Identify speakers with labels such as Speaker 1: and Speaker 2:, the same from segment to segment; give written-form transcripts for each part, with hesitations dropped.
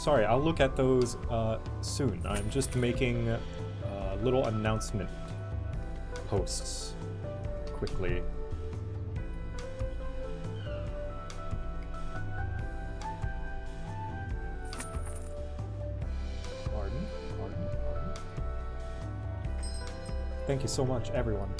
Speaker 1: Sorry, I'll look at those soon. I'm just making little announcement posts quickly. Pardon. Thank you so much, everyone.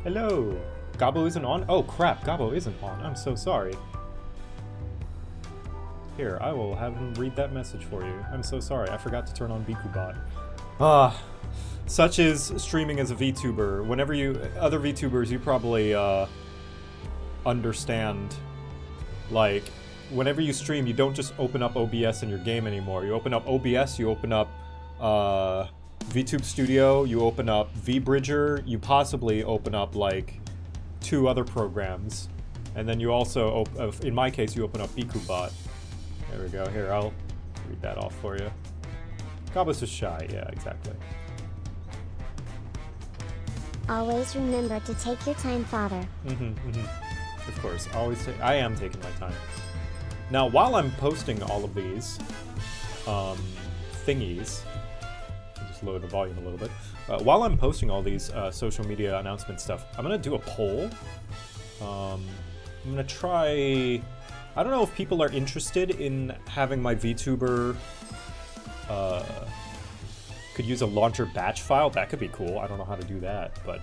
Speaker 1: Hello! Gabo isn't on? Oh crap, Gabo isn't on. I'm so sorry. Here, I will have him read that message for you. I'm so sorry, I forgot to turn on VQbot. Such is streaming as a VTuber. Whenever other VTubers, you probably, understand, like, whenever you stream, you don't just open up OBS in your game anymore. You open up OBS, you open up, VTube Studio, you open up VBridger, you possibly open up like 2 other programs, and then you also, in my case, you open up VQbot. There we go, here, I'll read that off for you. Gabo's just shy, yeah, exactly.
Speaker 2: Always remember to take your time, Father.
Speaker 1: Of course, I am taking my time. Now, while I'm posting all of these, thingies, lower the volume a little bit. While I'm posting all these social media announcement stuff, I'm gonna do a poll. I'm gonna try... I don't know if people are interested in having my VTuber could use a launcher batch file. That could be cool. I don't know how to do that, but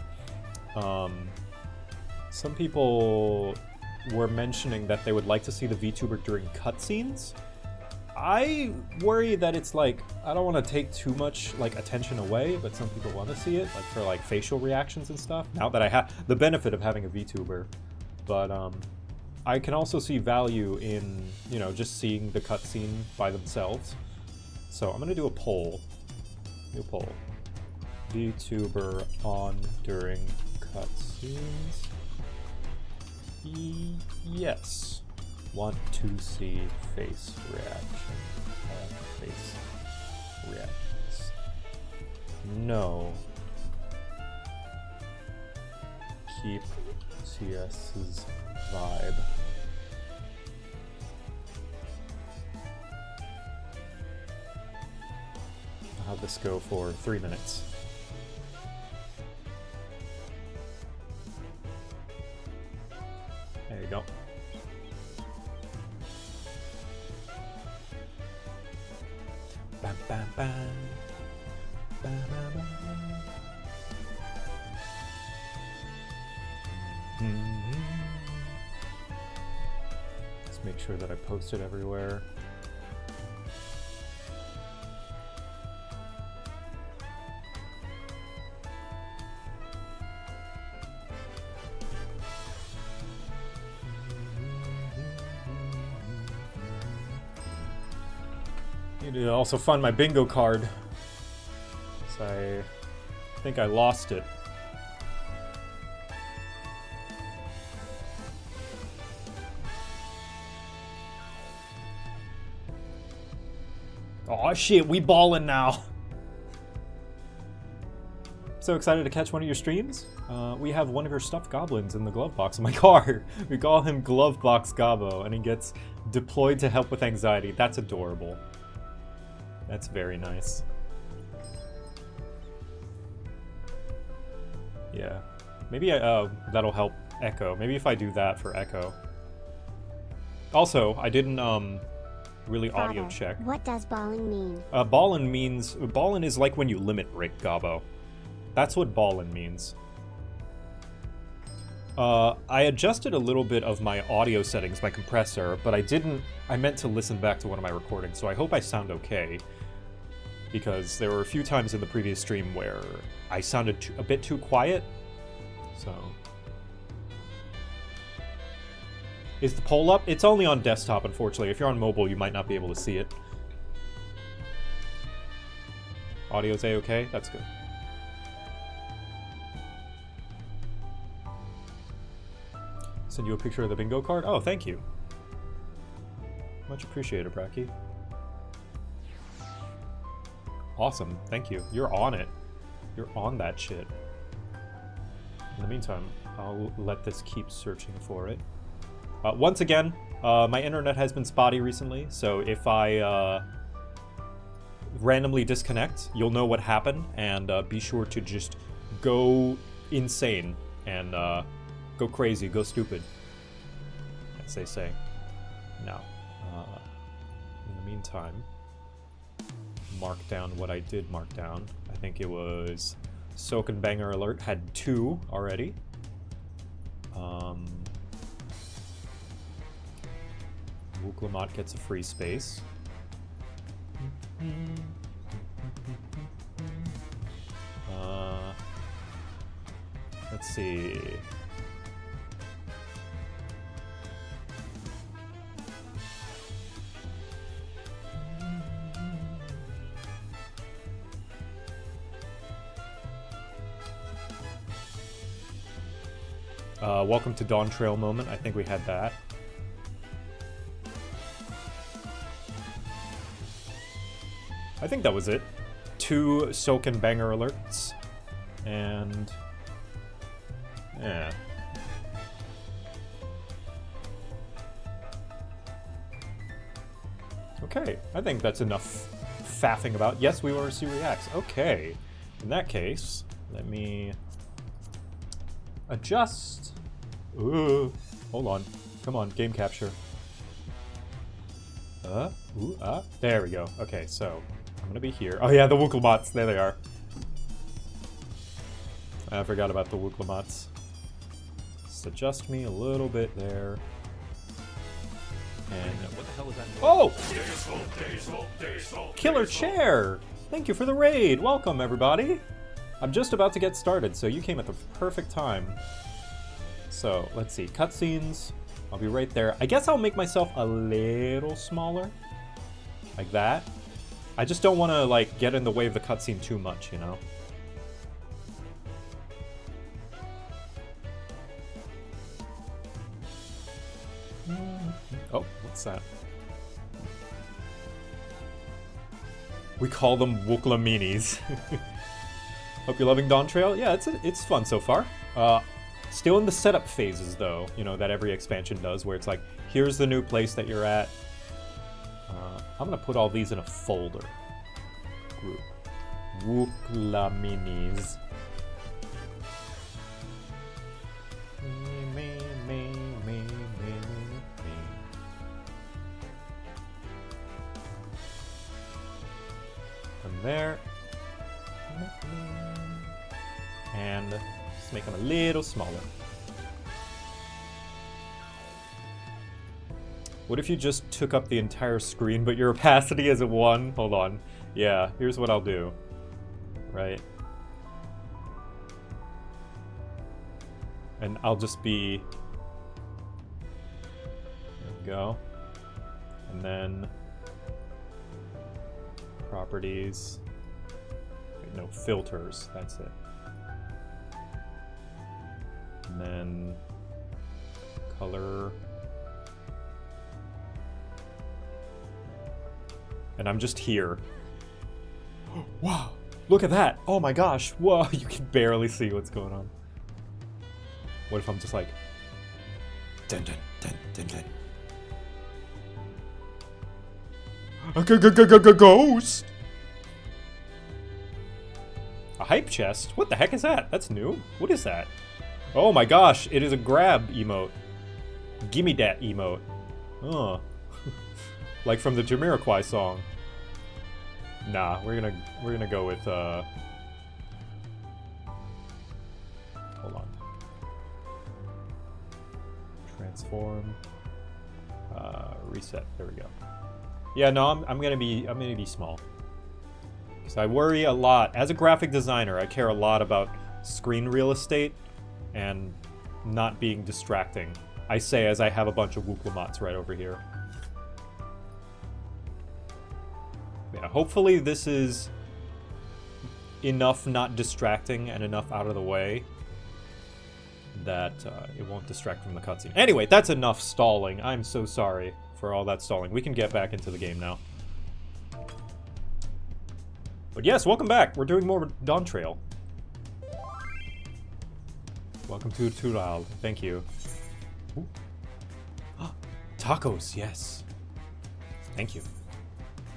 Speaker 1: some people were mentioning that they would like to see the VTuber during cutscenes. I worry that it's like, I don't want to take too much like attention away, but some people want to see it, like for like facial reactions and stuff. Now that I have the benefit of having a VTuber, but I can also see value in, you know, just seeing the cutscene by themselves. So I'm gonna do a poll. VTuber on during cutscenes. Yes. Want to see face reaction. Face reactions. No. Keep TS's vibe. I'll have this go for 3 minutes. There you go. Bam, bam, bam. Bam, bam, bam. Let's make sure that I post it everywhere. Need to also find my bingo card. So I think I lost it. Aw, shit, we ballin' now. So excited to catch one of your streams. We have one of your stuffed goblins in the glove box in my car. We call him Glove Box Gabo, and he gets deployed to help with anxiety. That's adorable. That's very nice. Yeah. Maybe that'll help Echo. Maybe if I do that for Echo. Also, I didn't really audio check.
Speaker 2: What does ballin mean?
Speaker 1: Ballin is like when you limit break, Gabo. That's what ballin means. I adjusted a little bit of my audio settings, my compressor, but I meant to listen back to one of my recordings, so I hope I sound okay. Because there were a few times in the previous stream where I sounded a bit too quiet, so... Is the poll up? It's only on desktop, unfortunately. If you're on mobile, you might not be able to see it. Audio's A-okay? That's good. Send you a picture of the bingo card? Oh, thank you. Much appreciated, Bracky. Awesome, thank you. You're on it. You're on that shit. In the meantime, I'll let this keep searching for it. Once again, my internet has been spotty recently, so if I randomly disconnect, you'll know what happened, and be sure to just go insane and go crazy, go stupid, as they say. Now, in the meantime, mark down what I did mark down. I think it was Soak and Banger Alert had 2 already. Wooklamot gets a free space. Let's see. Welcome to Dawntrail moment. I think we had that. I think that was it. 2 Soak and Banger alerts. And... yeah. Okay, I think that's enough faffing about. Yes, we want to see reacts. Okay. In that case, let me adjust. Ooh, hold on. Come on, game capture. There we go. Okay, so I'm gonna be here. Oh yeah, the Wooklemots. There they are. I forgot about the Wooklemots. Just adjust me a little bit there. And
Speaker 3: what the hell is that?
Speaker 1: Oh! Killer Chair! Thank you for the raid. Welcome, everybody. I'm just about to get started, so you came at the perfect time. So let's see, cutscenes. I'll be right there. I guess I'll make myself a little smaller. Like that. I just don't want to, like, get in the way of the cutscene too much, you know? Oh, what's that? We call them Wooklaminis. Hope you're loving Dawntrail. Yeah, it's fun so far. Still in the setup phases, though, you know, that every expansion does, where it's like, here's the new place that you're at. I'm gonna put all these in a folder. Group. Wooklaminis. Come there. And just make them a little smaller. What if you just took up the entire screen, but your opacity is at 1? Hold on. Yeah, here's what I'll do. Right. And I'll just be... there we go. And then... properties. Wait, no, filters. That's it. And then... color... and I'm just here. Wow, look at that. Oh my gosh, whoa, you can barely see what's going on. What if I'm just like, dun dun dun dun dun. Ghost! A hype chest? What the heck is that? That's new? What is that? Oh my gosh, it is a grab emote. Gimme that emote. Oh. Like from the Jamiroquai song. Nah, we're gonna go with hold on. Transform. Reset. There we go. Yeah, no, I'm gonna be small. Because I worry a lot. As a graphic designer, I care a lot about screen real estate and not being distracting. I say as I have a bunch of Wooklamats right over here. Yeah, hopefully this is enough not distracting and enough out of the way that it won't distract from the cutscene. Anyway, that's enough stalling. I'm so sorry for all that stalling. We can get back into the game now. But yes, welcome back. We're doing more Dawntrail. Welcome to Tural. Thank you. Ooh. Tacos, yes. Thank you.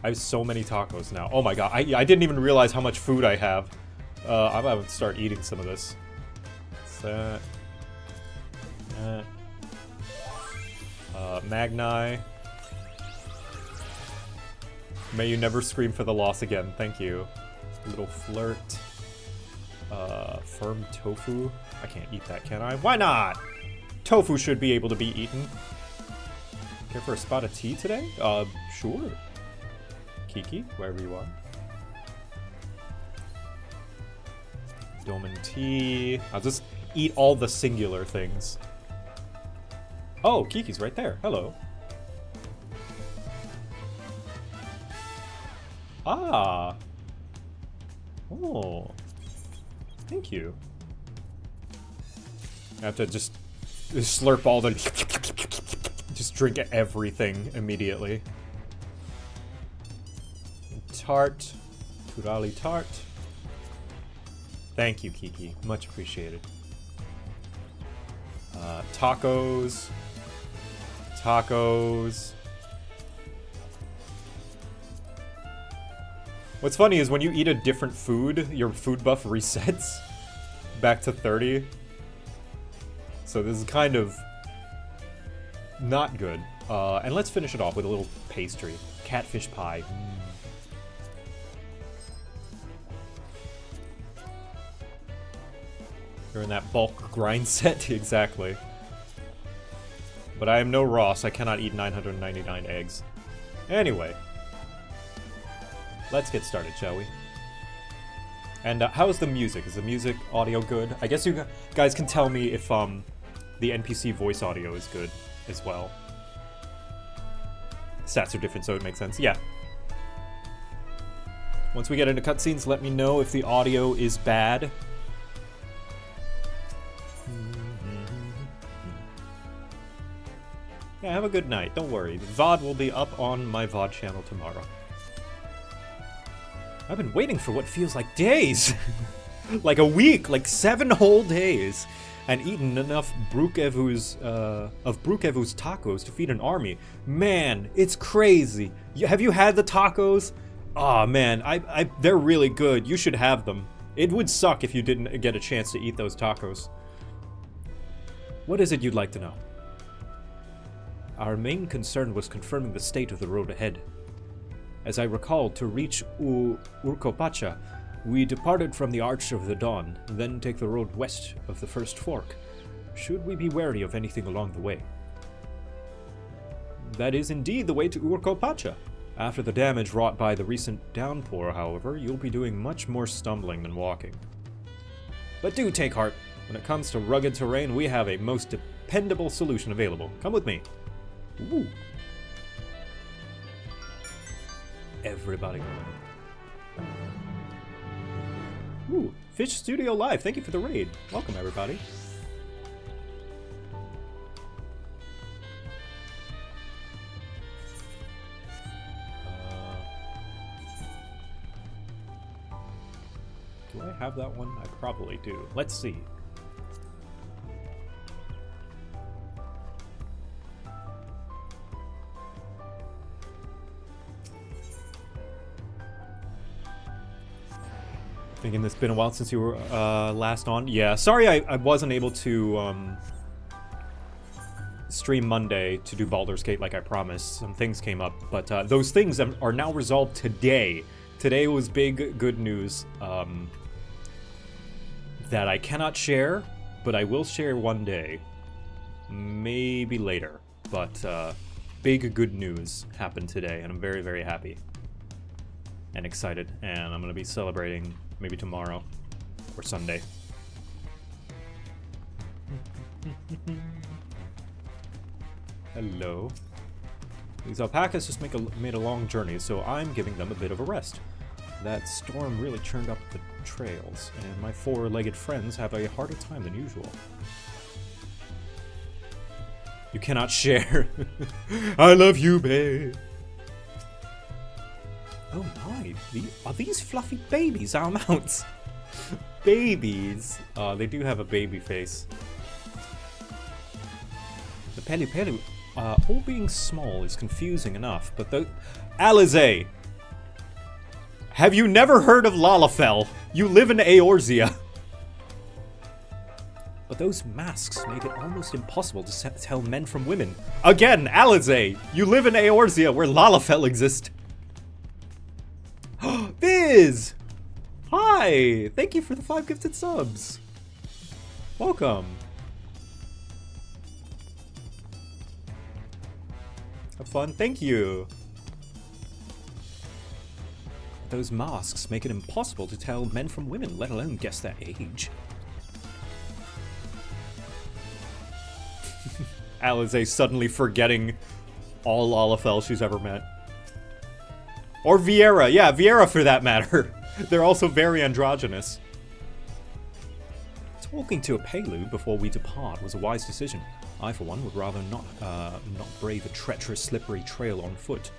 Speaker 1: I have so many tacos now. Oh my god, I didn't even realize how much food I have. I'm gonna start eating some of this. Magni. May you never scream for the loss again. Thank you. Little flirt. Firm tofu. I can't eat that, can I? Why not? Tofu should be able to be eaten. Care for a spot of tea today? Sure. Kiki, wherever you are. Doman tea. I'll just eat all the singular things. Oh, Kiki's right there. Hello. Ah. Oh. Thank you. I have to just slurp all the... Just drink everything immediately. Tart. Turali tart. Thank you, Kiki. Much appreciated. Tacos. Tacos. What's funny is when you eat a different food, your food buff resets back to 30. So this is kind of not good. And let's finish it off with a little pastry. Catfish pie. You're in that bulk grind set, exactly. But I am no Ross, I cannot eat 999 eggs. Anyway. Let's get started, shall we? And how's the music? Is the music audio good? I guess you guys can tell me if the NPC voice audio is good as well. Stats are different, so it makes sense. Yeah. Once we get into cutscenes, let me know if the audio is bad. Yeah, have a good night. Don't worry. The VOD will be up on my VOD channel tomorrow. I've been waiting for what feels like days. Like a week, like 7 whole days. And eaten enough Brukevu's tacos to feed an army. Man, it's crazy. Have you had the tacos? Aw, man, they're really good. You should have them. It would suck if you didn't get a chance to eat those tacos. What is it you'd like to know? Our main concern was confirming the state of the road ahead. As I recall, to reach Urkopacha, we departed from the Arch of the Dawn, then take the road west of the First Fork. Should we be wary of anything along the way? That is indeed the way to Urkopacha. After the damage wrought by the recent downpour, however, you'll be doing much more stumbling than walking. But do take heart. When it comes to rugged terrain, we have a most dependable solution available. Come with me. Ooh. Everybody going. Ooh, Fish Studio Live, thank you for the raid. Welcome, everybody. Do I have that one? I probably do. Let's see. Thinking it's been a while since you were last on. Yeah, sorry I wasn't able to stream Monday to do Baldur's Gate like I promised. Some things came up, but those things are now resolved today. Today was big good news that I cannot share, but I will share one day. maybe later. But big good news happened today, and I'm very, very happy and excited. And I'm going to be celebrating maybe tomorrow or Sunday. Hello. These alpacas just made a long journey, so I'm giving them a bit of a rest. That storm really churned up the trails, and my four-legged friends have a harder time than usual. You cannot share. I love you, babe. Oh my, are these fluffy babies our mounts? Babies. They do have a baby face. The Pelu Pelu, all being small is confusing enough, but the... Alizé! Have you never heard of Lalafell? You live in Eorzea. But those masks make it almost impossible to tell men from women. Again, Alizé! You live in Eorzea where Lalafell exists. Biz! Hi! Thank you for the 5 gifted subs. Welcome. Have fun. Thank you. Those masks make it impossible to tell men from women, let alone guess their age. Alizé suddenly forgetting all Lalafell she's ever met. Or Vieira. Yeah, Vieira for that matter. They're also very androgynous. Talking to a Pelu before we depart was a wise decision. I, for one, would rather not brave a treacherous, slippery trail on foot.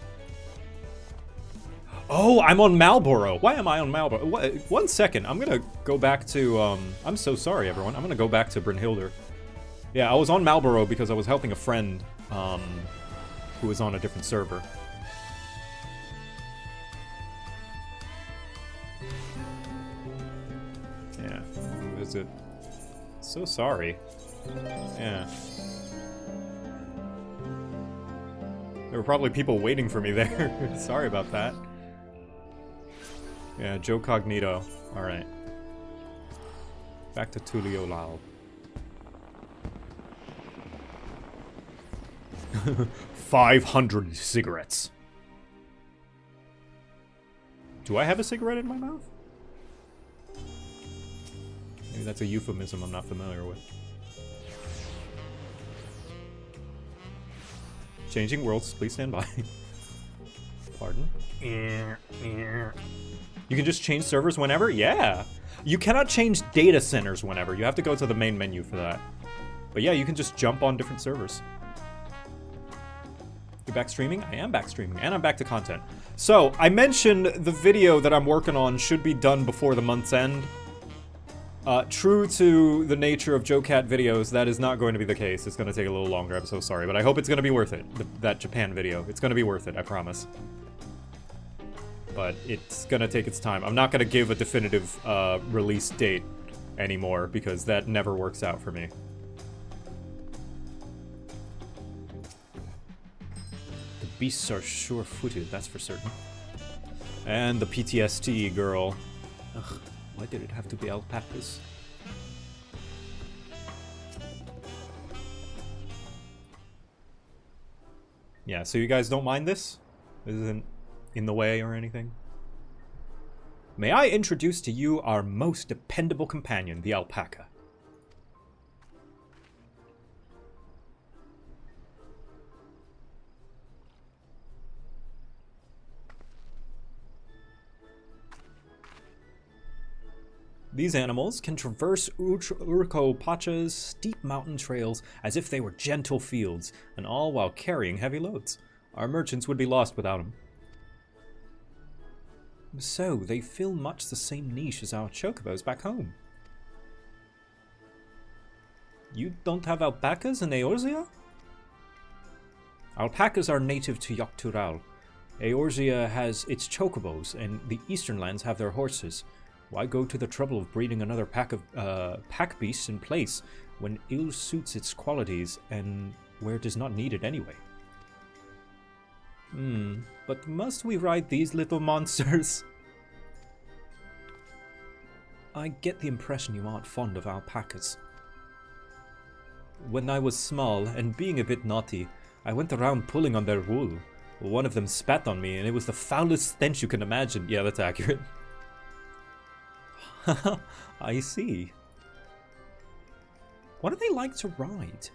Speaker 1: Oh, I'm on Marlborough. Why am I on Marlborough? One second. I'm gonna go back to, I'm so sorry, everyone. I'm gonna go back to Brynhildr. Yeah, I was on Marlborough because I was helping a friend, who was on a different server. Yeah, visit. So sorry. Yeah. There were probably people waiting for me there. Sorry about that. Yeah, Joe Cognito. Alright. Back to Tulio Lal. 500 cigarettes. Do I have a cigarette in my mouth? Maybe that's a euphemism I'm not familiar with. Changing worlds, please stand by. Pardon? You can just change servers whenever? Yeah! You cannot change data centers whenever. You have to go to the main menu for that. But yeah, you can just jump on different servers. You're back streaming? I am back streaming, and I'm back to content. So, I mentioned the video that I'm working on should be done before the month's end. True to the nature of JoCat videos, that is not going to be the case. It's going to take a little longer, I'm so sorry, but I hope it's going to be worth it. That Japan video. It's going to be worth it, I promise. But it's going to take its time. I'm not going to give a definitive release date anymore, because that never works out for me. The beasts are sure-footed, that's for certain. And the PTSD girl. Ugh. Why did it have to be alpacas? Yeah, so you guys don't mind this? This isn't in the way or anything? May I introduce to you our most dependable companion, the alpaca. These animals can traverse Urco-Pacha's steep mountain trails as if they were gentle fields, and all while carrying heavy loads. Our merchants would be lost without them. So, they fill much the same niche as our chocobos back home. You don't have alpacas in Eorzea? Alpacas are native to Yoctural. Eorzea has its chocobos, and the eastern lands have their horses. Why go to the trouble of breeding another pack beasts in place when ill suits its qualities and where it is not needed anyway? But must we ride these little monsters? I get the impression you aren't fond of alpacas. When I was small and being a bit naughty, I went around pulling on their wool. One of them spat on me and it was the foulest stench you can imagine. Yeah, that's accurate. I see. What do they like to ride?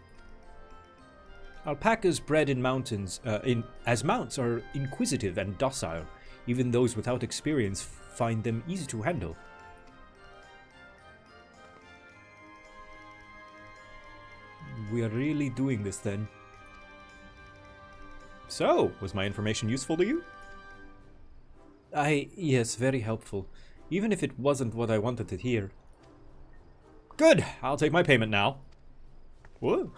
Speaker 1: Alpacas bred in mountains, as mounts are inquisitive and docile. Even those without experience find them easy to handle. We are really doing this then. So, was my information useful to you? Yes, very helpful. Even if it wasn't what I wanted to hear. Good! I'll take my payment now. Whoa.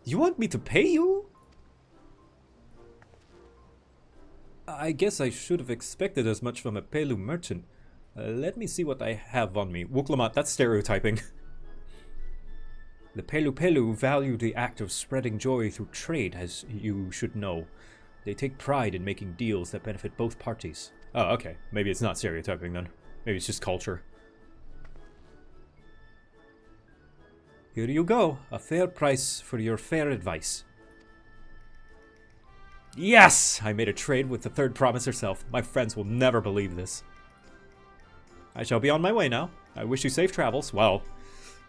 Speaker 1: You want me to pay you? I guess I should have expected as much from a Pelu merchant. Let me see what I have on me. Wuklamat, that's stereotyping. The Pelu value the act of spreading joy through trade, as you should know. They take pride in making deals that benefit both parties. Oh, okay. Maybe it's not stereotyping then. Maybe it's just culture. Here you go. A fair price for your fair advice. Yes! I made a trade with the third promise herself. My friends will never believe this. I shall be on my way now. I wish you safe travels. Well,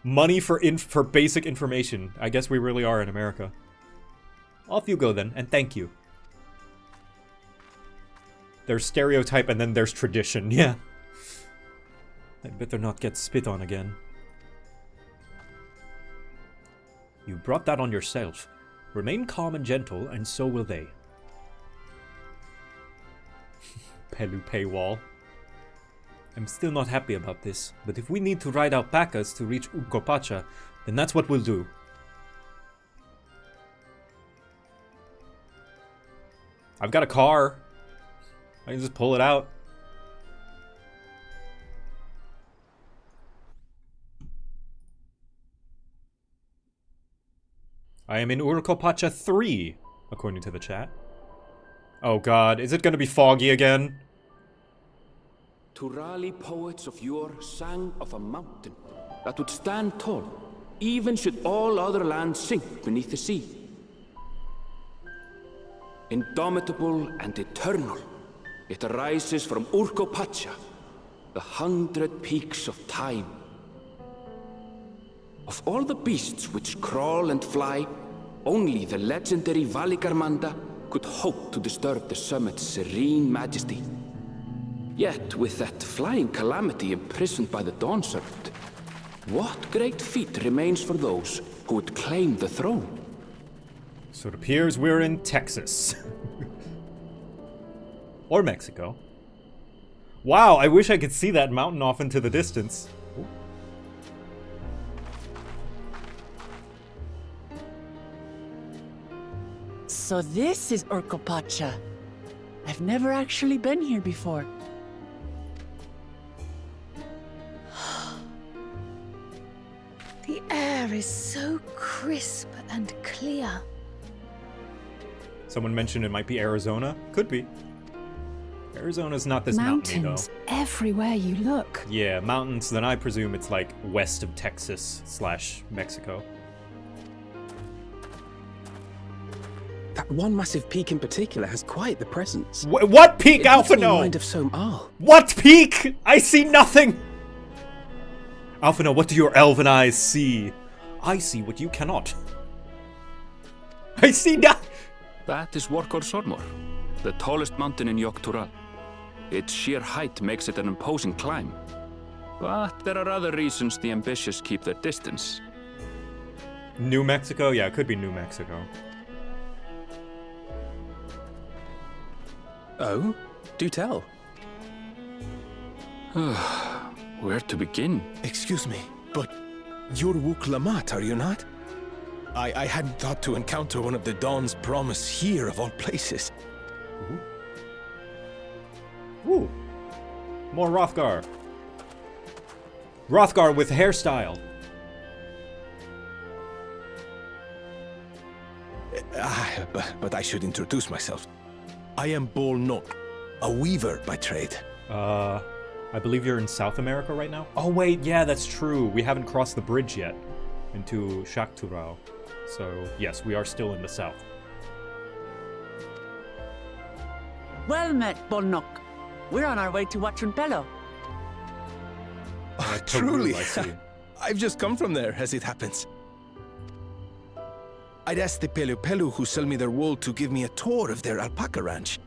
Speaker 1: money for basic information. I guess we really are in America. Off you go then, and thank you. There's stereotype and then there's tradition, yeah. I'd better not get spit on again. You brought that on yourself. Remain calm and gentle, and so will they. Pelu paywall. I'm still not happy about this, but if we need to ride alpacas to reach Ukkopacha, then that's what we'll do. I've got a car. I can just pull it out. I am in Ukkopacha 3, according to the chat. Oh god, is it gonna be foggy again?
Speaker 3: Turali poets of yore sang of a mountain that would stand tall, even should all other lands sink beneath the sea. Indomitable and eternal, it arises from Ukkopacha, the 100 peaks of time. Of all the beasts which crawl and fly, only the legendary Valigarmanda could hope to disturb the summit's serene majesty. Yet, with that flying calamity imprisoned by the Dawn Serpent, what great feat remains for those who would claim the throne?
Speaker 1: So it appears we're in Texas. Or Mexico. Wow, I wish I could see that mountain off into the distance.
Speaker 4: So this is Ukkopacha. I've never actually been here before.
Speaker 5: The air is so crisp and clear.
Speaker 1: Someone mentioned it might be Arizona. Could be. Arizona's not this mountainy, though.
Speaker 5: Mountains everywhere you look.
Speaker 1: Yeah, mountains, then I presume it's like west of Texas / Mexico.
Speaker 6: That one massive peak in particular has quite the presence.
Speaker 1: What peak,
Speaker 6: It puts me in
Speaker 1: Alphino?
Speaker 6: mind of Som
Speaker 1: What peak? I see nothing! Alphino, what do your elven eyes see? I see what you cannot. I see nothing!
Speaker 3: That is Workor Sormor, the tallest mountain in Yogg-Tural. Its sheer height makes it an imposing climb. But there are other reasons the ambitious keep their distance.
Speaker 1: New Mexico? Yeah, it could be New Mexico.
Speaker 6: Oh? Do tell.
Speaker 3: Where to begin?
Speaker 7: Excuse me, but you're Wuklamat, are you not? I hadn't thought to encounter one of the Dawn's promise here, of all places.
Speaker 1: Ooh. More Rothgar. Rothgar with hairstyle.
Speaker 7: But I should introduce myself. I am Bol Nok, a weaver by trade.
Speaker 1: I believe you're in South America right now? Oh wait, yeah, that's true. We haven't crossed the bridge yet. into Shakturao. So, yes, we are still in the south.
Speaker 4: Well met, Bolnok. We're on our way to Watranpello.
Speaker 7: Truly.
Speaker 1: I see.
Speaker 7: I've just come from there, as it happens. I'd asked the Pelu Pelu who sell me their wool to give me a tour of their alpaca ranch.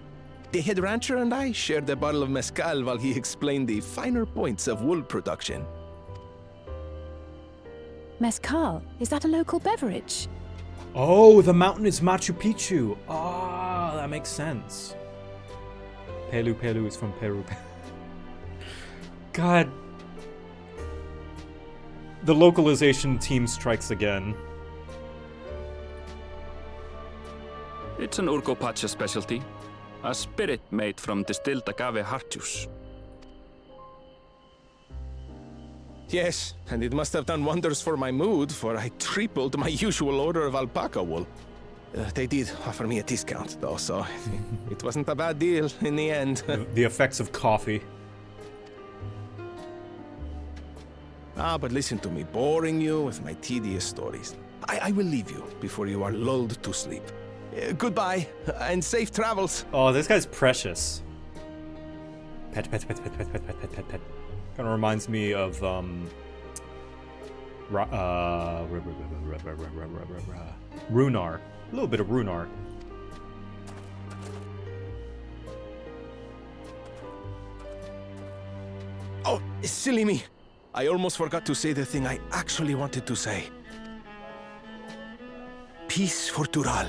Speaker 7: The head rancher and I shared a bottle of mezcal while he explained the finer points of wool production.
Speaker 5: Mezcal, is that a local beverage?
Speaker 1: Oh, the mountain is Machu Picchu. Ah, that makes sense. Pelu Pelu is from Peru. God. The localization team strikes again.
Speaker 3: It's an Urcopacha specialty. A spirit made from distilled agave heart juice.
Speaker 7: Yes, and it must have done wonders for my mood, for I tripled my usual order of alpaca wool. They did offer me a discount, though, so it wasn't a bad deal in the end.
Speaker 1: The effects of coffee.
Speaker 7: But listen to me, boring you with my tedious stories. I will leave you before you are lulled to sleep. Goodbye, and safe travels.
Speaker 1: Oh, this guy's precious. Pet, pet, pet, pet, pet, pet, pet, pet, pet, pet. Kind of reminds me of, Runar. A little bit of Runar.
Speaker 7: Oh, silly me. I almost forgot to say the thing I actually wanted to say. Peace for Tural.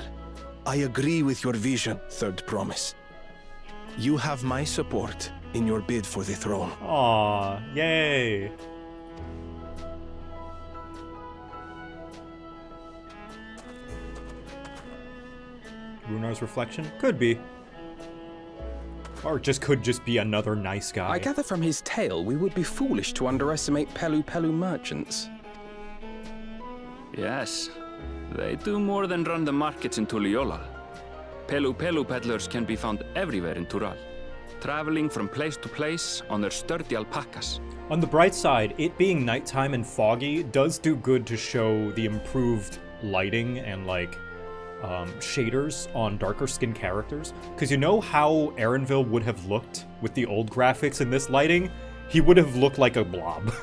Speaker 7: I agree with your vision, Third Promise. You have my support in your bid for the throne.
Speaker 1: Aw, yay. Runar's reflection? Could be. Or could just be another nice guy.
Speaker 6: I gather from his tale we would be foolish to underestimate Pelu Pelu merchants.
Speaker 3: Yes, they do more than run the markets in Tuliyollal. Pelu Pelu peddlers can be found everywhere in Tural, traveling from place to place on their sturdy alpacas.
Speaker 1: On the bright side, it being nighttime and foggy does do good to show the improved lighting and like shaders on darker skinned characters. Because you know how Erenville would have looked with the old graphics in this lighting? He would have looked like a blob.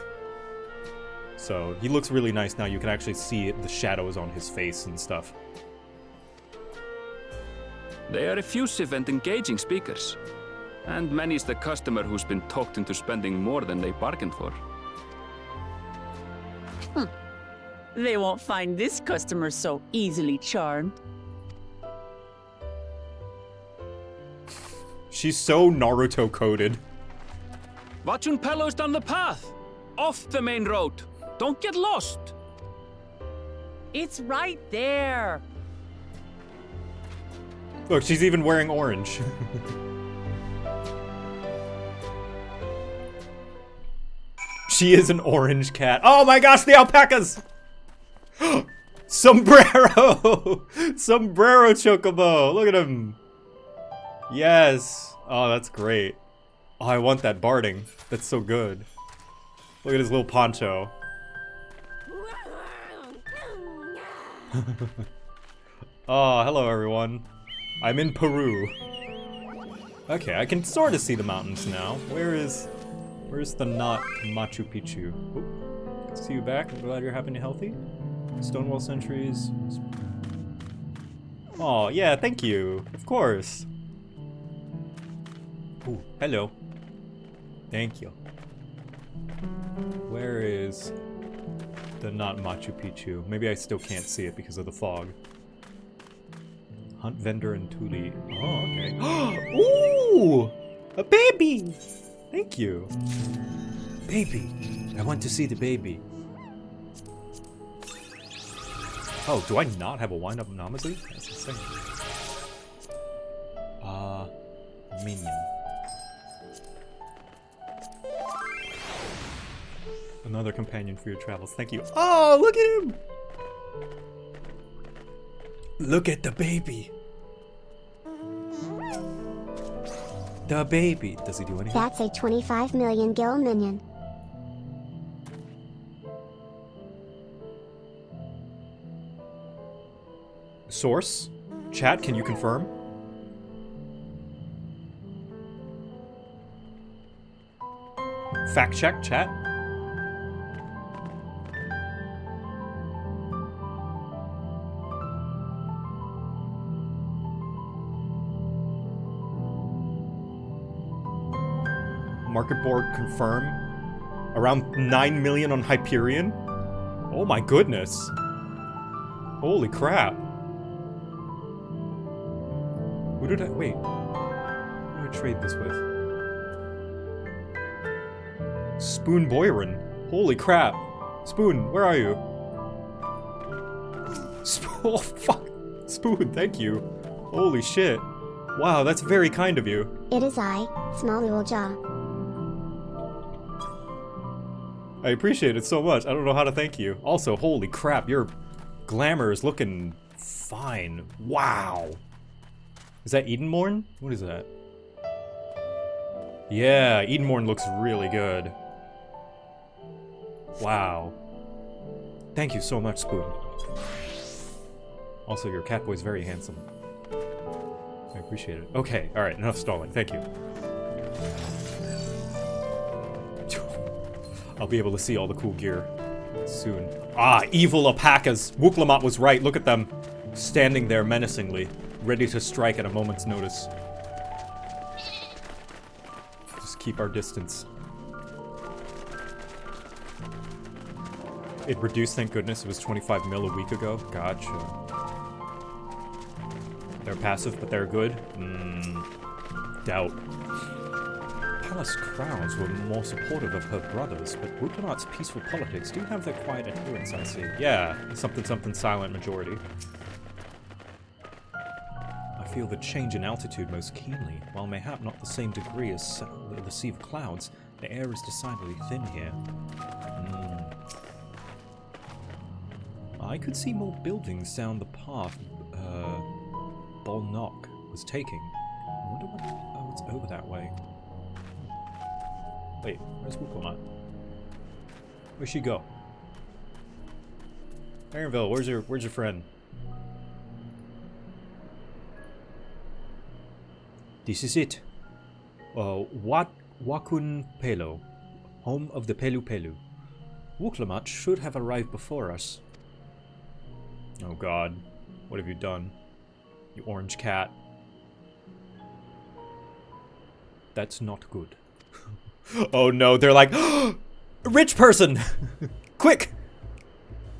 Speaker 1: So he looks really nice now. You can actually see the shadows on his face and stuff.
Speaker 3: They are effusive and engaging speakers. And many's the customer who's been talked into spending more than they bargained for.
Speaker 4: They won't find this customer so easily charmed.
Speaker 1: She's so Naruto coded.
Speaker 3: Watranpello's down the path! Off the main road! Don't get lost!
Speaker 4: It's right there.
Speaker 1: Look, she's even wearing orange. She is an orange cat. Oh my gosh, the alpacas! Sombrero! Sombrero Chocobo! Look at him! Yes! Oh, that's great. Oh, I want that barding. That's so good. Look at his little poncho. Oh, hello everyone. I'm in Peru. Okay, I can sort of see the mountains now. Where's the not Machu Picchu? Oh, good to see you back. I'm glad you're happy and healthy. Stonewall Sentries. Oh, yeah, thank you. Of course. Ooh, hello. Thank you. Where is the not Machu Picchu? Maybe I still can't see it because of the fog. Hunt vendor and Tuli. Oh, okay. Ooh! A baby! Thank you. Baby. I want to see the baby. Oh, do I not have a wind-up Namazu? That's insane. Minion. Another companion for your travels. Thank you. Oh, look at him! Look at the baby. The baby. Does he do anything?
Speaker 2: That's a 25 million gil minion.
Speaker 1: Source? Chat, can you confirm? Fact check, chat. Market board confirm. Around 9 million on Hyperion? Oh my goodness. Holy crap. Who did I... Wait. Who did I trade this with? Spoon Boyron. Holy crap. Spoon, where are you? Oh, fuck. Spoon, thank you. Holy shit. Wow, that's very kind of you.
Speaker 2: It is I, Small Little Jaw.
Speaker 1: I appreciate it so much. I don't know how to thank you. Also, holy crap, your glamour is looking fine. Wow. Is that Edenmorn? What is that? Yeah, Edenmorn looks really good. Wow. Thank you so much, Spoon. Also, your Catboy's very handsome. I appreciate it. Okay, alright, enough stalling. Thank you. I'll be able to see all the cool gear soon. Ah, evil alpacas! Wooklamat was right, look at them. Standing there menacingly, ready to strike at a moment's notice. Just keep our distance. It reduced, thank goodness. It was 25 mil a week ago. Gotcha. They're passive, but they're good? Doubt. Palace crowns were more supportive of her brothers, but Wooklamat's peaceful politics do have their quiet adherents, I see. Yeah, something silent majority. I feel the change in altitude most keenly. While mayhap not the same degree as the sea of clouds, the air is decidedly thin here. I could see more buildings down the path Bolnock was taking. I wonder what... Oh, it's over that way. Wait, where's Wooklamat? Where'd she go? Ironville, where's your friend? This is it. Wakun Pelo, home of the Pelu Pelu. Wooklamat should have arrived before us. Oh god, what have you done? You orange cat. That's not good. Oh no, they're like, rich person! Quick!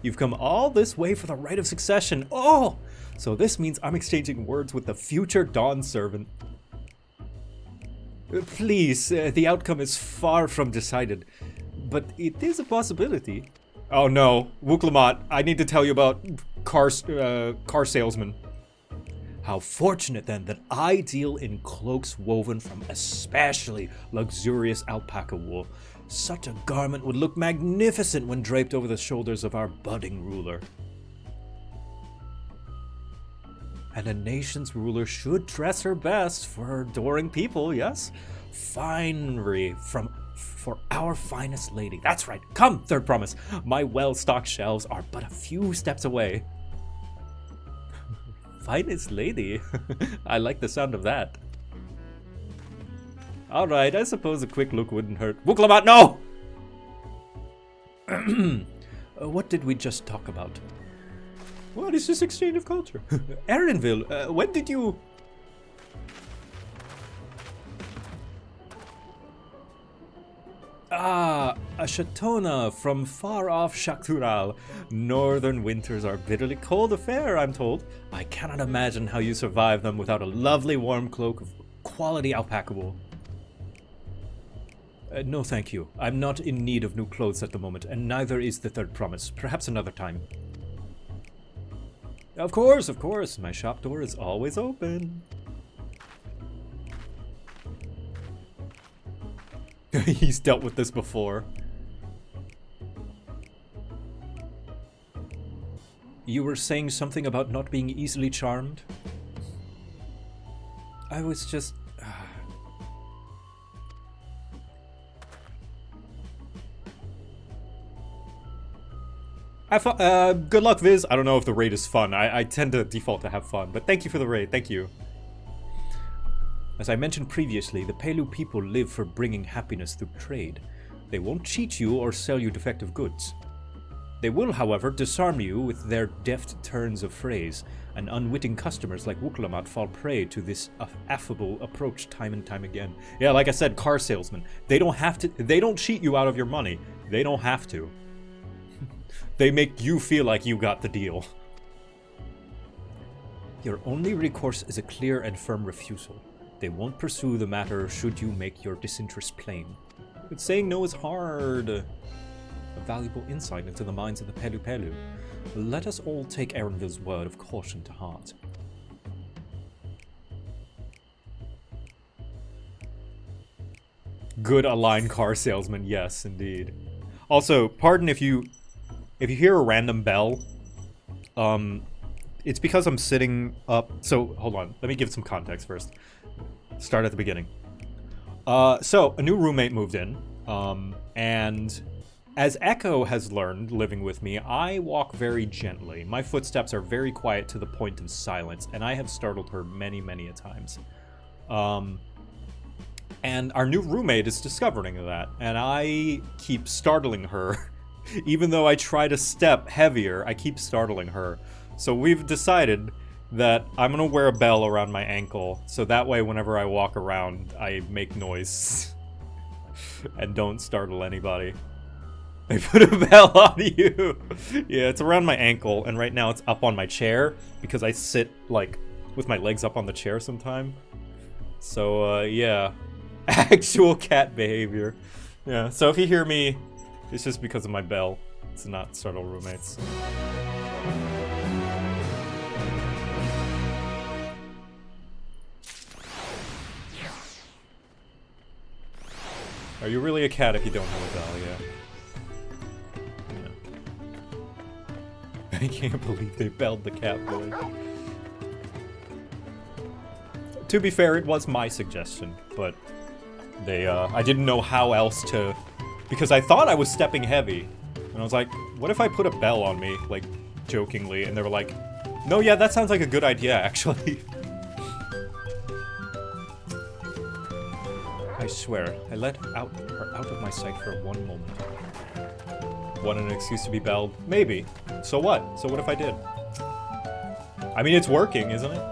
Speaker 1: You've come all this way for the right of succession. Oh! So this means I'm exchanging words with the future Dawn servant. Please, the outcome is far from decided, but it is a possibility. Oh no, Wooklamat, I need to tell you about car salesman. How fortunate then that I deal in cloaks woven from especially luxurious alpaca wool. Such a garment would look magnificent when draped over the shoulders of our budding ruler. And a nation's ruler should dress her best for her adoring people, yes? Finery for our finest lady. That's right. Come, third promise. My well-stocked shelves are but a few steps away. Finest lady? I like the sound of that. Alright, I suppose a quick look wouldn't hurt. Wooklamat, no! What did we just talk about? What is this exchange of culture? Erinville, when did you... Ah, a Shatona from far-off Shaktural. Northern winters are bitterly cold affair, I'm told. I cannot imagine how you survive them without a lovely warm cloak of quality alpaca wool. No thank you. I'm not in need of new clothes at the moment, and neither is the third promise. Perhaps another time. Of course, of course. My shop door is always open. He's dealt with this before. You were saying something about not being easily charmed? I was just... Good luck, Viz. I don't know if the raid is fun. I tend to default to have fun, but thank you for the raid. Thank you. As I mentioned previously, the Pelu people live for bringing happiness through trade. They won't cheat you or sell you defective goods. They will, however, disarm you with their deft turns of phrase, and unwitting customers like Wuklamat fall prey to this affable approach time and time again. Yeah, like I said, car salesmen. They don't cheat you out of your money. They don't have to. They make you feel like you got the deal. Your only recourse is a clear and firm refusal. They won't pursue the matter should you make your disinterest plain. But saying no is hard. A valuable insight into the minds of the Pelu Pelu. Let us all take Erenville's word of caution to heart. Good aligned car salesman, yes, indeed. Also, pardon if you hear a random bell, it's because I'm sitting up. So, hold on. Let me give some context first. Start at the beginning. So, a new roommate moved in, and as Echo has learned living with me, I walk very gently. My footsteps are very quiet to the point of silence, and I have startled her many, many a times. And our new roommate is discovering that, and I keep startling her. Even though I try to step heavier, I keep startling her. So we've decided that I'm gonna wear a bell around my ankle, so that way whenever I walk around, I make noise and don't startle anybody. I put a bell on you. Yeah, it's around my ankle, and right now it's up on my chair because I sit like with my legs up on the chair sometime. So yeah, actual cat behavior. Yeah, so if you hear me, it's just because of my bell. It's not startle roommates. Are you really a cat if you don't have a bell? Yeah. I can't believe they belled the cat boy. To be fair, it was my suggestion, but I didn't know how else to, because I thought I was stepping heavy, and I was like, what if I put a bell on me, like, jokingly, and they were like, no, yeah, that sounds like a good idea, actually. I swear, I let her out of my sight for one moment. Want an excuse to be belled? Maybe. So what? So what if I did? I mean, it's working, isn't it?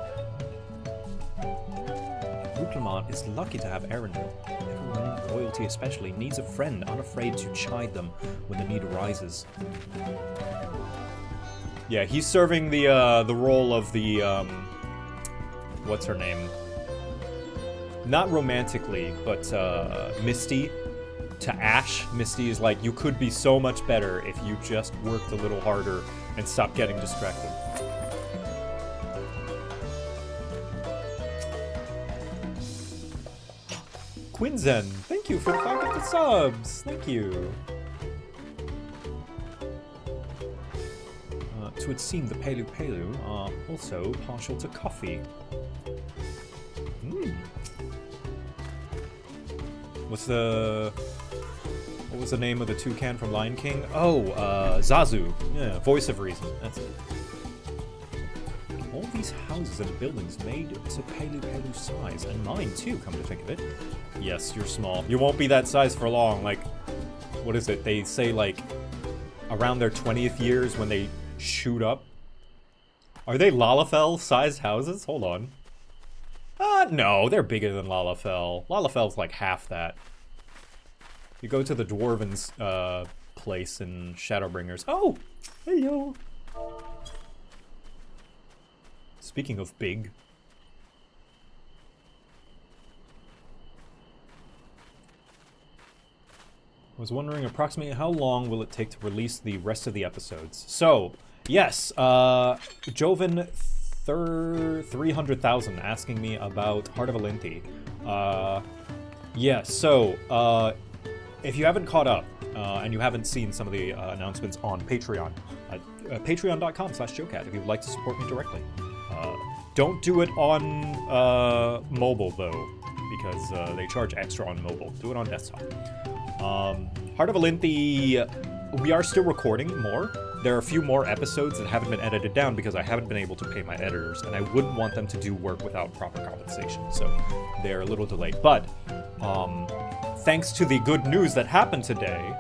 Speaker 1: Wooklamont is lucky to have Erendil. Everyone in royalty especially needs a friend unafraid to chide them when the need arises. Yeah, he's serving the role of the, what's her name? Not romantically, but, Misty. To Ash, Misty is like, you could be so much better if you just worked a little harder and stopped getting distracted. Quinzen, thank you for the 500 subs. Thank you. It would seem the Pelu Pelu are also partial to coffee. What was the name of the toucan from Lion King? Oh, Zazu. Yeah, voice of reason. That's it. All these houses and buildings made to Pelu Pelu size, and mine too, come to think of it. Yes, you're small. You won't be that size for long. Like, what is it? They say, like, around their 20th years when they shoot up. Are they Lalafell-sized houses? Hold on. No, they're bigger than Lalafell. Lalafell's like half that. You go to the Dwarven's place in Shadowbringers. Oh! Hello! Speaking of big. I was wondering approximately how long will it take to release the rest of the episodes. So, yes, Joven 300,000 asking me about Heart of Alinthi. Yeah, so, if you haven't caught up, and you haven't seen some of the announcements on Patreon, patreon.com/JoCat if you would like to support me directly. Don't do it on mobile, though, because they charge extra on mobile. Do it on desktop. Heart of Alinthi, we are still recording more. there are a few more episodes that haven't been edited down because I haven't been able to pay my editors, and I wouldn't want them to do work without proper compensation, so they're a little delayed. But thanks to the good news that happened today,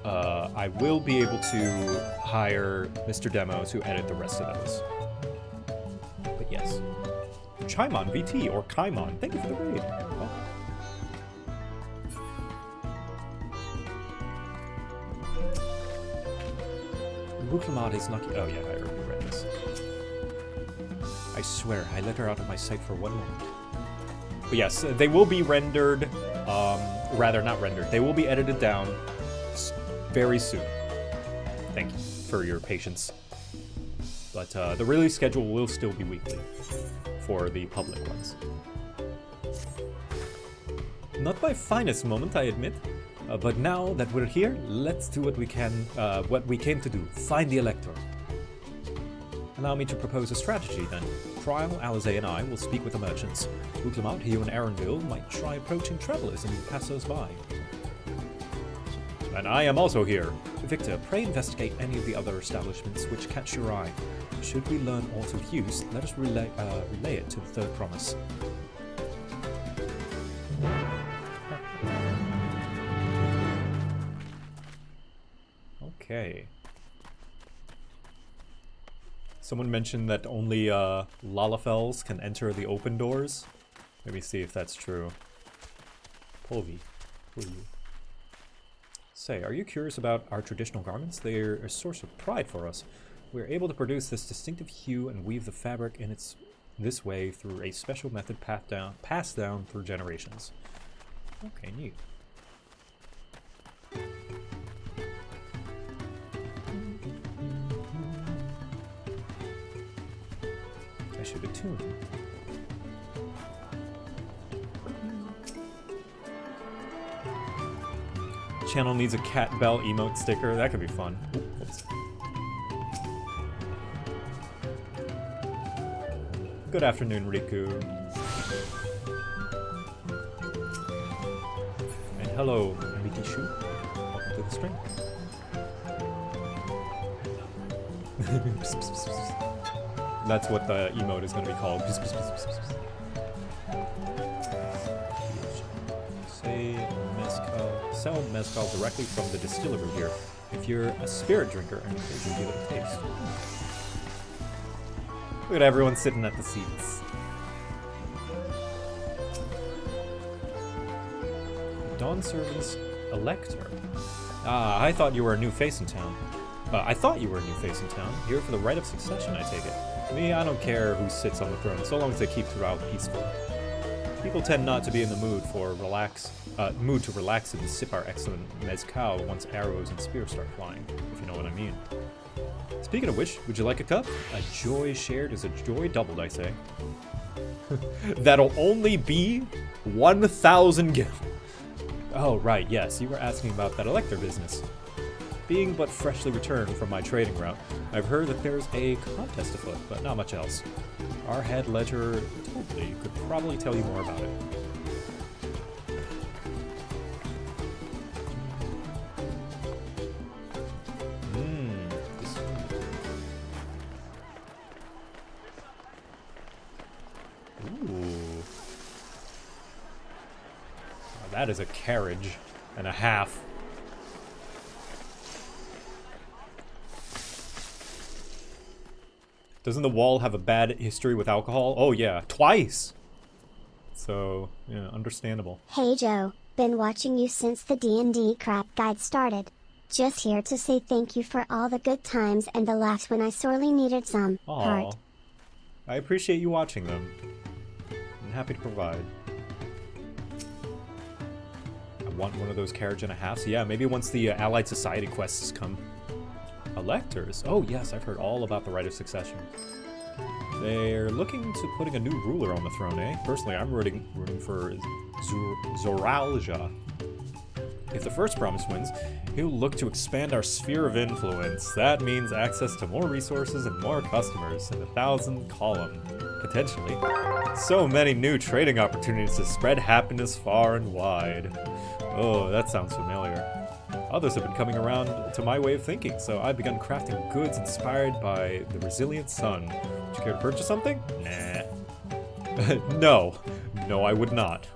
Speaker 1: I will be able to hire Mr. Demo to edit the rest of those. But yes. Chimon VT or Kaimon, thank you for the raid. Oh. Ruklamat is lucky. Oh yeah, I already read this. I swear, I let her out of my sight for one moment. But yes, they will be rendered, rather not rendered, they will be edited down very soon. Thank you for your patience. But the release schedule will still be weekly for the public ones. Not my finest moment, I admit. But now that we're here, let's do what we can, what we came to do, find the elector. Allow me to propose a strategy then. Trial, Alizé, and I will speak with the merchants. Uklamat, you and Arenville might try approaching travelers and passers-by. And I am also here. Victor, pray investigate any of the other establishments which catch your eye. Should we learn aught of use, let us relay it to the third promise. Okay. Someone mentioned that only Lalafels can enter the open doors. Let me see if that's true. Polvi. Say, are you curious about our traditional garments? They're a source of pride for us. We're able to produce this distinctive hue and weave the fabric in this way through a special method passed down through generations. Okay, neat. I should attune. Channel needs a cat bell emote sticker. That could be fun. Oops. Good afternoon, Riku. And hello, MBT Shu. Welcome to the stream. That's what the emote is going to be called. Say mezcal. Sell mezcal directly from the distillery here. If you're a spirit drinker, I encourage you to give it a taste. Look at everyone sitting at the seats. Dawn servants elector. Ah, I thought you were a new face in town. Here for the right of succession, I take it. Me, I don't care who sits on the throne, so long as they keep throughout peaceful. People tend not to be in the mood to relax and sip our excellent mezcal once arrows and spears start flying, if you know what I mean. Speaking of which, would you like a cup? A joy shared is a joy doubled, I say. That'll only be 1,000 gil. Oh, right, yes, you were asking about that elector business. Being but freshly returned from my trading route, I've heard that there's a contest afoot, but not much else. Our head ledger totally could probably tell you more about it. Ooh. Oh, that is a carriage and a half. Doesn't the wall have a bad history with alcohol? Oh yeah, twice! So, yeah, understandable.
Speaker 2: Hey Joe, been watching you since the D&D crap guide started. Just here to say thank you for all the good times and the laughs when I sorely needed some.
Speaker 1: Aww.
Speaker 2: Heart.
Speaker 1: I appreciate you watching them. I'm happy to provide. I want one of those carriage and a half. So yeah, maybe once the Allied Society quests come. Electors? Oh yes, I've heard all about the right of succession. They're looking to putting a new ruler on the throne, eh? Personally, I'm rooting for Zoralja. If the first promise wins, he'll look to expand our sphere of influence. That means access to more resources and more customers in the 1,000 column, potentially. So many new trading opportunities to spread happiness far and wide. Oh, that sounds familiar. Others have been coming around to my way of thinking, so I've begun crafting goods inspired by the resilient sun. Would you care to purchase something? Nah. No. No, I would not.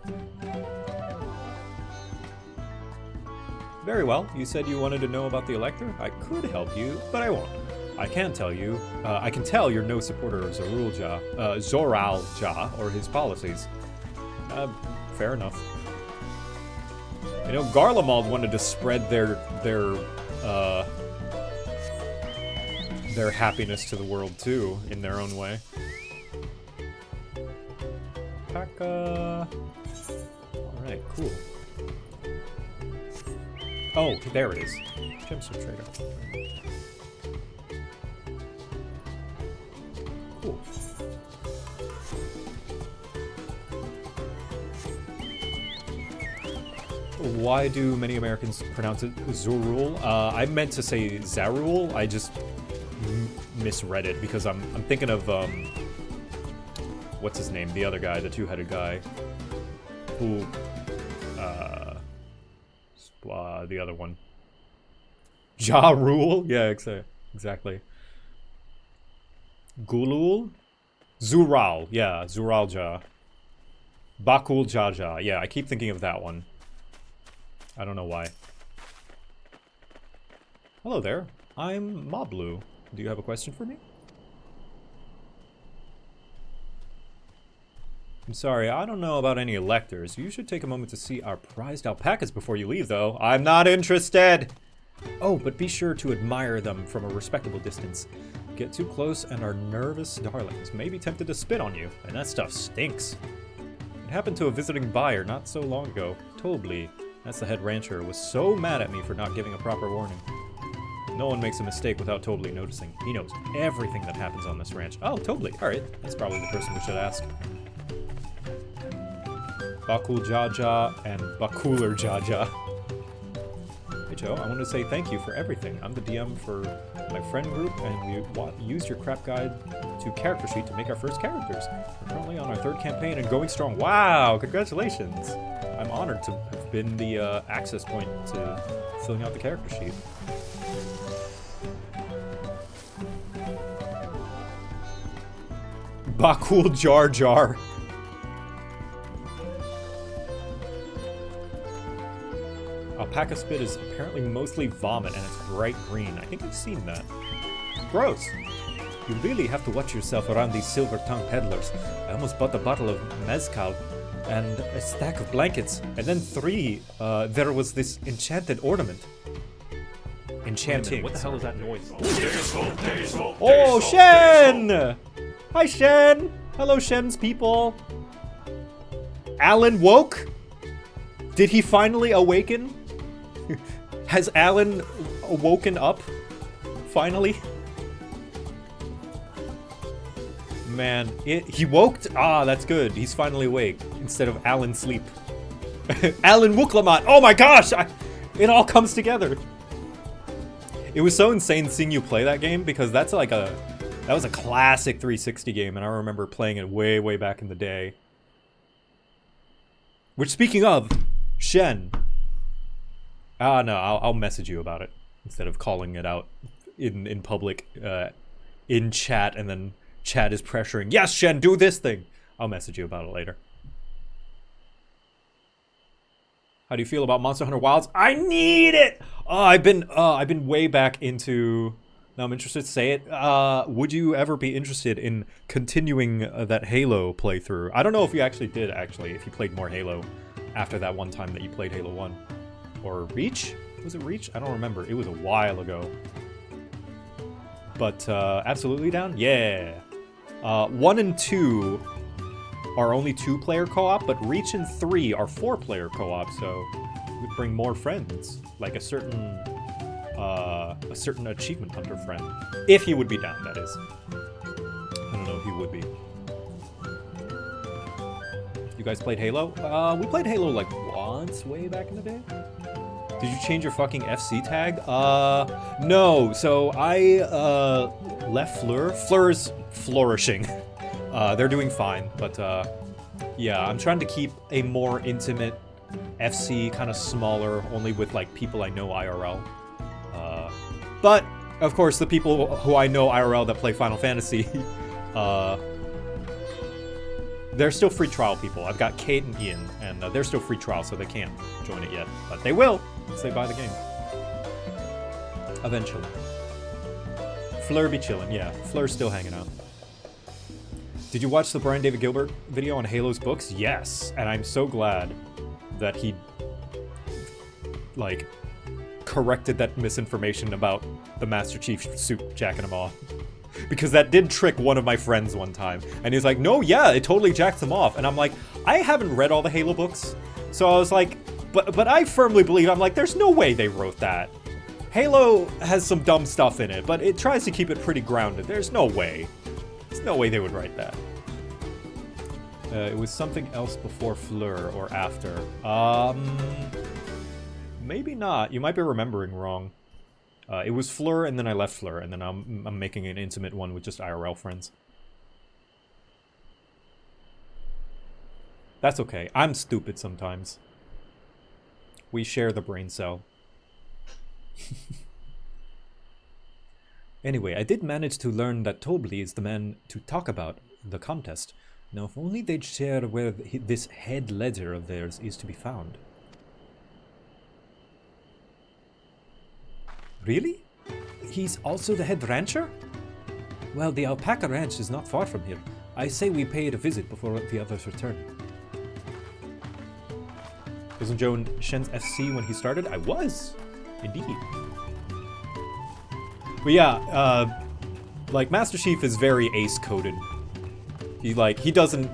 Speaker 1: Very well. You said you wanted to know about the elector? I could help you, but I won't. I can tell you. I can tell you're no supporter of Zoralja or his policies. Fair enough. You know, Garlemald wanted to spread their happiness to the world too, in their own way. Alpaca. Alright, cool. Oh, there it is. Gemstone trader. Cool. Why do many Americans pronounce it Zorul? I meant to say Zarul. I just misread it because I'm thinking of what's his name? The other guy, the two-headed guy, who the other one. Ja Rule? Yeah, exactly. Gulul? Zural. Yeah, Zuralja. Bakul Jaja. Yeah, I keep thinking of that one. I don't know why. Hello there. I'm Moblu. Do you have a question for me? I'm sorry, I don't know about any electors. You should take a moment to see our prized alpacas before you leave, though. I'm not interested! Oh, but be sure to admire them from a respectable distance. Get too close and our nervous darlings may be tempted to spit on you, and that stuff stinks. It happened to a visiting buyer not so long ago. Tobli, that's the head rancher, was so mad at me for not giving a proper warning. No one makes a mistake without Tobli noticing. He knows everything that happens on this ranch. Oh, Tobli, alright. That's probably the person we should ask. Bakul Jaja and Bakuler Jaja. Hey Joe, I want to say thank you for everything. I'm the DM for my friend group, and we used your crap guide to character sheet to make our first characters. We're currently on our 3rd campaign and going strong. Wow, congratulations! I'm honored to have been the access point to filling out the character sheet. Bakul Jar Jar. Alpaca spit is apparently mostly vomit and it's bright green. I think I've seen that. Gross. You really have to watch yourself around these silver-tongued peddlers. I almost bought a bottle of mezcal and a stack of blankets. And then 3, there was this enchanted ornament. Enchanting. What the hell is that noise? Oh, Shen! Hi, Shen! Hello, Shen's people. Alan woke? Did he finally awaken? Has Alan woken up? Finally? Man, he woke? Ah, that's good. He's finally awake instead of Alan sleep. Alan Wuklamat! Oh my gosh! It all comes together. It was so insane seeing you play that game because that was a classic 360 game, and I remember playing it way, way back in the day. Which, speaking of, Shen. No, I'll message you about it instead of calling it out in public, in chat, and then chat is pressuring. Yes, Shen, do this thing. I'll message you about it later. How do you feel about Monster Hunter Wilds? I need it. I've been way back into. Now I'm interested to say it. Would you ever be interested in continuing that Halo playthrough? I don't know if you actually did, if you played more Halo after that one time that you played Halo 1. Or Reach? Was it Reach? I don't remember. It was a while ago. But absolutely down? Yeah. 1 and 2 are only 2-player co-op, but Reach and 3 are 4-player co-op, so you would bring more friends. Like a certain achievement hunter friend. If he would be down, that is. I don't know if he would be. You guys played Halo? We played Halo like once way back in the day. Did you change your fucking FC tag? No. So I left Fleur. Fleur's flourishing. They're doing fine, but yeah, I'm trying to keep a more intimate FC, kind of smaller, only with like people I know IRL. But of course, the people who I know IRL that play Final Fantasy, they're still free trial people. I've got Kate and Ian, and they're still free trial, so they can't join it yet. But they will once they buy the game. Eventually. Fleur be chillin', yeah. Fleur's still hanging out. Did you watch the Brian David Gilbert video on Halo's books? Yes, and I'm so glad that he, like, corrected that misinformation about the Master Chief suit jacking him off. Because that did trick one of my friends one time. And he was like, no, yeah, it totally jacks him off. And I'm like, I haven't read all the Halo books. So I was like, but I firmly believe, I'm like, there's no way they wrote that. Halo has some dumb stuff in it, but it tries to keep it pretty grounded. There's no way. There's no way they would write that. It was something else before Fleur or after. Maybe not. You might be remembering wrong. It was Fleur, and then I left Fleur, and then I'm making an intimate one with just IRL friends. That's okay. I'm stupid sometimes. We share the brain cell. Anyway, I did manage to learn that Tobli is the man to talk about the contest. Now, if only they'd share where this head ledger of theirs is to be found. Really? He's also the head rancher? Well, the alpaca ranch is not far from here. I say we pay it a visit before the others return. Wasn't Joe in Shen's FC when he started? I was! Indeed. But yeah, like, Master Chief is very ace-coded. He doesn't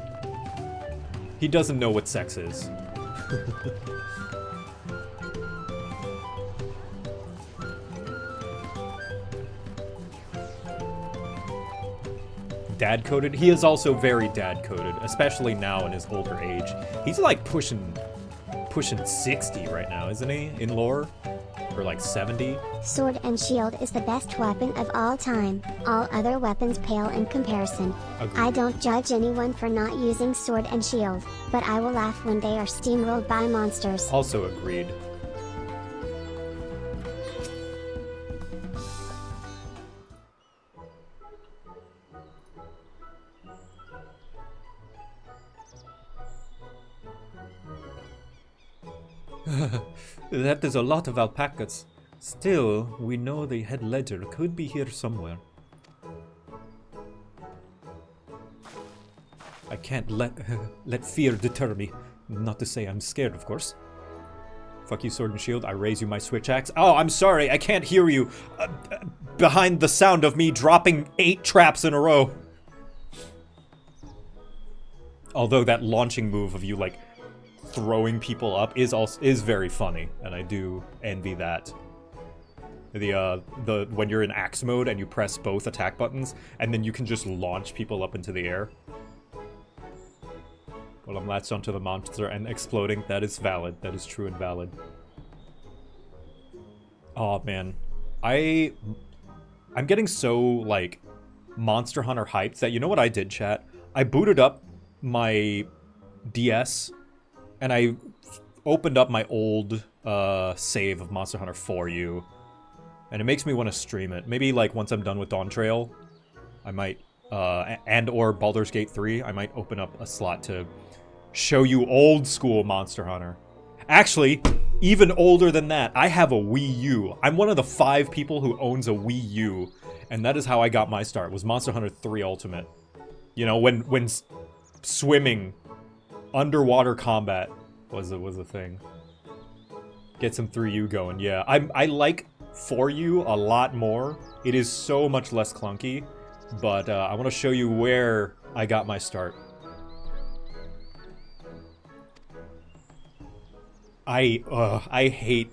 Speaker 1: know what sex is. Dad-coded? He is also very dad-coded, especially now in his older age. He's like pushing 60 right now, isn't he? In lore? Or like 70?
Speaker 2: Sword and shield is the best weapon of all time. All other weapons pale in comparison.
Speaker 1: Agreed.
Speaker 2: I don't judge anyone for not using sword and shield, but I will laugh when they are steamrolled by monsters.
Speaker 1: Also agreed. That is a lot of alpacas. Still, we know the head ledger could be here somewhere. I can't let fear deter me. Not to say I'm scared, of course. Fuck you, sword and shield. I raise you my switch axe. Oh, I'm sorry. I can't hear you behind the sound of me dropping 8 traps in a row. Although that launching move of you, like, throwing people up is very funny, and I do envy that. The when you're in axe mode and you press both attack buttons, and then you can just launch people up into the air. Well, I'm latched onto the monster and exploding. That is valid. That is true and valid. Oh man, I'm getting so like Monster Hunter hyped that, you know what I did, chat? I booted up my DS. And I opened up my old save of Monster Hunter 4U. And it makes me want to stream it. Maybe, like, once I'm done with Dawntrail, I might, and/or Baldur's Gate 3, I might open up a slot to show you old school Monster Hunter. Actually, even older than that, I have a Wii U. I'm one of the 5 people who owns a Wii U. And that is how I got my start, was Monster Hunter 3 Ultimate. You know, when swimming... underwater combat was a thing. Get some 3U going, yeah. I like 4U a lot more. It is so much less clunky, but I want to show you where I got my start. I hate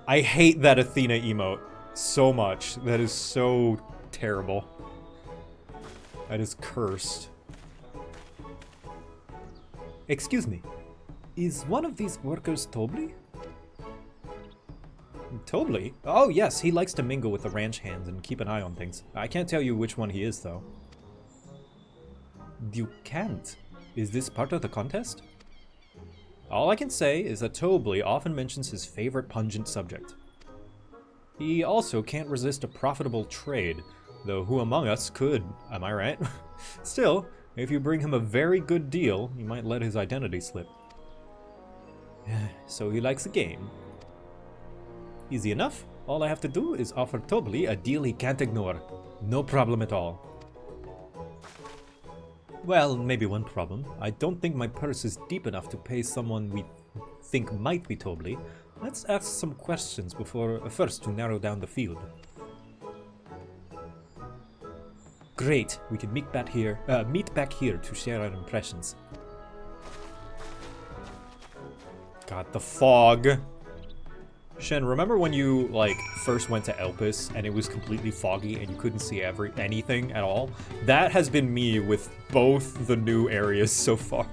Speaker 1: that Athena emote so much. That is so terrible. That is cursed. Excuse me, is one of these workers Tobli? Tobli? Oh yes, he likes to mingle with the ranch hands and keep an eye on things. I can't tell you which one he is, though. You can't? Is this part of the contest? All I can say is that Tobley often mentions his favorite pungent subject. He also can't resist a profitable trade, though who among us could, am I right? Still, if you bring him a very good deal, you might let his identity slip. So he likes the game. Easy enough. All I have to do is offer Tobley a deal he can't ignore. No problem at all. Well, maybe one problem. I don't think my purse is deep enough to pay someone we think might be Tobley. Let's ask some questions before first to narrow down the field. Great, we can meet back here to share our impressions. God, the fog. Shen, remember when you, like, first went to Elpis and it was completely foggy and you couldn't see anything at all? That has been me with both the new areas so far.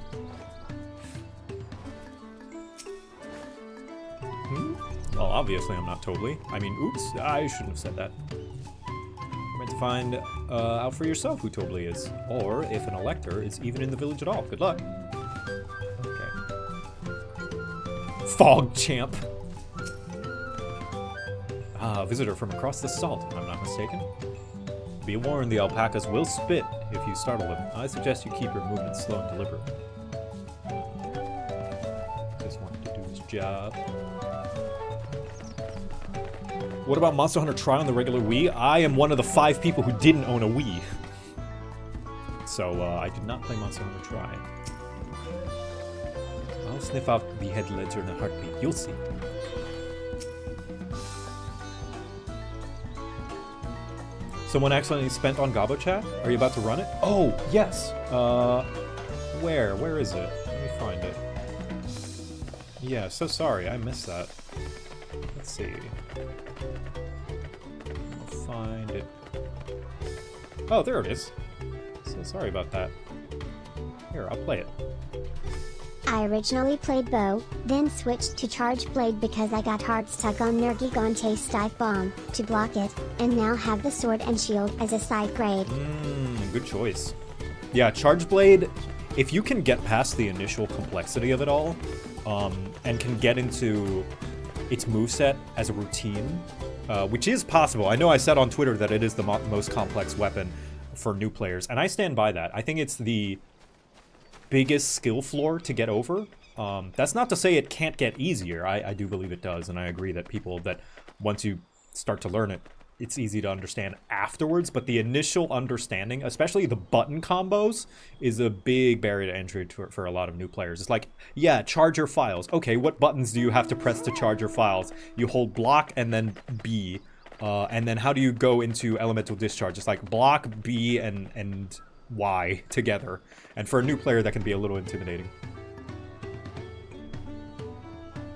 Speaker 1: Well, obviously I'm not Tobley. I mean, oops, I shouldn't have said that. You're meant to find out for yourself who Tobley is, or if an elector is even in the village at all. Good luck. Okay. Fog champ. Ah, a visitor from across the salt, if I'm not mistaken. Be warned, the alpacas will spit if you startle them. I suggest you keep your movements slow and deliberate. Just wanted to do his job. What about Monster Hunter Tri on the regular Wii? I am one of the 5 people who didn't own a Wii. So, I did not play Monster Hunter Tri. I'll sniff out the head ledger in a heartbeat. You'll see. Someone accidentally spent on Gabo chat? Are you about to run it? Oh, yes! Where? Where is it? Let me find it. Yeah, so sorry, I missed that. Let's see. I'll find it. Oh, there it is. So sorry about that. Here, I'll play it.
Speaker 2: I originally played bow, then switched to charge blade because I got hard stuck on Nergigante's dive bomb to block it, and now have the sword and shield as a side grade.
Speaker 1: Good choice. Yeah, charge blade, if you can get past the initial complexity of it all, and can get into its moveset as a routine, which is possible. I know I said on Twitter that it is the most complex weapon for new players, and I stand by that. I think it's the biggest skill floor to get over. That's not to say it can't get easier. I do believe it does, and I agree that people that once you start to learn it, it's easy to understand afterwards, but the initial understanding, especially the button combos, is a big barrier to entry for a lot of new players. It's like, yeah, charge your files. Okay, what buttons do you have to press to charge your files? You hold block and then B, and then how do you go into elemental discharge? It's like block, B, and Y together. And for a new player, that can be a little intimidating.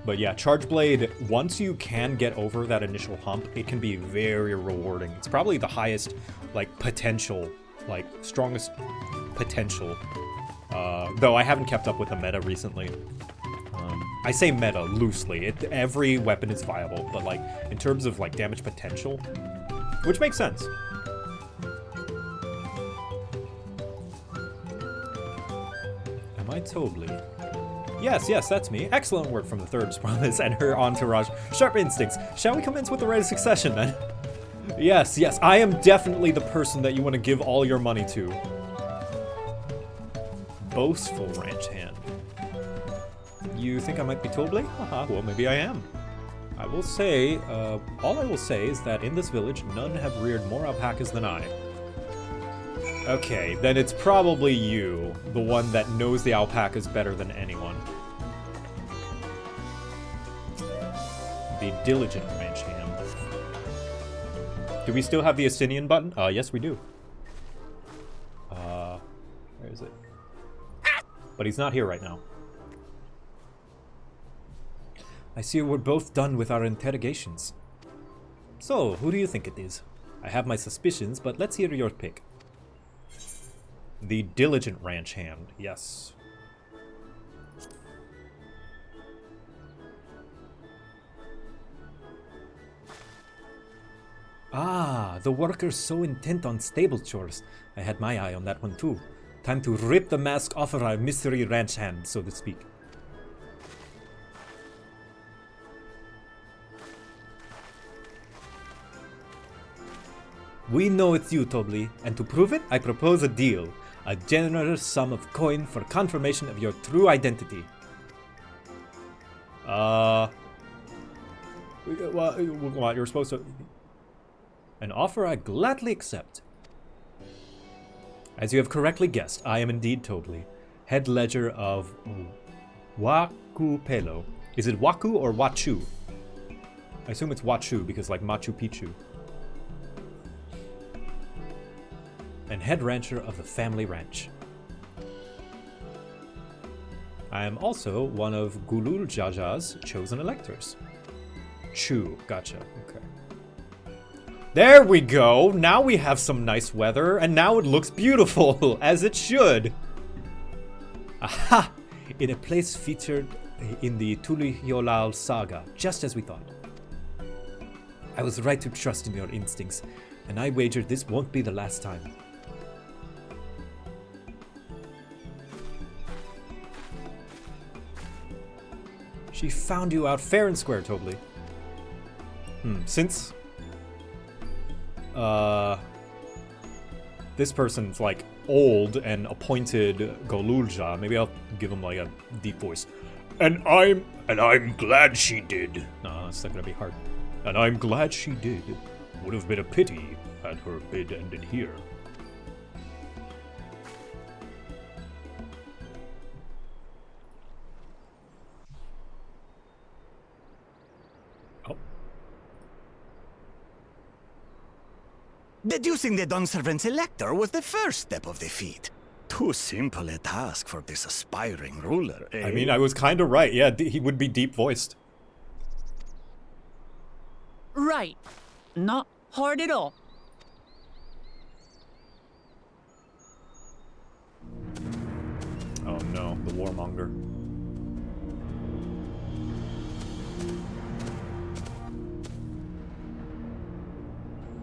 Speaker 1: But yeah, Charge Blade, once you can get over that initial hump, it can be very rewarding. It's probably the highest, like, potential, like, strongest potential. Though I haven't kept up with the meta recently. I say meta loosely. Every weapon is viable, but, like, in terms of, like, damage potential, which makes sense. Am I Tobley? Yes, that's me. Excellent work from the third promise and her entourage. Sharp instincts. Shall we commence with the right of succession, then? Yes, I am definitely the person that you want to give all your money to. Boastful ranch hand. You think I might be Tobley? Well, maybe I am. I will say, all I will say is that in this village, none have reared more alpacas than I. Okay, then it's probably you, the one that knows the alpacas better than anyone. The diligent ranch hand. Do we still have the Asinian button? Yes, we do. Where is it? But he's not here right now. I see we're both done with our interrogations. So, who do you think it is? I have my suspicions, but let's hear your pick. The diligent ranch hand, yes. Ah, the worker's so intent on stable chores. I had my eye on that one too. Time to rip the mask off of our mystery ranch hand, so to speak. We know it's you, Tobli, and to prove it, I propose a deal. A generous sum of coin for confirmation of your true identity. What, you're supposed to... An offer I gladly accept. As you have correctly guessed, I am indeed Tobli, head ledger of Waku Pelo. Is it Waku or Wachu? I assume it's Wachu because like Machu Picchu. And head rancher of the family ranch. I am also one of Gulul Jaja's chosen electors. Chu, gotcha, okay. There we go! Now we have some nice weather, and now it looks beautiful, as it should! Aha! In a place featured in the Tuliholal saga, just as we thought. I was right to trust in your instincts, and I wager this won't be the last time. She found you out fair and square, Tobli. Since this person's like old and appointed Golulja, maybe I'll give him like a deep voice. And I'm glad she did. No, it's not gonna be hard. And I'm glad she did. Would have been a pity had her bid ended here.
Speaker 8: Deducing the Dawnservant's elector was the first step of the feat. Too simple a task for this aspiring ruler, eh?
Speaker 1: I mean, I was kind of right. Yeah, he would be deep-voiced.
Speaker 4: Right. Not hard at all.
Speaker 1: Oh no, the warmonger.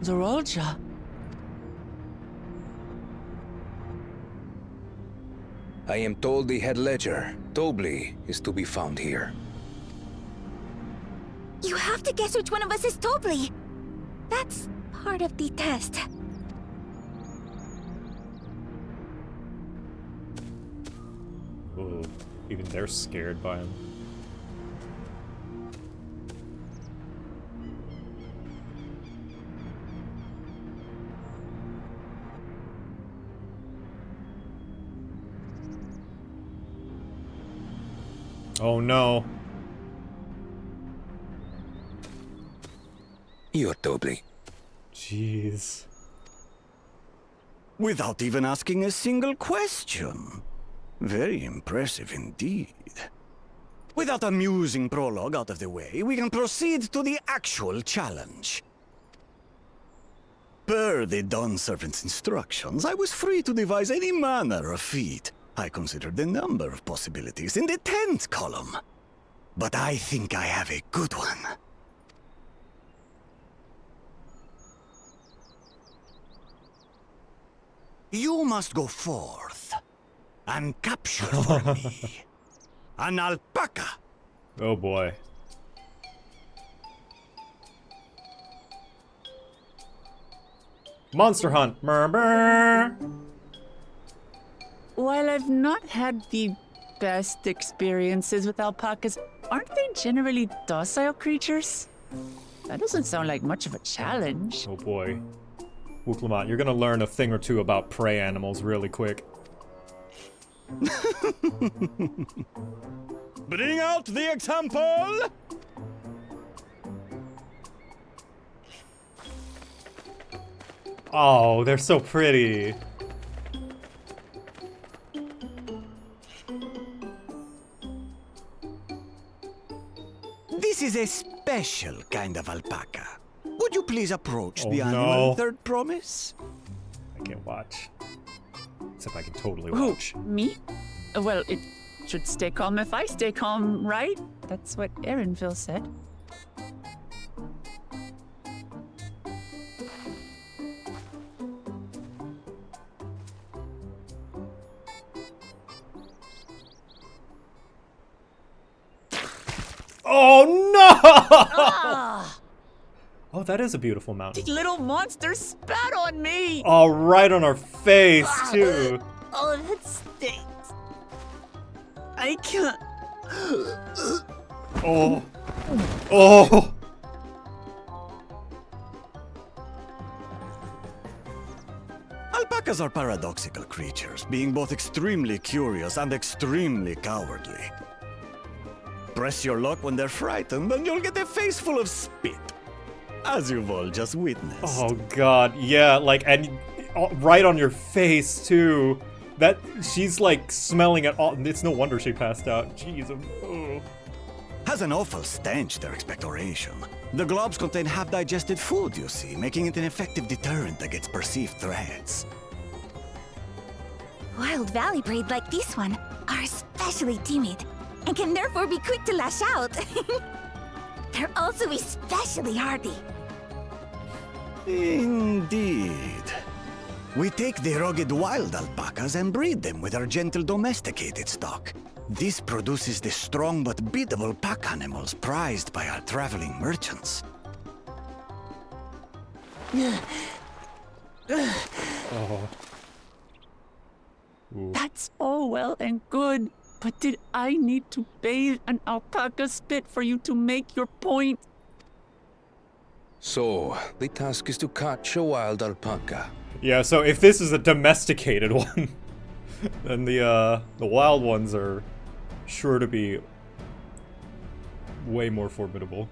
Speaker 4: Zorolja.
Speaker 9: I am told the head ledger, Tobli, is to be found here.
Speaker 10: You have to guess which one of us is Tobli. That's part of the test.
Speaker 1: Ooh, even they're scared by him. Oh no.
Speaker 9: You're Tobli.
Speaker 1: Jeez.
Speaker 8: Without even asking a single question. Very impressive indeed. With that amusing prologue out of the way, we can proceed to the actual challenge. Per the Dawnservant's instructions, I was free to devise any manner of feat. I considered the number of possibilities in the 10th column. But I think I have a good one. You must go forth and capture for me an alpaca.
Speaker 1: Oh boy. Monster hunt. Murmur.
Speaker 4: While I've not had the best experiences with alpacas, aren't they generally docile creatures? That doesn't sound like much of a challenge.
Speaker 1: Oh boy. Wooklamont, you're gonna learn a thing or two about prey animals really quick.
Speaker 8: Bring out the example!
Speaker 1: Oh, they're so pretty.
Speaker 8: This is a special kind of alpaca. Would you please approach
Speaker 1: Oh,
Speaker 8: the
Speaker 1: no.
Speaker 8: annual third promise?
Speaker 1: I can't watch. Except I can totally
Speaker 4: Who?
Speaker 1: watch.
Speaker 4: Me? Well, it should stay calm if I stay calm, right? That's what Erinville said.
Speaker 1: Oh no!
Speaker 4: Ah!
Speaker 1: Oh, that is a beautiful mountain.
Speaker 4: The little monster spat on me!
Speaker 1: Oh, right on our face, too.
Speaker 4: Oh, that stinks. I can't.
Speaker 1: Oh. Oh.
Speaker 8: Alpacas are paradoxical creatures, being both extremely curious and extremely cowardly. Press your luck when they're frightened, and you'll get a face full of spit. As you've all just witnessed.
Speaker 1: Oh, God. Yeah, like, and right on your face, too. That, she's, like, smelling it all. It's no wonder she passed out. Jeez. Oh.
Speaker 8: Has an awful stench, their expectoration. The globs contain half-digested food, you see, making it an effective deterrent against perceived threats.
Speaker 10: Wild valley braid like this one are especially timid and can therefore be quick to lash out. They're also especially hardy.
Speaker 8: Indeed. We take the rugged wild alpacas and breed them with our gentle domesticated stock. This produces the strong but biddable pack animals prized by our traveling merchants.
Speaker 1: Oh. Ooh.
Speaker 4: That's all well and good, but did I need to bathe an alpaca spit for you to make your point?
Speaker 9: So, the task is to catch a wild alpaca.
Speaker 1: Yeah, so if this is a domesticated one, then the wild ones are sure to be way more formidable.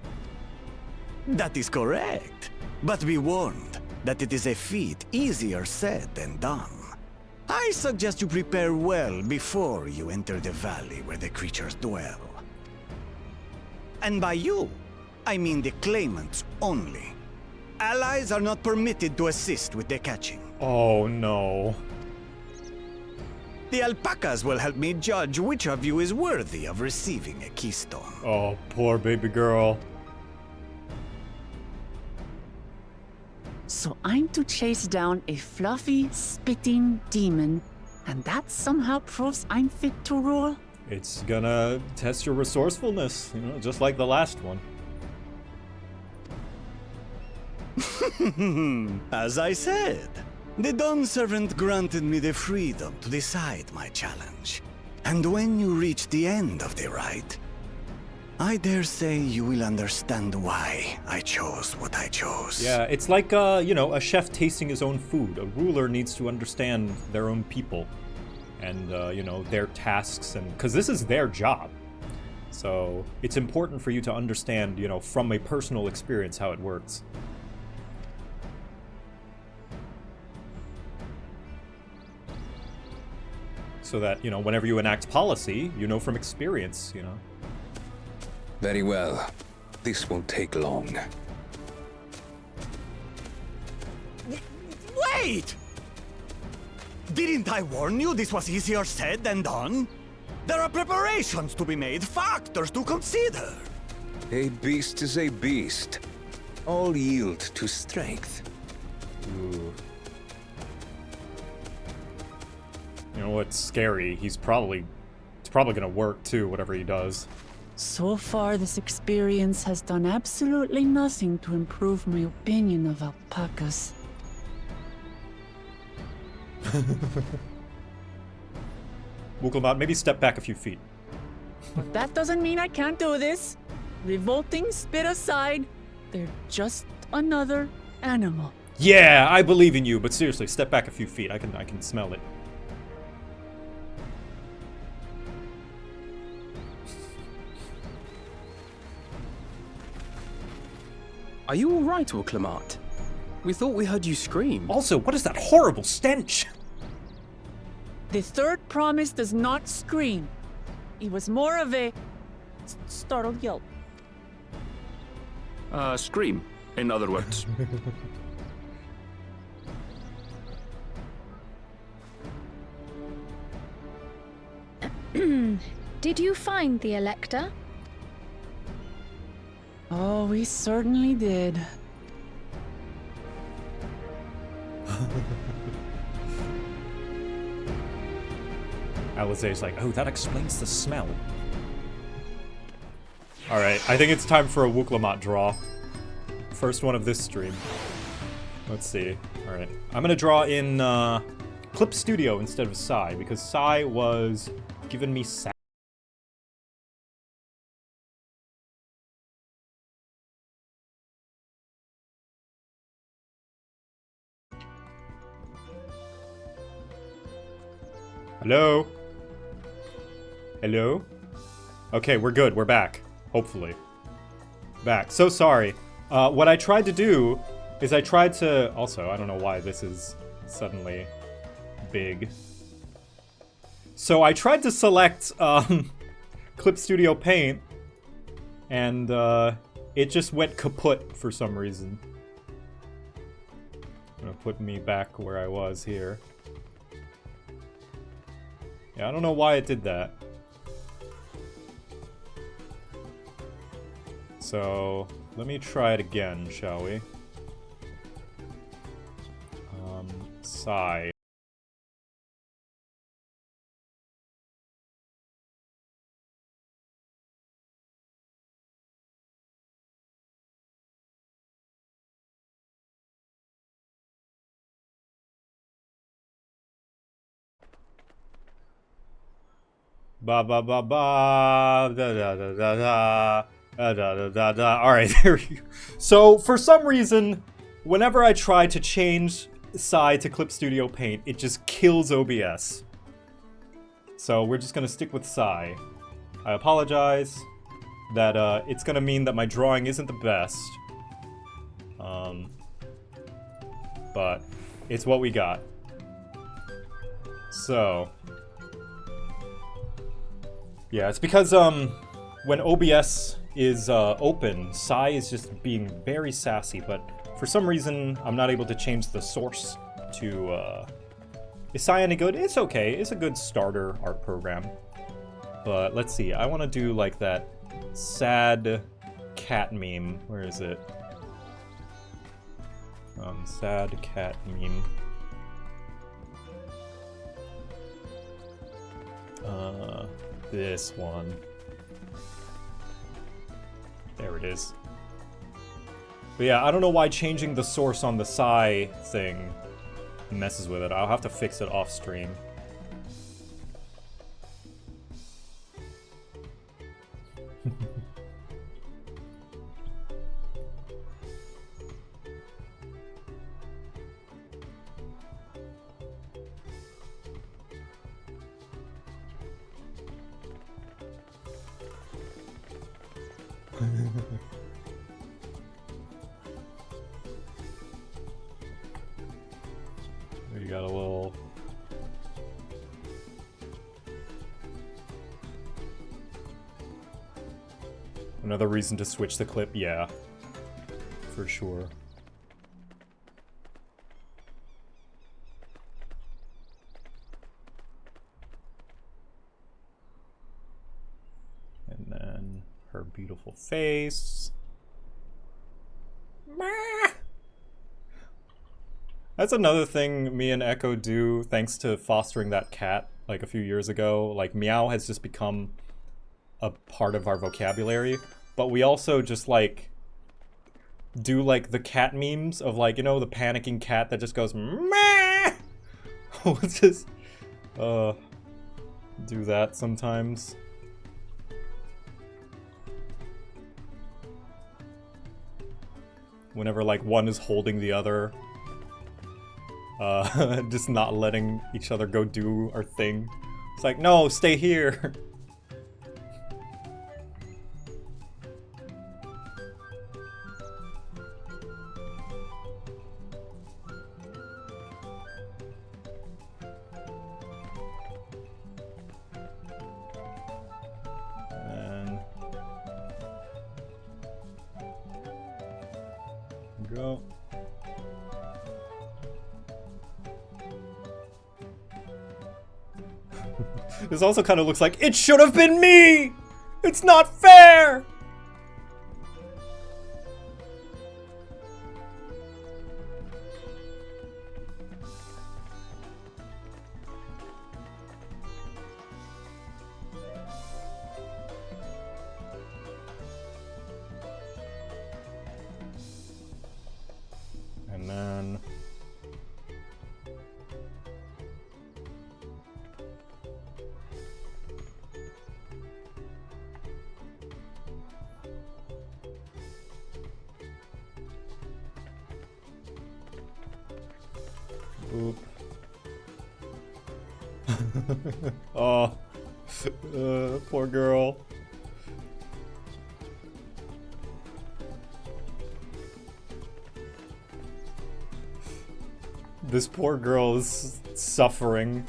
Speaker 8: That is correct. But be warned that it is a feat easier said than done. I suggest you prepare well before you enter the valley where the creatures dwell. And by you, I mean the claimants only. Allies are not permitted to assist with the catching.
Speaker 1: Oh no.
Speaker 8: The alpacas will help me judge which of you is worthy of receiving a keystone.
Speaker 1: Oh, poor baby girl.
Speaker 4: So I'm to chase down a fluffy, spitting demon, and that somehow proves I'm fit to rule?
Speaker 1: It's gonna test your resourcefulness, you know, just like the last one.
Speaker 8: As I said, the Dawn Servant granted me the freedom to decide my challenge. And when you reach the end of the ride, I dare say you will understand why I chose what I chose.
Speaker 1: Yeah, it's like, you know, a chef tasting his own food. A ruler needs to understand their own people and, you know, their tasks, and because this is their job. So it's important for you to understand, you know, from a personal experience how it works. So that, you know, whenever you enact policy, you know from experience, you know.
Speaker 9: Very well. This won't take long.
Speaker 8: Wait! Didn't I warn you this was easier said than done? There are preparations to be made, factors to consider.
Speaker 9: A beast is a beast. All yield to strength.
Speaker 1: Ooh. You know what's scary? It's probably gonna work too, whatever he does.
Speaker 4: So far, this experience has done absolutely nothing to improve my opinion of alpacas.
Speaker 1: Wukelbot, maybe step back a few feet.
Speaker 4: But that doesn't mean I can't do this. Revolting spit aside, they're just another animal.
Speaker 1: Yeah, I believe in you, but seriously, step back a few feet. I can smell it.
Speaker 6: Are you all right, Wukelbot? We thought we heard you scream.
Speaker 1: Also, what is that horrible stench?
Speaker 4: The third promise does not scream. It was more of a startled yelp.
Speaker 11: Scream, in other words.
Speaker 5: Did you find the elector?
Speaker 4: Oh, we certainly did.
Speaker 1: Alizé's like, oh, that explains the smell. Alright, I think it's time for a Wukelbot draw. First one of this stream. Let's see. Alright. I'm gonna draw in Clip Studio instead of Psy, because Psy was giving me sad. Hello? Hello? Okay, we're good. We're back. Hopefully. Back. So sorry. What I tried to do is I tried to... Also, I don't know why this is suddenly big. So I tried to select Clip Studio Paint, and it just went kaput for some reason. Gonna put me back where I was here. Yeah, I don't know why it did that. So, let me try it again, shall we? Sigh. Ba ba ba ba da da da da da da da da da. Alright, there we go. So for some reason, whenever I try to change Psy to Clip Studio Paint, it just kills OBS. So we're just gonna stick with Psy. I apologize that it's gonna mean that my drawing isn't the best. But it's what we got. So yeah, it's because when OBS is open, Psy is just being very sassy, but for some reason I'm not able to change the source to is Psy any good? It's okay. It's a good starter art program. But let's see. I want to do like that sad cat meme. Where is it? Sad cat meme. This one. There it is. But yeah, I don't know why changing the source on the Psy thing messes with it. I'll have to fix it off stream. We got a little... Another reason to switch the clip, yeah. For sure. And then her beautiful face. That's another thing me and Echo do, thanks to fostering that cat, like, a few years ago. Like, meow has just become a part of our vocabulary, but we also just, like, do, like, the cat memes of, like, you know, the panicking cat that just goes, meh! We'll just, do that sometimes. Whenever, like, one is holding the other. Just not letting each other go do our thing. It's like, no, stay here. And go. This also kind of looks like, it should have been me! It's not fair! Oop. Oh. Poor girl. This poor girl is suffering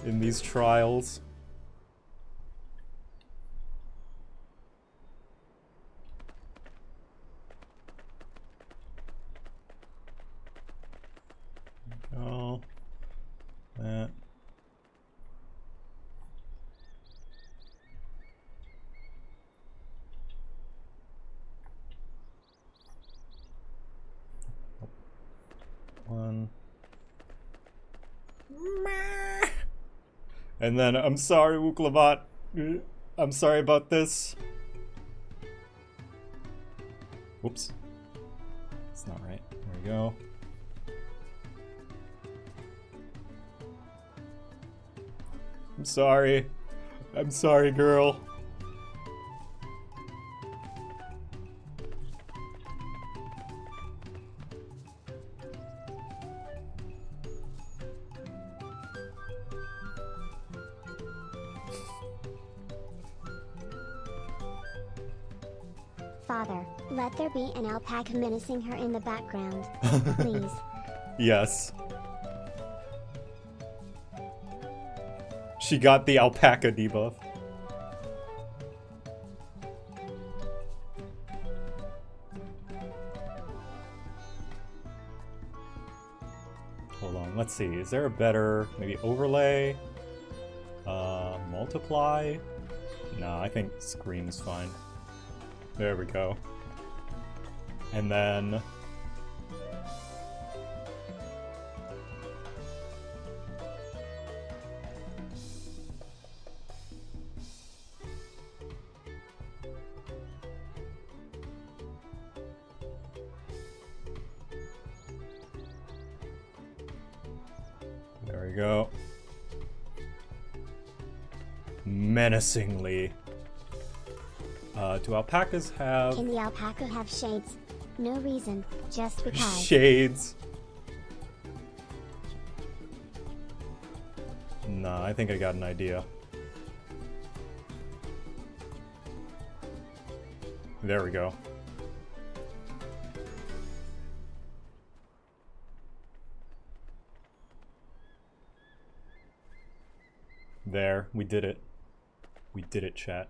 Speaker 1: in these trials. Oh, that. One. And then, I'm sorry, Wuklavat. I'm sorry about this. Whoops. That's not right. There we go. I'm sorry. I'm sorry, girl.
Speaker 2: Father, let there be an alpaca menacing her in the background. Please.
Speaker 1: Yes. She got the alpaca debuff. Hold on, let's see. Is there a better, maybe overlay? Multiply? No, I think screen's fine. There we go. And then... there we go. Menacingly. Do alpacas have...
Speaker 2: Can the alpaca have shades? No reason, just because.
Speaker 1: Shades. Nah, I think I got an idea. There we go. There, we did it. We did it, chat.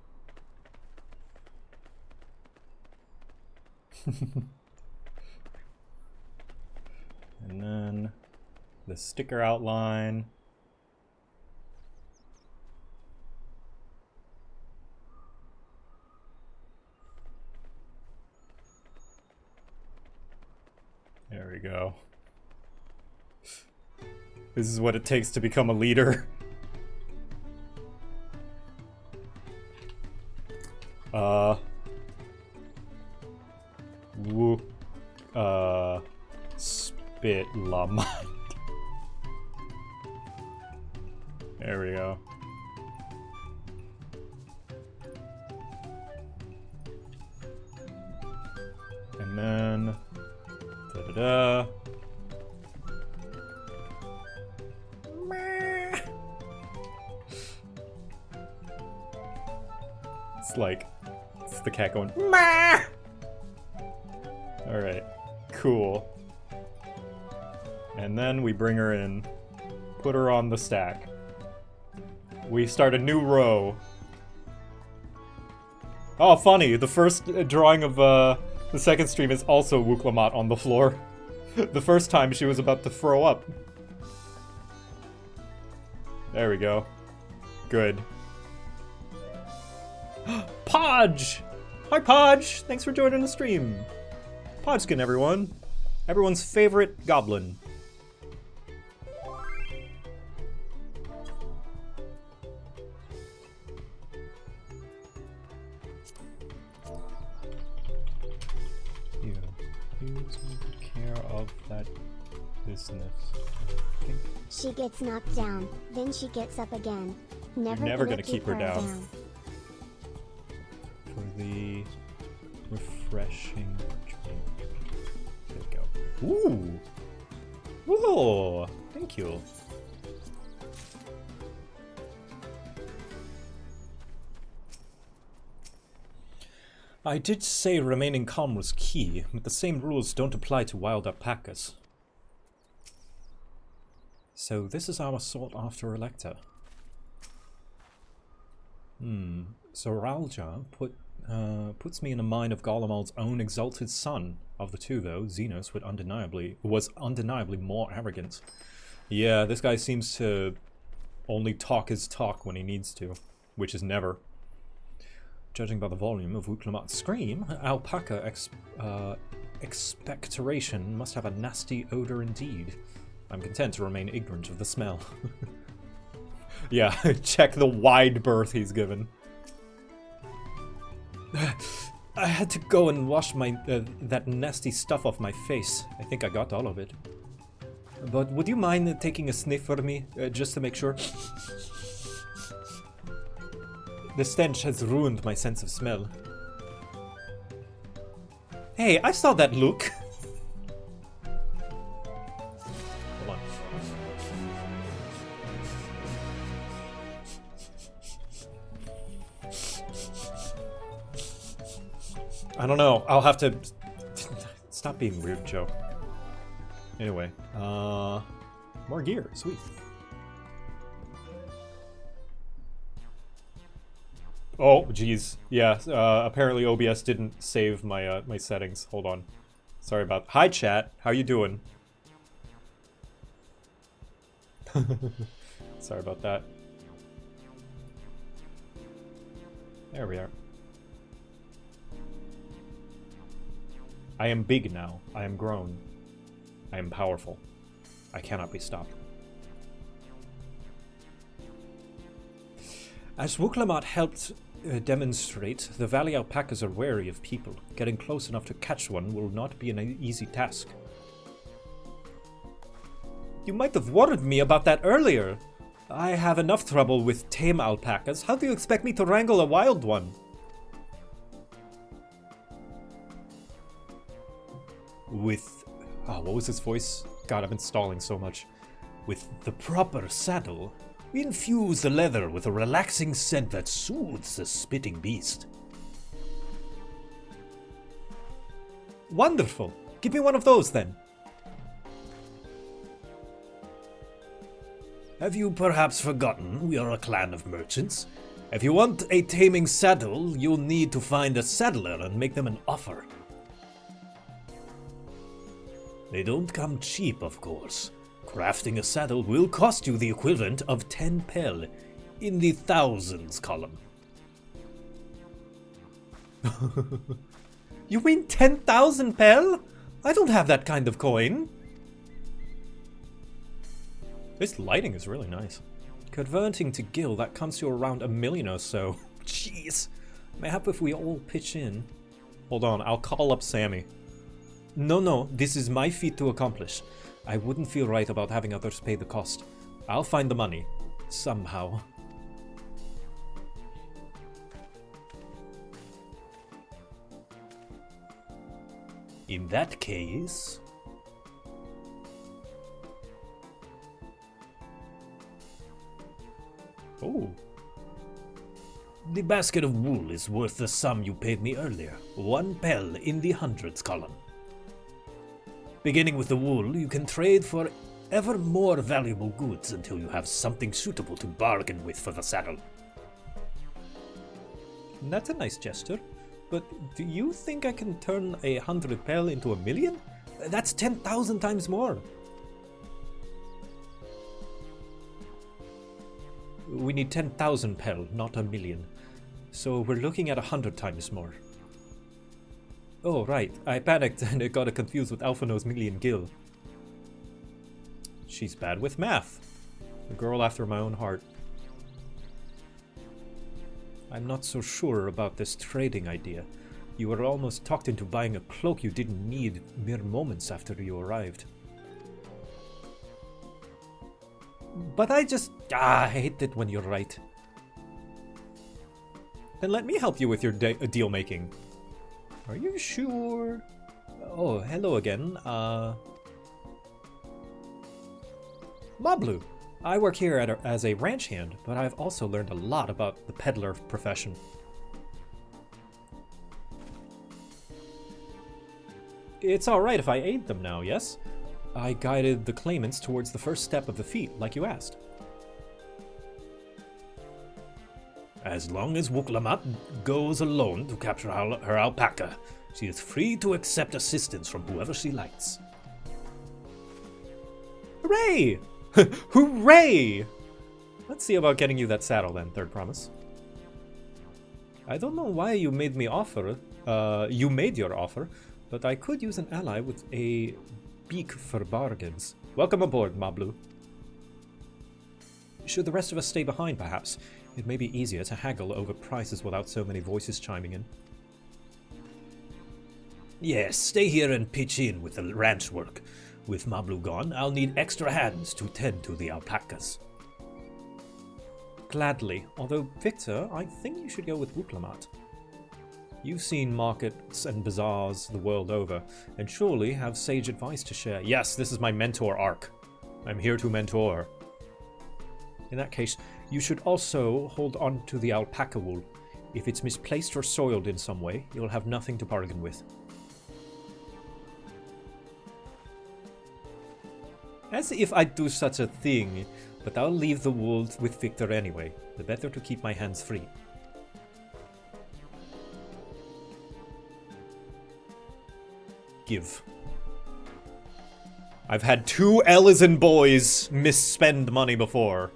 Speaker 1: And then the sticker outline. There we go. This is what it takes to become a leader. Spit la mind. There we go. And then da-da-da. It's the cat going Mah! Alright, cool. And then we bring her in, put her on the stack. We start a new row. Oh, funny, the first drawing of the second stream is also Wuklamat on the floor. The first time she was about to throw up. There we go. Good. Podge! Hi, Podge! Thanks for joining the stream. Podgeskin, everyone. Everyone's favorite goblin. Yeah, he's taking care of that business.
Speaker 2: She gets knocked down, then she gets up again.
Speaker 1: Never gonna keep her down. For the refreshing drink. There we go. Ooh! Whoa! Thank you. I did say remaining calm was key, but the same rules don't apply to wild alpacas. So this is our sought-after elector. So Ralja puts me in the mind of Garlemald's own exalted son. Of the two, though, Xenos was undeniably more arrogant. Yeah, this guy seems to only talk his talk when he needs to, which is never. Judging by the volume of Wuklamat's scream, alpaca expectoration must have a nasty odor indeed. I'm content to remain ignorant of the smell. Yeah, check the wide berth he's given. I had to go and wash my that nasty stuff off my face. I think I got all of it. But would you mind taking a sniff for me, just to make sure? The stench has ruined my sense of smell. Hey, I saw that look. Hold on. I don't know. I'll have to... Stop being weird, Joe. Anyway, more gear. Sweet. Oh, geez. Yeah, apparently OBS didn't save my my settings. Hold on. Sorry about... Hi, chat. How you doing? Sorry about that. There we are. I am big now. I am grown. I am powerful. I cannot be stopped. As Wuklamat helped demonstrate, the valley alpacas are wary of people. Getting close enough to catch one will not be an easy task. You might have warned me about that earlier. I have enough trouble with tame alpacas. How do you expect me to wrangle a wild one? With... oh, what was his voice? God, I've been stalling so much. With the proper saddle, we infuse the leather with a relaxing scent that soothes the spitting beast. Wonderful! Give me one of those, then. Have you perhaps forgotten we are a clan of merchants? If you want a taming saddle, you'll need to find a saddler and make them an offer. They don't come cheap, of course. Crafting a saddle will cost you the equivalent of 10 pel, in the thousands column. You mean 10,000 pel? I don't have that kind of coin. This lighting is really nice. Converting to gil, that comes to around 1 million or so. Jeez. Mayhap if we all pitch in. Hold on, I'll call up Sammy. No, this is my feat to accomplish. I wouldn't feel right about having others pay the cost. I'll find the money. Somehow. In that case... oh. The basket of wool is worth the sum you paid me earlier. 1 pel in the hundreds column. Beginning with the wool, you can trade for ever more valuable goods until you have something suitable to bargain with for the saddle. That's a nice gesture, but do you think I can turn 100 pel into 1 million? That's 10,000 times more. We need 10,000 pel, not 1 million. So we're looking at 100 times more. Oh, right. I panicked and it got confused with Alphino's million gil. She's bad with math. A girl after my own heart. I'm not so sure about this trading idea. You were almost talked into buying a cloak you didn't need mere moments after you arrived. But I just... I hate it when you're right. Then let me help you with your deal making. Are you sure? Oh, hello again. Mablu. I work here as a ranch hand, but I've also learned a lot about the peddler profession. It's alright if I aid them now, yes? I guided the claimants towards the first step of the feat, like you asked. As long as Wuklamat goes alone to capture her alpaca, she is free to accept assistance from whoever she likes. Hooray! Hooray! Let's see about getting you that saddle then, Third Promise. I don't know why you made me offer, you made your offer, but I could use an ally with a beak for bargains. Welcome aboard, Mablu. Should the rest of us stay behind, perhaps? It may be easier to haggle over prices without so many voices chiming in. Yes, stay here and pitch in with the ranch work. With Mablu gone, I'll need extra hands to tend to the alpacas. Gladly, although Victor, I think you should go with Wuklamat. You've seen markets and bazaars the world over, and surely have sage advice to share. Yes, this is my mentor arc. I'm here to mentor. In that case, you should also hold on to the alpaca wool. If it's misplaced or soiled in some way, you'll have nothing to bargain with. As if I'd do such a thing, but I'll leave the wool with Victor anyway. The better to keep my hands free. Give. I've had 2 Ellison boys misspend money before.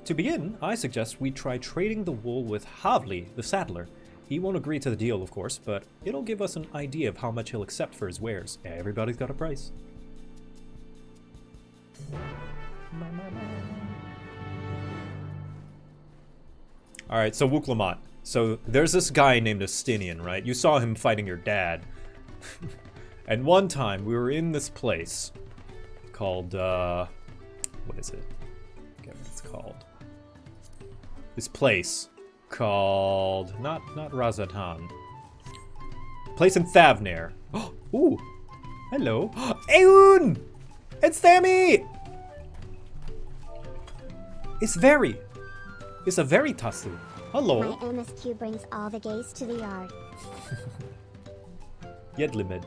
Speaker 1: To begin, I suggest we try trading the wool with Havli, the saddler. He won't agree to the deal, of course, but it'll give us an idea of how much he'll accept for his wares. Everybody's got a price. Alright, so Wuklamat. So there's this guy named Astinian, right? You saw him fighting your dad. And one time we were in this place called, what is it? I forget what it's called. This place called, not Razatan. Place in Thavnair. Ooh, hello. Aeun! It's Thami! It's a very Tasu. Hello.
Speaker 2: My MSQ brings all the gays to the yard.
Speaker 1: Yedlimed.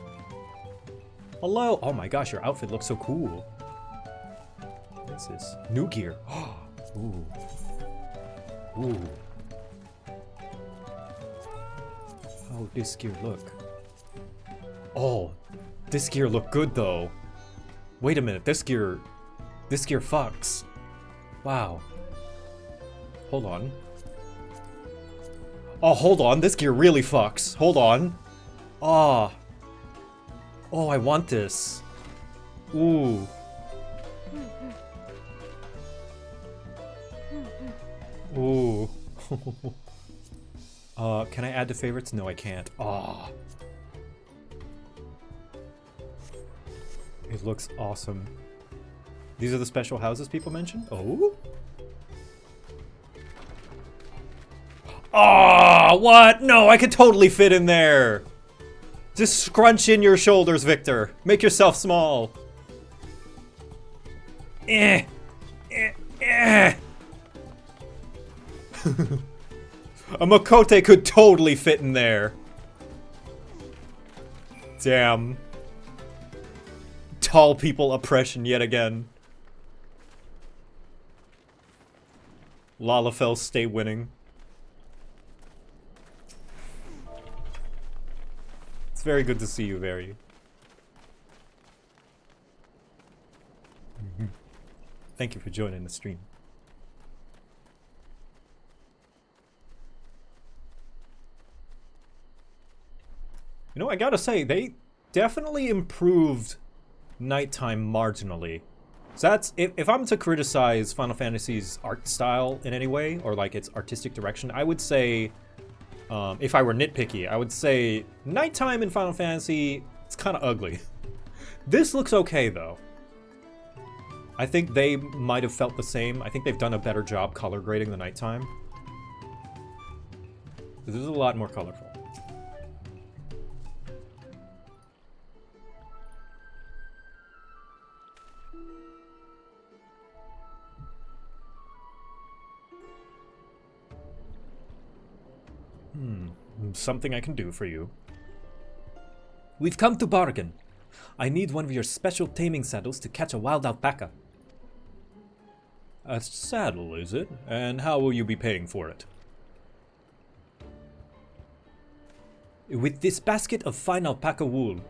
Speaker 1: Hello. Oh my gosh, your outfit looks so cool. What's this? New gear. Ooh. Ooh. How this gear look? Oh, this gear look good though. Wait a minute, this gear fucks. Wow. Hold on. Oh, hold on, this gear really fucks. Hold on. Ah. Oh, I want this. Ooh. Ooh. Can I add to favorites? No, I can't. Ah. It looks awesome. These are the special houses people mentioned? Oh? Ah, what? No, I could totally fit in there. Just scrunch in your shoulders, Victor. Make yourself small. A Makote could totally fit in there. Damn. Tall people oppression yet again. Lalafell stay winning. It's very good to see you, Very. Thank you for joining the stream. You know, I gotta say, they definitely improved nighttime marginally. So that's, if I'm to criticize Final Fantasy's art style in any way, or like its artistic direction, I would say, if I were nitpicky, I would say nighttime in Final Fantasy, it's kind of ugly. This looks okay though. I think they might have felt the same. I think they've done a better job color grading the nighttime. This is a lot more colorful. Something I can do for you. We've come to bargain. I need one of your special taming saddles to catch a wild alpaca. A saddle, is it? And how will you be paying for it? With this basket of fine alpaca wool.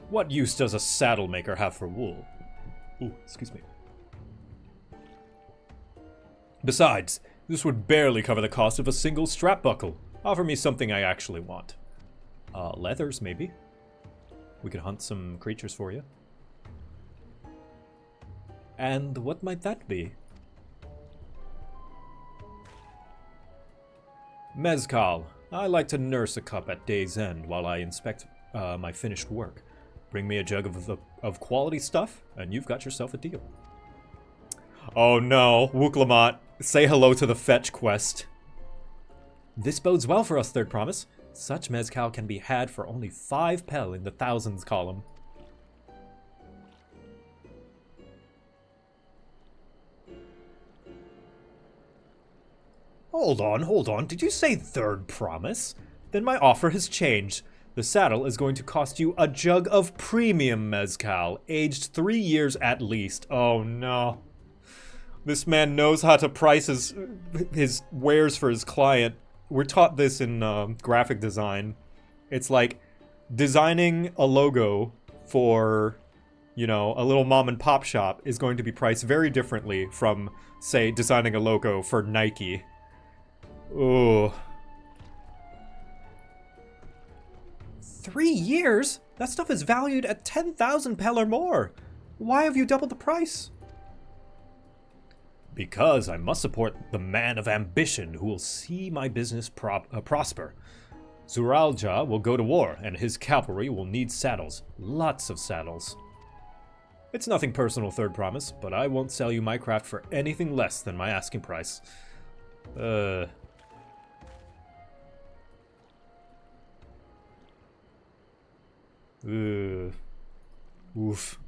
Speaker 1: What use does a saddle maker have for wool? Ooh, excuse me. Besides, this would barely cover the cost of a single strap buckle. Offer me something I actually want. Leathers, maybe. We could hunt some creatures for you. And what might that be? Mezcal. I like to nurse a cup at day's end while I inspect my finished work. Bring me a jug of quality stuff, and you've got yourself a deal. Oh no, Wooklamat, say hello to the fetch quest. This bodes well for us, Third Promise. Such mezcal can be had for only 5 pel in the thousands column. Hold on. Did you say Third Promise? Then my offer has changed. The saddle is going to cost you a jug of premium mezcal, aged 3 years at least. Oh no. This man knows how to price his wares for his client. We're taught this in graphic design. It's like designing a logo for, you know, a little mom and pop shop is going to be priced very differently from, say, designing a logo for Nike. Ooh. 3 years? That stuff is valued at 10,000 pel or more. Why have you doubled the price? Because I must support the man of ambition who will see my business prosper. Zuralja will go to war, and his cavalry will need saddles. Lots of saddles. It's nothing personal, Third Promise, but I won't sell you my craft for anything less than my asking price. Oof.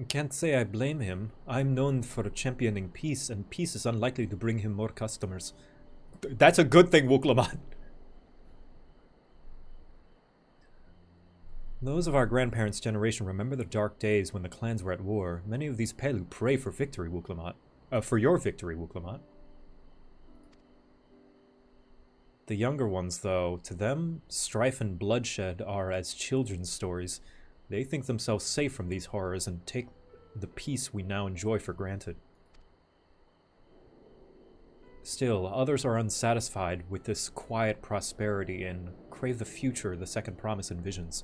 Speaker 1: Can't say I blame him. I'm known for championing peace, and peace is unlikely to bring him more customers. That's a good thing, Wuklamat. Those of our grandparents' generation remember the dark days when the clans were at war. Many of these Pelu pray for victory, Wuklamat. For your victory, Wuklamat. The younger ones, though, to them, strife and bloodshed are as children's stories. They think themselves safe from these horrors and take the peace we now enjoy for granted. Still, others are unsatisfied with this quiet prosperity and crave the future the Second Promise envisions.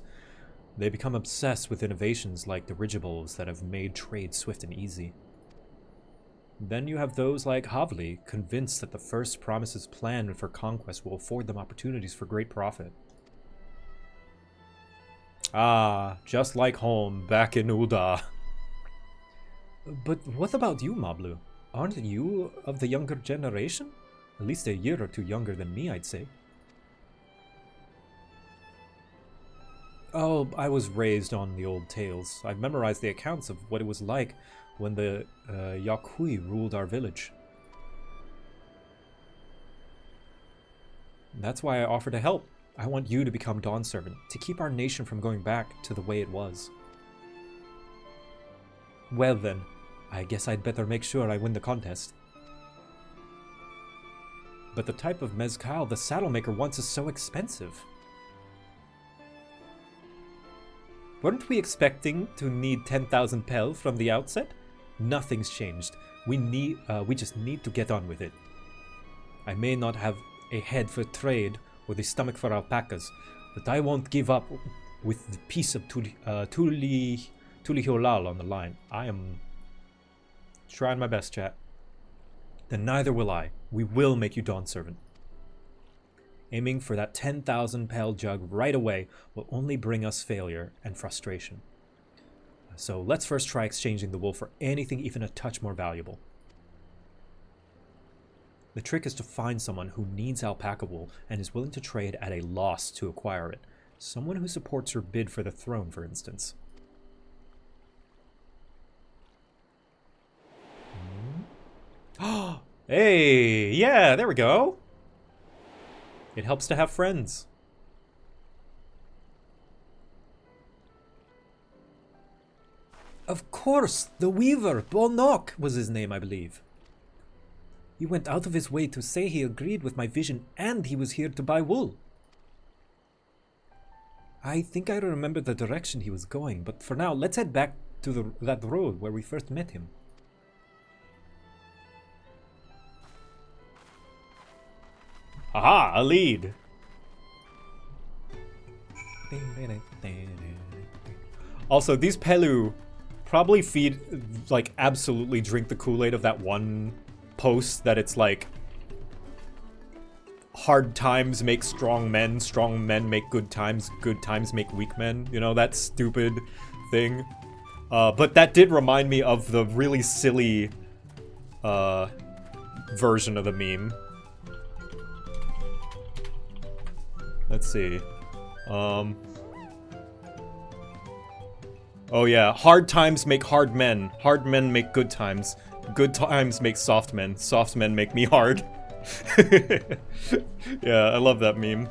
Speaker 1: They become obsessed with innovations like dirigibles that have made trade swift and easy. Then you have those like Havli, convinced that the First Promise's plan for conquest will afford them opportunities for great profit. Ah, just like home, back in Ul'dah. But what about you, Mablu? Aren't you of the younger generation? At least a year or two younger than me, I'd say. Oh, I was raised on the old tales. I've memorized the accounts of what it was like when the Yakui ruled our village. That's why I offer to help. I want you to become Dawn Servant, to keep our nation from going back to the way it was. Well then, I guess I'd better make sure I win the contest. But the type of mezcal the saddle maker wants is so expensive. Weren't we expecting to need 10,000 pel from the outset? Nothing's changed. We just need to get on with it. I may not have a head for trade or the stomach for alpacas, but I won't give up with the piece of Tuliholal on the line. I am trying my best, chat. Then neither will I. We will make you Dawn Servant. Aiming for that 10,000 pel jug right away will only bring us failure and frustration. So let's first try exchanging the wool for anything even a touch more valuable. The trick is to find someone who needs alpaca wool and is willing to trade at a loss to acquire it. Someone who supports her bid for the throne, for instance. Hey, yeah, there we go. It helps to have friends. Of course, the Weaver, Bolnock was his name, I believe. He went out of his way to say he agreed with my vision and he was here to buy wool. I think I remember the direction he was going, but for now, let's head back to that road where we first met him. Aha, a lead. Also, these Pelu probably feed, like, absolutely drink the Kool-Aid of that one post that it's like, hard times make strong men make good times make weak men. You know, that stupid thing. But that did remind me of the really silly version of the meme. Let's see. Oh yeah, hard times make hard men make good times make soft men make me hard. Yeah, I love that meme.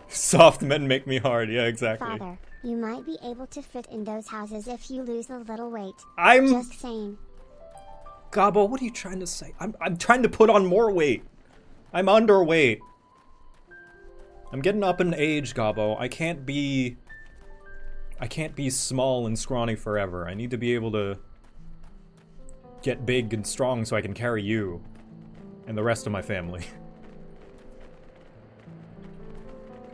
Speaker 1: Soft men make me hard, yeah, exactly.
Speaker 2: Father, you might be able to fit in those houses if you lose a little weight.
Speaker 1: I'm
Speaker 2: just saying.
Speaker 1: Gabo, what are you trying to say? I'm trying to put on more weight. I'm underweight. I'm getting up in age, Gabo. I can't be small and scrawny forever. I need to be able to get big and strong so I can carry you and the rest of my family.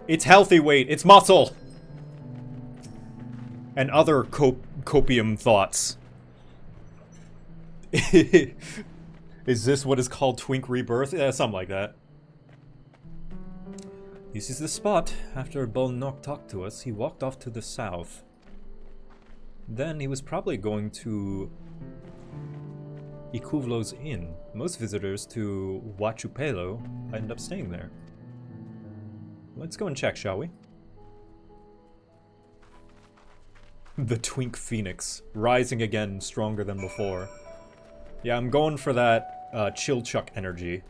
Speaker 1: It's healthy weight. It's muscle. And other copium thoughts. Is this what is called Twink Rebirth? Yeah, something like that. This is the spot. After Bolnock talked to us, he walked off to the south. Then he was probably going to Ikuvlo's Inn. Most visitors to Huachupelo end up staying there. Let's go and check, shall we? The Twink Phoenix, rising again, stronger than before. Yeah, I'm going for that chill chuck energy.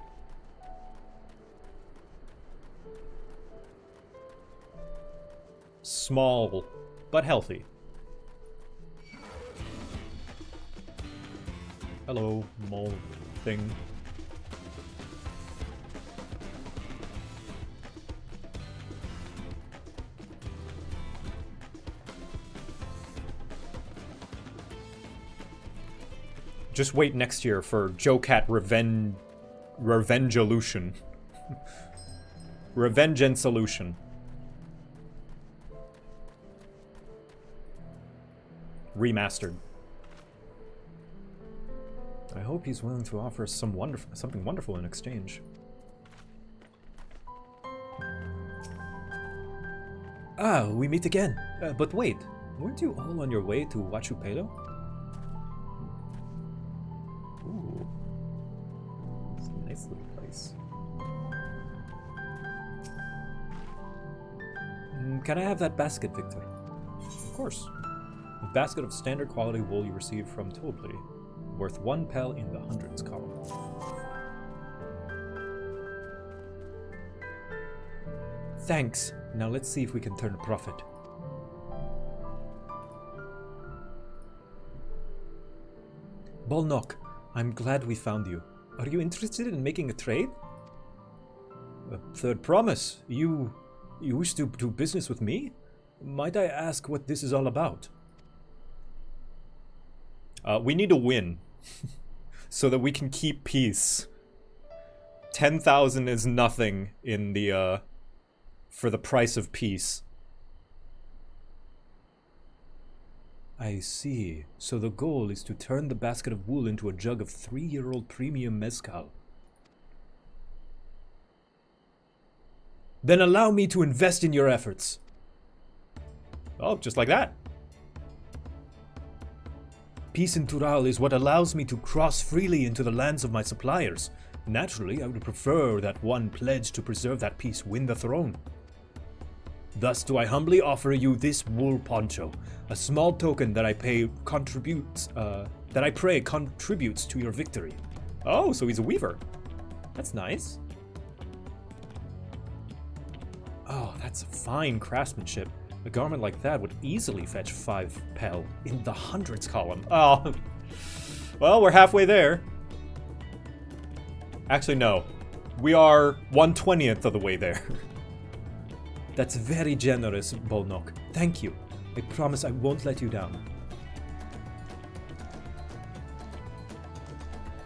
Speaker 1: Small, but healthy. Hello, mole thing. Just wait next year for JoCat Revengeolution. Revenge and Solution. Remastered. I hope he's willing to offer us something wonderful in exchange. Ah, we meet again. But wait, weren't you all on your way to Huachupelo? Ooh. It's a nice little place. Can I have that basket, Victor? Of course. A basket of standard quality wool you received from Tobli, worth 1 pel in the hundreds column. Thanks. Now let's see if we can turn a profit. Bolnock, I'm glad we found you. Are you interested in making a trade? Third promise. You wish to do business with me? Might I ask what this is all about? We need to win. So that we can keep peace. 10,000 is nothing in the, for the price of peace. I see. So the goal is to turn the basket of wool into a jug of 3-year-old premium mezcal. Then allow me to invest in your efforts. Oh, just like that. Peace in Tural is what allows me to cross freely into the lands of my suppliers. Naturally, I would prefer that one pledged to preserve that peace win the throne. Thus do I humbly offer you this wool poncho, a small token that I pray contributes to your victory. Oh, so he's a weaver. That's nice. Oh, that's fine craftsmanship. A garment like that would easily fetch 5 pel in the hundreds column. Oh, well, we're halfway there. Actually, no. We are 1/20th of the way there. That's very generous, Bolnok. Thank you. I promise I won't let you down.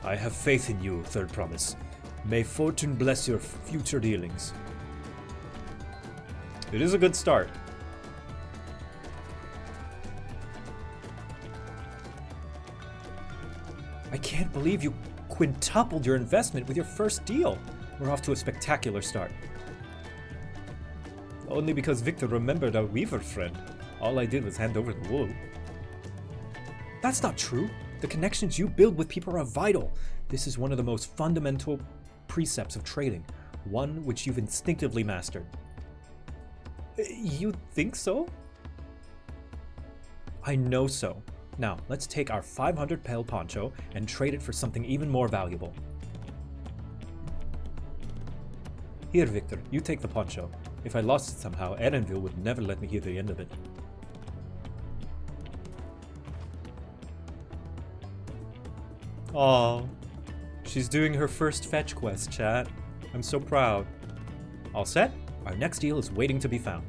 Speaker 1: I have faith in you, Third Promise. May fortune bless your future dealings. It is a good start. I can't believe you quintupled your investment with your first deal. We're off to a spectacular start. Only because Victor remembered our weaver friend. All I did was hand over the wool. That's not true. The connections you build with people are vital. This is one of the most fundamental precepts of trading, one which you've instinctively mastered. You think so? I know so. Now, let's take our 500 pel poncho and trade it for something even more valuable. Here, Victor, you take the poncho. If I lost it somehow, Erenville would never let me hear the end of it. Aww. She's doing her first fetch quest, chat. I'm so proud. All set? Our next deal is waiting to be found.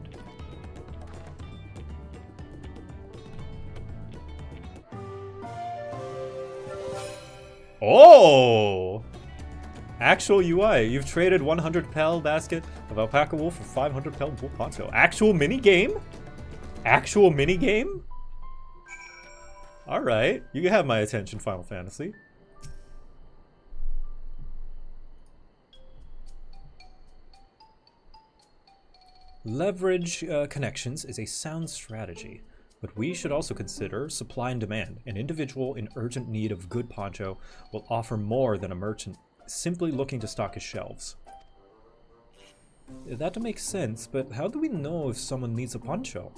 Speaker 1: Oh! Actual UI. You've traded 100 pel basket of alpaca wool for 500 pel wool poncho. Actual minigame? Actual minigame? Alright. You have my attention, Final Fantasy. Leverage connections is a sound strategy, but we should also consider supply and demand. An individual in urgent need of good poncho will offer more than a merchant simply looking to stock his shelves. That makes sense, but how do we know if someone needs a poncho?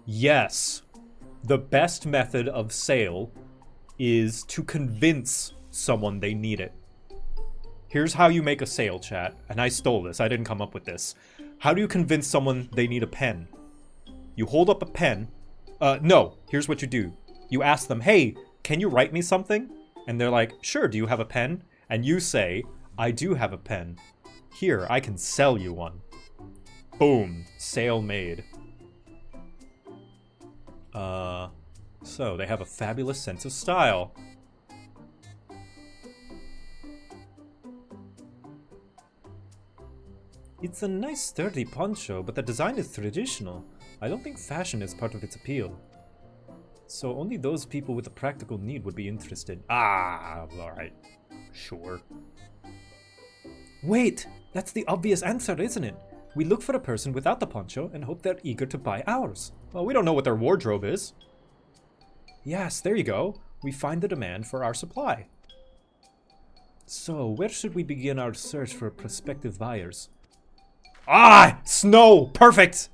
Speaker 1: Yes, the best method of sale is to convince someone they need it. Here's how you make a sale, chat. And I stole this. I didn't come up with this. How do you convince someone they need a pen? You hold up a pen. No, here's what you do. You ask them, hey, can you write me something? And they're like, sure, do you have a pen? And you say, I do have a pen. Here, I can sell you one. Boom. Sale made. So they have a fabulous sense of style. It's a nice sturdy poncho, but the design is traditional. I don't think fashion is part of its appeal. So only those people with a practical need would be interested. Ah, alright. Sure. Wait! That's the obvious answer, isn't it? We look for a person without the poncho and hope they're eager to buy ours. Well, we don't know what their wardrobe is. Yes, there you go. We find the demand for our supply. So, where should we begin our search for prospective buyers? Ah! Snow! Perfect!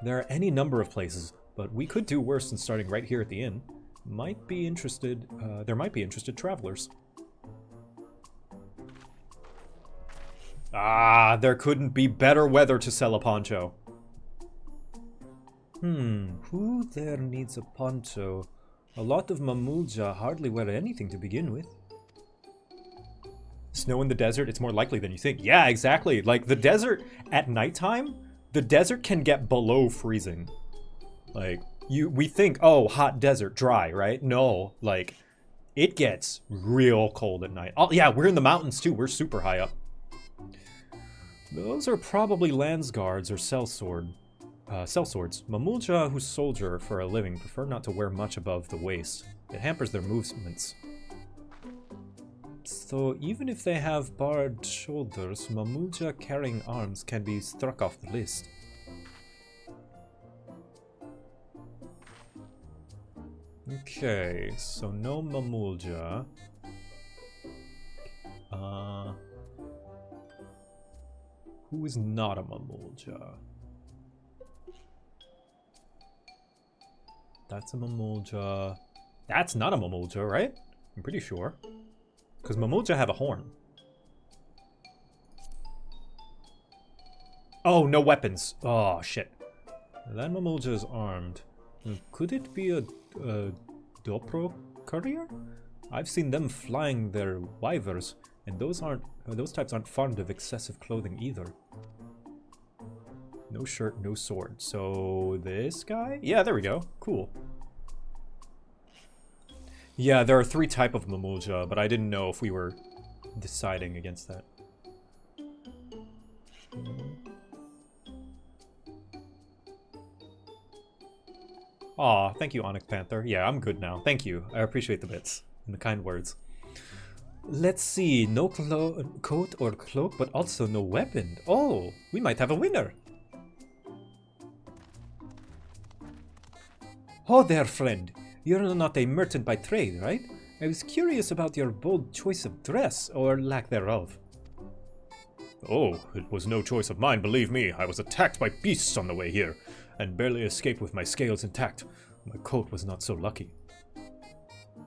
Speaker 1: There are any number of places, but we could do worse than starting right here at the inn. There might be interested travelers. Ah, there couldn't be better weather to sell a poncho. Who there needs a poncho? A lot of Mamulja hardly wear anything to begin with. Snow in the desert, it's more likely than you think. Yeah, exactly. Like, the desert at nighttime, the desert can get below freezing. Like, we think, oh, hot desert, dry, right? No, like, it gets real cold at night. Oh, yeah, we're in the mountains, too. We're super high up. Those are probably Landsguards or sellswords. Mamulja who soldier for a living prefer not to wear much above the waist. It hampers their movements. So even if they have barred shoulders, Mamulja carrying arms can be struck off the list. Okay, so no Mamulja. Who is not a Mamulja? That's a Mamulja. That's not a Mamulja, right? I'm pretty sure. Because Mamulja have a horn. Oh, no weapons. Oh, shit. That Mamulja is armed. Could it be a Dopro courier? I've seen them flying their wyvers, and those types aren't fond of excessive clothing either. No shirt, no sword. So this guy? Yeah, there we go. Cool. Yeah, there are 3 types of Mamulja, but I didn't know if we were deciding against that. Aw, thank you, Onyx Panther. Yeah, I'm good now. Thank you. I appreciate the bits and the kind words. Let's see. No coat or cloak, but also no weapon. Oh, we might have a winner. Oh there, friend. You're not a merchant by trade, right? I was curious about your bold choice of dress, or lack thereof. Oh, it was no choice of mine, believe me. I was attacked by beasts on the way here, and barely escaped with my scales intact. My coat was not so lucky.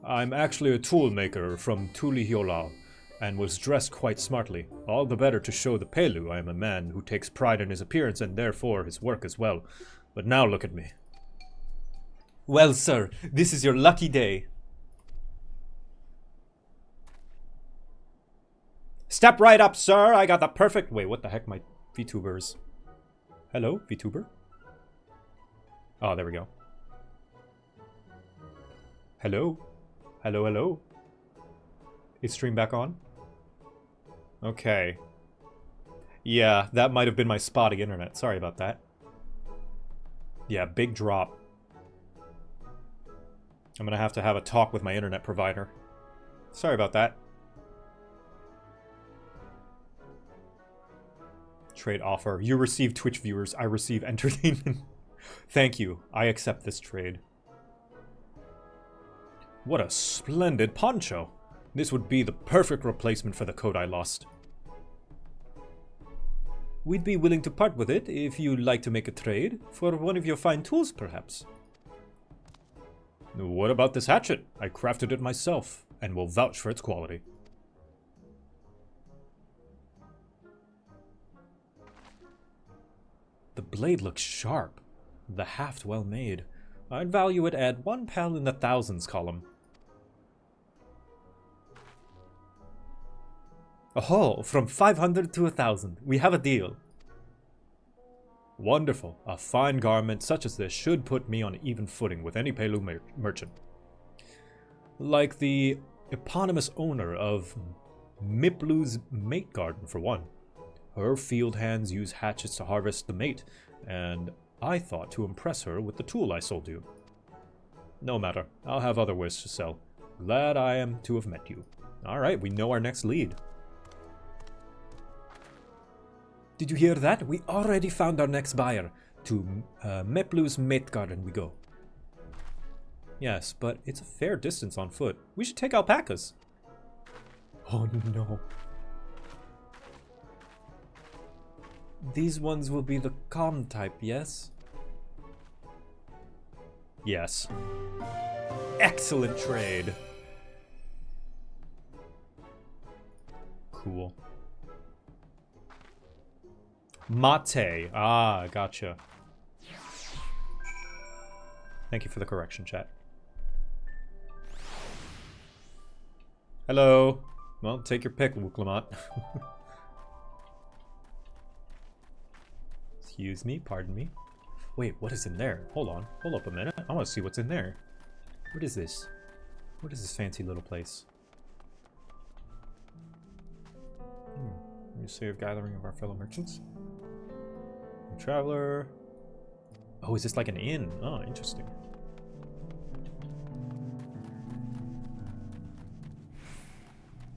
Speaker 1: I'm actually a tool maker from Tulihiolau, and was dressed quite smartly. All the better to show the Pelu I am a man who takes pride in his appearance and therefore his work as well. But now look at me. Well, sir, this is your lucky day. Step right up, sir. I got the perfect... Wait, what the heck? My VTubers. Hello, VTuber? Oh, there we go. Hello? Hello, hello? Is stream back on? Okay. Yeah, that might have been my spotty internet. Sorry about that. Yeah, big drop. I'm gonna have to have a talk with my internet provider. Sorry about that. Trade offer. You receive Twitch viewers. I receive entertainment. Thank you. I accept this trade. What a splendid poncho. This would be the perfect replacement for the coat I lost. We'd be willing to part with it if you'd like to make a trade for one of your fine tools, perhaps. What about this hatchet? I crafted it myself and will vouch for its quality. The blade looks sharp. The haft well made. I'd value it at 1 pound in the thousands column. Oh, from 500 to 1,000. We have a deal. Wonderful. A fine garment such as this should put me on even footing with any Pelu merchant. Like the eponymous owner of Miplu's mate garden, for one. Her field hands use hatchets to harvest the mate, and I thought to impress her with the tool I sold you. No matter. I'll have other wares to sell. Glad I am to have met you. Alright, we know our next lead. Did you hear that? We already found our next buyer. To Meplu's mate garden we go. Yes, but it's a fair distance on foot. We should take alpacas. Oh no. These ones will be the calm type, yes? Yes. Excellent trade. Cool. Mate. Ah, gotcha. Thank you for the correction, chat. Hello. Well, take your pick, Wuklamot. Excuse me, pardon me. Wait, what is in there? Hold on. Hold up a minute. I want to see what's in there. What is this? What is this fancy little place? You say a gathering of our fellow merchants? Traveler. Oh, is this like an inn? Oh, interesting.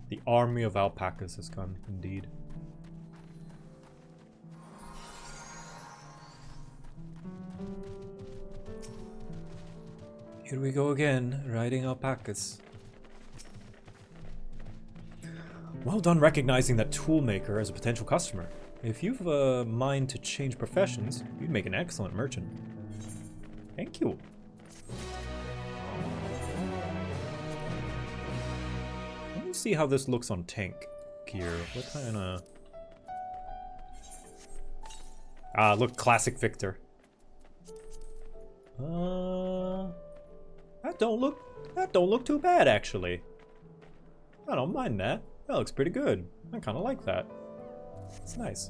Speaker 1: The army of alpacas has come, indeed. Here we go again, riding alpacas. Well done recognizing that toolmaker as a potential customer. If you've a mind to change professions, you'd make an excellent merchant. Thank you. Let me see how this looks on tank gear. What kind of... Ah, look, classic Victor. That don't look too bad, actually. I don't mind that. That looks pretty good. I kind of like that. It's nice.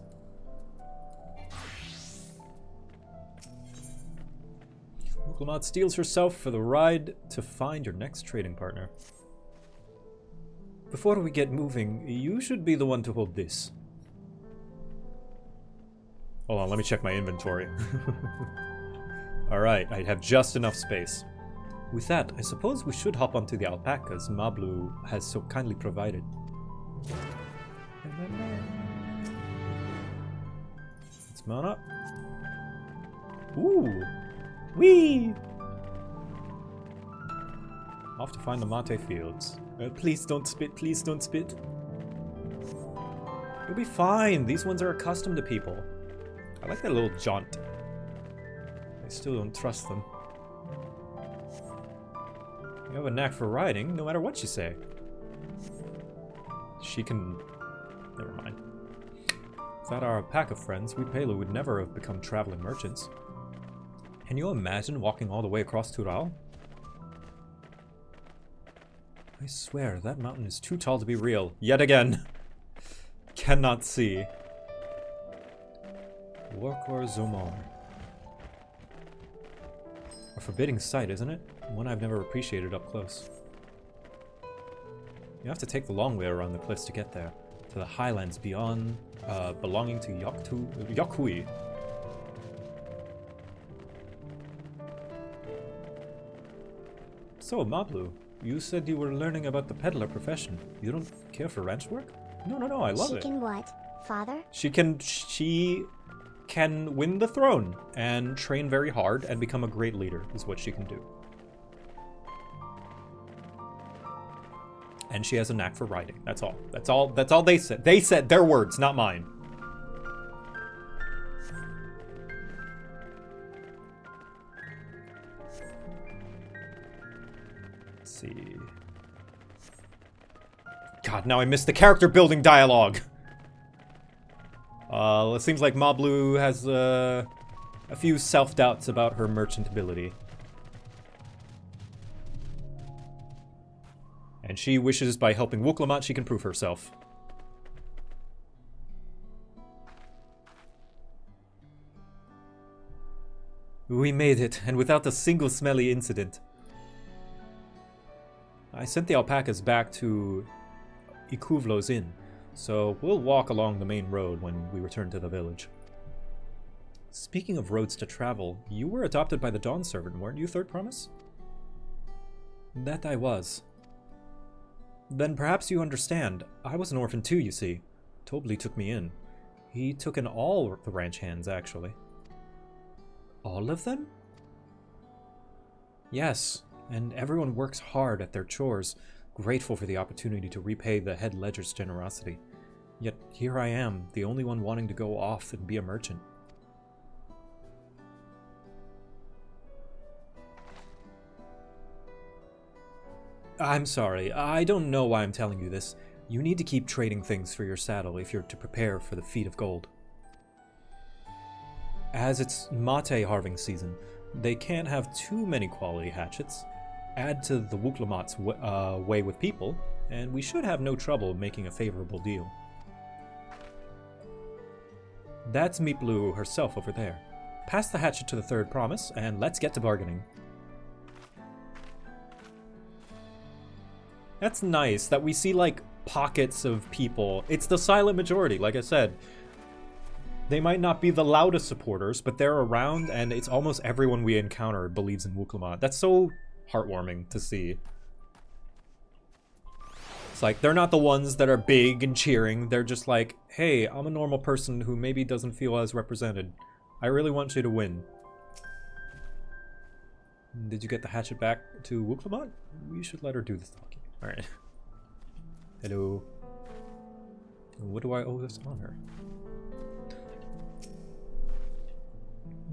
Speaker 1: Wooklamot steals herself for the ride to find your next trading partner. Before we get moving, you should be the one to hold this. Hold on, let me check my inventory. Alright, I have just enough space. With that, I suppose we should hop onto the alpacas Mablu has so kindly provided. Let's mount up. Ooh! Whee! Off to find the mate fields. Please don't spit, please don't spit. You'll be fine, these ones are accustomed to people. I like that little jaunt. I still don't trust them. You have a knack for riding, no matter what you say. She can... Never mind. Without our pack of friends, we Pelu would never have become traveling merchants. Can you imagine walking all the way across Tural? I swear, that mountain is too tall to be real. Yet again. Cannot see. Workor Zomar. A forbidding sight, isn't it? One I've never appreciated up close. You have to take the long way around the cliffs to get there, to the highlands beyond, belonging to Yokui. So, Mablu, you said you were learning about the peddler profession. You don't care for ranch work? No, I love it.
Speaker 2: She can what, father?
Speaker 1: She can win the throne and train very hard and become a great leader is what she can do. And she has a knack for riding. That's all. That's all they said. They said their words, not mine. Let's see. God, now I missed the character building dialogue. It seems like Mablu has a few self-doubts about her merchant ability. And she wishes by helping Wooklamot she can prove herself. We made it, and without a single smelly incident. I sent the alpacas back to Ikuvlo's inn, so we'll walk along the main road when we return to the village. Speaking of roads to travel, you were adopted by the Dawn Servant, weren't you, Third Promise? That I was. Then perhaps you understand. I was an orphan too, you see. Tobli took me in. He took in all the ranch hands, actually. All of them? Yes, and everyone works hard at their chores, grateful for the opportunity to repay the head ledger's generosity. Yet here I am, the only one wanting to go off and be a merchant. I'm sorry, I don't know why I'm telling you this. You need to keep trading things for your saddle if you're to prepare for the feat of gold. As it's mate harving season, they can't have too many quality hatchets. Add to the Wooklamot's way with people, and we should have no trouble making a favorable deal. That's Meeplu herself over there. Pass the hatchet to the Third Promise, and let's get to bargaining. That's nice that we see, like, pockets of people. It's the silent majority, like I said. They might not be the loudest supporters, but they're around, and it's almost everyone we encounter believes in Wooklamot. That's so heartwarming to see. like, they're not the ones that are big and cheering. They're just like, hey, I'm a normal person who maybe doesn't feel as represented. I really want you to win. Did you get the hatchet back to Wuklamot? We should let her do this talking. Alright. Hello. What do I owe this on her?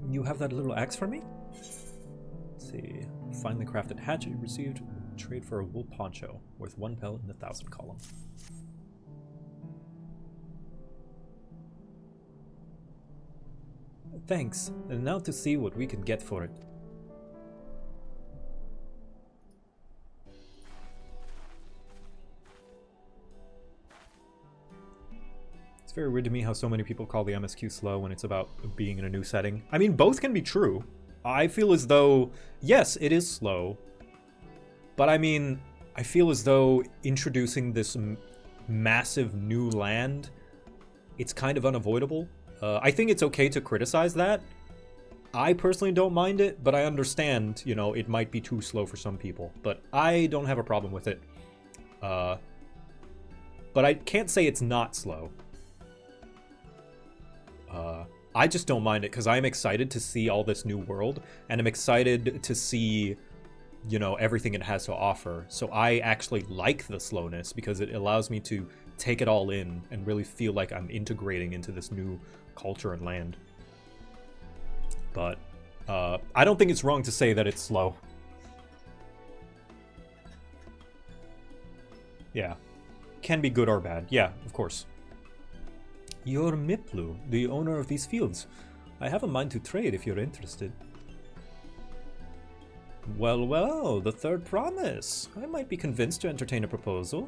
Speaker 1: You have that little axe for me? Let's see. Finely crafted hatchet you received. Trade for a wool poncho worth 1 pellet in the 1,000 column. Thanks. And now to see what we can get for it. It's very weird to me how so many people call the MSQ slow when it's about being in a new setting. I mean, both can be true. I feel as though, yes, it is slow. But I mean, I feel as though introducing this massive new land, it's kind of unavoidable. I think it's okay to criticize that. I personally don't mind it, but I understand, you know, it might be too slow for some people. But I don't have a problem with it. But I can't say it's not slow. I just don't mind it because I'm excited to see all this new world, and I'm excited to see, you know, everything it has to offer. So I actually like the slowness because it allows me to take it all in and really feel like I'm integrating into this new culture and land. But I don't think it's wrong to say that it's slow. Yeah. Can be good or bad. Yeah, of course. You're Miplu, the owner of these fields. I have a mind to trade if you're interested. Well, well, the third promise. I might be convinced to entertain a proposal.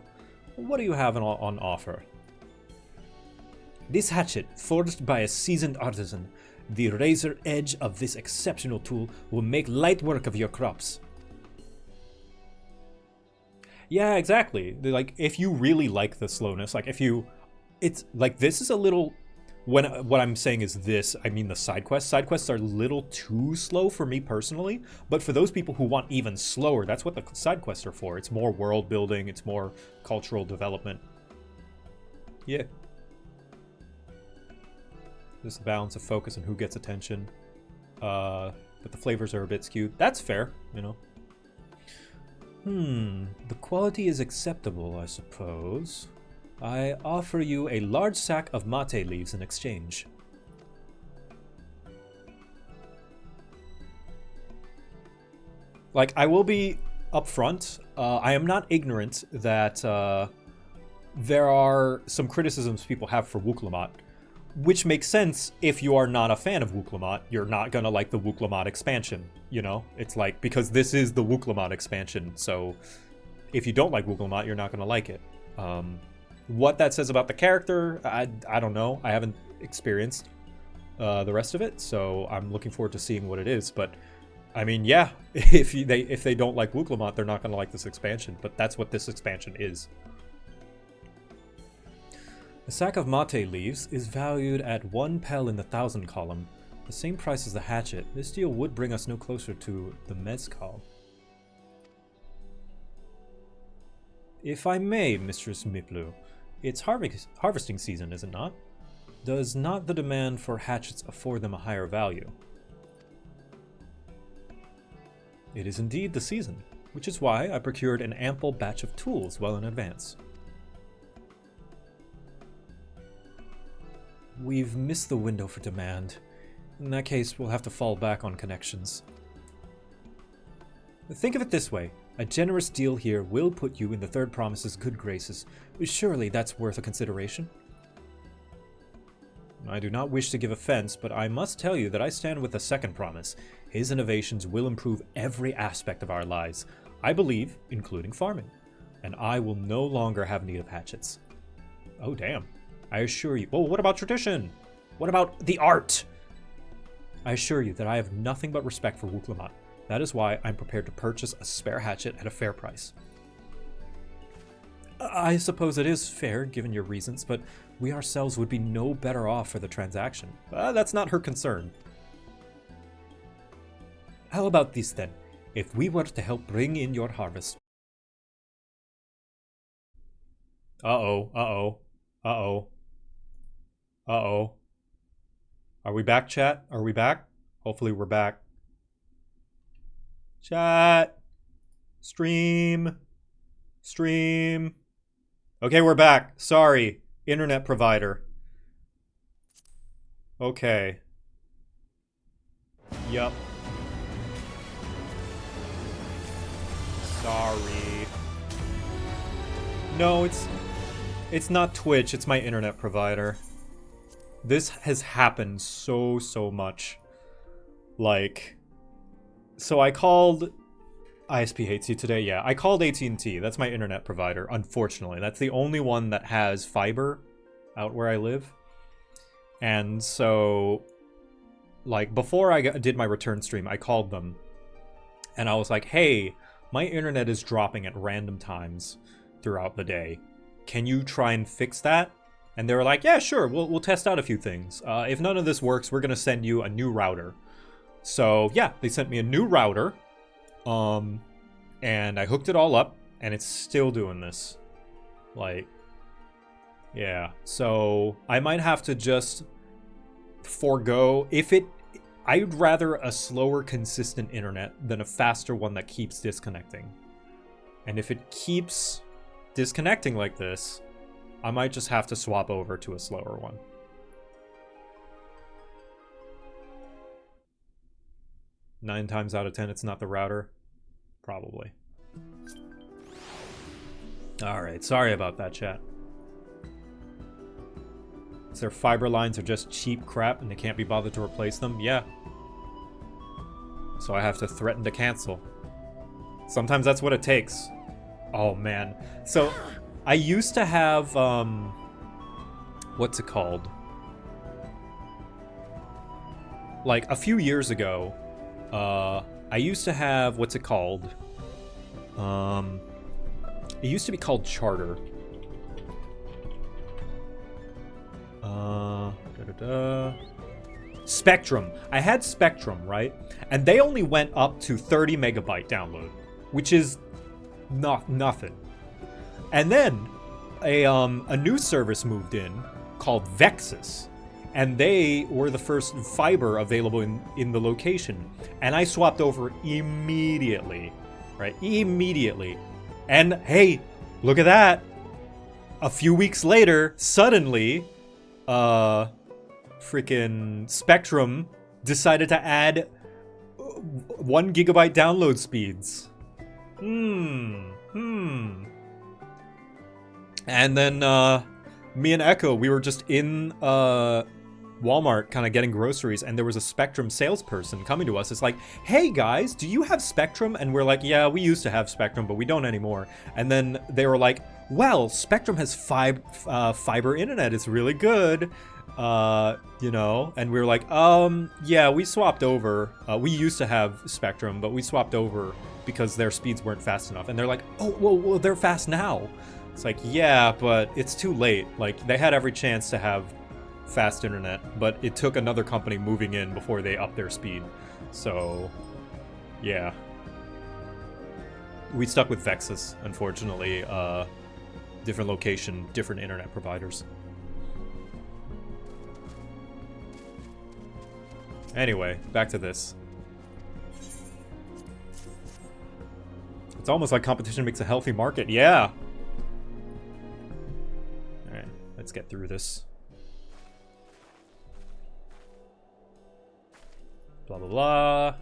Speaker 1: What do you have on offer? This hatchet, forged by a seasoned artisan. The razor edge of this exceptional tool will make light work of your crops. Yeah, exactly. Like, if you really like the slowness, like if you... It's like, this is a little, when what I'm saying is this, I mean the side quests. Side quests are a little too slow for me personally, but for those people who want even slower, that's what the side quests are for. It's more world building, it's more cultural development. Yeah. There's a balance of focus and who gets attention. But the flavors are a bit skewed. That's fair, you know. The quality is acceptable, I suppose. I offer you a large sack of mate leaves in exchange. Like, I will be upfront. I am not ignorant that there are some criticisms people have for Wuklamot, which makes sense if you are not a fan of Wuklamot. You're not gonna like the Wuklamot expansion, you know? It's like, because this is the Wuklamot expansion, so if you don't like Wuklamot, you're not gonna like it. What that says about the character, I don't know. I haven't experienced the rest of it, so I'm looking forward to seeing what it is. But I mean, yeah, if they don't like Wuklamot, they're not going to like this expansion. But that's what this expansion is. A sack of mate leaves is valued at 1 pel in the 1,000 column, the same price as the hatchet. This deal would bring us no closer to the mezcal. If I may, Mistress Miplu, it's harvesting season, is it not? Does not the demand for hatchets afford them a higher value? It is indeed the season, which is why I procured an ample batch of tools well in advance. We've missed the window for demand. In that case, we'll have to fall back on connections. Think of it this way. A generous deal here will put you in the third promise's good graces. Surely that's worth a consideration. I do not wish to give offense, but I must tell you that I stand with the second promise. His innovations will improve every aspect of our lives. I believe, including farming. And I will no longer have need of hatchets. Oh, damn. I assure you... Oh, what about tradition? What about the art? I assure you that I have nothing but respect for Wuklamot. That is why I'm prepared to purchase a spare hatchet at a fair price. I suppose it is fair, given your reasons, but we ourselves would be no better off for the transaction. That's not her concern. How about this then? If we were to help bring in your harvest... Uh-oh, uh-oh, uh-oh, uh-oh. Are we back, chat? Are we back? Hopefully we're back. Chat. Stream. Stream. Okay, we're back. Sorry. Internet provider. Okay. Yup. Sorry. No, it's not Twitch, it's my internet provider. This has happened so much. Like, so I called ISP hates you today. Yeah, I called AT&T. That's my internet provider. Unfortunately, that's the only one that has fiber out where I live. And so, like, before I did my return stream, I called them, and I was like, "Hey, my internet is dropping at random times throughout the day. Can you try and fix that?" And they were like, "Yeah, sure. We'll test out a few things. If none of this works, we're gonna send you a new router." So yeah, they sent me a new router. And I hooked it all up, and it's still doing this. Like, yeah. So I might have to just forego I'd rather a slower, consistent internet than a faster one that keeps disconnecting. And if it keeps disconnecting like this, I might just have to swap over to a slower one. Nine times out of 10, it's not the router. Probably. Alright, sorry about that, chat. So their fiber lines are just cheap crap and they can't be bothered to replace them? Yeah. So I have to threaten to cancel. Sometimes that's what it takes. Oh, man. So, I used to have, what's it called? Like, a few years ago, I used to have, what's it called? It used to be called Charter. Spectrum. I had Spectrum, right? And they only went up to 30 megabyte download, which is nothing. And then a new service moved in called Vexus. And they were the first fiber available in the location. And I swapped over immediately, right? Immediately. And hey, look at that. A few weeks later, suddenly, freaking Spectrum decided to add 1 gigabyte download speeds. And then, me and Echo, we were just in, Walmart kind of getting groceries, and there was a Spectrum salesperson coming to us. It's like, "Hey guys, do you have Spectrum?" And we're like, "Yeah, we used to have Spectrum, but we don't anymore." And then they were like, "Well, Spectrum has fiber internet. It's really good." You know, and we were like, yeah, we swapped over. We used to have Spectrum, but we swapped over because their speeds weren't fast enough. And they're like, "Oh, well, they're fast now." It's like, yeah, but it's too late. Like, they had every chance to have fast internet, but it took another company moving in before they upped their speed. So, yeah. We stuck with Vexus, unfortunately. Different location, different internet providers. Anyway, back to this. It's almost like competition makes a healthy market. Yeah! Alright, let's get through this. Blah, blah, blah.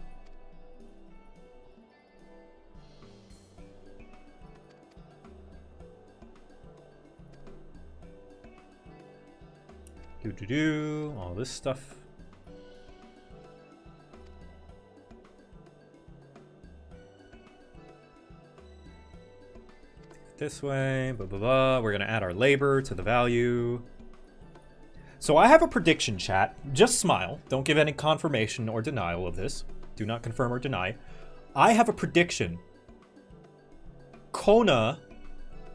Speaker 1: All this stuff. This way, blah, blah, blah. We're gonna add our labor to the value. So I have a prediction, chat. Just smile. Don't give any confirmation or denial of this. Do not confirm or deny. I have a prediction. Kona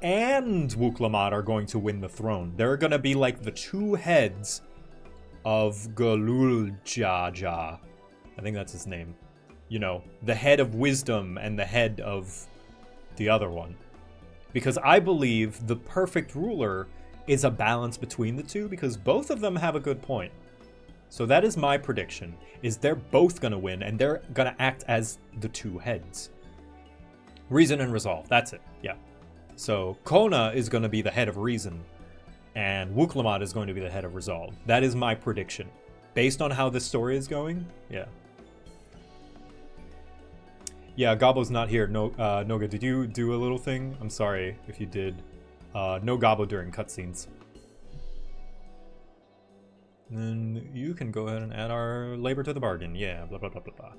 Speaker 1: and Wuklamat are going to win the throne. They're gonna be like the two heads of Galuljaja. I think that's his name. You know, the head of wisdom and the head of the other one. Because I believe the perfect ruler is a balance between the two, because both of them have a good point. So that is my prediction, is they're both going to win, and they're going to act as the two heads. Reason and resolve, that's it, yeah. So Kona is going to be the head of reason, and Wuklamad is going to be the head of resolve. That is my prediction. Based on how this story is going, yeah. Yeah, Gobbo's not here. No, Noga, did you do a little thing? I'm sorry if you did. No Gobbo during cutscenes. Then you can go ahead and add our labor to the bargain. Yeah, blah, blah, blah, blah, blah.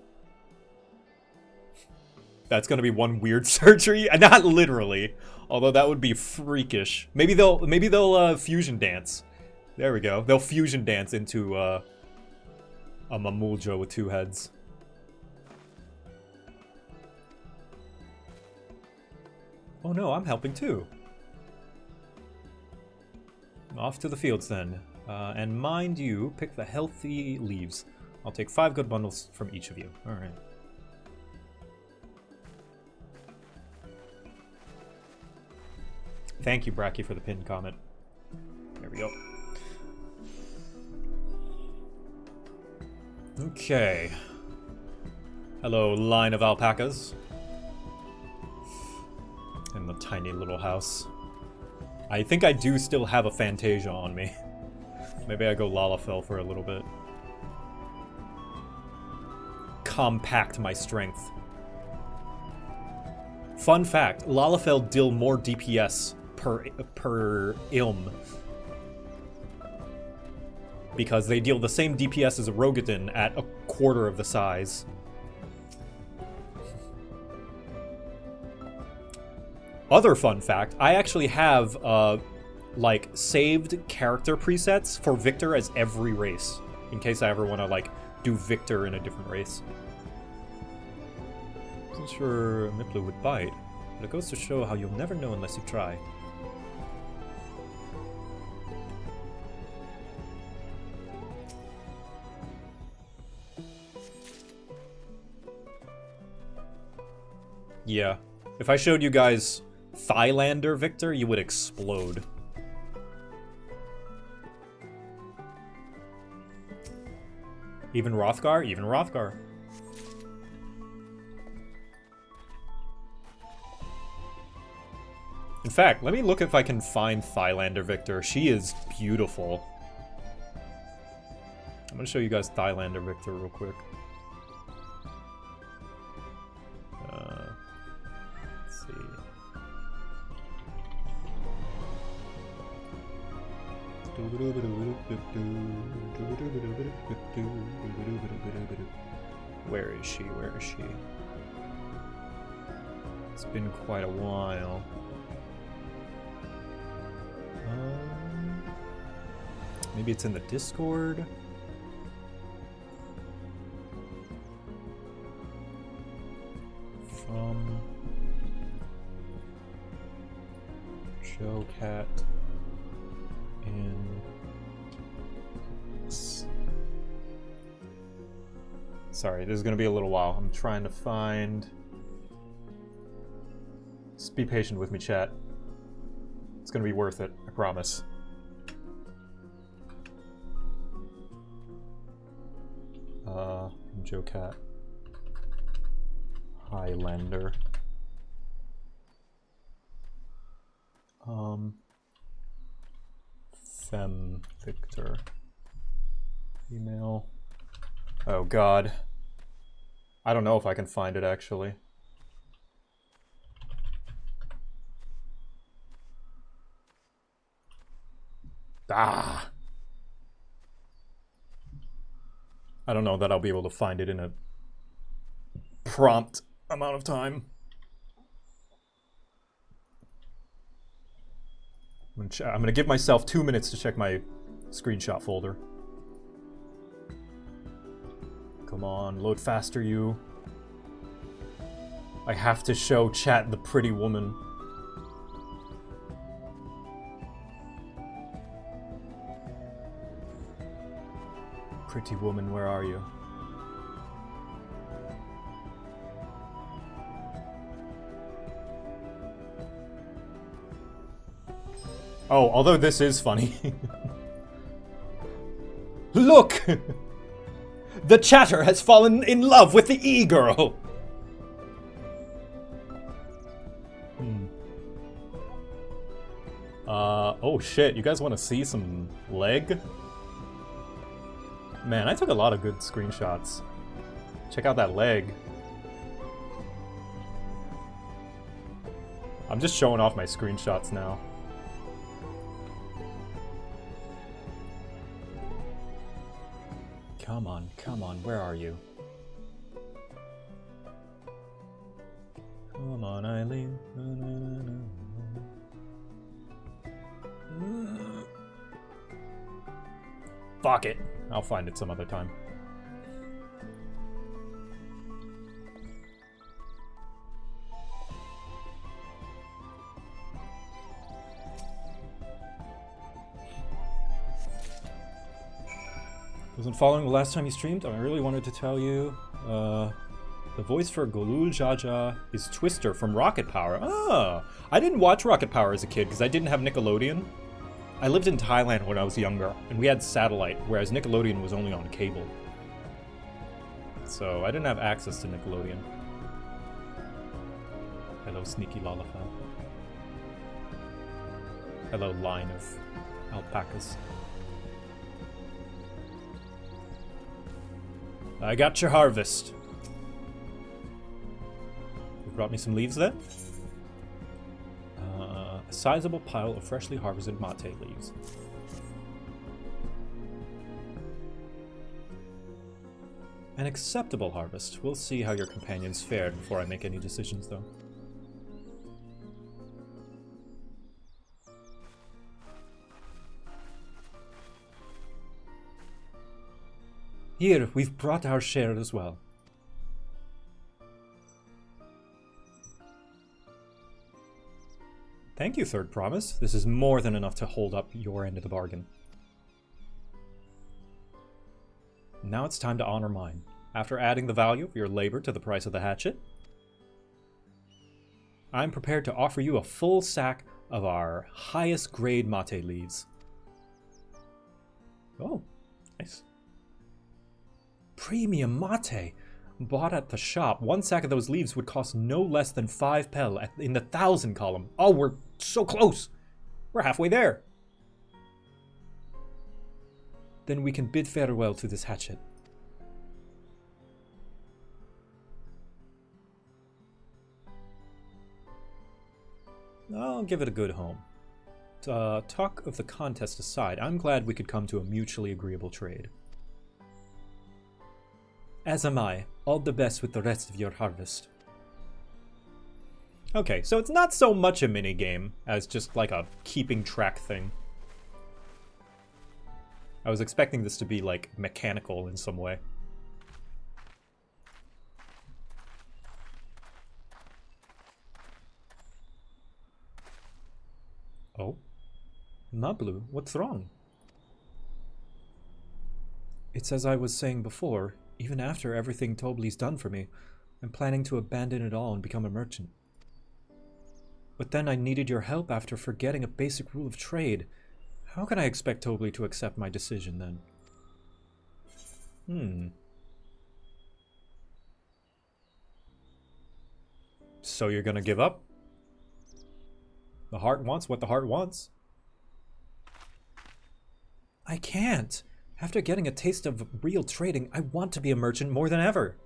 Speaker 1: That's gonna be one weird surgery. Not literally, although that would be freakish. Maybe they'll fusion dance. There we go. They'll fusion dance into a Mamuljo with two heads. Oh no, I'm helping too. Off to the fields then. And mind you, pick the healthy leaves. I'll take 5 good bundles from each of you. Alright. Thank you, Bracky, for the pinned comment. There we go. Okay. Hello, line of alpacas. In the tiny little house. I think I do still have a Fantasia on me. Maybe I go Lalafell for a little bit. Compact my strength. Fun fact, Lalafell deal more DPS per ilm. Because they deal the same DPS as a Rogathan at a quarter of the size. Other fun fact, I actually have, like, saved character presets for Victor as every race. In case I ever want to, like, do Victor in a different race. Wasn't sure Miplu would bite, but it goes to show how you'll never know unless you try. Yeah. If I showed you guys Thylander Victor, you would explode. Even Rothgar? Even Rothgar. In fact, let me look if I can find Thylander Victor. She is beautiful. I'm gonna show you guys Thylander Victor real quick. Let's see. Where is she? Where is she? It's been quite a while. Maybe it's in the Discord. From JoCat and sorry, this is gonna be a little while. I'm trying to find. Just be patient with me, chat. It's gonna be worth it, I promise. JoCat. Highlander. Fem Victor. Female. Oh god. I don't know if I can find it actually. Ah! I don't know that I'll be able to find it in a prompt amount of time. I'm gonna give myself 2 minutes to check my screenshot folder. Come on, load faster, you. I have to show chat the pretty woman. Pretty woman, where are you? Oh, although this is funny. Look! The chatter has fallen in love with the e-girl! Oh shit, you guys want to see some leg? Man, I took a lot of good screenshots. Check out that leg. I'm just showing off my screenshots now. Come on, where are you? Come on, Eileen. Fuck it. I'll find it some other time. Wasn't following the last time you streamed. I really wanted to tell you. The voice for Golul Jaja is Twister from Rocket Power. Ah, I didn't watch Rocket Power as a kid because I didn't have Nickelodeon. I lived in Thailand when I was younger, and we had satellite, whereas Nickelodeon was only on cable. So I didn't have access to Nickelodeon. Hello, sneaky lollipop. Hello, line of alpacas. I got your harvest. You brought me some leaves then? A sizable pile of freshly harvested mate leaves. An acceptable harvest. We'll see how your companions fared before I make any decisions, though. Here, we've brought our share as well. Thank you, Third Promise. This is more than enough to hold up your end of the bargain. Now it's time to honor mine. After adding the value of your labor to the price of the hatchet, I'm prepared to offer you a full sack of our highest grade mate leaves. Oh, nice. Premium mate. Bought at the shop. One sack of those leaves would cost no less than 5 pel in the 1,000 column. Oh, we're so close. We're halfway there. Then we can bid farewell to this hatchet. I'll give it a good home. Talk of the contest aside, I'm glad we could come to a mutually agreeable trade. As am I. All the best with the rest of your harvest. Okay, so it's not so much a minigame as just like a keeping track thing. I was expecting this to be like mechanical in some way. Oh? Mablu, what's wrong? It's as I was saying before. Even after everything Tobli's done for me, I'm planning to abandon it all and become a merchant. But then I needed your help after forgetting a basic rule of trade. How can I expect Tobli to accept my decision then? So you're gonna give up? The heart wants what the heart wants. I can't. After getting a taste of real trading, I want to be a merchant more than ever.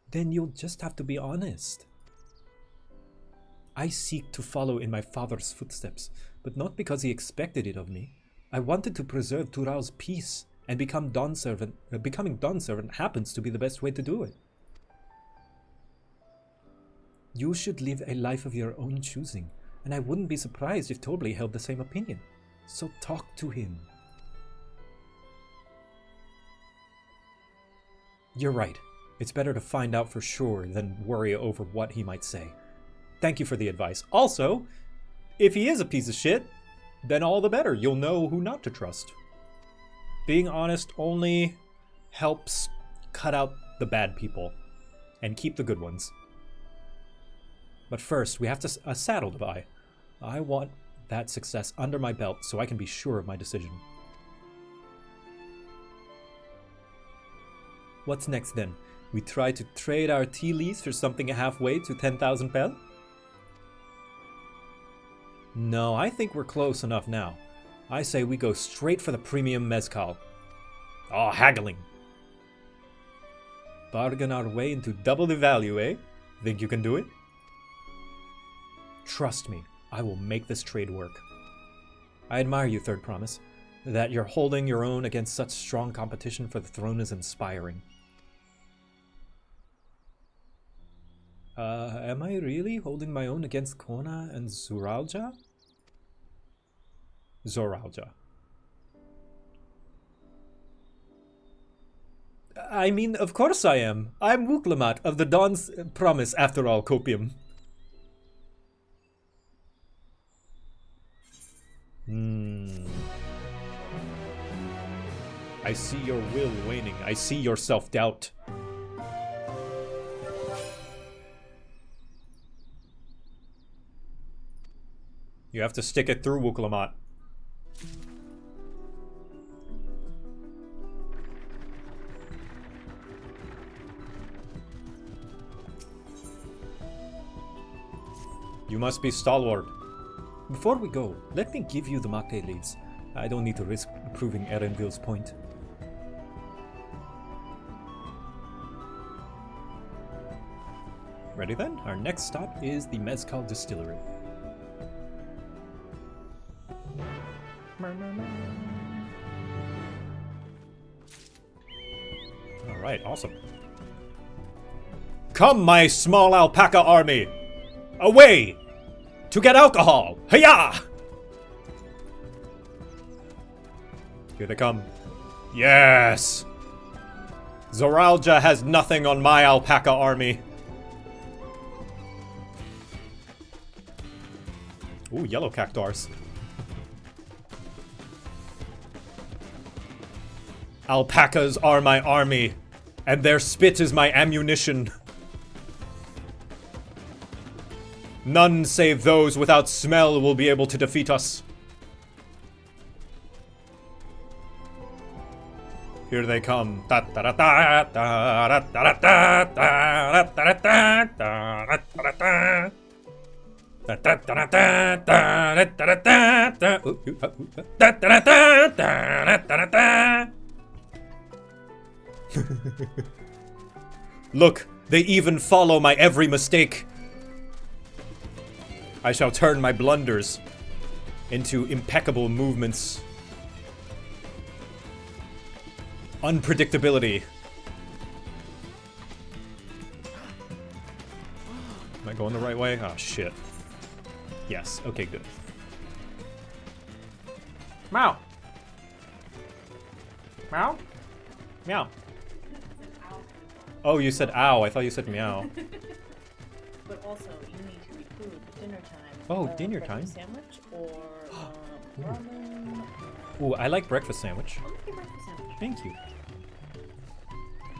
Speaker 1: Then you'll just have to be honest. I seek to follow in my father's footsteps, but not because he expected it of me. I wanted to preserve Tural's peace, and becoming Dawn Servant happens to be the best way to do it. You should live a life of your own choosing, and I wouldn't be surprised if Tobli held the same opinion. So talk to him. You're right. It's better to find out for sure than worry over what he might say. Thank you for the advice. Also, if he is a piece of shit, then all the better. You'll know who not to trust. Being honest only helps cut out the bad people and keep the good ones. But first, we have a saddle to buy. I want that success under my belt so I can be sure of my decision. What's next then? We try to trade our tea leaves for something halfway to 10,000 pel? No, I think we're close enough now. I say we go straight for the premium mezcal. Oh, haggling. Bargain our way into double the value, eh? Think you can do it? Trust me, I will make this trade work. I admire you, Third Promise. That you're holding your own against such strong competition for the throne is inspiring. Am I really holding my own against Kona and Zoralja? Zoralja. I mean, of course I am. I'm Wuklamat of the Dawn's Promise, after all, Copium. I see your will waning. I see your self-doubt. You have to stick it through, Wuklamat. You must be stalwart. Before we go, let me give you the Makte leaves. I don't need to risk proving Erenville's point. Ready then? Our next stop is the Mezcal Distillery. Alright, awesome. Come, my small alpaca army! Away! To get alcohol! Hiya! Here they come. Yes! Zoralja has nothing on my alpaca army. Ooh, yellow cactars. Alpacas are my army, and their spit is my ammunition. None save those without smell will be able to defeat us. Here they come. Look, they even follow my every mistake. I shall turn my blunders into impeccable movements. Unpredictability. Am I going the right way? Oh, shit. Yes, okay, good. Meow. Meow? Meow. Oh, you said ow. I thought you said meow.
Speaker 12: But also, you need to include dinner time.
Speaker 1: Oh, dinner time?
Speaker 12: Sandwich or ramen.
Speaker 1: Ooh, I like breakfast sandwich.
Speaker 12: Okay, breakfast sandwich.
Speaker 1: Thank you.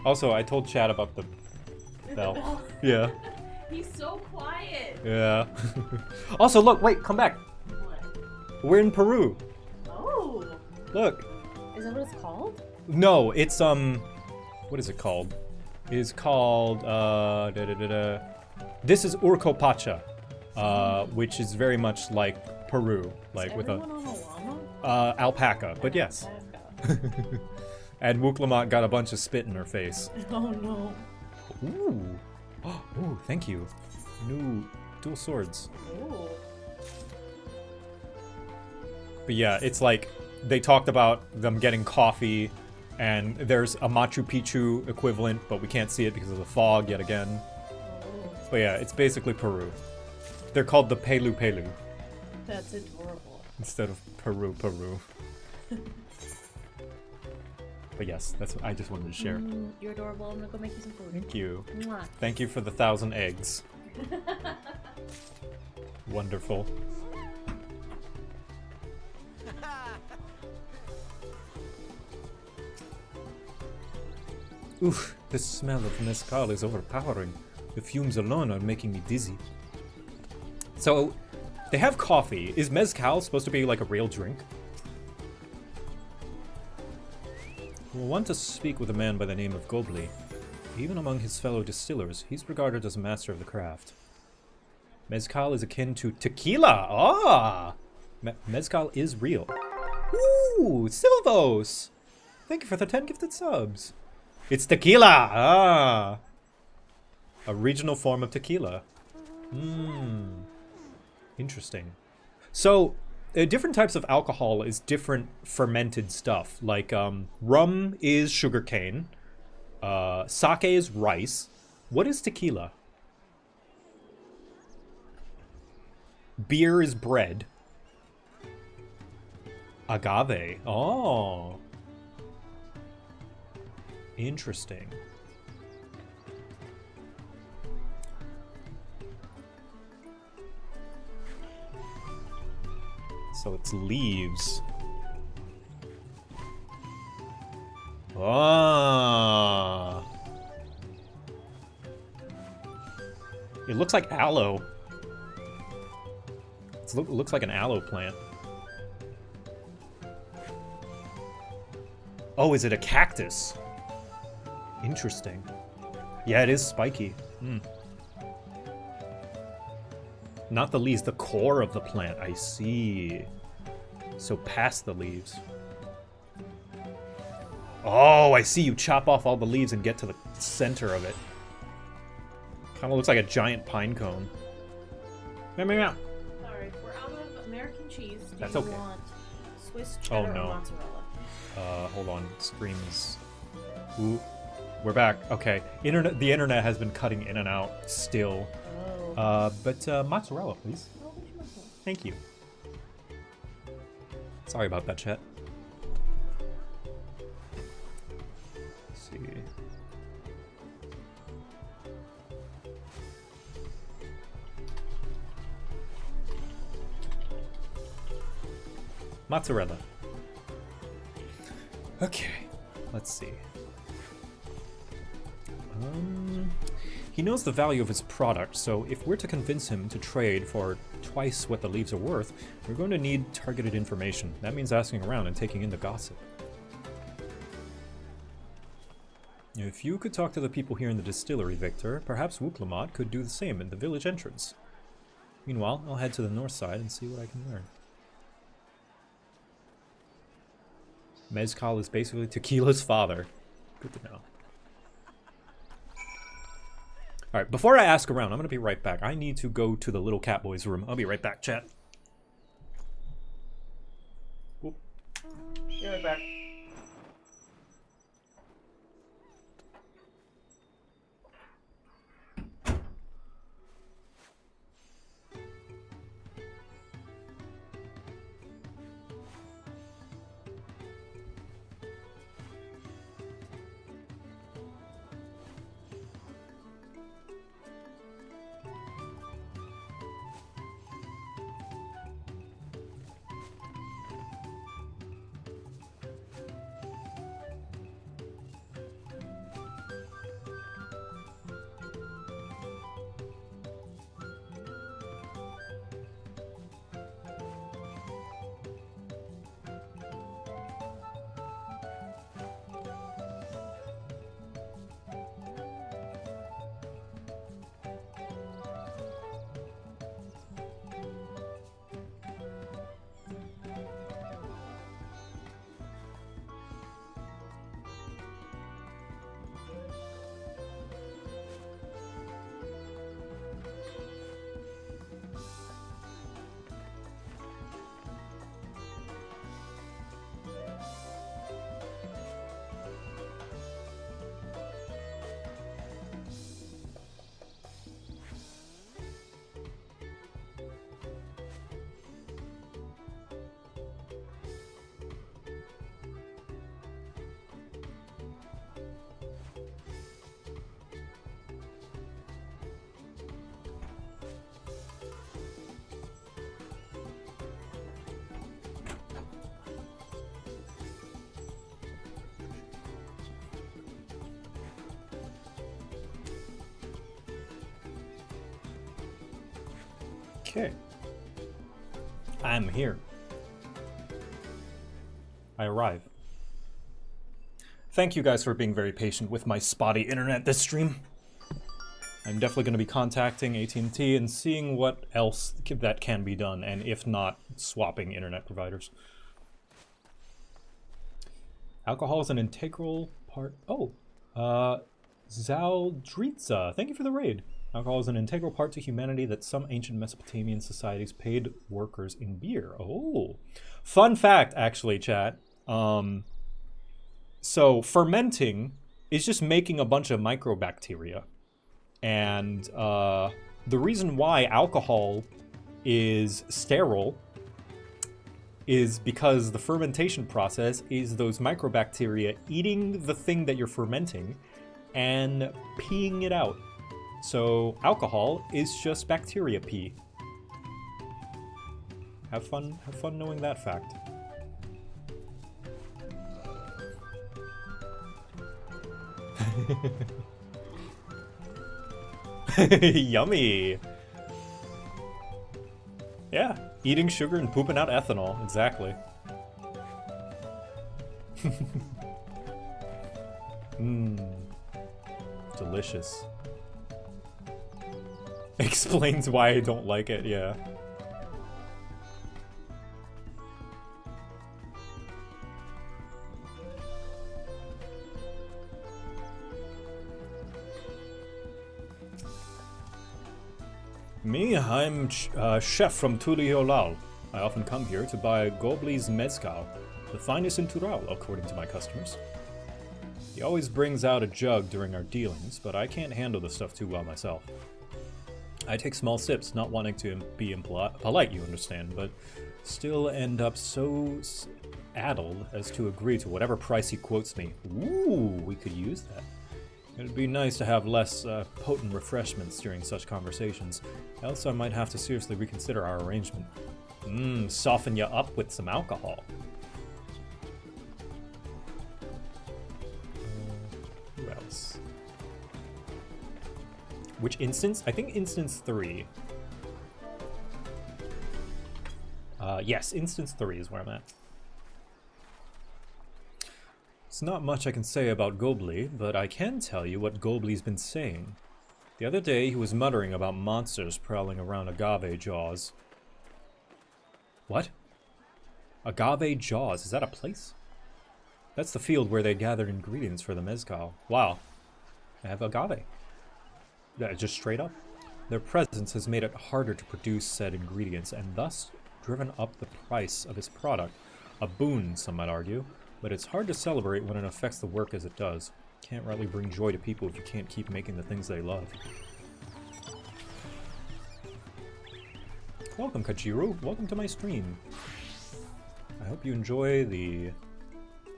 Speaker 1: Also, I told Chad about the bell. Yeah.
Speaker 12: He's so quiet.
Speaker 1: Yeah. Also, look, wait, come back.
Speaker 12: What?
Speaker 1: We're in Peru.
Speaker 12: Oh.
Speaker 1: Look.
Speaker 12: Is that what it's called?
Speaker 1: No, it's what is it called? It's called This is Urcopacha, which is very much like Peru, like with a alpaca. But yes.
Speaker 12: Alpaca.
Speaker 1: And Wuklamat got a bunch of spit in her face.
Speaker 12: Oh no.
Speaker 1: Ooh. Ooh, thank you. New dual swords.
Speaker 12: Ooh.
Speaker 1: But yeah, it's like they talked about them getting coffee, and there's a Machu Picchu equivalent, but we can't see it because of the fog yet again.
Speaker 12: Oh.
Speaker 1: But yeah, it's basically Peru. They're called the Pelu Pelu.
Speaker 12: That's adorable.
Speaker 1: Instead of Peru. But yes, that's what I just wanted to share.
Speaker 12: You're adorable. I'm gonna go make you some food.
Speaker 1: Thank you.
Speaker 12: Mwah.
Speaker 1: Thank you for the 1,000 eggs. Wonderful. Oof, the smell of mezcal is overpowering. The fumes alone are making me dizzy. So, They have coffee. Is mezcal supposed to be like a real drink? We'll want to speak with a man by the name of Gobli. Even among his fellow distillers, he's regarded as a master of the craft. Mezcal is akin to tequila. Ah! Mezcal is real. Ooh, Silvos! Thank you for the 10 gifted subs. It's tequila! Ah! A regional form of tequila. Interesting. So, different types of alcohol is different fermented stuff. Like, rum is sugarcane. Sake is rice. What is tequila? Beer is bread. Agave. Oh. Interesting. So it's leaves. Ah. It looks like aloe. It looks like an aloe plant. Oh, is it a cactus? Interesting. Yeah, it is spiky. Not the leaves, the core of the plant. I see. So past the leaves. Oh, I see. You chop off all the leaves and get to the center of it. Kind of looks like a giant pine cone. Meow, meow, meow.
Speaker 12: Sorry, we're out of American cheese. Do
Speaker 1: That's
Speaker 12: you
Speaker 1: okay.
Speaker 12: want Swiss cheddar
Speaker 1: no.
Speaker 12: or mozzarella?
Speaker 1: Hold on. Screams. Ooh. We're back. Okay. The internet has been cutting in and out still.
Speaker 12: Oh.
Speaker 1: But mozzarella, please.
Speaker 12: Oh, which mozzarella?
Speaker 1: Thank you. Sorry about that, chat. Let's see. Mozzarella. Okay, let's see. He knows the value of his product, so if we're to convince him to trade for twice what the leaves are worth, we're going to need targeted information. That means asking around and taking in the gossip. If you could talk to the people here in the distillery, Victor, perhaps Wuklamat could do the same in the village entrance. Meanwhile, I'll head to the north side and see what I can learn. Mezcal is basically tequila's father. Good to know. Alright, before I ask around, I'm going to be right back. I need to go to the little catboy's room. I'll be right back, chat.
Speaker 12: Be right back.
Speaker 1: Okay. I'm here. I arrive. Thank you guys for being very patient with my spotty internet this stream. I'm definitely going to be contacting AT&T and seeing what else that can be done, and if not, swapping internet providers. Alcohol is an integral part... Oh, Zaldritza, thank you for the raid. Alcohol is an integral part to humanity that some ancient Mesopotamian societies paid workers in beer. Oh, fun fact, actually, chat. So fermenting is just making a bunch of microbacteria. And the reason why alcohol is sterile is because the fermentation process is those microbacteria eating the thing that you're fermenting and peeing it out. So alcohol is just bacteria pee. Have fun knowing that fact. Yummy. Yeah, eating sugar and pooping out ethanol, exactly. Delicious. Explains why I don't like it, yeah. Me, I'm chef from Tuliolal. I often come here to buy Gobli's mezcal, the finest in Tural, according to my customers. He always brings out a jug during our dealings, but I can't handle the stuff too well myself. I take small sips, not wanting to be polite, you understand, but still end up so addled as to agree to whatever price he quotes me. Ooh, we could use that. It'd be nice to have less potent refreshments during such conversations, else I might have to seriously reconsider our arrangement. Soften you up with some alcohol. Who else? Which instance? I think instance 3. Yes, instance 3 is where I'm at. It's not much I can say about Gobli, but I can tell you what Gobli's been saying. The other day he was muttering about monsters prowling around Agave Jaws. What? Agave Jaws, is that a place? That's the field where they gathered ingredients for the mezcal. Wow. I have agave. Yeah, just straight up. Their presence has made it harder to produce said ingredients and thus driven up the price of its product. A boon, some might argue. But it's hard to celebrate when it affects the work as it does. Can't rightly bring joy to people if you can't keep making the things they love. Welcome, Kajiru. Welcome to my stream. I hope you enjoy the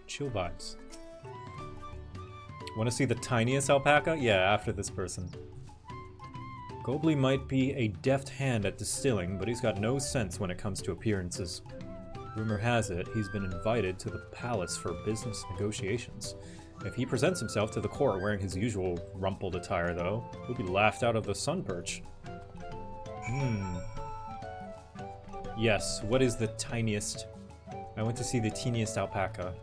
Speaker 1: chill vibes. Want to see the tiniest alpaca? Yeah, after this person. Gobli might be a deft hand at distilling, but he's got no sense when it comes to appearances. Rumor has it, he's been invited to the palace for business negotiations. If he presents himself to the court wearing his usual rumpled attire, though, he'll be laughed out of the sun perch. Yes, what is the tiniest? I went to see the teeniest alpaca.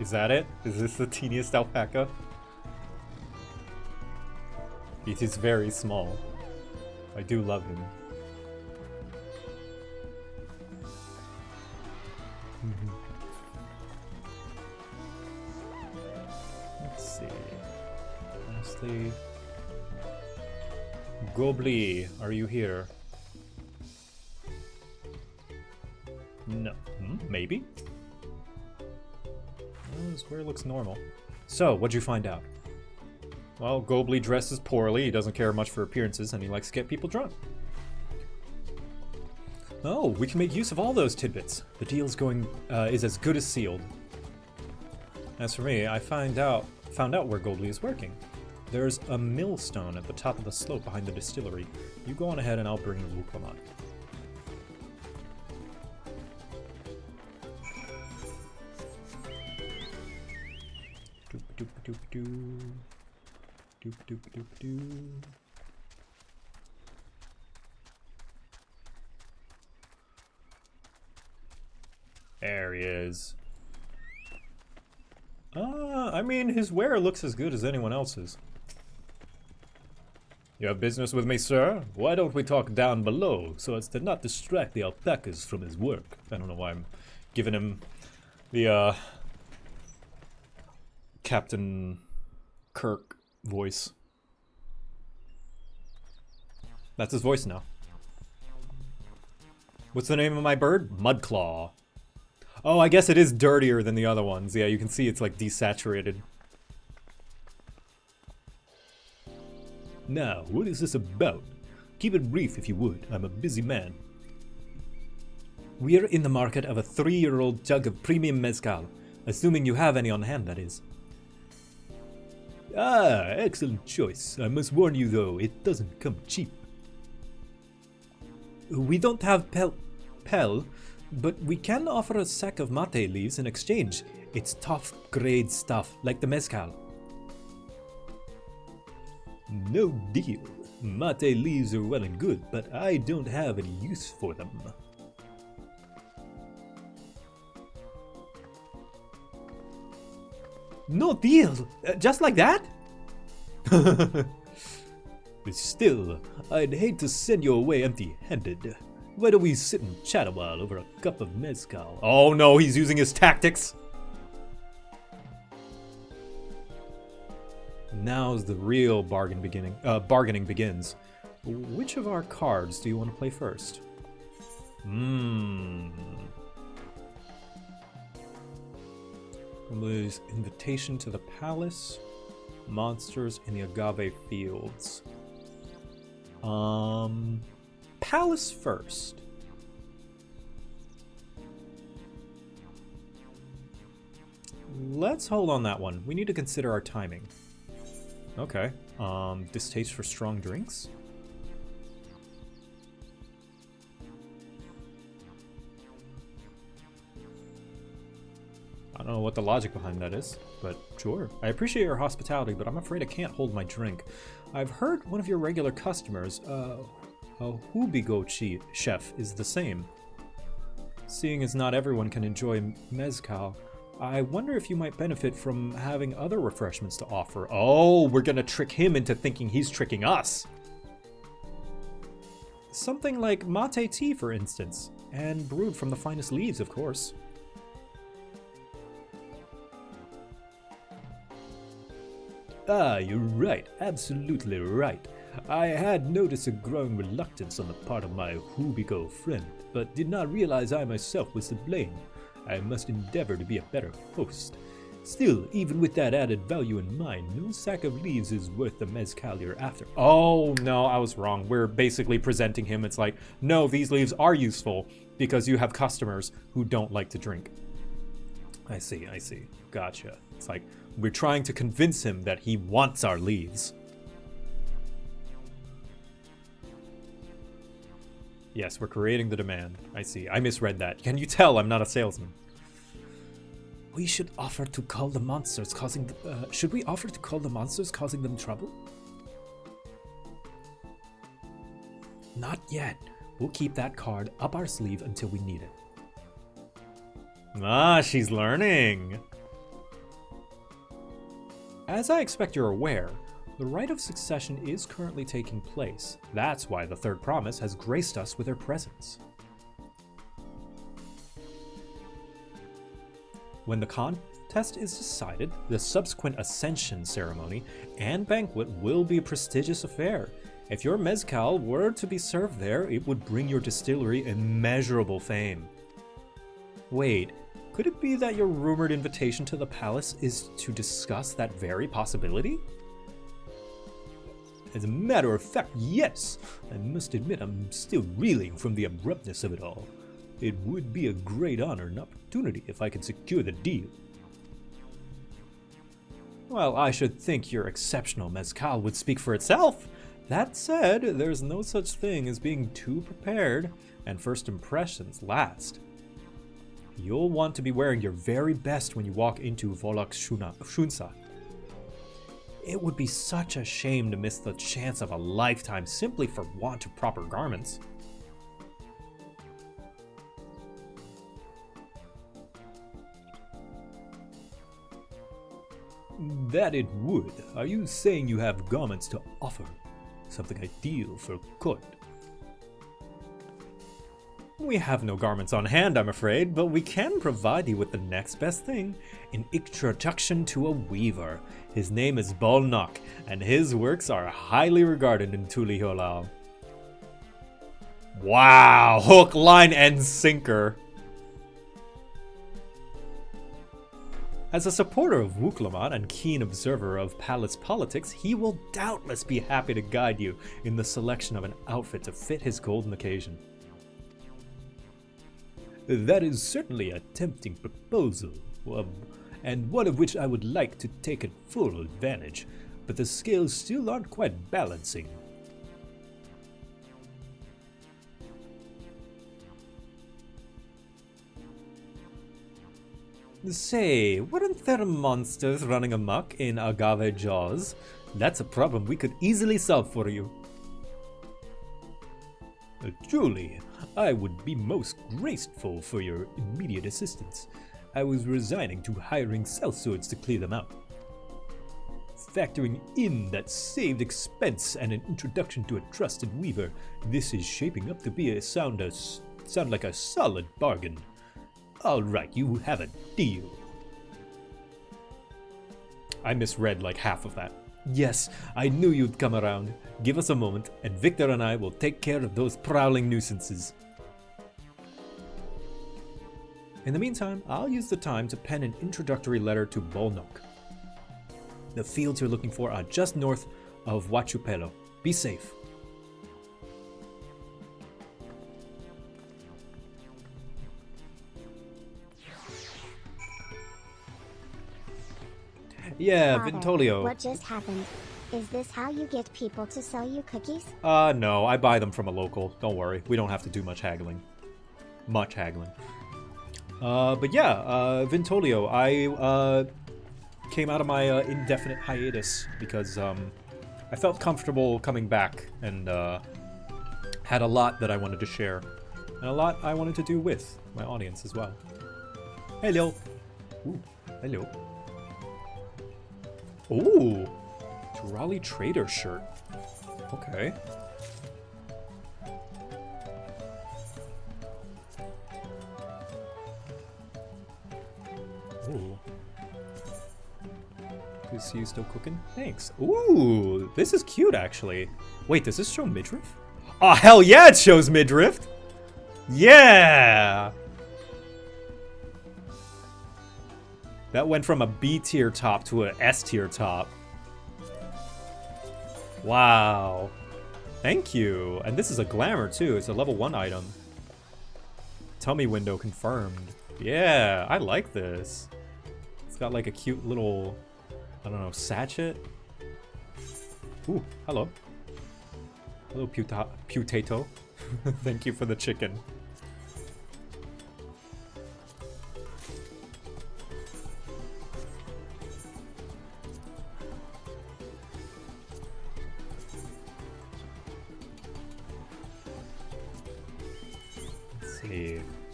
Speaker 1: Is that it? Is this the teeniest alpaca? It is very small. I do love him. Let's see. Lastly, Gobli, are you here? No. Maybe? Well, the square looks normal. So, what'd you find out? Well, Gobli dresses poorly, he doesn't care much for appearances, and he likes to get people drunk. Oh, we can make use of all those tidbits. The deal's is as good as sealed. As for me, I found out where Gobli is working. There's a millstone at the top of the slope behind the distillery. You go on ahead and I'll bring the Wuklamat. There he is. I mean, his wear looks as good as anyone else's. You have business with me, sir? Why don't we talk down below, so as to not distract the alpacas from his work? I don't know why I'm giving him the, Captain Kirk voice. That's his voice now. What's the name of my bird? Mudclaw. Oh, I guess it is dirtier than the other ones. Yeah, you can see it's like desaturated. Now, what is this about? Keep it brief if you would. I'm a busy man. We're in the market of a 3-year-old jug of premium mezcal. Assuming you have any on hand, that is. Ah, excellent choice. I must warn you though, it doesn't come cheap. We don't have pel, but we can offer a sack of mate leaves in exchange. It's tough grade stuff, like the mezcal. No deal. Mate leaves are well and good, but I don't have any use for them. No deal? Just like that? Still, I'd hate to send you away empty-handed. Why don't we sit and chat a while over a cup of mezcal? Oh no, he's using his tactics! Now's the real bargaining begins. Which of our cards do you want to play first? There's Invitation to the Palace, Monsters in the Agave Fields. Palace first. Let's hold on that one. We need to consider our timing. Okay. Distaste for strong drinks? I don't know what the logic behind that is, but sure. I appreciate your hospitality, but I'm afraid I can't hold my drink. I've heard one of your regular customers, a Hubigo chef, is the same. Seeing as not everyone can enjoy mezcal, I wonder if you might benefit from having other refreshments to offer. Oh, we're gonna trick him into thinking he's tricking us. Something like mate tea, for instance, and brewed from the finest leaves, of course. Ah, you're right. Absolutely right. I had noticed a growing reluctance on the part of my Hubigo friend, but did not realize I myself was to blame. I must endeavor to be a better host. Still, even with that added value in mind, no sack of leaves is worth the mezcal you're after. Oh, no, I was wrong. We're basically presenting him. It's like, no, these leaves are useful because you have customers who don't like to drink. I see. Gotcha. It's like, we're trying to convince him that he wants our leaves. Yes, we're creating the demand. I see. I misread that. Can you tell I'm not a salesman? We should offer to call the monsters causing should we offer to call the monsters causing them trouble? Not yet. We'll keep that card up our sleeve until we need it. Ah, she's learning. As I expect you're aware, the rite of succession is currently taking place. That's why the third promise has graced us with her presence. When the contest is decided, the subsequent ascension ceremony and banquet will be a prestigious affair. If your mezcal were to be served there, it would bring your distillery immeasurable fame. Wait. Could it be that your rumored invitation to the palace is to discuss that very possibility? As a matter of fact, yes. I must admit I'm still reeling from the abruptness of it all. It would be a great honor and opportunity if I could secure the deal. Well, I should think your exceptional mezcal would speak for itself. That said, there's no such thing as being too prepared, and first impressions last. You'll want to be wearing your very best when you walk into Volok Shunsa. It would be such a shame to miss the chance of a lifetime simply for want of proper garments. That it would. Are you saying you have garments to offer? Something ideal for court? We have no garments on hand, I'm afraid, but we can provide you with the next best thing, an introduction to a weaver. His name is Bolnock, and his works are highly regarded in Tuliholal. Wow, hook, line, and sinker. As a supporter of Wuklamat and keen observer of palace politics, he will doubtless be happy to guide you in the selection of an outfit to fit his golden occasion. That is certainly a tempting proposal, and one of which I would like to take at full advantage, but the scales still aren't quite balancing. Say, weren't there monsters running amok in Agave Jaws? That's a problem we could easily solve for you. Truly, I would be most grateful for your immediate assistance. I was resigning to hiring sellswords to clear them out. Factoring in that saved expense and an introduction to a trusted weaver, this is shaping up to be sound like a solid bargain. All right, you have a deal. I misread like half of that. Yes, I knew you'd come around. Give us a moment, and Victor and I will take care of those prowling nuisances. In the meantime, I'll use the time to pen an introductory letter to Bolnock. The fields you're looking for are just north of Huachupelo. Be safe. Yeah,
Speaker 2: Father,
Speaker 1: Ventolio.
Speaker 2: what just happened? Is this how you get people to sell you cookies?
Speaker 1: No, I buy them from a local. Don't worry, we don't have to do much haggling. But yeah, Ventolio, I came out of my indefinite hiatus because I felt comfortable coming back and had a lot that I wanted to share. And a lot I wanted to do with my audience as well. Hello. Ooh, hello. Ooh, Raleigh Trader shirt. Okay. Ooh. Is you still cooking? Thanks. Ooh, this is cute actually. Wait, does this show midriff? Oh, hell yeah, it shows midriff! Yeah! That went from a B tier top to an S tier top. Wow. Thank you. And this is a glamour too. It's a level 1 item. Tummy window confirmed. Yeah, I like this. It's got like a cute little, I don't know, sachet. Ooh, hello. Hello, Putato. Thank you for the chicken.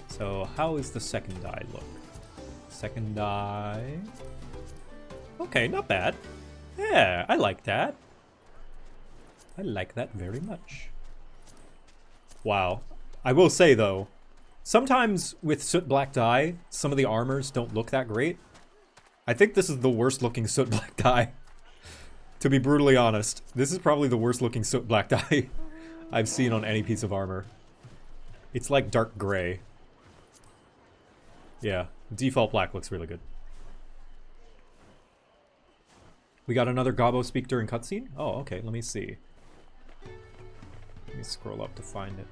Speaker 1: So how is the second die look? Second die... Okay, not bad. Yeah, I like that. I like that very much. Wow. I will say though, sometimes with soot black dye, some of the armors don't look that great. I think this is the worst looking soot black dye. To be brutally honest, this is probably the worst looking soot black dye I've seen on any piece of armor. It's like dark gray. Yeah, default black looks really good. We got another Gobbo speak during cutscene? Oh, okay, let me see. Let me scroll up to find it.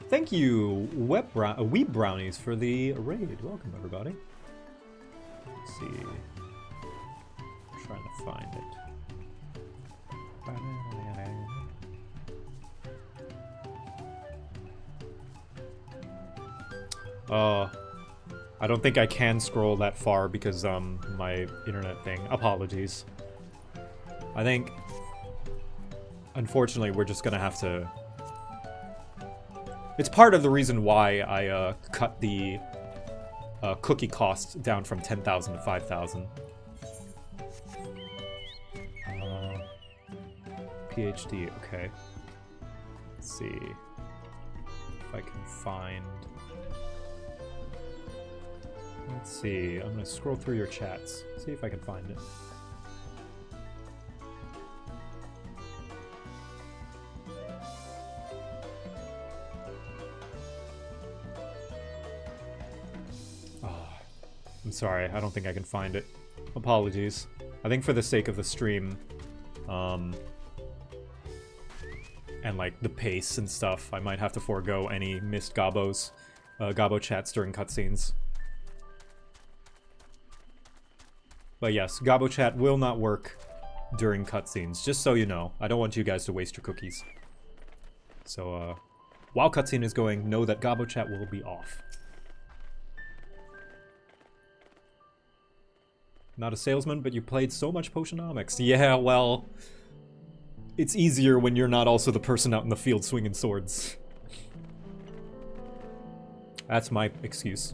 Speaker 1: Thank you, Weeb Brownies, for the raid. Welcome, everybody. Let's see. I'm trying to find it. I don't think I can scroll that far because, my internet thing. Apologies. I think, unfortunately, we're just gonna have to... It's part of the reason why I, cut the, cookie cost down from 10,000 to 5,000. PhD, okay. Let's see if I can find... Let's see, I'm gonna scroll through your chats, see if I can find it. I'm sorry, I don't think I can find it. Apologies. I think for the sake of the stream, and like the pace and stuff, I might have to forego any missed Gabbo chats during cutscenes. But yes, Gabbo chat will not work during cutscenes, just so you know. I don't want you guys to waste your cookies. So, while cutscene is going, know that Gabbo chat will be off. Not a salesman, but you played so much Potionomics. Yeah, well, it's easier when you're not also the person out in the field swinging swords. That's my excuse.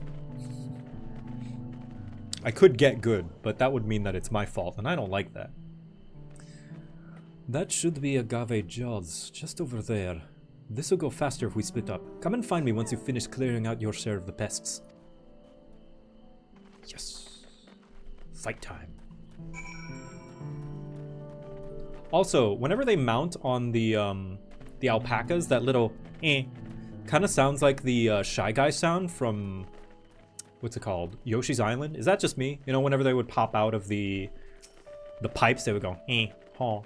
Speaker 1: I could get good, but that would mean that it's my fault, and I don't like that. That should be Agave Jaws, just over there. This'll go faster if we split up. Come and find me once you've finished clearing out your share of the pests. Yes. Fight time. Also, whenever they mount on the alpacas, that little kind of sounds like the Shy Guy sound from, what's it called? Yoshi's Island? Is that just me? You know, whenever they would pop out of the pipes, they would go haw.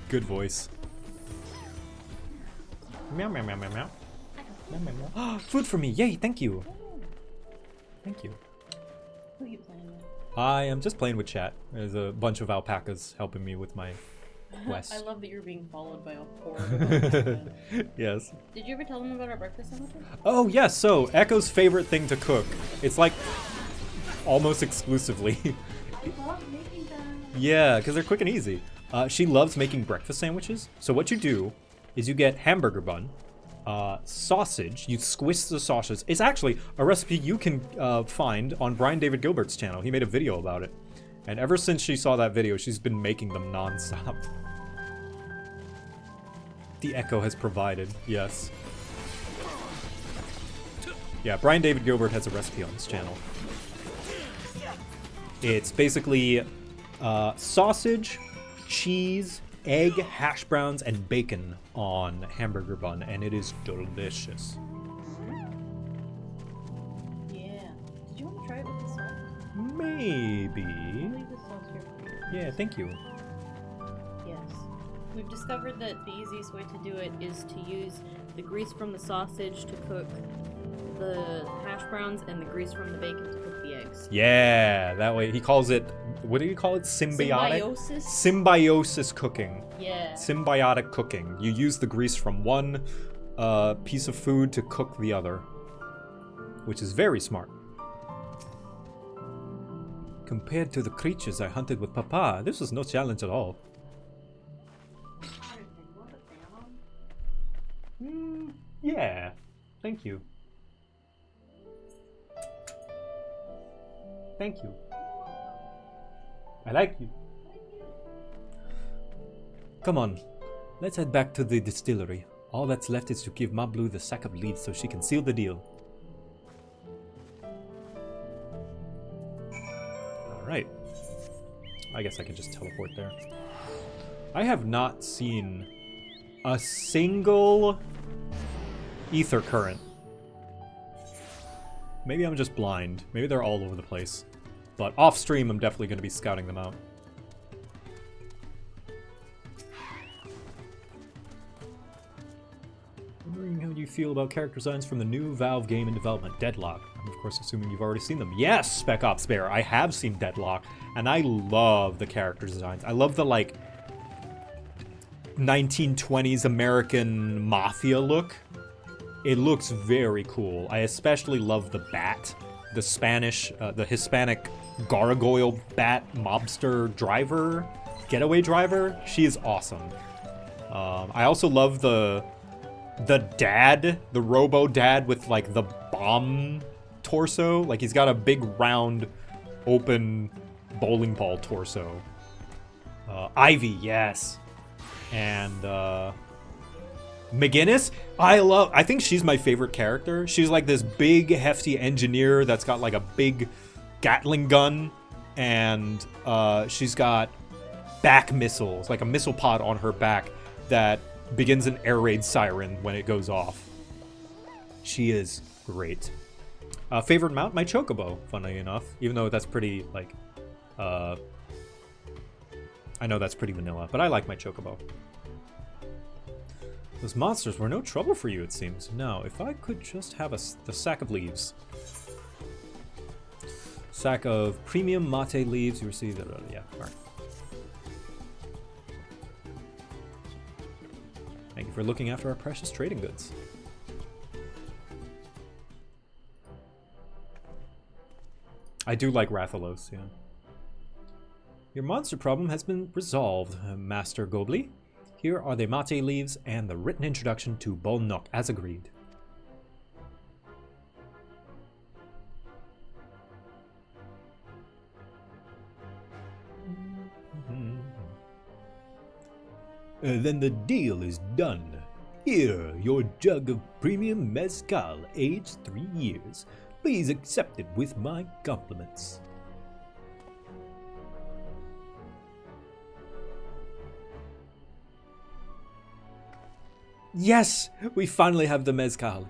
Speaker 1: Good voice. Meow, meow, meow, meow, meow. Meow, meow, meow. Food for me! Yay, thank you! Thank you.
Speaker 12: Who are you playing with?
Speaker 1: I am just playing with chat. There's a bunch of alpacas helping me with my quest.
Speaker 12: I love that you're being followed by a horde.
Speaker 1: Yes.
Speaker 12: Did you ever tell them about our breakfast sandwiches?
Speaker 1: Oh, yes, so Echo's favorite thing to cook. It's like almost exclusively.
Speaker 12: I love making them.
Speaker 1: Yeah, because they're quick and easy. She loves making breakfast sandwiches. So what you do is you get hamburger bun, sausage, you squish the sausages. It's actually a recipe you can find on Brian David Gilbert's channel. He made a video about it. And ever since she saw that video, she's been making them non-stop. The Echo has provided, yes. Yeah, Brian David Gilbert has a recipe on his channel. It's basically sausage, cheese, egg, hash browns, and bacon on hamburger bun, and it is delicious.
Speaker 12: Yeah. Did you want to try it with the salt?
Speaker 1: Maybe.
Speaker 12: I'll leave the salt here for you.
Speaker 1: Yeah, thank you.
Speaker 12: Yes. We've discovered that the easiest way to do it is to use the grease from the sausage to cook the hash browns and the grease from the bacon to cook the eggs.
Speaker 1: Yeah, that way he calls it, what do you call it? Symbiotic?
Speaker 12: Symbiosis?
Speaker 1: Symbiosis cooking.
Speaker 12: Yeah.
Speaker 1: Symbiotic cooking. You use the grease from one piece of food to cook the other, which is very smart. Compared to the creatures I hunted with Papa, this was no challenge at all. Yeah, thank you. Thank you. I like you. Come on, let's head back to the distillery. All that's left is to give Ma Blue the sack of leads so she can seal the deal. Alright. I guess I can just teleport there. I have not seen a single ether current. Maybe I'm just blind. Maybe they're all over the place. But off stream, I'm definitely going to be scouting them out. Wondering how you feel about character designs from the new Valve game in development, Deadlock. Of course, assuming you've already seen them. Yes, Spec Ops Bear, I have seen Deadlock, and I love the character designs. I love the, like, 1920s American mafia look. It looks very cool. I especially love the bat, the Hispanic gargoyle bat mobster driver, getaway driver. She is awesome. I also love the dad, the robo dad with like the bomb torso. Like he's got a big round open bowling ball torso. Ivy, yes. And McGinnis, I think she's my favorite character. She's like this big hefty engineer that's got like a big Gatling gun, and she's got back missiles, like a missile pod on her back that begins an air raid siren when it goes off. She is great. Favorite mount? My Chocobo, funnily enough. Even though that's pretty, like, I know that's pretty vanilla, but I like my Chocobo. Those monsters were no trouble for you, it seems. Now, if I could just have the sack of leaves. Sack of premium mate leaves. You receive that, yeah, alright. Thank you for looking after our precious trading goods. I do like Rathalos, yeah. Your monster problem has been resolved, Master Gobly. Here are the mate leaves and the written introduction to Bolnok, as agreed.
Speaker 13: Then the deal is done. Here, your jug of premium mezcal, aged 3 years. Please accept it with my compliments.
Speaker 1: Yes! We finally have the mezcal.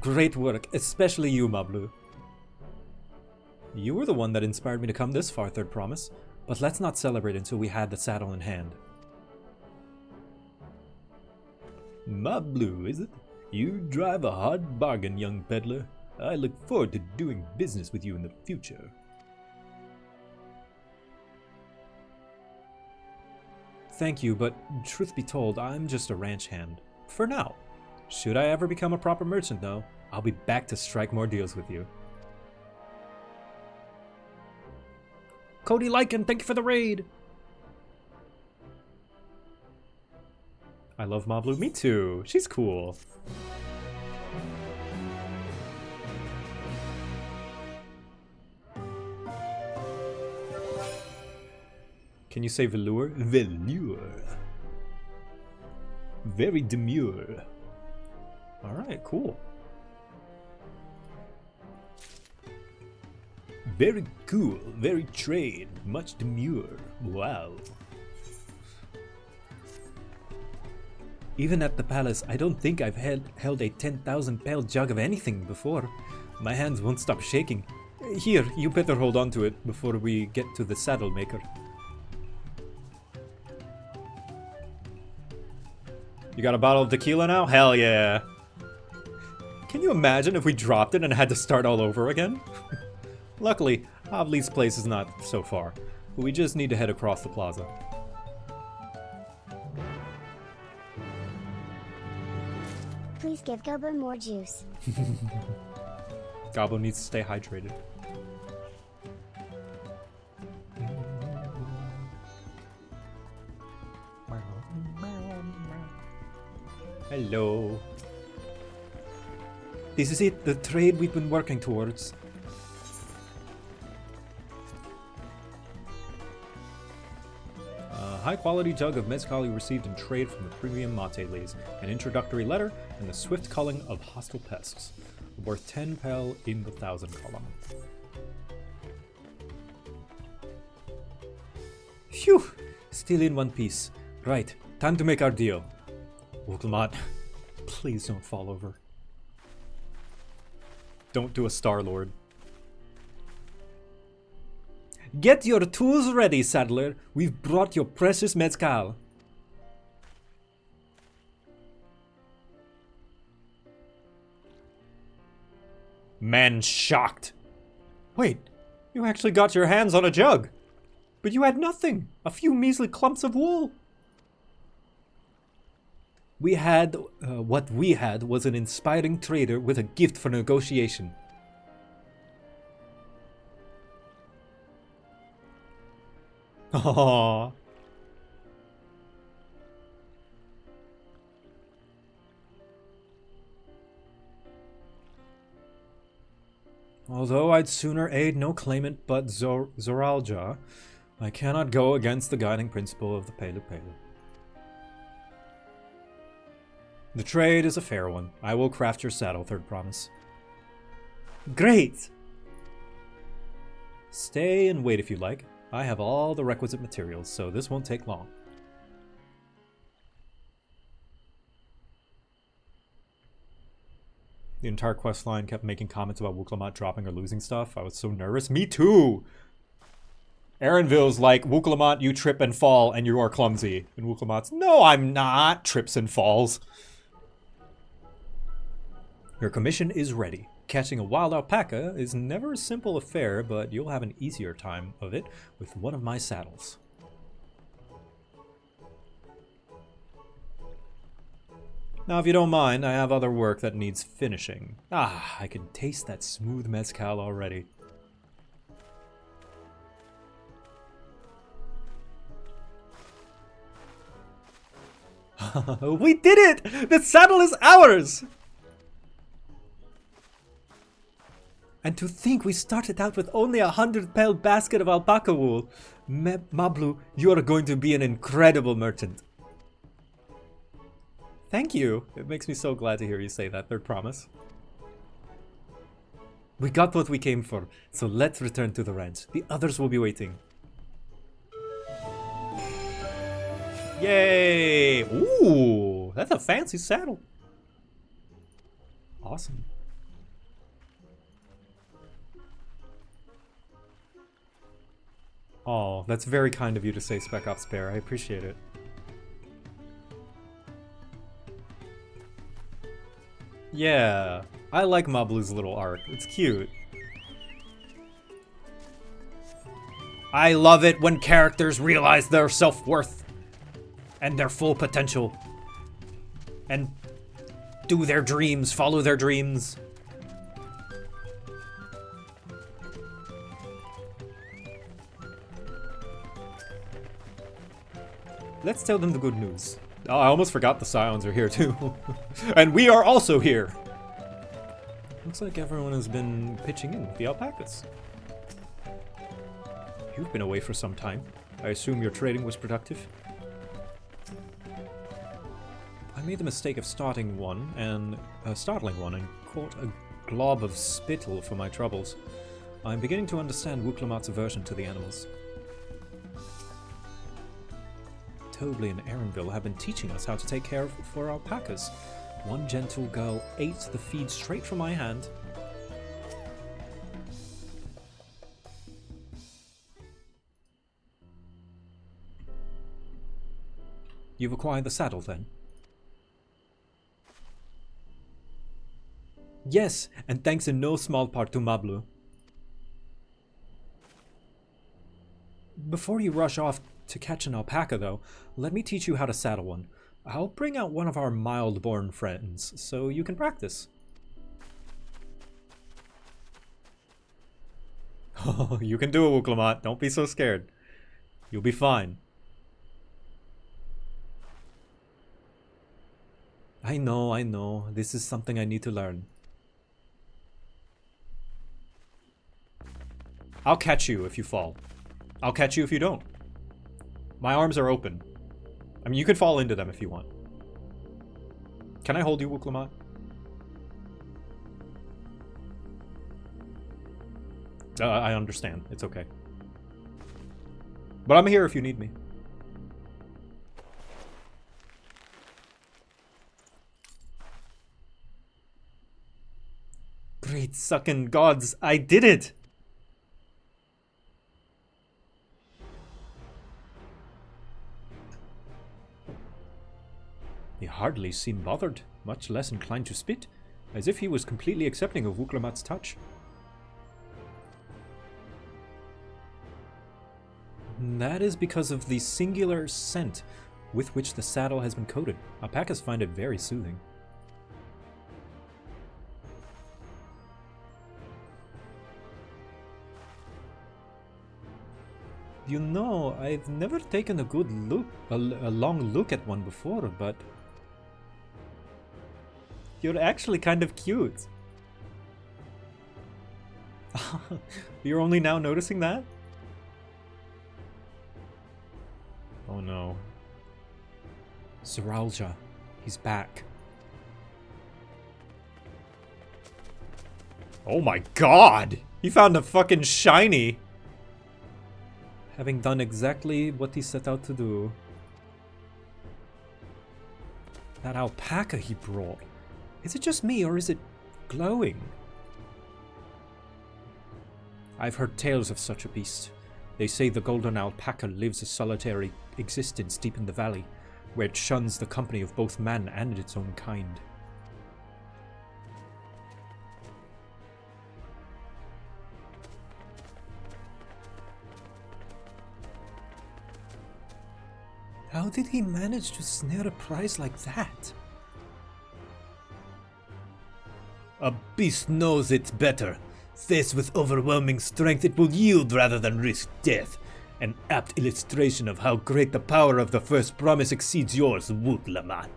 Speaker 1: Great work, especially you, Mablu. You were the one that inspired me to come this far, Third Promise. But let's not celebrate until we had the saddle in hand.
Speaker 13: Mablu, is it? You drive a hard bargain, young peddler. I look forward to doing business with you in the future.
Speaker 1: Thank you, but truth be told, I'm just a ranch hand. For now. Should I ever become a proper merchant, though, I'll be back to strike more deals with you. Cody Lycan, thank you for the raid! I love Mablu. Me too. She's cool. Can you say velour?
Speaker 13: Velour. Very demure.
Speaker 1: Alright, cool.
Speaker 13: Very cool, very trade, much demure. Wow.
Speaker 1: Even at the palace, I don't think I've held a 10,000 pail jug of anything before. My hands won't stop shaking. Here, you better hold on to it before we get to the saddle maker. You got a bottle of tequila now? Hell yeah. Can you imagine if we dropped it and had to start all over again? Luckily, Avli's place is not so far. But we just need to head across the plaza.
Speaker 2: Please give Gobo more juice.
Speaker 1: Gobbo needs to stay hydrated. Hello. This is it, the trade we've been working towards. High quality jug of mezcal you received in trade from the premium mate leaves, an introductory letter, and the swift culling of hostile pests. Worth 10 pel in the 1,000 column. Phew! Still in one piece. Right, time to make our deal. Wokelmat, please don't fall over. Don't do a Star-Lord. Get your tools ready, saddler. We've brought your precious mezcal. Man shocked. Wait, you actually got your hands on a jug. But you had nothing. A few measly clumps of wool. We had, what we had was an inspiring trader with a gift for negotiation. Aww. Although I'd sooner aid no claimant but Zoralja, I cannot go against the guiding principle of the Pelu Pelu. The trade is a fair one. I will craft your saddle, third promise. Great! Stay and wait if you like. I have all the requisite materials, so this won't take long. The entire quest line kept making comments about Wuklamat dropping or losing stuff. I was so nervous. Me too! Aaronville's like, Wuklamat, you trip and fall and you are clumsy. And Wuklamat's, no, I'm not, trips and falls. Your commission is ready. Catching a wild alpaca is never a simple affair, but you'll have an easier time of it with one of my saddles. Now, if you don't mind, I have other work that needs finishing. Ah, I can taste that smooth mezcal already. We did it! The saddle is ours! And to think we started out with only 100-pound basket of alpaca wool. Mablu, you are going to be an incredible merchant. Thank you. It makes me so glad to hear you say that, third promise. We got what we came for, so let's return to the ranch. The others will be waiting. Yay! Ooh, that's a fancy saddle. Awesome. Oh, that's very kind of you to say, Spec Ops Bear. I appreciate it. Yeah, I like Mablu's little art. It's cute. I love it when characters realize their self-worth and their full potential and do their dreams, follow their dreams. Let's tell them the good news. Oh, I almost forgot the Scions are here too. And we are also here. Looks like everyone has been pitching in with the alpacas. You've been away for some time. I assume your trading was productive? I made the mistake of startling one and caught a glob of spittle for my troubles. I'm beginning to understand Wuklamat's aversion to the animals. Tobley and Aaronville have been teaching us how to take care of for alpacas. One gentle girl ate the feed straight from my hand. You've acquired the saddle, then? Yes, and thanks in no small part to Mablu. Before you rush off to catch an alpaca, though, let me teach you how to saddle one. I'll bring out one of our mild-born friends, so you can practice. Oh, you can do it, Wuklamat. Don't be so scared. You'll be fine. I know. This is something I need to learn. I'll catch you if you fall. I'll catch you if you don't. My arms are open. I mean, you can fall into them if you want. Can I hold you, Wuklamat? I understand. It's okay. But I'm here if you need me. Great sucking gods, I did it! You hardly seem bothered, much less inclined to spit. as if he was completely accepting of Wuklamat's touch. That is because of the singular scent with which the saddle has been coated. Alpacas find it very soothing. You know, I've never taken a good look, a long look at one before, but you're actually kind of cute. You're only now noticing that? Oh no. Zeralja, he's back. Oh my god! He found a fucking shiny! Having done exactly what he set out to do. That alpaca he brought. Is it just me or is it glowing? I've heard tales of such a beast. They say the golden alpaca lives a solitary existence deep in the valley, where it shuns the company of both man and its own kind. How did he manage to snare a prize like that?
Speaker 13: A beast knows it's better. Faced with overwhelming strength, it will yield rather than risk death. An apt illustration of how great the power of the first promise exceeds yours, Wuklamat.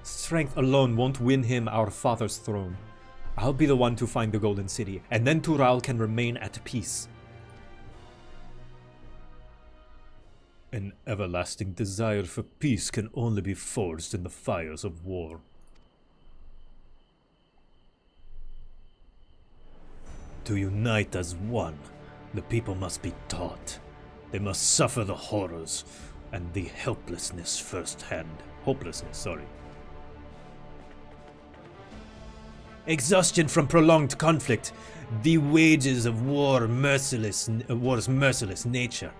Speaker 1: Strength alone won't win him our father's throne. I'll be the one to find the Golden City, and then Tural can remain at peace.
Speaker 13: An everlasting desire for peace can only be forged in the fires of war. To unite as one, the people must be taught. They must suffer the horrors and the helplessness firsthand. Exhaustion from prolonged conflict, the wages of war's merciless nature.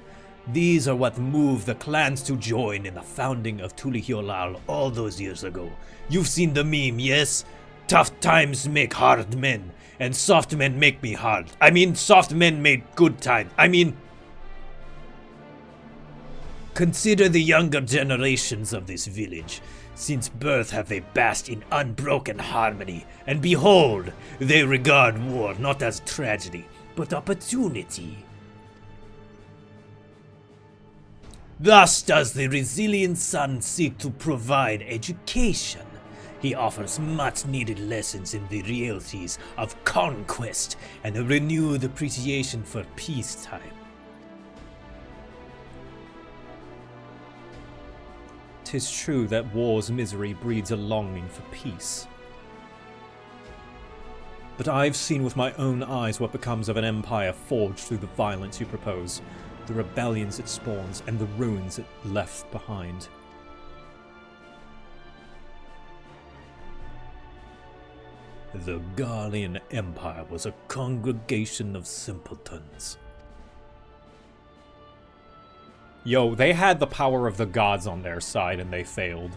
Speaker 13: These are what moved the clans to join in the founding of Tulihiolal all those years ago. You've seen the meme, yes? Tough times make hard men, and soft men make me hard. I mean, soft men made good times. Consider the younger generations of this village. Since birth have they basked in unbroken harmony, and behold, they regard war not as tragedy, but opportunity. Thus does the resilient son seek to provide education. He offers much-needed lessons in the realities of conquest and a renewed appreciation for peacetime.
Speaker 1: 'Tis true that war's misery breeds a longing for peace. But I've seen with my own eyes what becomes of an empire forged through the violence you propose, the rebellions it spawns, and the ruins it left behind.
Speaker 13: The Garlean Empire was a congregation of simpletons.
Speaker 1: Yo, they had the power of the gods on their side and they failed.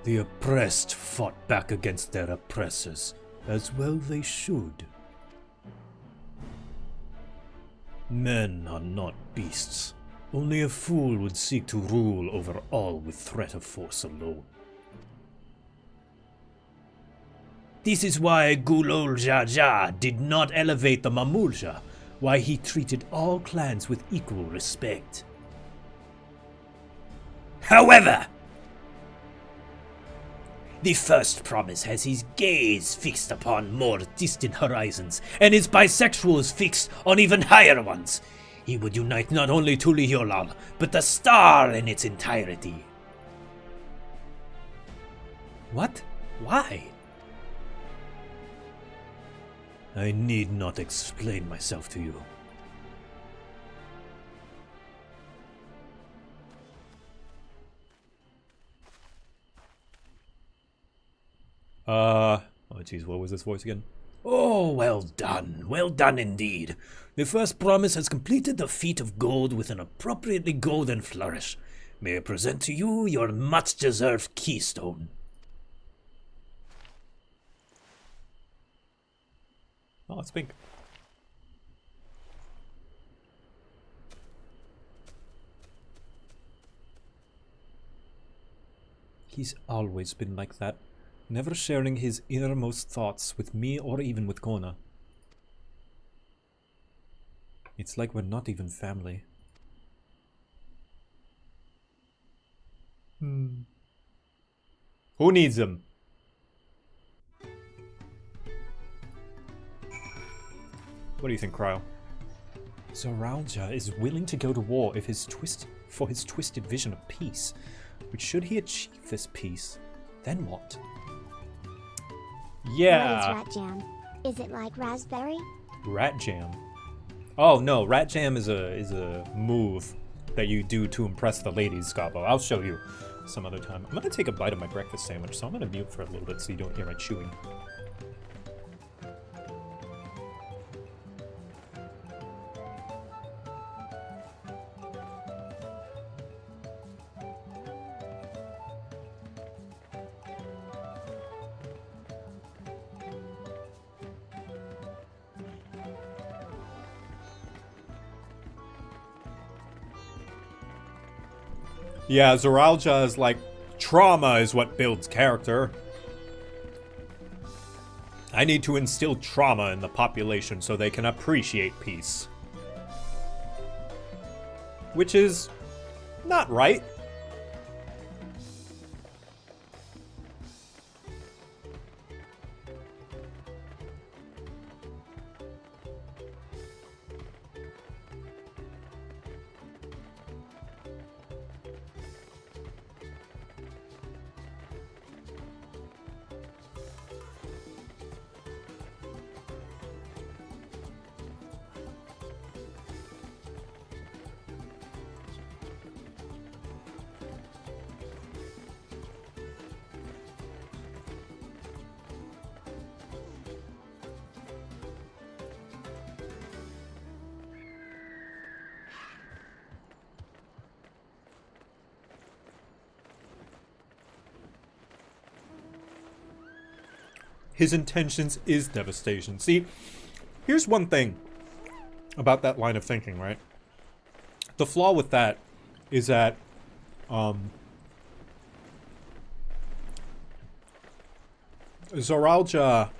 Speaker 13: The oppressed fought back against their oppressors, as well they should. Men are not beasts. Only a fool would seek to rule over all with threat of force alone. This is why Gulol Jaja did not elevate the Mamulja, why he treated all clans with equal respect. However, the first promise has his gaze fixed upon more distant horizons, and his bisexuals fixed on even higher ones. He would unite not only Tulihiolal, but the star in its entirety. What? Why? I need not explain myself to you.
Speaker 1: Oh jeez, what was this voice again?
Speaker 13: Oh, well done indeed. The first promise has completed the feat of gold with an appropriately golden flourish. May I present to you your much-deserved Keystone?
Speaker 1: Oh, it's pink. He's always been like that, never sharing his innermost thoughts with me or even with Kona. It's like we're not even family. Who needs him? What do you think, Cryo? Zoralja is willing to go to war if his twisted vision of peace. But should he achieve this peace, then what? Yeah.
Speaker 2: What is rat jam? Is it like raspberry?
Speaker 1: Rat jam. Oh no, rat jam is a move that you do to impress the ladies, Scabo. I'll show you some other time. I'm gonna take a bite of my breakfast sandwich, so I'm gonna mute for a little bit so you don't hear my chewing. Yeah, Zoralja is like, trauma is what builds character. I need to instill trauma in the population so they can appreciate peace. Which is not right. His intentions is devastation. See, here's one thing about that line of thinking, right? The flaw with that is that Zoralja,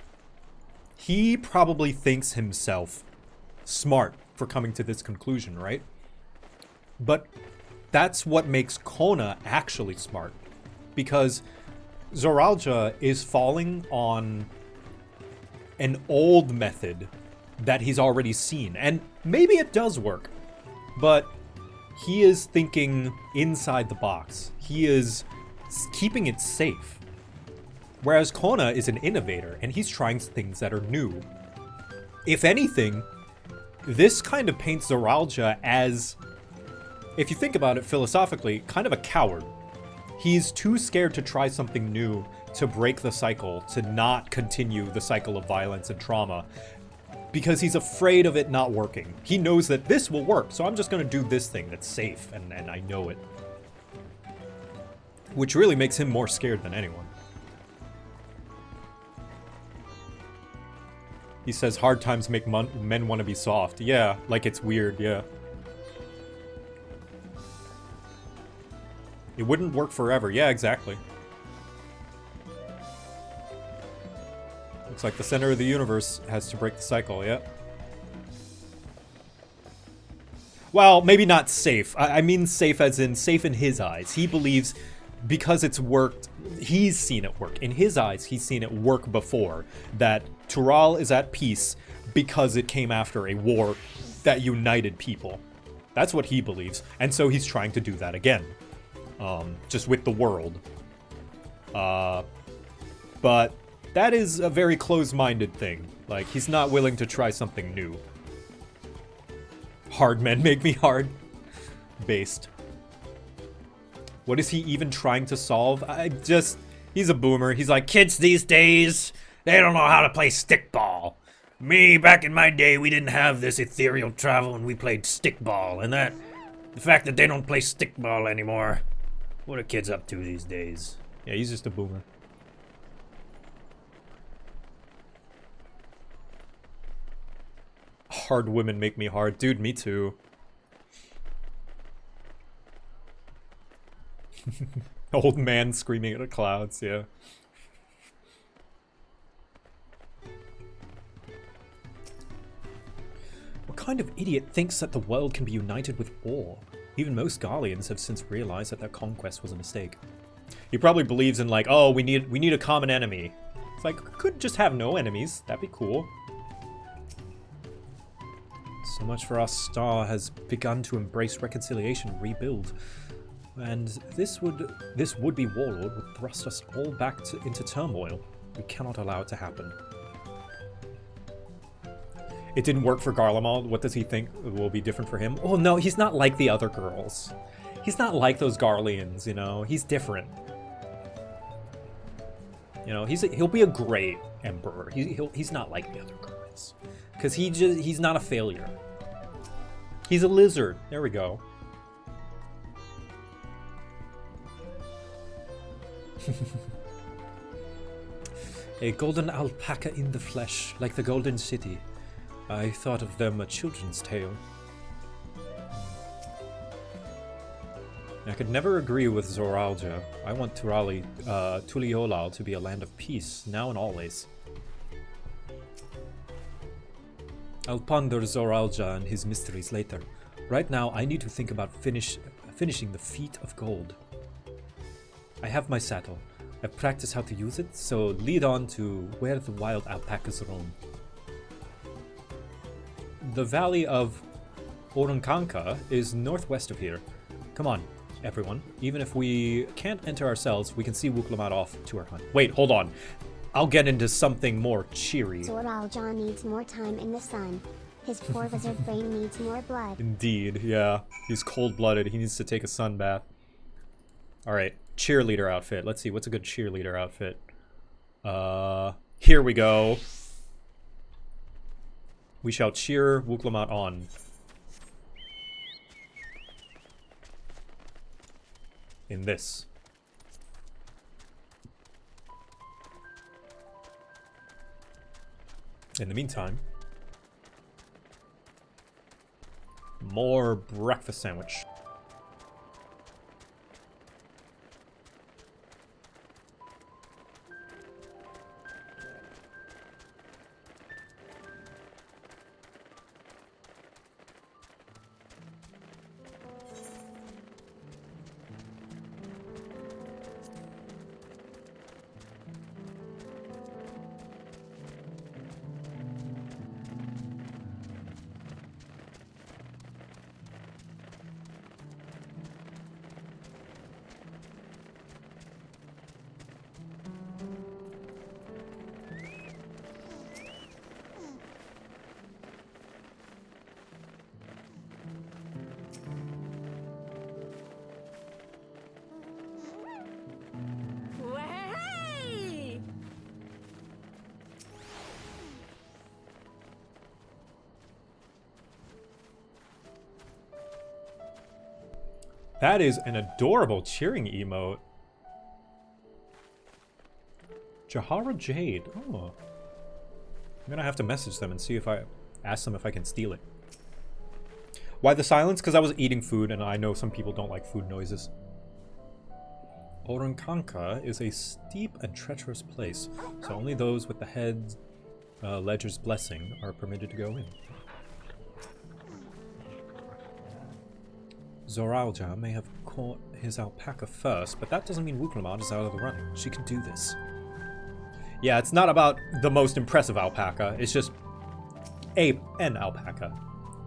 Speaker 1: he probably thinks himself smart for coming to this conclusion, right? But that's what makes Kona actually smart, because Zoralja is falling on an old method that he's already seen. And maybe it does work, but he is thinking inside the box. He is keeping it safe. Whereas Kona is an innovator, and he's trying things that are new. If anything, this kind of paints Zoralja as, if you think about it philosophically, kind of a coward. He's too scared to try something new, to break the cycle, to not continue the cycle of violence and trauma, because he's afraid of it not working. He knows that this will work, so I'm just going to do this thing that's safe, and I know it. Which really makes him more scared than anyone. He says hard times make men want to be soft. Yeah, like it's weird, yeah. It wouldn't work forever. Yeah, exactly. Looks like the center of the universe has to break the cycle, yeah. Well, maybe not safe. I mean safe as in safe in his eyes. He believes because it's worked, he's seen it work. In his eyes, he's seen it work before. That Tural is at peace because it came after a war that united people. That's what he believes. And so he's trying to do that again. Just with the world. But that is a very close-minded thing. Like, he's not willing to try something new. Hard men make me hard. Based. What is he even trying to solve? He's a boomer. He's like, kids these days, they don't know how to play stickball. Me, back in my day, we didn't have this ethereal travel and we played stickball. And the fact that they don't play stickball anymore,
Speaker 13: What are kids up to these days?
Speaker 1: Yeah, he's just a boomer. Hard women make me hard. Dude, me too. Old man screaming at the clouds, yeah. What kind of idiot thinks that the world can be united with war? Even most Garleans have since realized that their conquest was a mistake. He probably believes in like, oh, we need a common enemy. It's like, could just have no enemies. That'd be cool. So much for our star has begun to embrace reconciliation and rebuild. And this would-be warlord would thrust us all back into turmoil. We cannot allow it to happen. It didn't work for Garlemald. What does he think will be different for him? Oh no, he's not like the other girls. He's not like those Garleans, you know? He's different. You know, he'll be a great emperor. He's not like the other girls. Because he's not a failure. He's a lizard. There we go. A golden alpaca in the flesh, like the golden city. I thought of them a children's tale. I could never agree with Zoralja. I want Tuliolal to be a land of peace, now and always. I'll ponder Zoralja and his mysteries later. Right now, I need to think about finishing the feat of gold. I have my saddle. I've practiced how to use it, so lead on to where the wild alpacas roam. The valley of Orunkanka is northwest of here. Come on, everyone. Even if we can't enter ourselves, we can see Wuklamat off to our hunt. Wait, hold on. I'll get into something more cheery.
Speaker 2: Zoralja needs more time in the sun. His poor lizard brain needs more blood.
Speaker 1: Indeed, yeah. He's cold-blooded. He needs to take a sun bath. Alright, cheerleader outfit. Let's see, what's a good cheerleader outfit? Here we go. We shall cheer Wuklamat on. In this. In the meantime, more breakfast sandwich. That is an adorable cheering emote. Jahara Jade. Oh. I'm gonna have to message them and see if I ask them if I can steal it. Why the silence? Because I was eating food and I know some people don't like food noises. Orunkanka is a steep and treacherous place, so only those with the head ledger's blessing are permitted to go in. Zoralja may have caught his alpaca first, but that doesn't mean Wuklamat is out of the running. She can do this. Yeah, it's not about the most impressive alpaca, it's just an alpaca.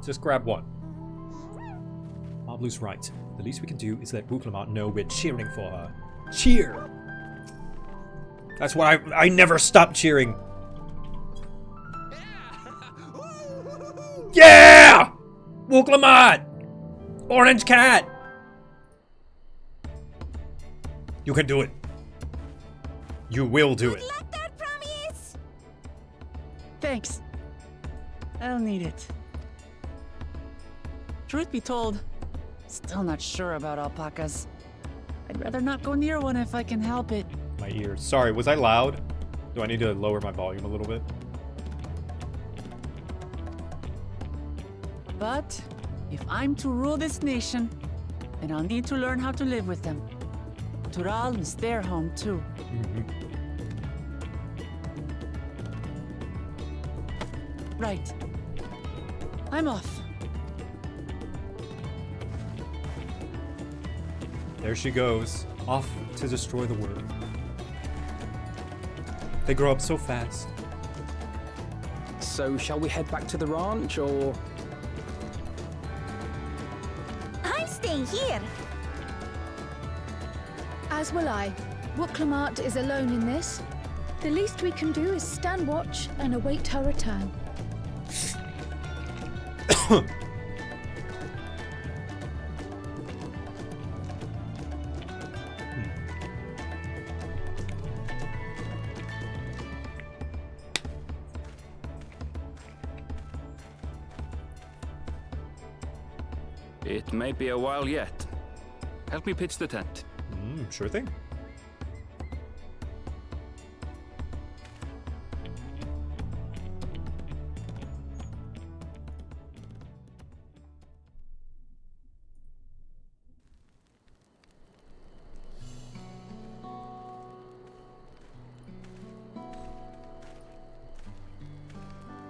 Speaker 1: Just grab one. Mablu's right. The least we can do is let Wuklamat know we're cheering for her. Cheer! That's why I never stop cheering. Yeah! Wuklamat! Orange cat! You can do it. You will do it.
Speaker 4: Thanks. I'll need it. Truth be told, still not sure about alpacas. I'd rather not go near one if I can help it.
Speaker 1: My ears. Sorry, was I loud? Do I need to lower my volume a little bit?
Speaker 4: But if I'm to rule this nation, then I'll need to learn how to live with them. Tural is their home too. Right. I'm off.
Speaker 1: There she goes, off to destroy the world. They grow up so fast.
Speaker 6: So, shall we head back to the ranch, or...?
Speaker 10: I'm staying here.
Speaker 5: As will I. Wooklamart is alone in this. The least we can do is stand watch and await her return.
Speaker 11: It may be a while yet. Help me pitch the tent.
Speaker 1: Sure thing.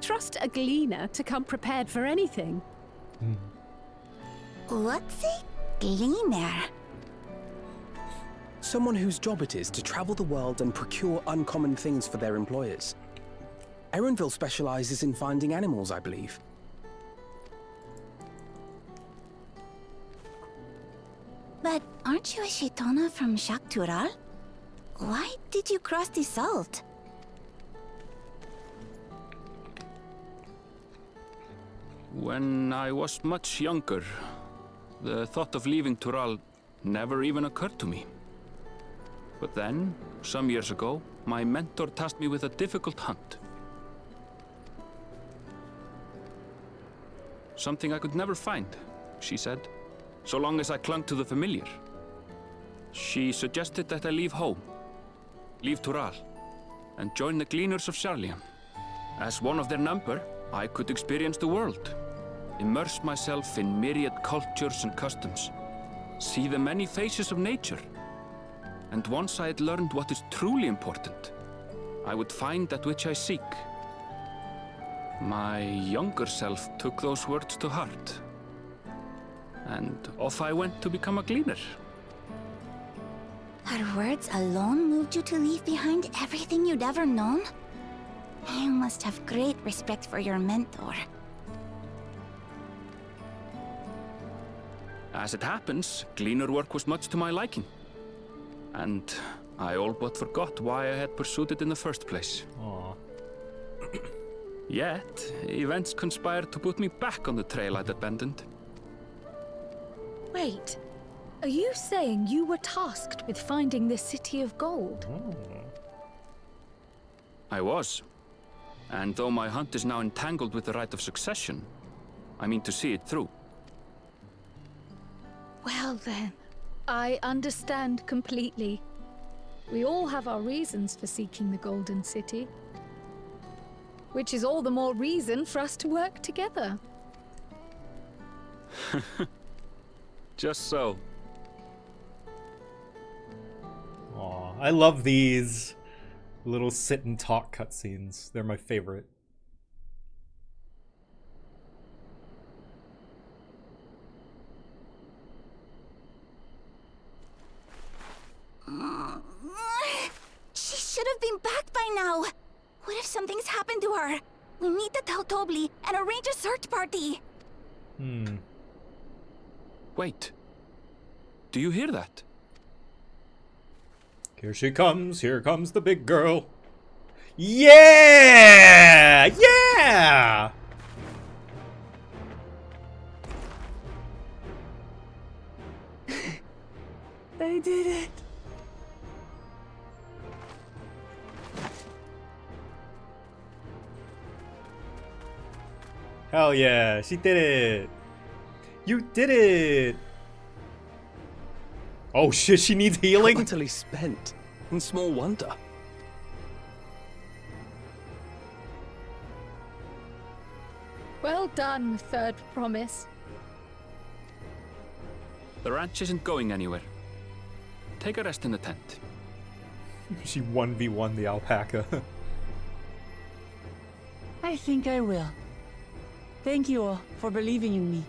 Speaker 14: Trust a gleaner to come prepared for anything.
Speaker 10: What's a gleaner?
Speaker 6: Someone whose job it is to travel the world and procure uncommon things for their employers. Erenville specializes in finding animals, I believe.
Speaker 10: But aren't you a Shaitana from Shak Tural? Why did you cross the salt?
Speaker 11: When I was much younger, the thought of leaving Tural never even occurred to me. But then, some years ago, my mentor tasked me with a difficult hunt. Something I could never find, she said, so long as I clung to the familiar. She suggested that I leave home, leave Tural, and join the Gleaners of Sharlian. As one of their number, I could experience the world, immerse myself in myriad cultures and customs, see the many faces of nature. And once I had learned what is truly important, I would find that which I seek. My younger self took those words to heart, and off I went to become a gleaner.
Speaker 10: Her words alone moved you to leave behind everything you'd ever known? You must have great respect for your mentor.
Speaker 11: As it happens, gleaner work was much to my liking. And I all but forgot why I had pursued it in the first place.
Speaker 1: Aww.
Speaker 11: Yet, events conspired to put me back on the trail I'd abandoned.
Speaker 5: Wait, are you saying you were tasked with finding the City of Gold?
Speaker 11: I was. And though my hunt is now entangled with the right of succession, I mean to see it through.
Speaker 5: Well then, I understand completely. We all have our reasons for seeking the Golden City. Which is all the more reason for us to work together.
Speaker 11: Just so.
Speaker 1: Aw, I love these little sit and talk cutscenes. They're my favorite.
Speaker 10: She should have been back by now. What if something's happened to her? We need to tell Tobli and arrange a search party.
Speaker 11: Wait. Do you hear that?
Speaker 1: Here she comes. Here comes the big girl. Yeah! Yeah!
Speaker 4: They did it.
Speaker 1: Hell yeah, she did it. You did it. Oh shit, she needs healing?
Speaker 6: Utterly spent. And small wonder.
Speaker 5: Well done, third promise.
Speaker 11: The ranch isn't going anywhere. Take a rest in the tent.
Speaker 1: She 1v1 the alpaca.
Speaker 4: I think I will. Thank you all for believing in me.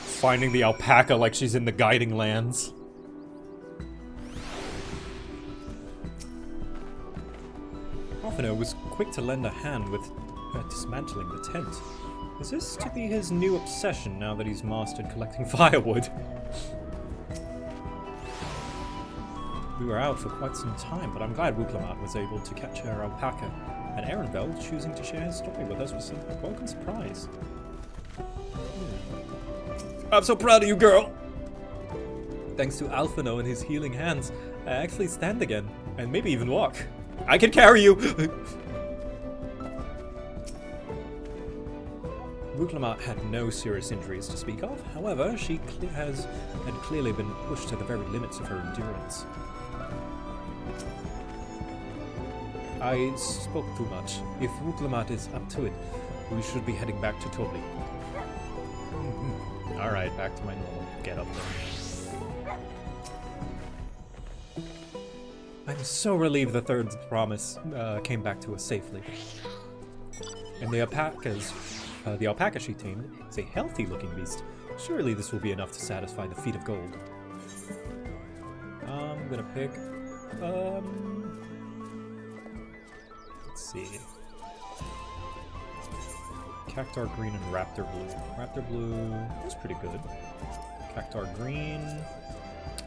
Speaker 1: Finding the alpaca like she's in the guiding lands. Alphino was quick to lend a hand with dismantling the tent. Is this to be his new obsession now that he's mastered collecting firewood? We were out for quite some time, but I'm glad Wuklamat was able to catch her alpaca, and Ehrenfeld choosing to share his story with us was a welcome surprise. I'm so proud of you, girl! Thanks to Alphino and his healing hands, I actually stand again, and maybe even walk. I can carry you! Wuklamat had no serious injuries to speak of, however, she had clearly been pushed to the very limits of her endurance. I spoke too much. If Wuklamat is up to it, we should be heading back to Tobli. Alright, back to my normal get up there. I'm so relieved the third promise came back to us safely. And the alpaca she tamed is a healthy looking beast. Surely this will be enough to satisfy the feat of gold. I'm gonna pick, let's see. Cactar green and raptor blue. Raptor blue is pretty good. Cactar green.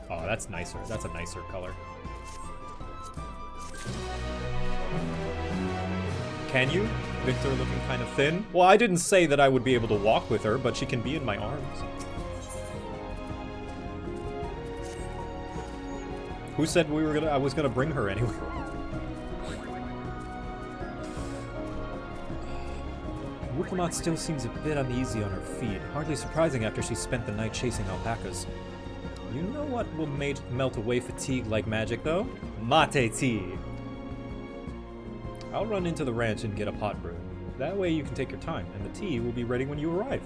Speaker 1: Oh, that's nicer. That's a nicer color. Can you? Victor looking kind of thin? Well, I didn't say that I would be able to walk with her, but she can be in my arms. Who said I was gonna bring her anywhere? Wuklamat still seems a bit uneasy on her feet, hardly surprising after she spent the night chasing alpacas. You know what will melt away fatigue like magic, though? Mate tea! I'll run into the ranch and get a pot brew. That way you can take your time, and the tea will be ready when you arrive.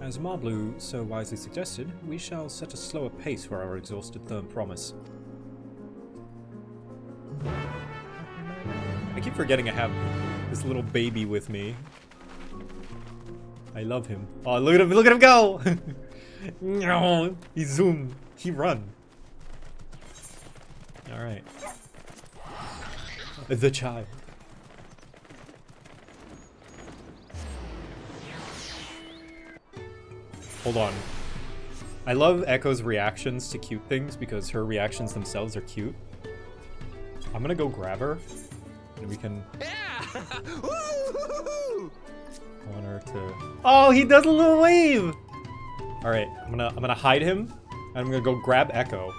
Speaker 1: As Mablu so wisely suggested, we shall set a slower pace for our exhausted third promise. I keep forgetting I have this little baby with me. I love him. Oh, look at him go! No, he zoomed. He run. Alright. The child. Hold on. I love Echo's reactions to cute things because her reactions themselves are cute. I'm gonna go grab her. And we can... I want her to... Oh, he does a little wave! Alright, I'm gonna hide him. And I'm gonna go grab Echo.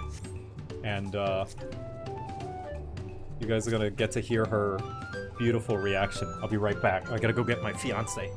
Speaker 1: And, you guys are gonna get to hear her beautiful reaction. I'll be right back. I gotta go get my fiance.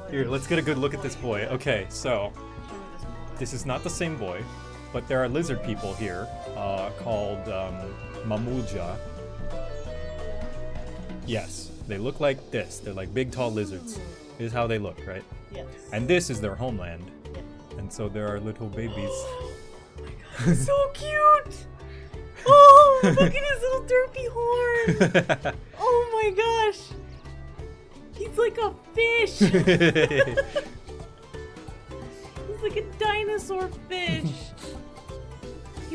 Speaker 1: Here, let's get a good look at this boy. Okay, so this is not the same boy, but there are lizard people here called Mamulja. Yes, they look like this. They're like big, tall lizards. This is how they look, right?
Speaker 12: Yes.
Speaker 1: And this is their homeland.
Speaker 12: Yes.
Speaker 1: And so there are little babies.
Speaker 12: Oh my god, so cute! Oh, look at his little derpy horn! Oh my gosh! He's like a fish! He's like a dinosaur fish!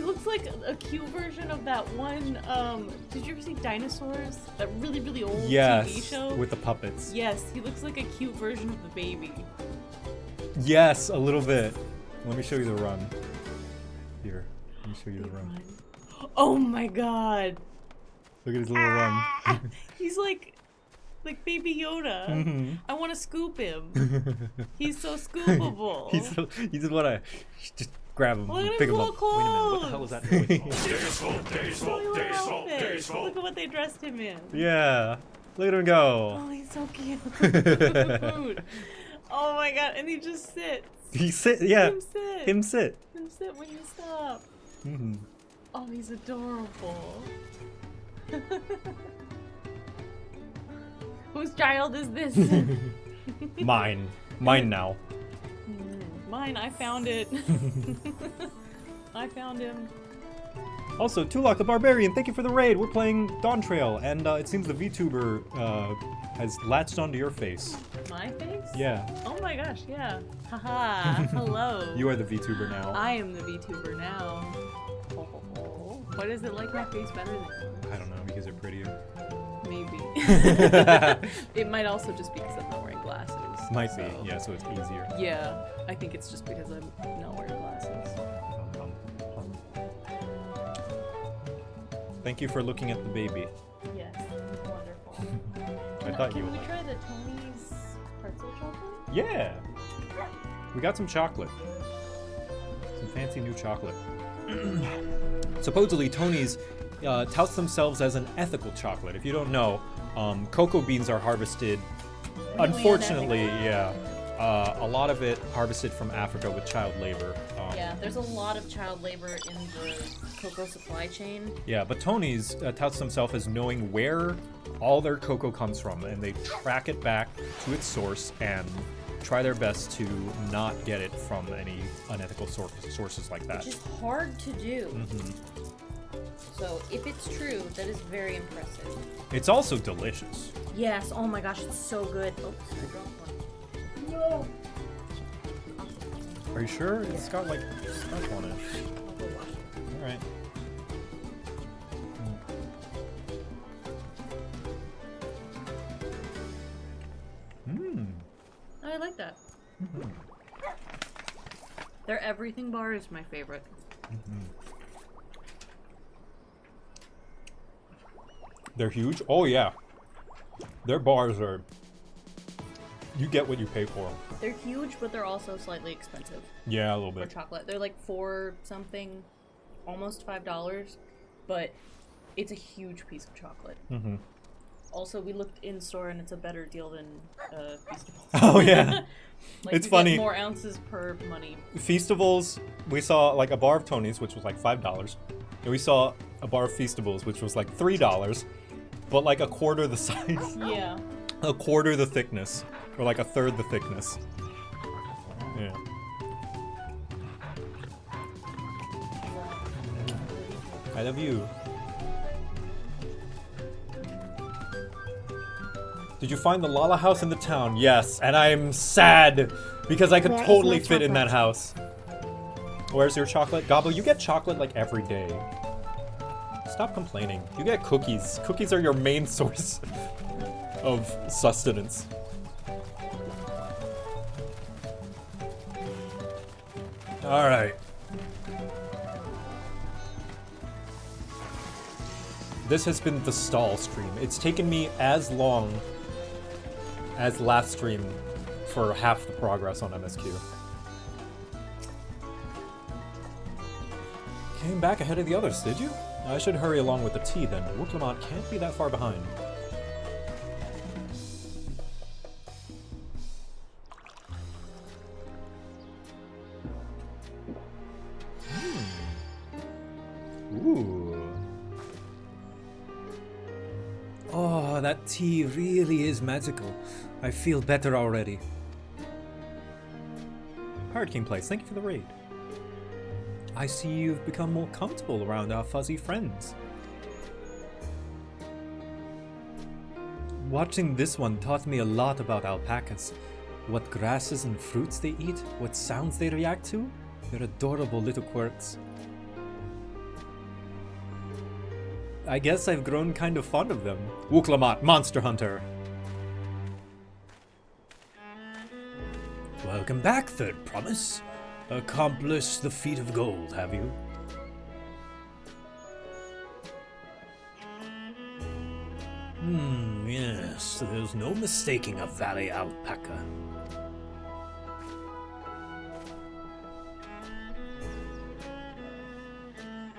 Speaker 12: He looks like a cute version of that one, did you ever see Dinosaurs? That really, really old TV show?
Speaker 1: With the puppets.
Speaker 12: Yes, he looks like a cute version of the baby.
Speaker 1: Yes, a little bit. Let me show you the run. Here, let me show you the run.
Speaker 12: Oh my god.
Speaker 1: Look at his little run.
Speaker 12: He's like Baby Yoda.
Speaker 1: Mhm.
Speaker 12: I want to scoop him. He's so scoopable.
Speaker 1: He's what I just grab him,
Speaker 12: Look at
Speaker 1: pick
Speaker 12: his
Speaker 1: him
Speaker 12: little
Speaker 1: up.
Speaker 12: clothes.
Speaker 1: Wait a minute, what the hell was that noise?
Speaker 12: Look at what they dressed him in.
Speaker 1: Yeah, look at him go.
Speaker 12: Oh, he's so cute. Oh my god, and he just sits.
Speaker 1: He sit, yeah.
Speaker 12: Him sit.
Speaker 1: Him sit.
Speaker 12: Him sit when you stop.
Speaker 1: Mm-hmm.
Speaker 12: Oh, he's adorable. Whose child is this?
Speaker 1: Mine now.
Speaker 12: Mine, I found it. I found him.
Speaker 1: Also, Tulok the Barbarian, thank you for the raid. We're playing Dawntrail, and it seems the VTuber has latched onto your face.
Speaker 12: My face?
Speaker 1: Yeah.
Speaker 12: Oh my gosh, yeah. Haha, hello.
Speaker 1: You are the VTuber now.
Speaker 12: I am the VTuber now. What is it like my face better than yours?
Speaker 1: I don't know, because you're prettier.
Speaker 12: Maybe. It might also just be because I'm not wearing glasses.
Speaker 1: Might be, yeah, so it's easier.
Speaker 12: Yeah, I think it's just because I'm not wearing glasses.
Speaker 1: Thank you for looking at the baby.
Speaker 12: Yes, wonderful.
Speaker 1: I thought you
Speaker 12: Can
Speaker 1: would.
Speaker 12: we try the Tony's pretzel chocolate?
Speaker 1: Yeah! We got some chocolate. Some fancy new chocolate. Supposedly, Tony's touts themselves as an ethical chocolate. If you don't know, cocoa beans are harvested,
Speaker 12: Really
Speaker 1: unfortunately,
Speaker 12: unethical?
Speaker 1: yeah. A lot of it harvested from Africa with child labor.
Speaker 12: Yeah, there's a lot of child labor in the cocoa supply chain.
Speaker 1: Yeah, but Tony's touts themselves as knowing where all their cocoa comes from, and they track it back to its source and try their best to not get it from any unethical sources like that.
Speaker 12: Which is hard to do.
Speaker 1: Mhm.
Speaker 12: So if it's true, that is very impressive.
Speaker 1: It's also delicious.
Speaker 12: Yes, oh my gosh, it's so good. Oops, I dropped one. No!
Speaker 1: Are you sure? It's got like stuff on it.
Speaker 12: I'll go wash it.
Speaker 1: Alright. Mmm.
Speaker 12: I like that. Their everything bar is my favorite.
Speaker 1: They're huge? Oh yeah. Their bars are... You get what you pay for.
Speaker 12: They're huge, but they're also slightly expensive.
Speaker 1: Yeah, a little
Speaker 12: For
Speaker 1: bit.
Speaker 12: chocolate. They're like $4 something, almost $5, but it's a huge piece of chocolate.
Speaker 1: Mm-hmm.
Speaker 12: Also, we looked in store and it's a better deal than Feastables.
Speaker 1: Oh yeah.
Speaker 12: Like,
Speaker 1: It's
Speaker 12: you
Speaker 1: funny.
Speaker 12: Get more ounces per money.
Speaker 1: Feastables, we saw like a bar of Tony's, which was like $5. And we saw a bar of Feastables, which was like $3, but like a quarter the size.
Speaker 12: Yeah.
Speaker 1: A quarter the thickness. Or like a third the thickness. Yeah. I love you. Did you find the Lala house in the town? Yes, and I'm sad because I could
Speaker 2: Where is
Speaker 1: totally
Speaker 2: my
Speaker 1: fit in that
Speaker 2: chocolate?
Speaker 1: house. Where's your chocolate? Gobbo, you get chocolate like every day. Stop complaining. You get cookies. Cookies are your main source of sustenance. All right. This has been the stall stream. It's taken me as long as last stream for half the progress on MSQ. Came back ahead of the others, did you? I should hurry along with the tea then. Wooklamont can't be that far behind. Ooh. Oh, that tea really is magical. I feel better already. Pirate King Place, thank you for the raid. I see you've become more comfortable around our fuzzy friends. Watching this one taught me a lot about alpacas. What grasses and fruits they eat, what sounds they react to. They're adorable little quirks. I guess I've grown kind of fond of them. Wuklamat, Monster Hunter.
Speaker 13: Welcome back, Third Promise. Accomplished the feat of gold, have you? Yes, there's no mistaking a valley alpaca.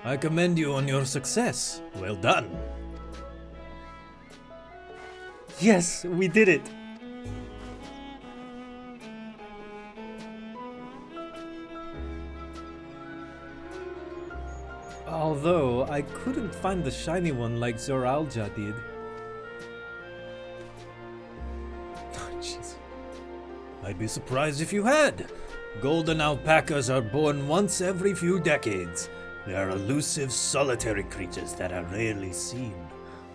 Speaker 13: I commend you on your success. Well done.
Speaker 1: Yes, we did it. Although, I couldn't find the shiny one like Zoralja did.
Speaker 13: Oh, jeez. I'd be surprised if you had. Golden alpacas are born once every few decades. They are elusive, solitary creatures that are rarely seen,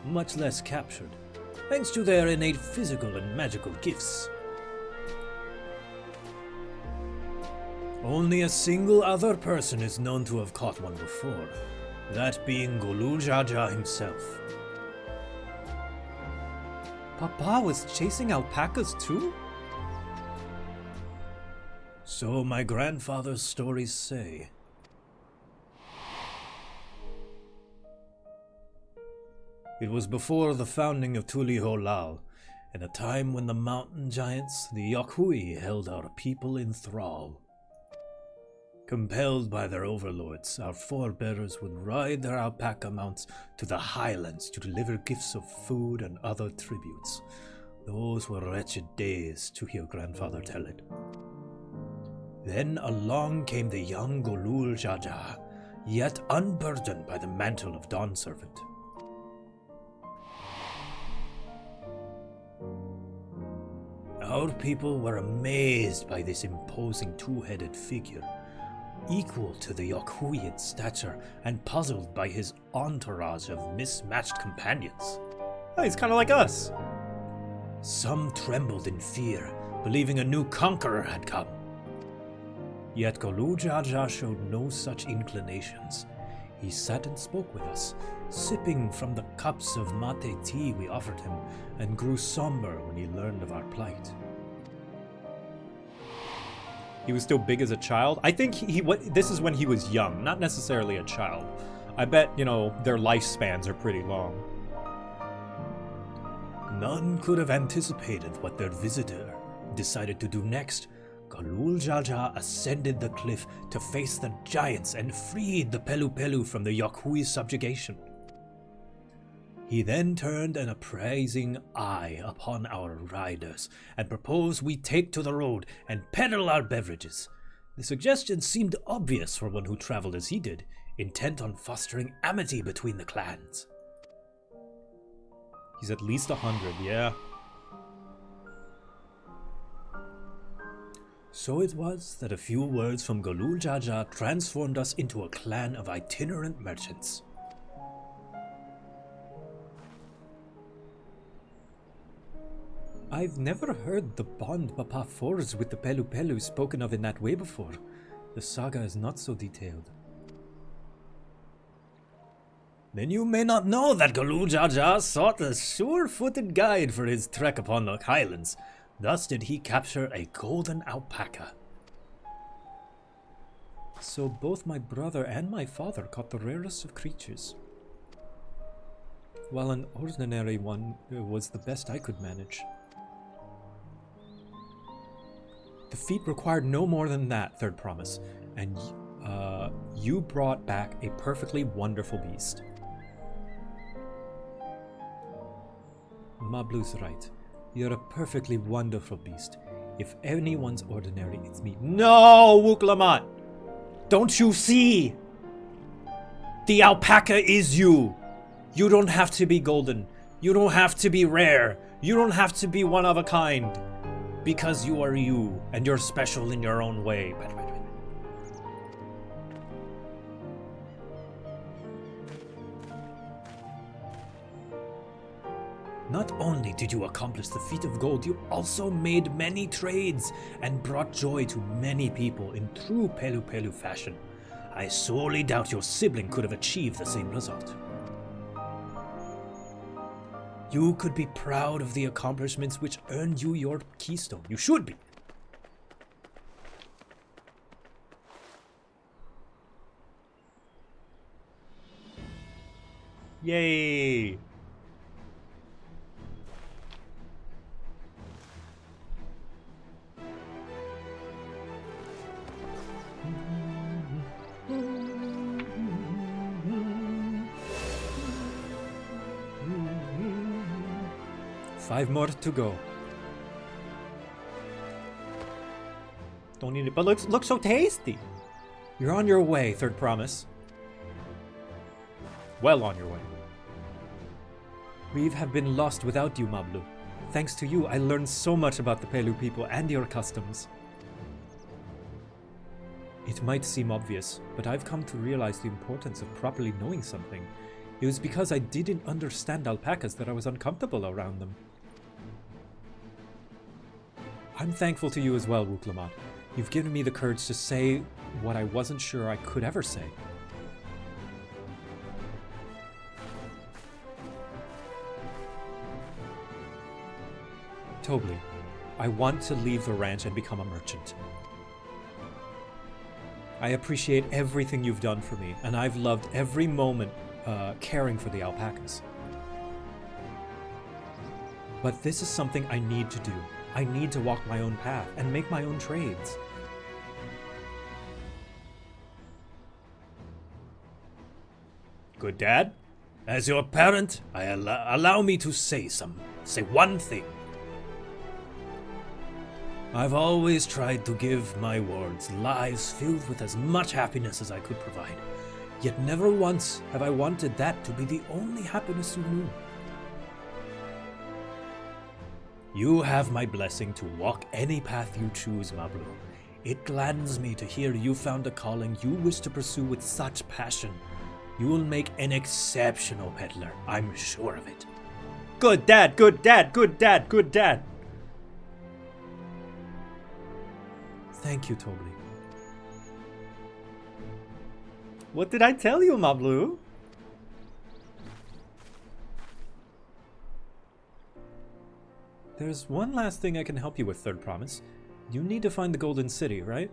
Speaker 13: much less captured, thanks to their innate physical and magical gifts. Only a single other person is known to have caught one before, that being Golul Jaja himself.
Speaker 1: Papa was chasing alpacas too?
Speaker 13: So my grandfather's stories say. It was before the founding of Tuliholal, in a time when the mountain giants, the Yakhui, held our people in thrall. Compelled by their overlords, our forebears would ride their alpaca mounts to the highlands to deliver gifts of food and other tributes. Those were wretched days, to hear grandfather tell it. Then along came the young Golul Jaja, yet unburdened by the mantle of Dawn Servant. Our people were amazed by this imposing two-headed figure, equal to the Yakhui in stature and puzzled by his entourage of mismatched companions.
Speaker 1: Oh, he's kind of like us.
Speaker 13: Some trembled in fear, believing a new conqueror had come. Yet Golul Jaja showed no such inclinations. He sat and spoke with us, sipping from the cups of mate tea we offered him, and grew somber when he learned of our plight.
Speaker 1: He was still big as a child. I think this is when he was young, not necessarily a child. I bet, their lifespans are pretty long.
Speaker 13: None could have anticipated what their visitor decided to do next. Golul Jaja ascended the cliff to face the giants and freed the Pelu Pelu from the Yakhui subjugation. He then turned an appraising eye upon our riders and proposed we take to the road and peddle our beverages. The suggestion seemed obvious for one who traveled as he did, intent on fostering amity between the clans.
Speaker 1: He's at least 100, yeah.
Speaker 13: So it was that a few words from Golul Jaja transformed us into a clan of itinerant merchants.
Speaker 1: I've never heard the bond Papa forged with the Pelu Pelu spoken of in that way before. The saga is not so detailed.
Speaker 13: Then you may not know that Golul Jaja sought a sure-footed guide for his trek upon the highlands. Thus did he capture a golden alpaca.
Speaker 1: So both my brother and my father caught the rarest of creatures, while an ordinary one was the best I could manage. The feat required no more than that, Third Promise, and you brought back a perfectly wonderful beast. Mablu's right. You're a perfectly wonderful beast. If anyone's ordinary, it's me. No, Wuklamat! Don't you see? The alpaca is you! You don't have to be golden. You don't have to be rare. You don't have to be one of a kind. Because you are you, and you're special in your own way.
Speaker 13: Not only did you accomplish the feat of gold, you also made many trades and brought joy to many people in true Pelu Pelu fashion. I sorely doubt your sibling could have achieved the same result. You could be proud of the accomplishments which earned you your Keystone. You should be.
Speaker 1: Yay! Five more to go. Don't need it, but looks so tasty. You're on your way, third promise. Well on your way. We have been lost without you, Mablu. Thanks to you, I learned so much about the Pelu people and your customs. It might seem obvious, but I've come to realize the importance of properly knowing something. It was because I didn't understand alpacas that I was uncomfortable around them. I'm thankful to you as well, Wuklamat. You've given me the courage to say what I wasn't sure I could ever say. Tobli, I want to leave the ranch and become a merchant. I appreciate everything you've done for me, and I've loved every moment caring for the alpacas. But this is something I need to do. I need to walk my own path and make my own trades.
Speaker 13: Good dad, as your parent, allow me to say one thing. I've always tried to give my wards lives filled with as much happiness as I could provide, yet never once have I wanted that to be the only happiness you knew. You have my blessing to walk any path you choose, Mablu. It gladdens me to hear you found a calling you wish to pursue with such passion. You will make an exceptional peddler, I'm sure of it.
Speaker 1: Good dad, good dad, good dad, good dad.
Speaker 13: Thank you, Tobli.
Speaker 1: What did I tell you, Mablu? There's one last thing I can help you with, third promise. You need to find the Golden City, right?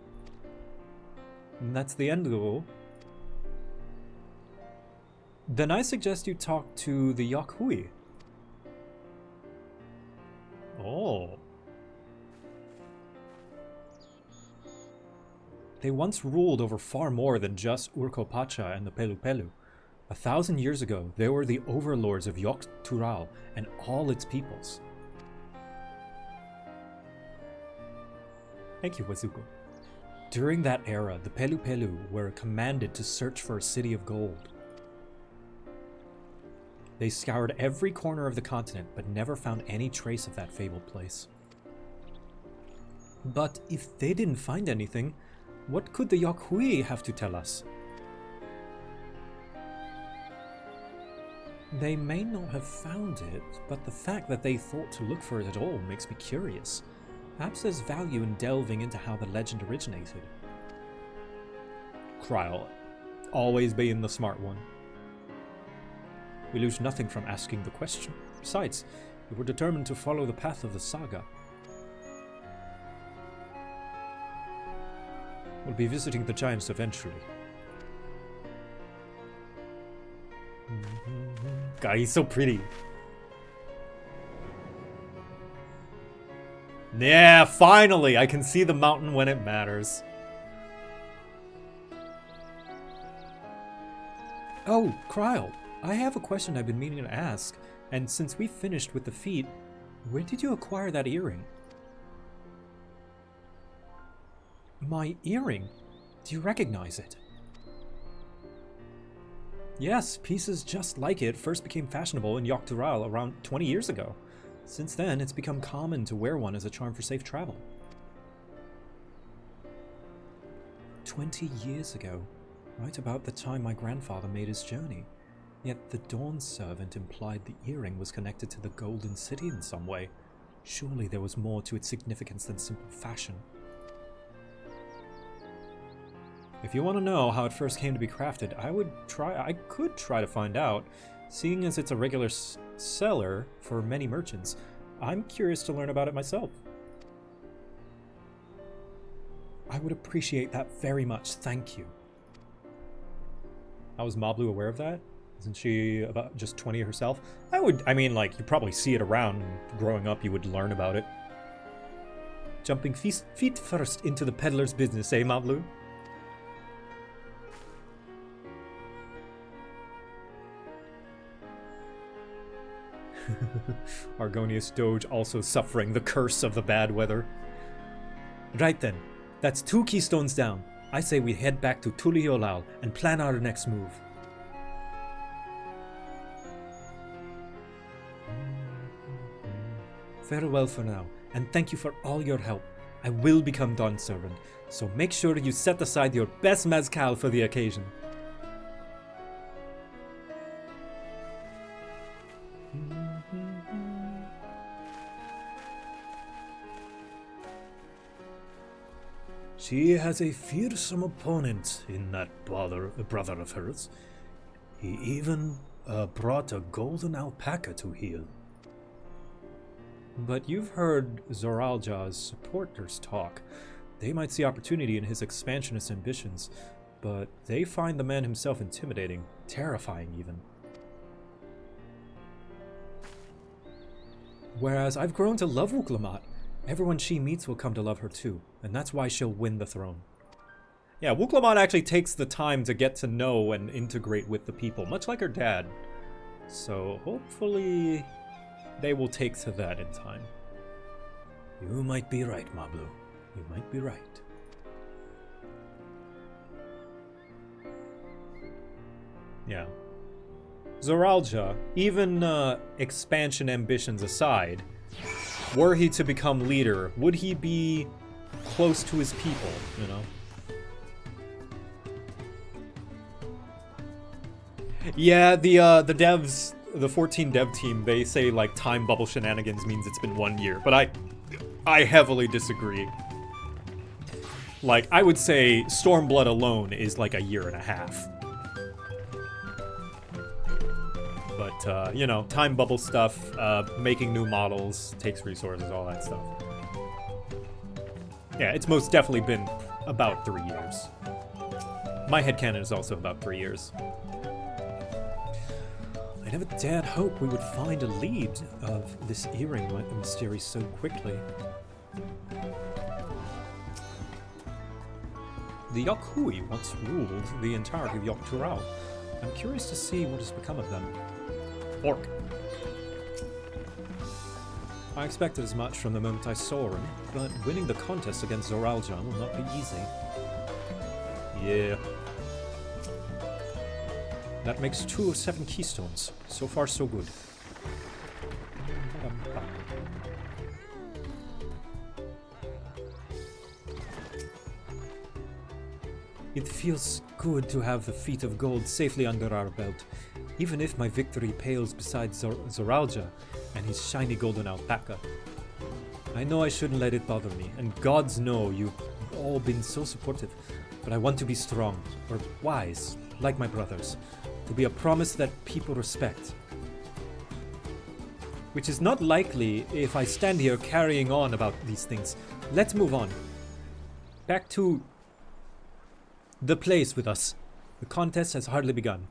Speaker 1: And that's the end goal. Then I suggest you talk to the Yakhui. Oh. They once ruled over far more than just Urkopacha and the Pelu Pelu. 1,000 years ago, they were the overlords of Tural and all its peoples. Thank you, Wazuko. During that era, the Pelu Pelu were commanded to search for a city of gold. They scoured every corner of the continent, but never found any trace of that fabled place. But if they didn't find anything, what could the Yakhui have to tell us? They may not have found it, but the fact that they thought to look for it at all makes me curious. Perhaps there's value in delving into how the legend originated. Kryl, always being the smart one. We lose nothing from asking the question. Besides, we were determined to follow the path of the saga. We'll be visiting the giants eventually. God, he's so pretty. Yeah, finally! I can see the mountain when it matters. Oh, Kryl, I have a question I've been meaning to ask, and since we finished with the feat, where did you acquire that earring? My earring? Do you recognize it? Yes, pieces just like it first became fashionable in Yogg-Tural around 20 years ago. Since then, it's become common to wear one as a charm for safe travel. 20 years ago, right about the time my grandfather made his journey. Yet the Dawn servant implied the earring was connected to the Golden City in some way. Surely there was more to its significance than simple fashion. If you want to know how it first came to be crafted, I could try to find out. Seeing as it's a regular seller for many merchants, I'm curious to learn about it myself. I would appreciate that very much, thank you. How was Mablu aware of that? Isn't she about just 20 herself? I mean, like, you probably see it around, and growing up you would learn about it. Jumping feet first into the peddler's business, eh, Mablu? Argonius Doge also suffering the curse of the bad weather. Right then, that's 2 keystones down. I say we head back to Tuliholal and plan our next move. Farewell for now, and thank you for all your help. I will become Dawn's servant, so make sure you set aside your best mezcal for the occasion. She has a fearsome opponent in that brother of hers. He even brought a golden alpaca to heal. But you've heard Zoralja's supporters talk. They might see opportunity in his expansionist ambitions, but they find the man himself intimidating, terrifying even. Whereas I've grown to love Wuklamat. Everyone she meets will come to love her too, and that's why she'll win the throne. Yeah, Wuklamat actually takes the time to get to know and integrate with the people, much like her dad. So hopefully they will take to that in time. You might be right, Mablu. You might be right. Yeah. Zoralja, even expansion ambitions aside, were he to become leader, would he be close to his people, you know? Yeah, the devs, the 14 dev team, they say like time bubble shenanigans means it's been 1 year, but I heavily disagree. Like, I would say Stormblood alone is like 1.5 years. But, you know, time bubble stuff, making new models, takes resources, all that stuff. Yeah, it's most definitely been about 3 years. My headcanon is also about 3 years. I never dared hope we would find a lead of this earring mystery so quickly. The Yokhui once ruled the entirety of Yoktural. I'm curious to see what has become of them. Orc. I expected as much from the moment I saw him, but winning the contest against Zoralja will not be easy. Yeah. That makes 2 of 7 keystones. So far, so good. It feels good to have the feet of gold safely under our belt, even if my victory pales beside Zoralja and his shiny golden alpaca. I know I shouldn't let it bother me, and gods know you've all been so supportive, but I want to be strong, or wise, like my brothers, to be a promise that people respect. Which is not likely if I stand here carrying on about these things. Let's move on. Back to the place with us. The contest has hardly begun.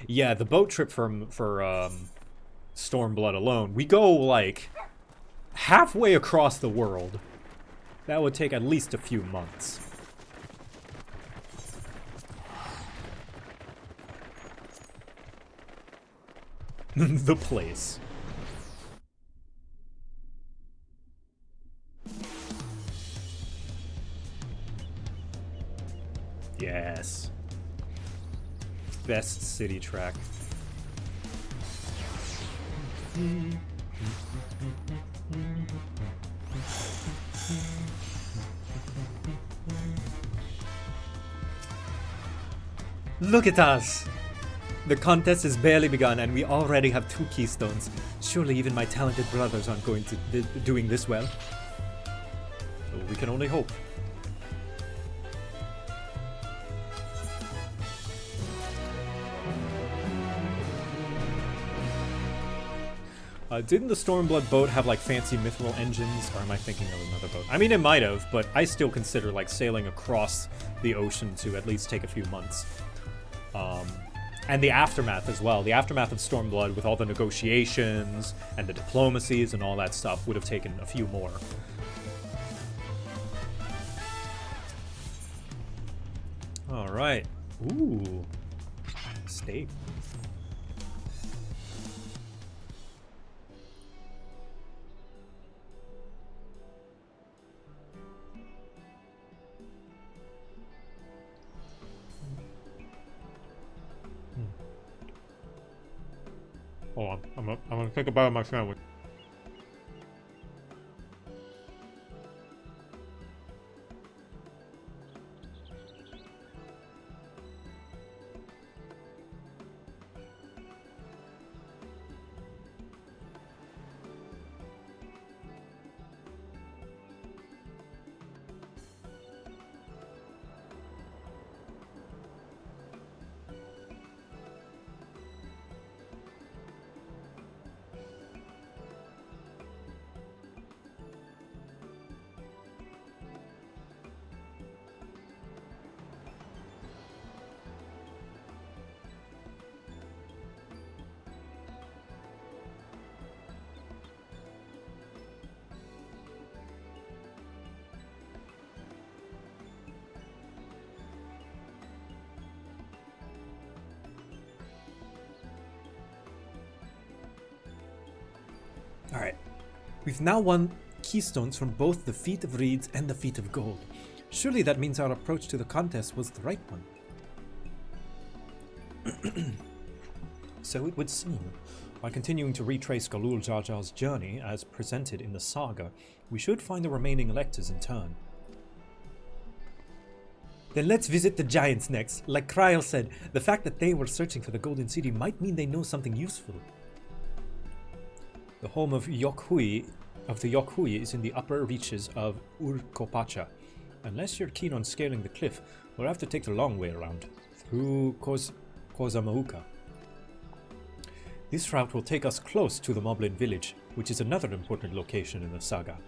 Speaker 1: Yeah, the boat trip for Stormblood alone, we go like halfway across the world. That would take at least a few months. The place. Yes. Best city track. Look at us! The contest has barely begun and we already have 2 keystones. Surely even my talented brothers aren't going to doing this well. Well, we can only hope. Didn't the Stormblood boat have like fancy mithril engines, or am I thinking of another boat? I mean, it might have, but I still consider like sailing across the ocean to at least take a few months. And the aftermath as well. The aftermath of Stormblood with all the negotiations and the diplomacies and all that stuff would have taken a few more. All right. Ooh. Steak. Hold on, I'm gonna take a bite of my sandwich. Alright. We've now won Keystones from both the Feat of Reeds and the Feat of Gold. Surely that means our approach to the contest was the right one. So it would seem. By continuing to retrace Galul Jar Jar's journey as presented in the saga, we should find the remaining electors in turn. Then let's visit the Giants next. Like Kryl said, the fact that they were searching for the Golden City might mean they know something useful. The home of the Yokhui is in the upper reaches of Urkopacha. Unless you're keen on scaling the cliff, we'll have to take the long way around, through Kozamauka. This route will take us close to the Moblin village, which is another important location in the saga.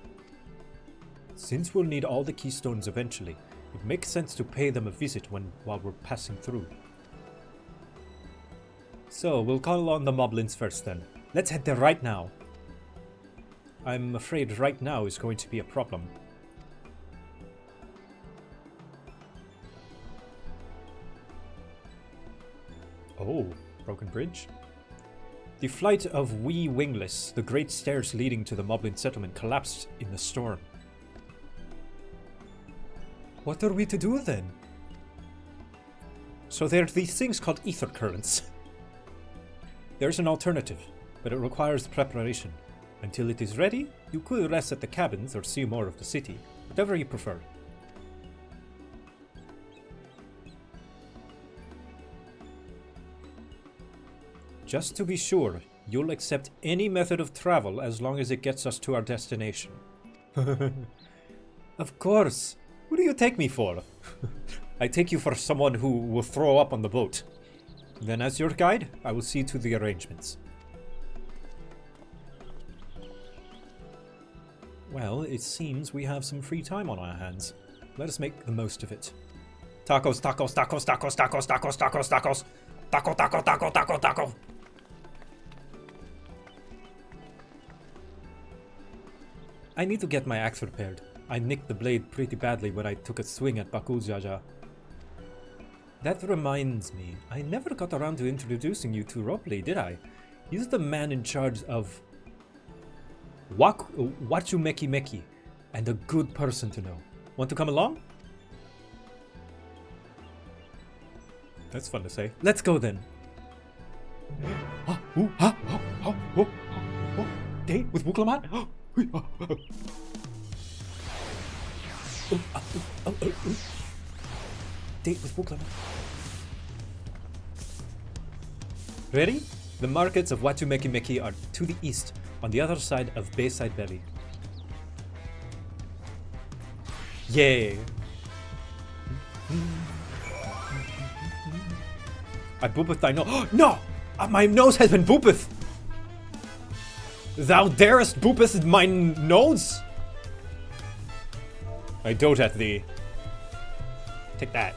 Speaker 1: Since we'll need all the Keystones eventually, it makes sense to pay them a visit while we're passing through. So, we'll call on the Moblins first then. Let's head there right now. I'm afraid right now is going to be a problem. Oh, broken bridge? The flight of Wee Wingless, the great stairs leading to the Moblin settlement, collapsed in the storm. What are we to do then? So there are these things called ether currents. There's an alternative, but it requires preparation. Until it is ready, you could rest at the cabins or see more of the city, whatever you prefer. Just to be sure, you'll accept any method of travel as long as it gets us to our destination. Of course! Who do you take me for? I take you for someone who will throw up on the boat. Then as your guide, I will see to the arrangements. Well, it seems we have some free time on our hands. Let us make the most of it. Tacos, tacos, tacos, tacos, tacos, tacos, tacos, tacos. Taco, taco, taco, taco, taco. I need to get my axe repaired. I nicked the blade pretty badly when I took a swing at Bakul Jaja. That reminds me, I never got around to introducing you to Ropley, did I? He's the man in charge of Wachu Meki Meki, and a good person to know. Want to come along? That's fun to say. Let's go then. Date with Wuklaman? Date with Wuklaman. Ready? The markets of Watu Meki Meki are to the east, on the other side of Bayside Valley. Yay. I boopeth thy nose. No! My nose has been boopeth! Thou darest boopeth my nose? I dote at thee. Take that.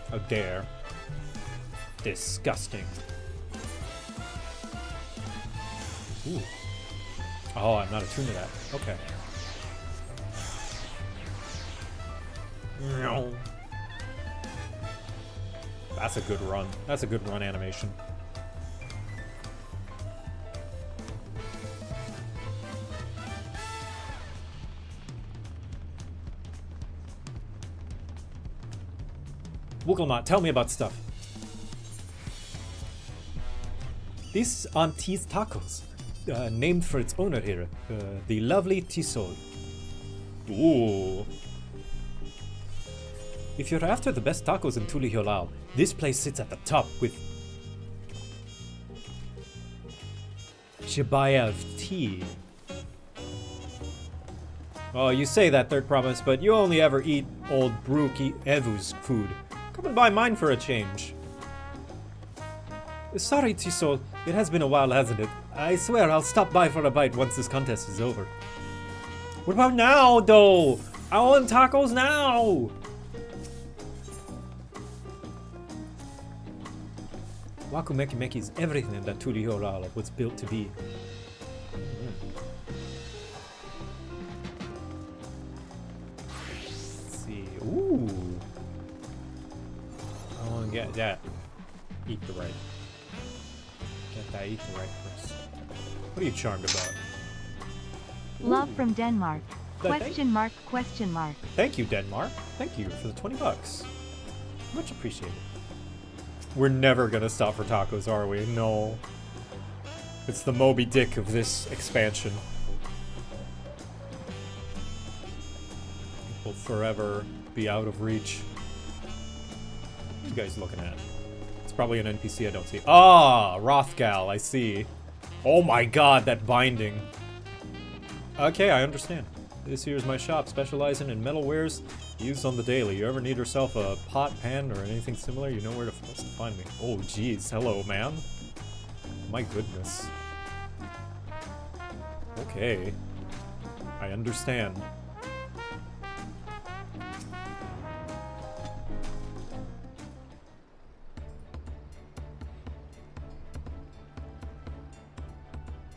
Speaker 1: How dare. Disgusting. Ooh. Oh, I'm not attuned to that. Okay. No. That's a good run. That's a good run animation. Wooglenot, tell me about stuff. These Auntie's tacos, named for its owner here, the lovely Tisol. Ooh. If you're after the best tacos in Tuliholao, this place sits at the top with Shibaya of tea. Oh, you say that, Third Promise, but you only ever eat old Brookie Evu's food. Come and buy mine for a change. Sorry, Tisol. It has been a while, hasn't it? I swear I'll stop by for a bite once this contest is over. What about now, though? I want tacos now! Waku Meki Meki is everything that Tuliholao was built to be. Let's see. Ooh. I want to get that. Eat the right. Get that, eat the right first. What are you charmed about?
Speaker 15: Love from Denmark.
Speaker 1: Thank
Speaker 15: Question mark.
Speaker 1: Thank you, Denmark. Thank you for the 20 bucks. Much appreciated. We're never gonna stop for tacos, are we? No. It's the Moby Dick of this expansion. It will forever be out of reach. What are you guys looking at? It's probably an NPC I don't see. Ah, Rothgal, I see. Oh my god, that binding. Okay, I understand. This here's my shop, specializing in metalwares used on the daily. You ever need yourself a pot, pan, or anything similar, you know where to find me. Oh, jeez. Hello, man. My goodness. Okay. I understand.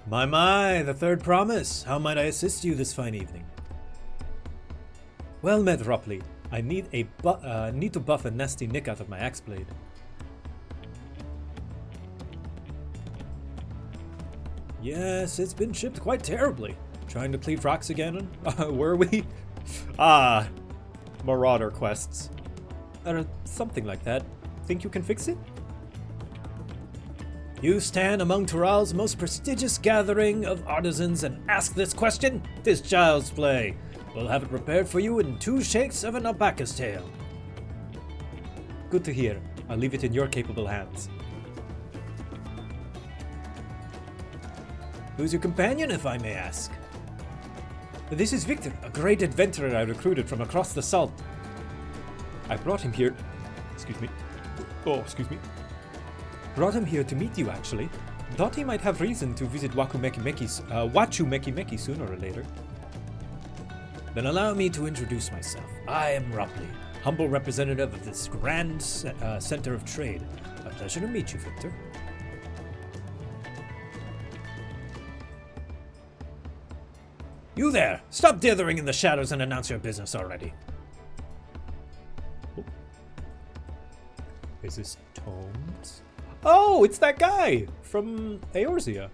Speaker 13: My, the Third Promise. How might I assist you this fine evening? Well met, Ropley. I need to buff a nasty nick out of my axe blade. Yes, it's been shipped quite terribly. Trying to cleave rocks again? Were we? Ah, Marauder quests. Or something like that. Think you can fix it? You stand among Tural's most prestigious gathering of artisans and ask this question? 'Tis child's play. We'll have it prepared for you in 2 shakes of an alpaca's tail. Good to hear. I'll leave it in your capable hands. Who's your companion, if I may ask? This is Victor, a great adventurer I recruited from across the salt. I brought him here... Excuse me. Oh, excuse me. Brought him here to meet you, actually. Thought he might have reason to visit Wachu Meki Meki sooner or later. Then allow me to introduce myself. I am Ropley, humble representative of this grand center of trade. A pleasure to meet you, Victor. You there! Stop dithering in the shadows and announce your business already. Oh. Is this Tomes? Oh, it's that guy from Eorzea.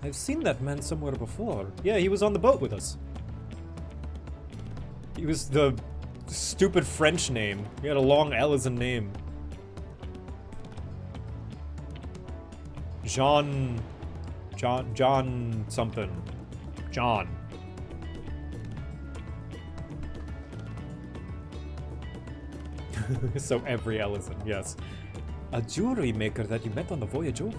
Speaker 13: I've seen that man somewhere before. Yeah, he was on the boat with us. He was the stupid French name. He had a long L as a name. John something. John. So every L is in, yes. A jewelry maker that you met on the voyage over.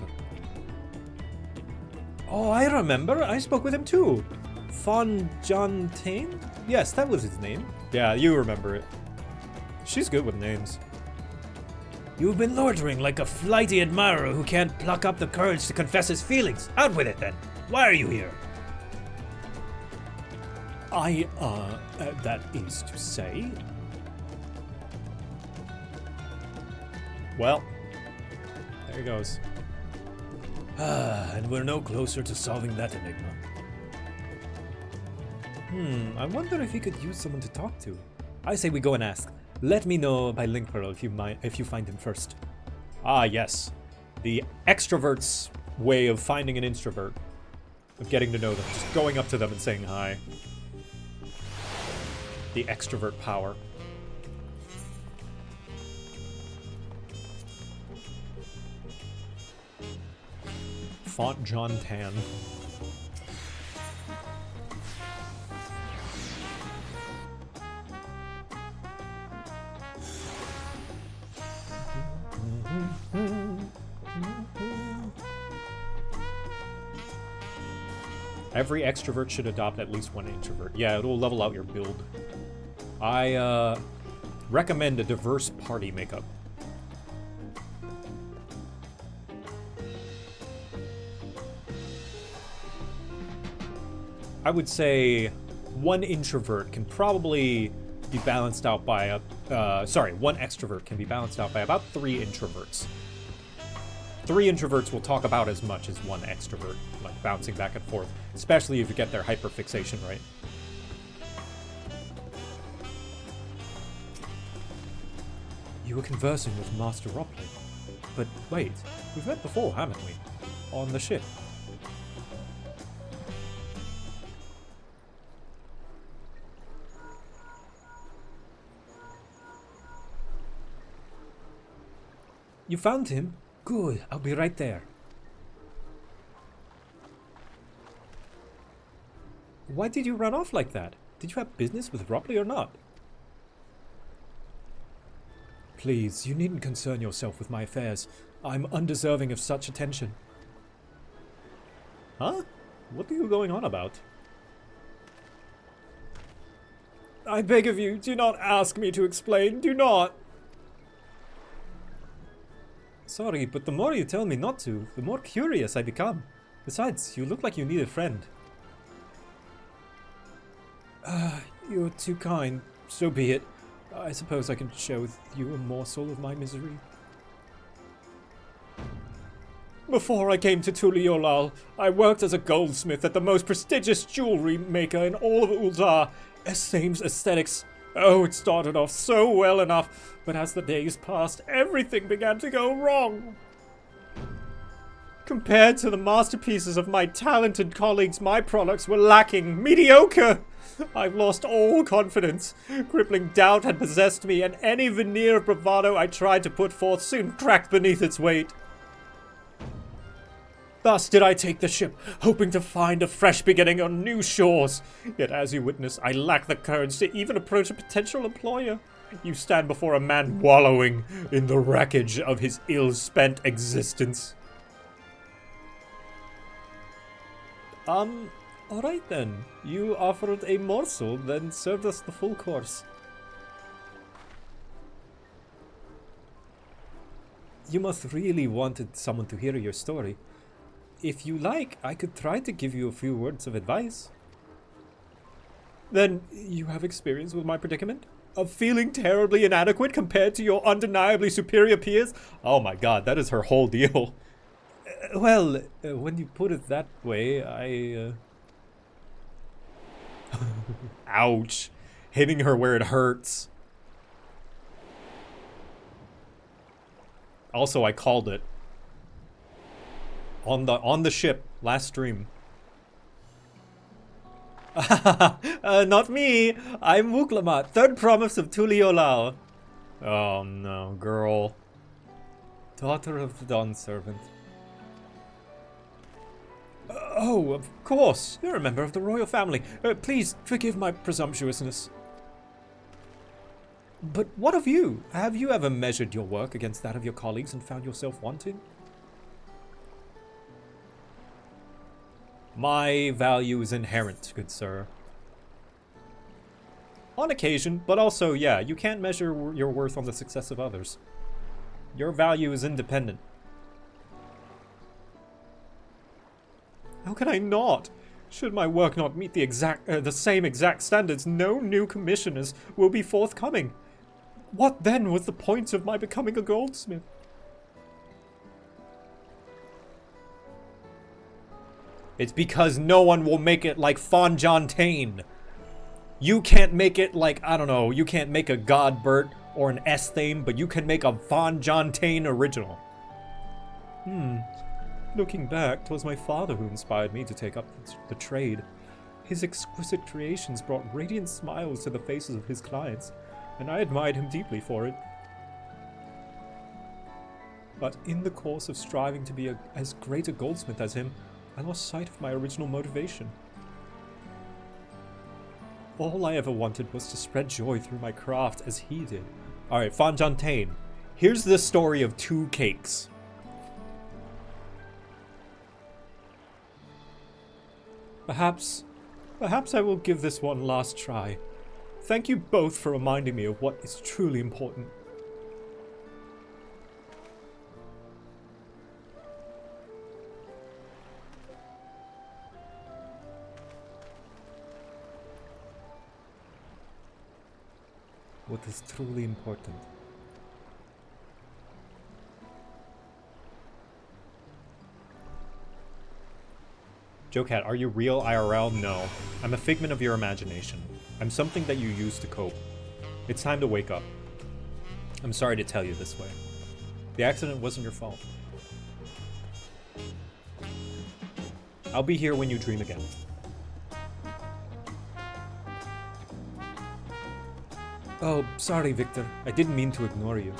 Speaker 13: Oh, I remember. I spoke with him too.
Speaker 1: Fontaine? Yes, that was his name. Yeah, you remember it. She's good with names.
Speaker 13: You've been loitering like a flighty admirer who can't pluck up the courage to confess his feelings. Out with it then. Why are you here?
Speaker 1: That is to say... Well, there he goes.
Speaker 13: And we're no closer to solving that enigma.
Speaker 1: I wonder if he could use someone to talk to. I say we go and ask. Let me know by link pearl if you find him first. Ah, yes. The extrovert's way of finding an introvert. Of getting to know them. Just going up to them and saying hi. The extrovert power. Font John Tan. Every extrovert should adopt at least one introvert. Yeah, it'll level out your build. I recommend a diverse party makeup. I would say one introvert can probably be balanced out by one extrovert can be balanced out by about 3 introverts. 3 introverts will talk about as much as one extrovert, like bouncing back and forth, especially if you get their hyperfixation right.
Speaker 13: You were conversing with Master Ropley.
Speaker 1: But wait, we've met before, haven't we? On the ship.
Speaker 13: You found him? Good, I'll be right there.
Speaker 1: Why did you run off like that? Did you have business with Ropley or not?
Speaker 13: Please, you needn't concern yourself with my affairs. I'm undeserving of such attention.
Speaker 1: Huh? What are you going on about? I beg of you, do not ask me to explain. Do not! Sorry, but the more you tell me not to, the more curious I become. Besides, you look like you need a friend.
Speaker 13: You're too kind. So be it. I suppose I can share with you a morsel of my misery.
Speaker 1: Before I came to Tuliolal, I worked as a goldsmith at the most prestigious jewelry maker in all of Uldar, Essaim's Aesthetics. Oh, it started off so well enough, but as the days passed, everything began to go wrong. Compared to the masterpieces of my talented colleagues, my products were lacking, mediocre. I've lost all confidence. Crippling doubt had possessed me, and any veneer of bravado I tried to put forth soon cracked beneath its weight. Thus did I take the ship, hoping to find a fresh beginning on new shores. Yet as you witness, I lack the courage to even approach a potential employer. You stand before a man wallowing in the wreckage of his ill-spent existence. Alright then. You offered a morsel, then served us the full course. You must really wanted someone to hear your story. If you like, I could try to give you a few words of advice. Then you have experience with my predicament? Of feeling terribly inadequate compared to your undeniably superior peers? Oh my god, that is her whole deal. Well, when you put it that way, I... Ouch. Hitting her where it hurts. Also, I called it. On the ship, last stream. Not me. I'm Wuklamat, third promise of Tuliolal. Oh no, girl. Daughter of the Dawn Servant. Oh, of course. You're a member of the royal family. Please forgive my presumptuousness. But what of you? Have you ever measured your work against that of your colleagues and found yourself wanting? My value is inherent, good sir. On occasion, but also, yeah, you can't measure your worth on the success of others. Your value is independent. How can I not? Should my work not meet the same exact standards, no new commissioners will be forthcoming. What then was the point of my becoming a goldsmith? It's because no one will make it like Fonjontaine. You can't make it like, I don't know, you can't make a Godbert or an S-theme, but you can make a Fonjontaine original. Looking back, 'twas my father who inspired me to take up the trade. His exquisite creations brought radiant smiles to the faces of his clients, and I admired him deeply for it. But in the course of striving to be as great a goldsmith as him, I lost sight of my original motivation. All I ever wanted was to spread joy through my craft as he did. Alright, Fonjontaine. Here's the story of 2 cakes. Perhaps I will give this one last try. Thank you both for reminding me of what is truly important. What is truly important? JoCat, are you real IRL? No. I'm a figment of your imagination. I'm something that you use to cope. It's time to wake up. I'm sorry to tell you this way. The accident wasn't your fault. I'll be here when you dream again. Oh, sorry, Victor. I didn't mean to ignore you.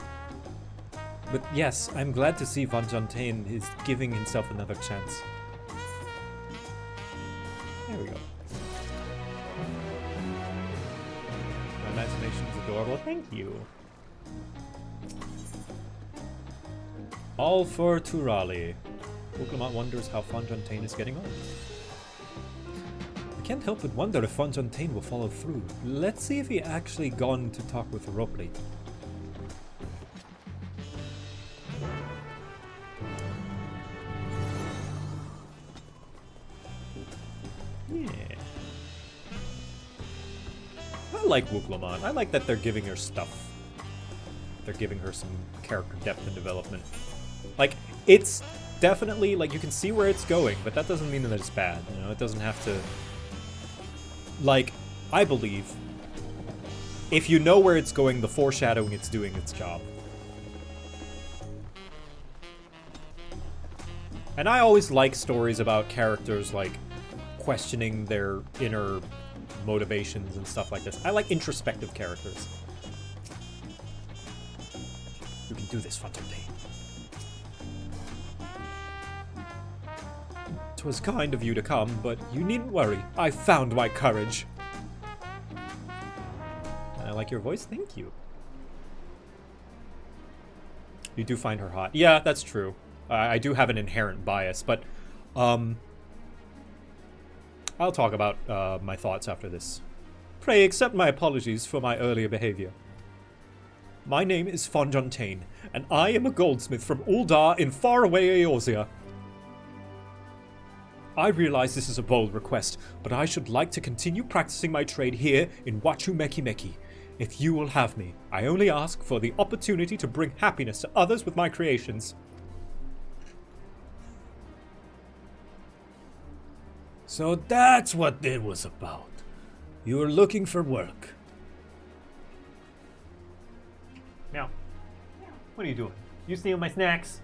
Speaker 1: But yes, I'm glad to see Fonjontaine is giving himself another chance. There we go. My imagination is adorable. Thank you. All for Turali. Pokemon wonders how Fonjontaine is getting on. I can't help but wonder if Fonjontaine will follow through. Let's see if he actually gone to talk with Ropley. Yeah. I like Wooklamon. I like that they're giving her stuff. They're giving her some character depth and development. Like, it's definitely, like, you can see where it's going, but that doesn't mean that it's bad, you know? It doesn't have to... Like, I believe, if you know where it's going, the foreshadowing, it's doing its job. And I always like stories about characters, like, questioning their inner motivations and stuff like this. I like introspective characters. You can do this, Fonjontaine. 'Twas kind of you to come, but you needn't worry. I found my courage. And I like your voice. Thank you. You do find her hot. Yeah, that's true. I do have an inherent bias, but I'll talk about my thoughts after this. Pray accept my apologies for my earlier behavior. My name is Fonjontaine, and I am a goldsmith from Uldar in faraway Eorzea. I realize this is a bold request, but I should like to continue practicing my trade here in Wachumekimeki. If you will have me, I only ask for the opportunity to bring happiness to others with my creations.
Speaker 13: So that's what it was about. You were looking for work.
Speaker 1: Meow. What are you doing? You stealing my snacks?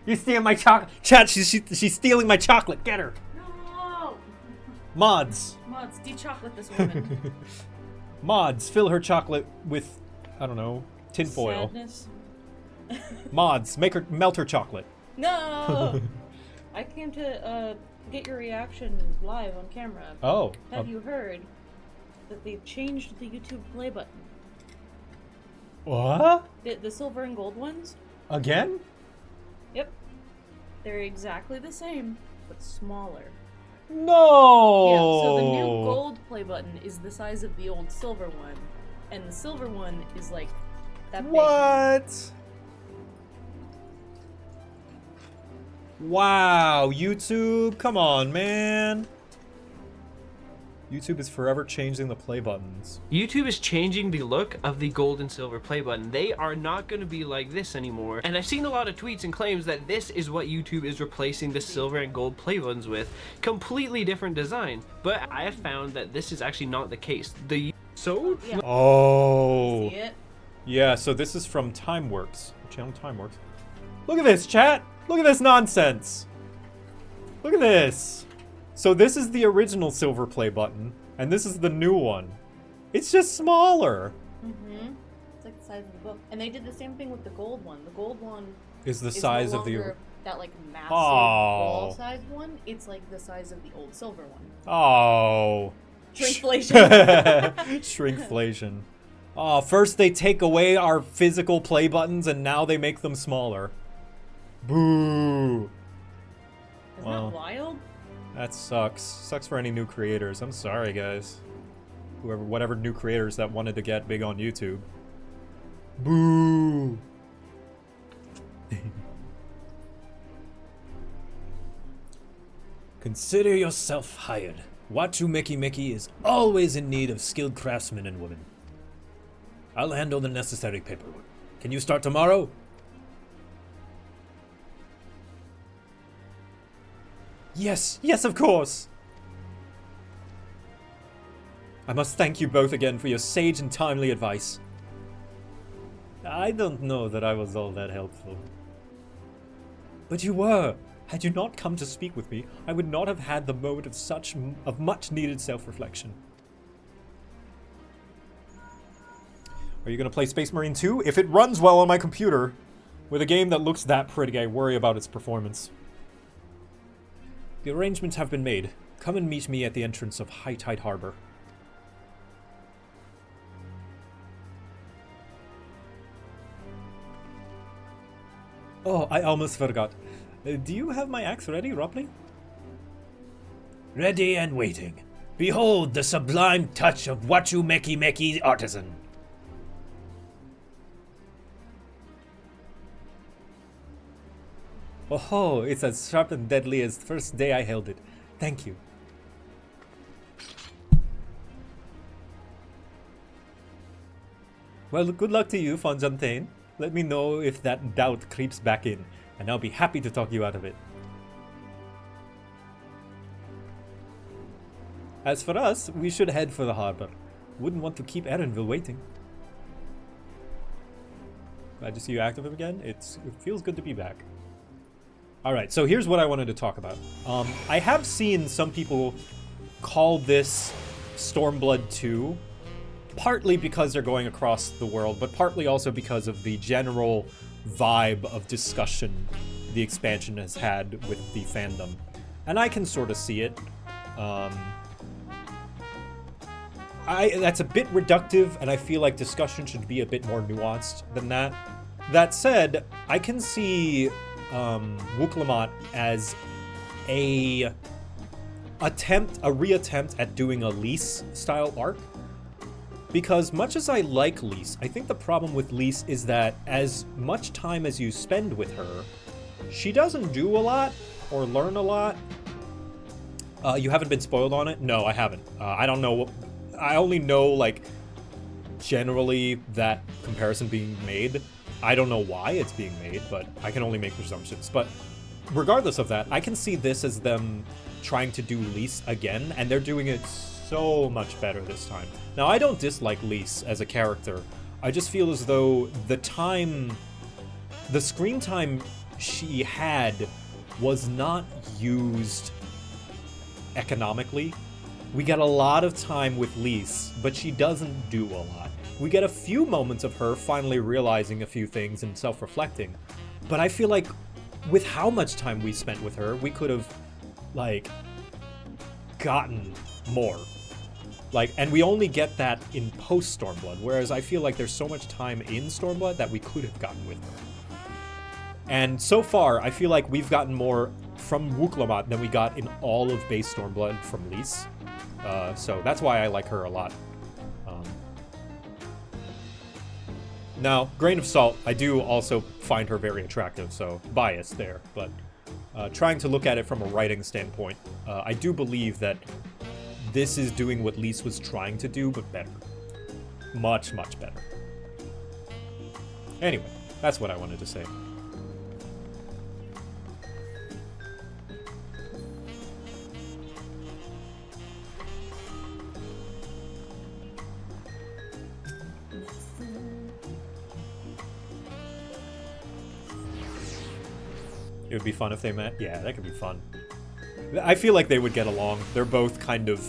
Speaker 1: You stealing my chocolate? Chat, she's stealing my chocolate. Get her.
Speaker 12: No!
Speaker 1: Mods.
Speaker 12: Mods, de-chocolate this woman.
Speaker 1: Mods, fill her chocolate with, I don't know, tinfoil.
Speaker 12: Sadness.
Speaker 1: Mods, melt her chocolate.
Speaker 12: No! I came to get your reaction live on camera.
Speaker 1: Oh.
Speaker 12: Have you heard that they've changed the YouTube play button?
Speaker 1: What?
Speaker 12: The silver and gold ones?
Speaker 1: Again?
Speaker 12: Yep. They're exactly the same, but smaller.
Speaker 1: No!
Speaker 12: Yeah, so the new gold play button is the size of the old silver one, and the silver one is like that big.
Speaker 1: What? Wow, YouTube, come on, man. YouTube is forever changing the play buttons.
Speaker 16: YouTube is changing the look of the gold and silver play button. They are not going to be like this anymore. And I've seen a lot of tweets and claims that this is what YouTube is replacing the silver and gold play buttons with. Completely different design. But I have found that this is actually not the case.
Speaker 1: Oh.
Speaker 12: See it?
Speaker 1: Yeah, so this is from Timeworks. Channel Timeworks. Look at this, chat. Look at this nonsense. Look at this. So this is the original silver play button, and this is the new one. It's just smaller.
Speaker 12: Mm-hmm. It's like the size of the book. And they did the same thing with the gold one. The gold one
Speaker 1: is the size
Speaker 12: no
Speaker 1: of the
Speaker 12: that like massive wall-sized one. It's like the size of the old silver one.
Speaker 1: Oh.
Speaker 12: Shrinkflation.
Speaker 1: Shrinkflation. Oh, first they take away our physical play buttons, and now they make them smaller. Boo.
Speaker 12: Isn't that wild?
Speaker 1: That sucks. Sucks for any new creators. I'm sorry, guys. Whatever new creators that wanted to get big on YouTube. Boo!
Speaker 13: Consider yourself hired. Watu Meki is always in need of skilled craftsmen and women. I'll handle the necessary paperwork. Can you start tomorrow?
Speaker 1: Yes, yes, of course! I must thank you both again for your sage and timely advice. I don't know that I was all that helpful. But you were! Had you not come to speak with me, I would not have had the moment of much needed self-reflection. Are you gonna play Space Marine 2? If it runs well on my computer, with a game that looks that pretty, I worry about its performance. The arrangements have been made. Come and meet me at the entrance of High Tide Harbor. Oh, I almost forgot. Do you have my axe ready, Ropley?
Speaker 13: Ready and waiting. Behold the sublime touch of Watu Meki artisan.
Speaker 1: Oh, it's as sharp and deadly as the first day I held it. Thank you. Well, good luck to you, Fontaine. Let me know if that doubt creeps back in, and I'll be happy to talk you out of it. As for us, we should head for the harbor. Wouldn't want to keep Erenville waiting. Glad to see you active again. It feels good to be back. Alright, so here's what I wanted to talk about. I have seen some people call this Stormblood 2, partly because they're going across the world, but partly also because of the general vibe of discussion the expansion has had with the fandom. And I can sort of see it. That's a bit reductive, and I feel like discussion should be a bit more nuanced than that. That said, I can see Wuklamot as a reattempt at doing a Lys style arc. Because much as I like Lys, I think the problem with Lys is that as much time as you spend with her, she doesn't do a lot or learn a lot. You haven't been spoiled on it? No, I haven't. I don't know. I only know, like, generally that comparison being made. I don't know why it's being made, but I can only make presumptions. But regardless of that, I can see this as them trying to do Lys again, and they're doing it so much better this time. Now, I don't dislike Lys as a character. I just feel as though the screen time she had was not used economically. We get a lot of time with Lys, but she doesn't do a lot. We get a few moments of her finally realizing a few things and self-reflecting, but I feel like with how much time we spent with her, we could have, like, gotten more. Like, and we only get that in post-Stormblood, whereas I feel like there's so much time in Stormblood that we could have gotten with her. And so far, I feel like we've gotten more from Wooklamat than we got in all of base Stormblood from Lys. So that's why I like her a lot. Now, grain of salt, I do also find her very attractive, so bias there. But trying to look at it from a writing standpoint, I do believe that this is doing what Lys was trying to do, but better. Much, much better. Anyway, that's what I wanted to say. It would be fun if they met. Yeah, that could be fun. I feel like they would get along. They're both kind of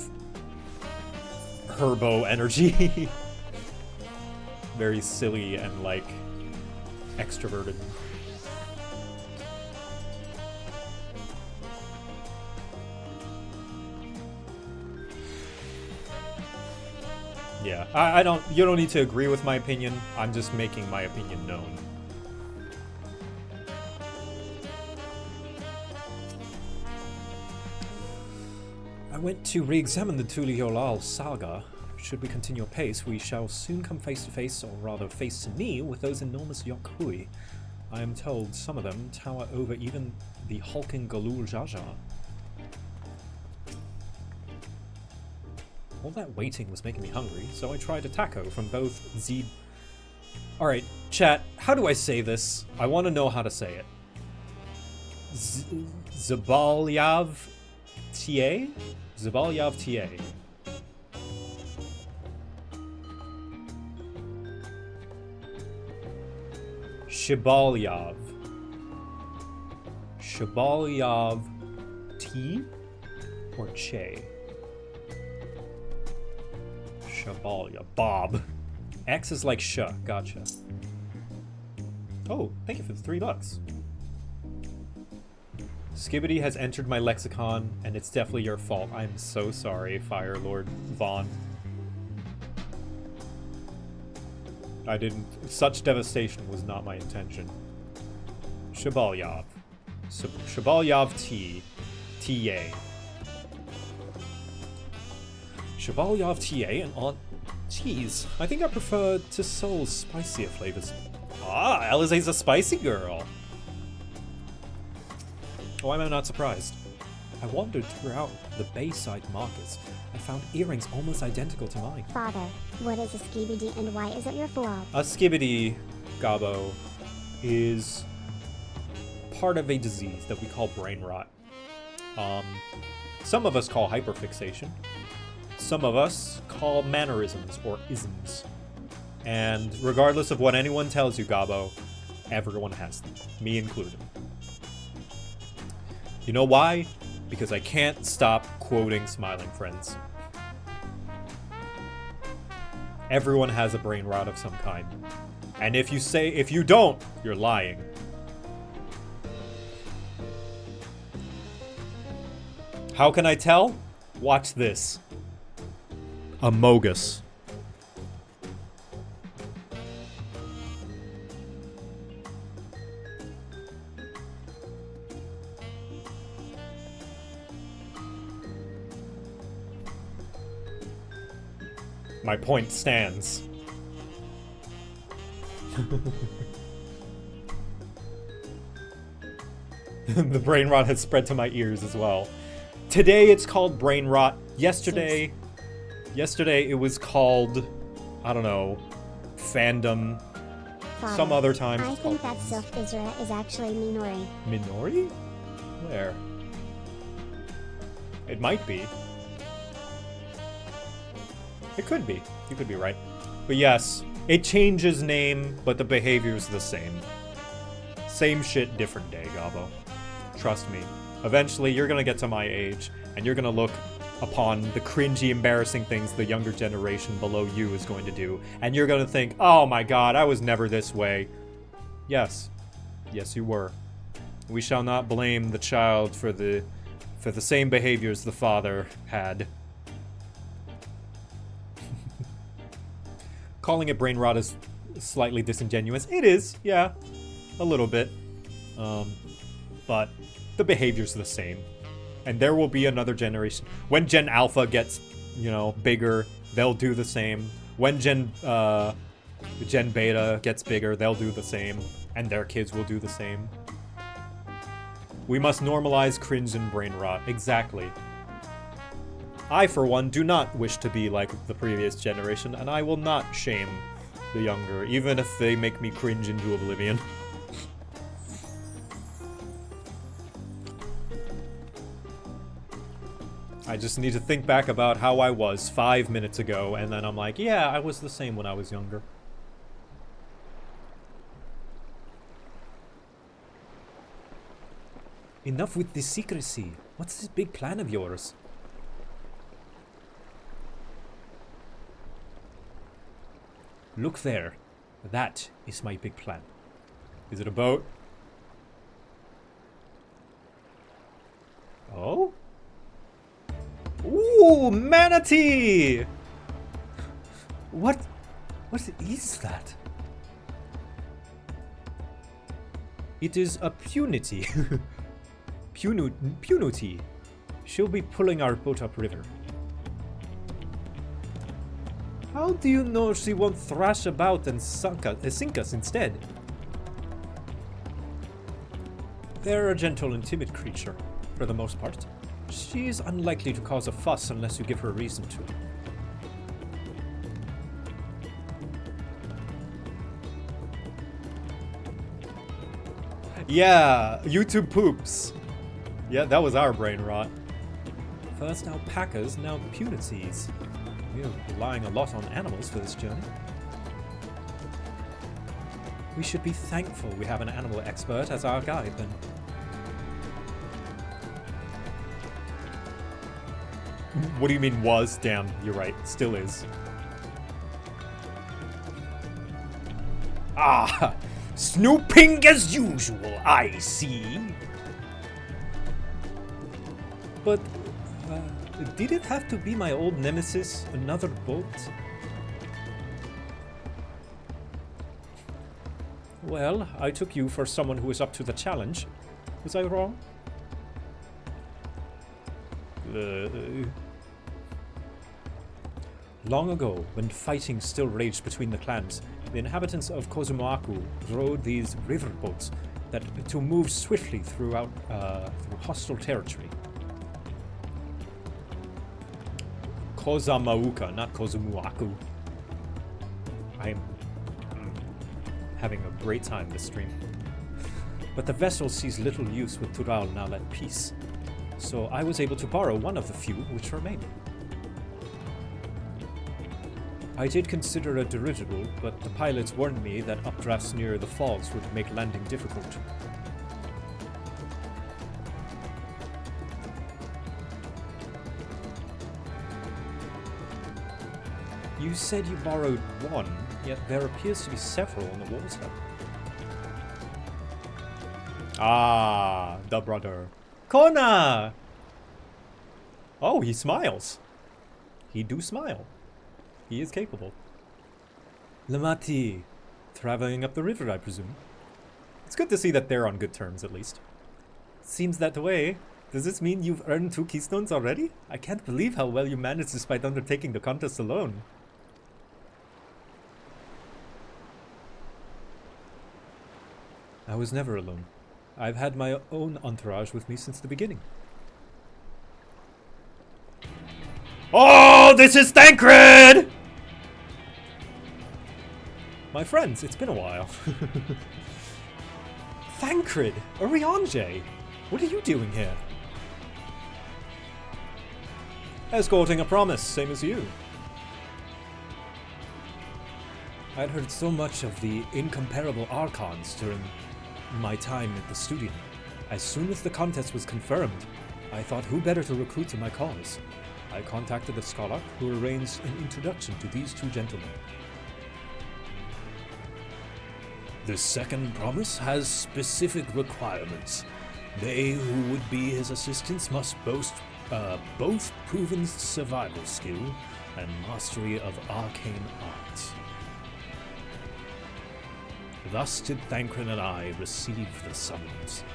Speaker 1: Herbo energy. Very silly and, like, extroverted. Yeah, I don't, you don't need to agree with my opinion. I'm just making my opinion known. I went to re-examine the Tuliholal saga. Should we continue pace, we shall soon come face to face, or rather face to knee, with those enormous Yokhui. I am told some of them tower over even the hulking Galul Jaja. All that waiting was making me hungry, so I tried a taco from both Zed... Alright, chat, how do I say this? I want to know how to say it. Zabalyav TA? Zabalyav TA. Shibalyav. Shibalyav T or Che? Shabalya. Bob. X is like sh. Gotcha. Oh, thank you for the $3. Skibbity has entered my lexicon, and it's definitely your fault. I'm so sorry, Fire Lord Vaughn. I didn't... Such devastation was not my intention. Shabalyav. Shabalyav T. T-A. Shabalyav TA and on cheese. I think I prefer to Soul's spicier flavors. Ah, Alizé's a spicy girl. Why am I not surprised? I wandered throughout the Bayside markets. I found earrings almost identical to mine.
Speaker 2: Father, what is a skibidi and why is it your fault?
Speaker 1: A skibidi, Gabo, is part of a disease that we call brain rot. Some of us call hyperfixation. Some of us call mannerisms or isms. And regardless of what anyone tells you, Gabo, everyone has them, me included. You know why? Because I can't stop quoting Smiling Friends. Everyone has a brain rot of some kind. And if you don't, you're lying. How can I tell? Watch this. Amogus. My point stands. The brain rot has spread to my ears as well. Today it's called brain rot. Yesterday it was called, I don't know, fandom.
Speaker 2: Father,
Speaker 1: Some other times
Speaker 2: I
Speaker 1: it's
Speaker 2: think
Speaker 1: called...
Speaker 2: that Sylph Isra is actually Minori.
Speaker 1: Minori? Where? It might be. It could be. You could be right. But yes, it changes name, but the behavior's the same. Same shit, different day, Gabo. Trust me. Eventually, you're gonna get to my age, and you're gonna look upon the cringy, embarrassing things the younger generation below you is going to do, and you're gonna think, oh my god, I was never this way. Yes. Yes, you were. We shall not blame the child for the same behaviors the father had. Calling it brain rot is slightly disingenuous. It is, yeah. A little bit. But the behavior's the same. And there will be another generation. When Gen Alpha gets, you know, bigger, they'll do the same. When Gen Beta gets bigger, they'll do the same. And their kids will do the same. We must normalize cringe and brain rot. Exactly. I, for one, do not wish to be like the previous generation, and I will not shame the younger, even if they make me cringe into oblivion. I just need to think back about how I was 5 minutes ago, and then I'm like, yeah, I was the same when I was younger. Enough with this secrecy. What's this big plan of yours? Look there. That is my big plan. Is it a boat? Oh? Ooh, manatee! What is that? It is a punity. Punity. She'll be pulling our boat upriver. How do you know she won't thrash about and sink us instead? They're a gentle and timid creature, for the most part. She's unlikely to cause a fuss unless you give her a reason to. Yeah, YouTube poops. Yeah, that was our brain rot. First alpacas, now punities. We're relying a lot on animals for this journey. We should be thankful we have an animal expert as our guide, then. What do you mean was? Damn, you're right. Still is. Ah! Snooping as usual, I see. But, did it have to be my old nemesis, another boat? Well, I took you for someone who is up to the challenge. Was I wrong? Long ago, when fighting still raged between the clans, the inhabitants of Kozumaku rode these riverboats to move swiftly through hostile territory. Kozamauka, not Kozumuaku. I'm having a great time this stream. But the vessel sees little use with Tural now at peace, so I was able to borrow one of the few which remained. I did consider a dirigible, but the pilots warned me that updrafts near the falls would make landing difficult. You said you borrowed one, yet there appears to be several on the water. Ah, the brother. Kona! Oh, he smiles. He do smile. He is capable. Lamati. Traveling up the river, I presume. It's good to see that they're on good terms, at least. Seems that way. Does this mean you've earned 2 Keystones already? I can't believe how well you managed despite undertaking the contest alone. I was never alone. I've had my own entourage with me since the beginning. Oh, this is Thancred! My friends, it's been a while. Thancred, Oriange, what are you doing here? Escorting a promise, same as you. I'd heard so much of the incomparable Archons during my time at the studio. As soon as the contest was confirmed, I thought who better to recruit to my cause. I contacted the scholar, who arranged an introduction to these 2 gentlemen. The second promise has specific requirements. They who would be his assistants must boast both proven survival skill and mastery of arcane arts. Thus did Thancred and I receive the summons.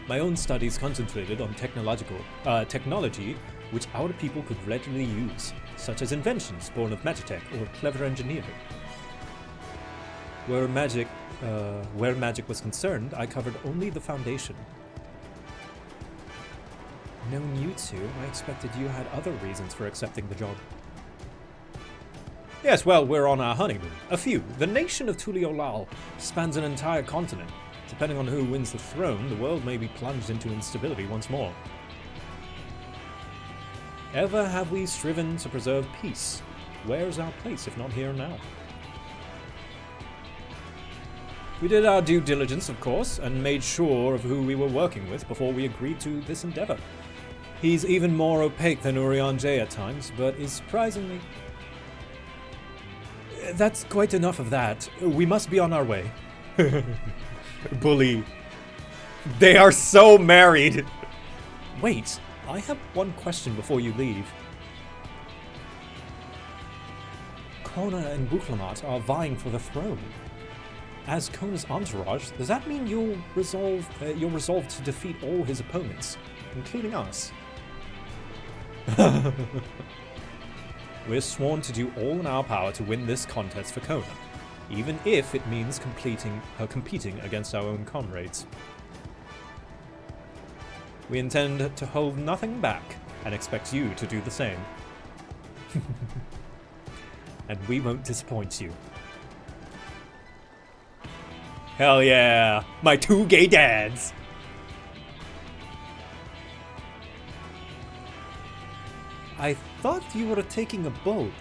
Speaker 1: My own studies concentrated on technology which our people could readily use, such as inventions born of magitech or clever engineering. Where magic was concerned, I covered only the foundation. Knowing you two, I expected you had other reasons for accepting the job. Yes, well, we're on our honeymoon. A few. The nation of Tuliolal spans an entire continent. Depending on who wins the throne, the world may be plunged into instability once more. Ever have we striven to preserve peace? Where's our place, if not here now? We did our due diligence, of course, and made sure of who we were working with before we agreed to this endeavor. He's even more opaque than Urian J at times, but is surprisingly... That's quite enough of that. We must be on our way. Bully. They are so married! Wait, I have one question before you leave. Kona and Buklamat are vying for the throne. As Kona's entourage, does that mean you're resolved to defeat all his opponents, including us? We're sworn to do all in our power to win this contest for Kona, even if it means competing against our own comrades. We intend to hold nothing back and expect you to do the same. And we won't disappoint you. Hell yeah! My two gay dads! I thought you were taking a boat.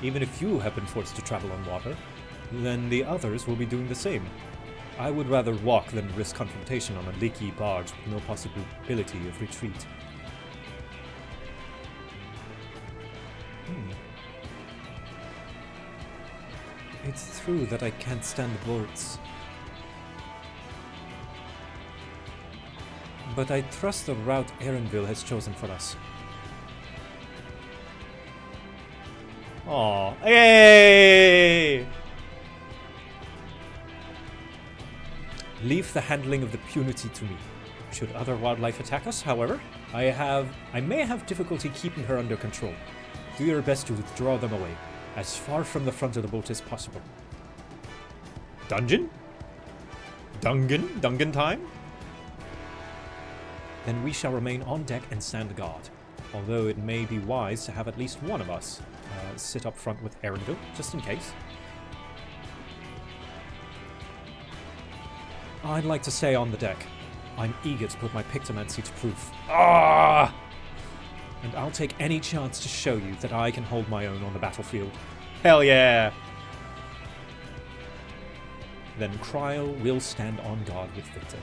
Speaker 1: Even if you have been forced to travel on water, then the others will be doing the same. I would rather walk than risk confrontation on a leaky barge with no possibility of retreat. It's true that I can't stand boats. But I trust the route Erenville has chosen for us. Aww. Hey! Leave the handling of the punity to me. Should other wildlife attack us, however, I may have difficulty keeping her under control. Do your best to withdraw them away, as far from the front of the boat as possible. Dungeon? Dungeon time? Then we shall remain on deck and stand guard, although it may be wise to have at least one of us sit up front with Erenville, just in case. I'd like to stay on the deck. I'm eager to put my pictomancy to proof. Ah! And I'll take any chance to show you that I can hold my own on the battlefield. Hell yeah! Then Kryl will stand on guard with Victor.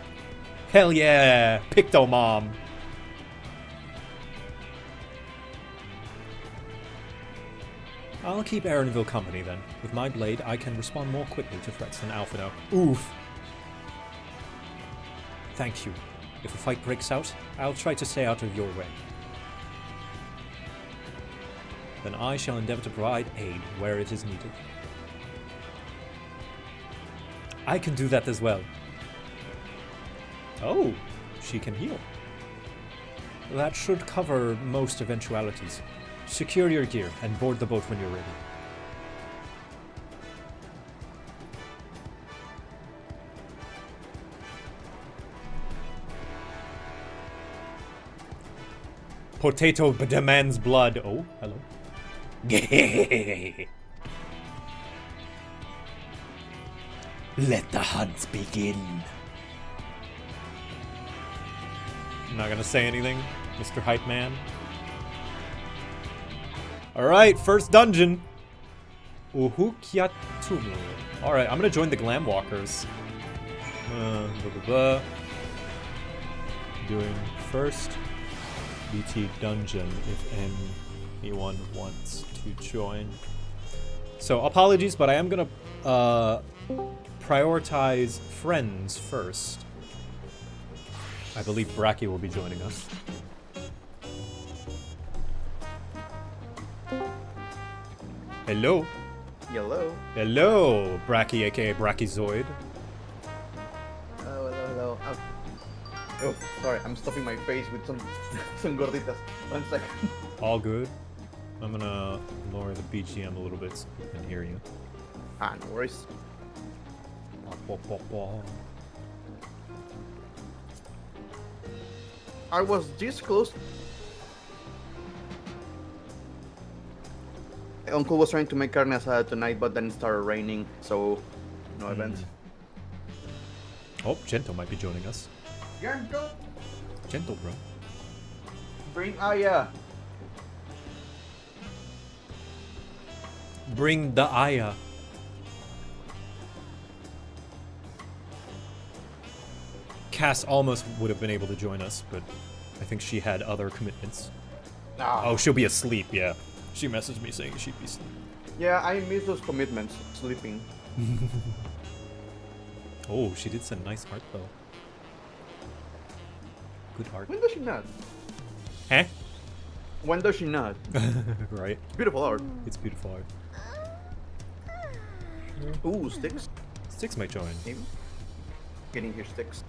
Speaker 1: Hell yeah! Pictomom! I'll keep Erenville company then. With my blade, I can respond more quickly to threats than Alphino. Oof! Thank you. If a fight breaks out, I'll try to stay out of your way. Then I shall endeavor to provide aid where it is needed. I can do that as well. Oh, she can heal. That should cover most eventualities. Secure your gear and board the boat when you're ready. Potato demands blood. Oh, hello.
Speaker 13: Let the hunt begin.
Speaker 1: I'm not gonna say anything, Mr. Hype Man. Alright, first dungeon. Uhukyatumu. Alright, I'm gonna join the Glam Walkers. Doing first BT dungeon if anyone wants to join. So apologies, but I am gonna prioritize friends first. I believe Bracky will be joining us. Hello.
Speaker 17: Hello.
Speaker 1: Hello, Bracky, aka Brachyzoid.
Speaker 17: Oh, sorry, I'm stuffing my face with some gorditas. 1 second.
Speaker 1: All good. I'm gonna lower the BGM a little bit so I can hear you.
Speaker 17: Ah, no worries. I was this close. My uncle was trying to make carne asada tonight, but then it started raining, so no event.
Speaker 1: Oh, Gento might be joining us.
Speaker 17: Gento,
Speaker 1: Gento, bro.
Speaker 17: bring Aya.
Speaker 1: Bring the Aya. Cass almost would have been able to join us, but I think she had other commitments.
Speaker 17: Ah.
Speaker 1: Oh, she'll be asleep, yeah. She messaged me saying she'd be asleep.
Speaker 17: Yeah, I miss those commitments. Sleeping.
Speaker 1: Oh, she did send nice art, though. Good art.
Speaker 17: When does she not?
Speaker 1: Huh?
Speaker 17: When does she not?
Speaker 1: Right.
Speaker 17: Beautiful art.
Speaker 1: It's beautiful art.
Speaker 17: Ooh, sticks.
Speaker 1: Sticks might join.
Speaker 17: Maybe. Getting here, sticks.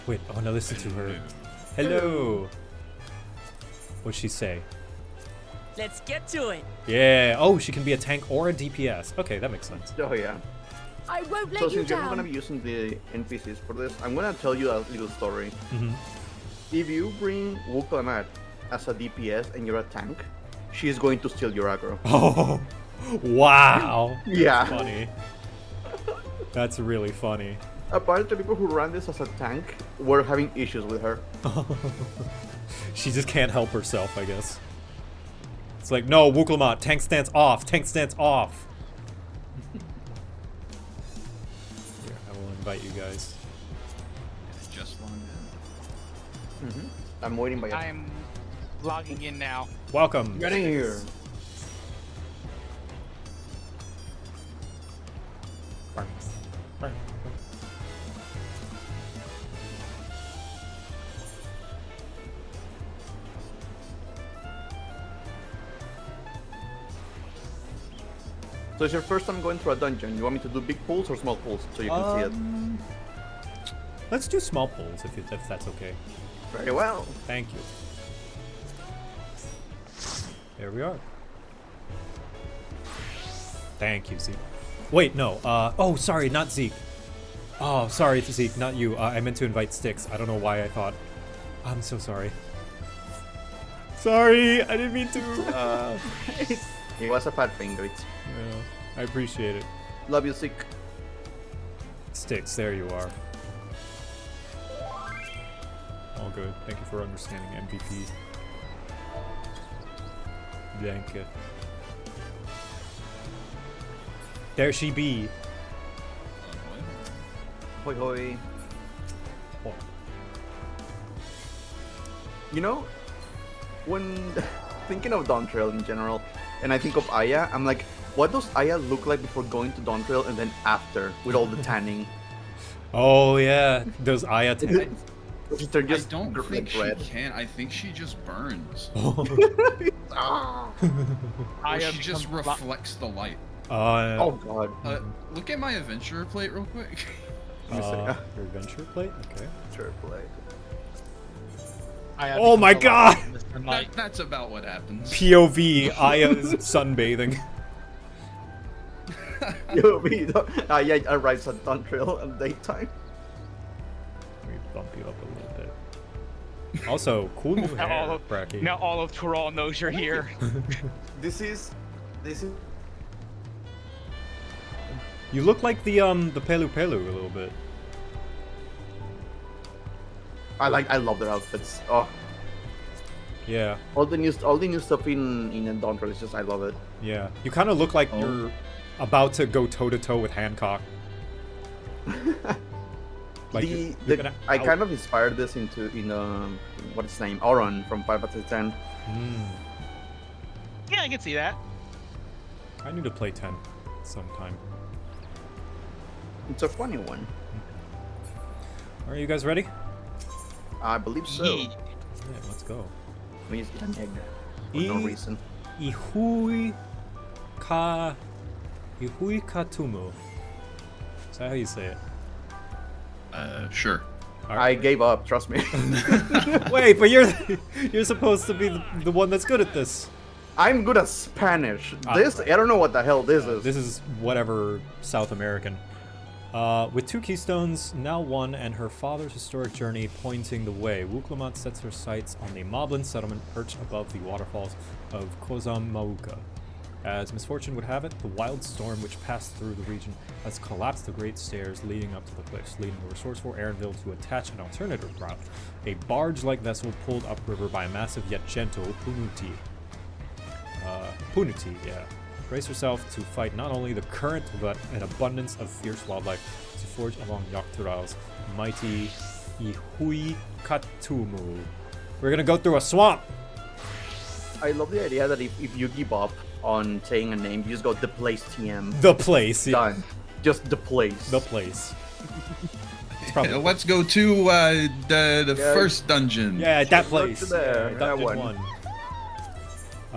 Speaker 1: Wait, oh no, listen to her. Hello! What'd she say?
Speaker 18: Let's get to it.
Speaker 1: Yeah, oh, she can be a tank or a DPS. Okay, that makes sense.
Speaker 17: Oh, yeah.
Speaker 14: I won't let
Speaker 17: So
Speaker 14: you
Speaker 17: since you're not
Speaker 14: down.
Speaker 17: gonna be using the NPCs for this, I'm gonna tell you a little story.
Speaker 1: Mm-hmm.
Speaker 17: If you bring Wukalamat as a DPS and you're a tank, she's going to steal your aggro.
Speaker 1: Oh, wow.
Speaker 17: Yeah.
Speaker 1: That's funny. That's really funny.
Speaker 17: Apparently, people who ran this as a tank were having issues with her.
Speaker 1: She just can't help herself, I guess. It's like, no, Wukalamat, tank stance off, tank stance off. Here, I will invite you guys.
Speaker 19: It's just logged in.
Speaker 17: Mm-hmm. I'm waiting by you.
Speaker 20: I'm logging in now.
Speaker 1: Welcome.
Speaker 17: Get in here. So it's your first time going through a dungeon. You want me to do big pulls or small pulls so you can see it?
Speaker 1: Let's do small pulls if that's okay.
Speaker 17: Very well.
Speaker 1: Thank you. There we are. Thank you, Zeke. Wait, no. Oh, sorry, not Zeke. Oh, sorry, Zeke, not you. I meant to invite Styx. I don't know why I thought. I'm so sorry. Sorry, I didn't mean to.
Speaker 17: It was a bad thing, Grit.
Speaker 1: Yeah, I appreciate it.
Speaker 17: Love you, Zeke.
Speaker 1: Styx, there you are. All good. Thank you for understanding, MVP. Blanket. There she be.
Speaker 17: Hoi hoi.
Speaker 1: Oh.
Speaker 17: You know, when thinking of Dawntrail in general, and I think of Aya, I'm like, what does Aya look like before going to Dawntrail and then after, with all the tanning?
Speaker 1: Oh yeah, those Aya tanning.
Speaker 17: They're just
Speaker 19: I don't think she
Speaker 17: red.
Speaker 19: can. I think she just burns.
Speaker 17: Ah.
Speaker 19: Or she just reflects the light.
Speaker 17: Oh god.
Speaker 19: Look at my adventurer plate real quick.
Speaker 1: Your adventure plate? Okay.
Speaker 17: Adventure plate.
Speaker 1: Oh my god!
Speaker 19: That's about what happens.
Speaker 1: POV, Aya's sunbathing.
Speaker 17: POV, Aya arrives at Dawntrail at daytime.
Speaker 1: Let me bump you up a little bit. Also, cool new hair, Bracky.
Speaker 20: Now all of Tural knows you're here.
Speaker 17: This is.
Speaker 1: You look like the Pelu Pelu a little bit.
Speaker 17: I love their outfits. Oh.
Speaker 1: Yeah.
Speaker 17: All the new stuff in Dawntrail is just I love it.
Speaker 1: Yeah. You kind of look like you're about to go toe to toe with Hancock. Like
Speaker 17: I kind of inspired this in what's his name, Auron from 5/10.
Speaker 20: Yeah, I can see that.
Speaker 1: I need to play 10 sometime.
Speaker 17: It's a funny one.
Speaker 1: Are you guys ready?
Speaker 17: I believe so.
Speaker 1: Yeah, let's go.
Speaker 17: Let me just get an egg for no reason.
Speaker 1: Ihui Katumu. Is that how you say it?
Speaker 19: Sure.
Speaker 17: I gave up. Trust me.
Speaker 1: Wait, but you're supposed to be the one that's good at this.
Speaker 17: I'm good at Spanish. I don't know what the hell this is.
Speaker 1: This is whatever South American. With 2 keystones, now 1, and her father's historic journey pointing the way, Wuklamant sets her sights on the Moblin settlement perched above the waterfalls of Kozamauka. As misfortune would have it, the wild storm which passed through the region has collapsed the great stairs leading up to the cliffs, leading the resourceful Aaronville to attach an alternative route, a barge-like vessel pulled upriver by a massive yet gentle Punuti. Yeah. Brace yourself to fight not only the current, but an abundance of fierce wildlife to forge along Yaktural's mighty Ihui Katumu. We're gonna go through a swamp!
Speaker 17: I love the idea that if you give up on saying a name, you just go the place TM.
Speaker 1: The place, yeah.
Speaker 17: Done. Just the place.
Speaker 1: The place.
Speaker 19: Let's go to the first dungeon.
Speaker 1: Yeah, that place.
Speaker 17: There,
Speaker 1: yeah,
Speaker 17: that
Speaker 1: dungeon
Speaker 17: one.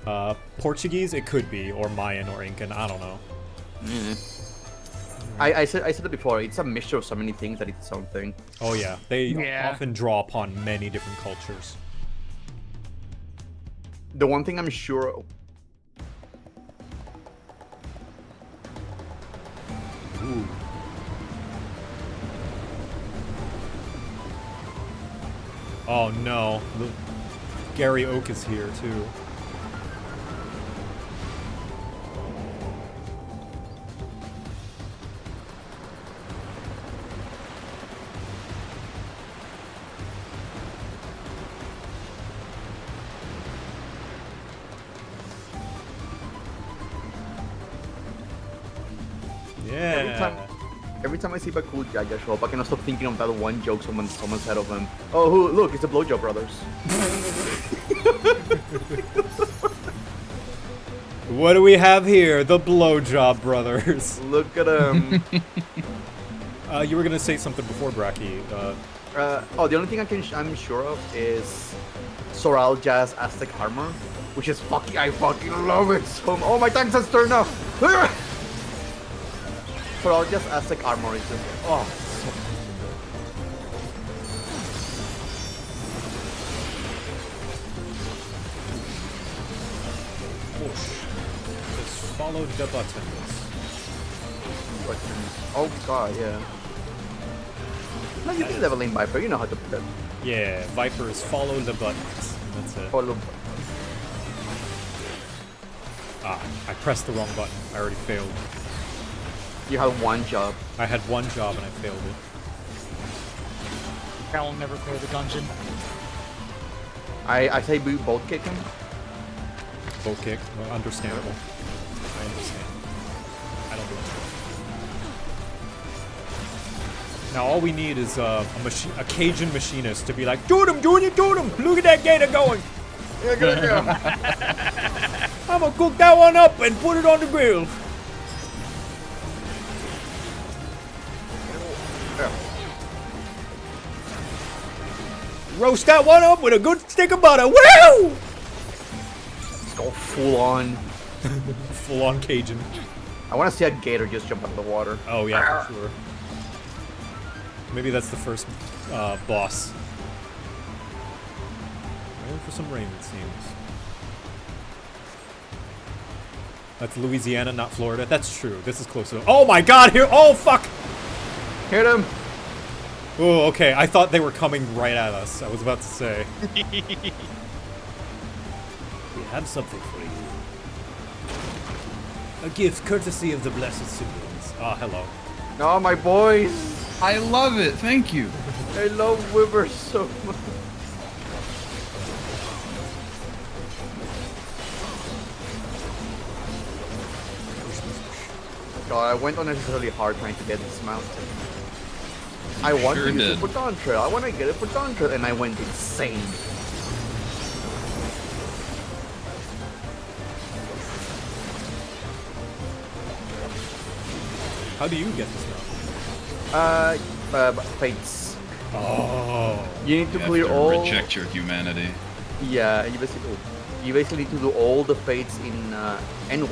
Speaker 1: 1. Portuguese, it could be, or Mayan or Incan, I don't know.
Speaker 17: I said it before, it's a mixture of so many things that it's its own thing.
Speaker 1: Oh yeah, they often draw upon many different cultures.
Speaker 17: The one thing I'm sure of...
Speaker 1: Ooh. Oh no, Gary Oak is here too.
Speaker 17: Yeah. Every time I see Bakul Jaja show up, I cannot stop thinking of that one joke someone said of him. Oh, look, it's the Blowjob Brothers.
Speaker 1: What do we have here? The Blowjob Brothers.
Speaker 17: Look at them.
Speaker 1: You were gonna say something before, Bracky.
Speaker 17: The only thing I'm sure of is Soral Jazz Aztec armor, which is I fucking love it so. Oh, my tank has turned off. Soral Jazz Aztec armor is just so
Speaker 1: Just follow the buttons.
Speaker 17: Oh god, yeah. No, you can level in Viper. You know how to put it.
Speaker 1: Yeah, Viper is follow the buttons. That's it.
Speaker 17: Follow.
Speaker 1: Ah, I pressed the wrong button. I already failed.
Speaker 17: You had one job.
Speaker 1: I had one job and I failed it.
Speaker 20: I will never clear the dungeon.
Speaker 17: I say we both kick him.
Speaker 1: Both kick? Well, understandable. I understand. I don't do it. Now all we need is a Cajun machinist to be like, "Dude him, Junior, dude him! Look at that gator going!
Speaker 17: Yeah, good idea.
Speaker 1: I'm gonna cook that one up and put it on the grill." Roast that one up with a good stick of butter. Woo!
Speaker 17: Let's go full on.
Speaker 1: Full on Cajun.
Speaker 17: I want to see a gator just jump out of the water.
Speaker 1: Oh yeah, for sure. Maybe that's the first boss. Waiting for some rain, it seems. That's Louisiana, not Florida. That's true. This is close to. Oh my God! Here! Oh fuck!
Speaker 17: Hit him!
Speaker 1: Oh, okay. I thought they were coming right at us. I was about to say. We have something for you. A gift courtesy of the blessed siblings. Ah, hello.
Speaker 17: No, my boys.
Speaker 19: I love it. Thank you.
Speaker 17: I love Wyvers so much. God, I went unnecessarily hard trying to get this mountain. I want to use it for Dawntrail. I want to get it for Dawntrail, and I went insane.
Speaker 1: How do you get this mountain?
Speaker 17: Fates.
Speaker 1: Oh.
Speaker 17: You need to
Speaker 19: You
Speaker 17: clear
Speaker 19: have to
Speaker 17: all.
Speaker 19: reject your humanity.
Speaker 17: Yeah, you basically need to do all the fates in N1.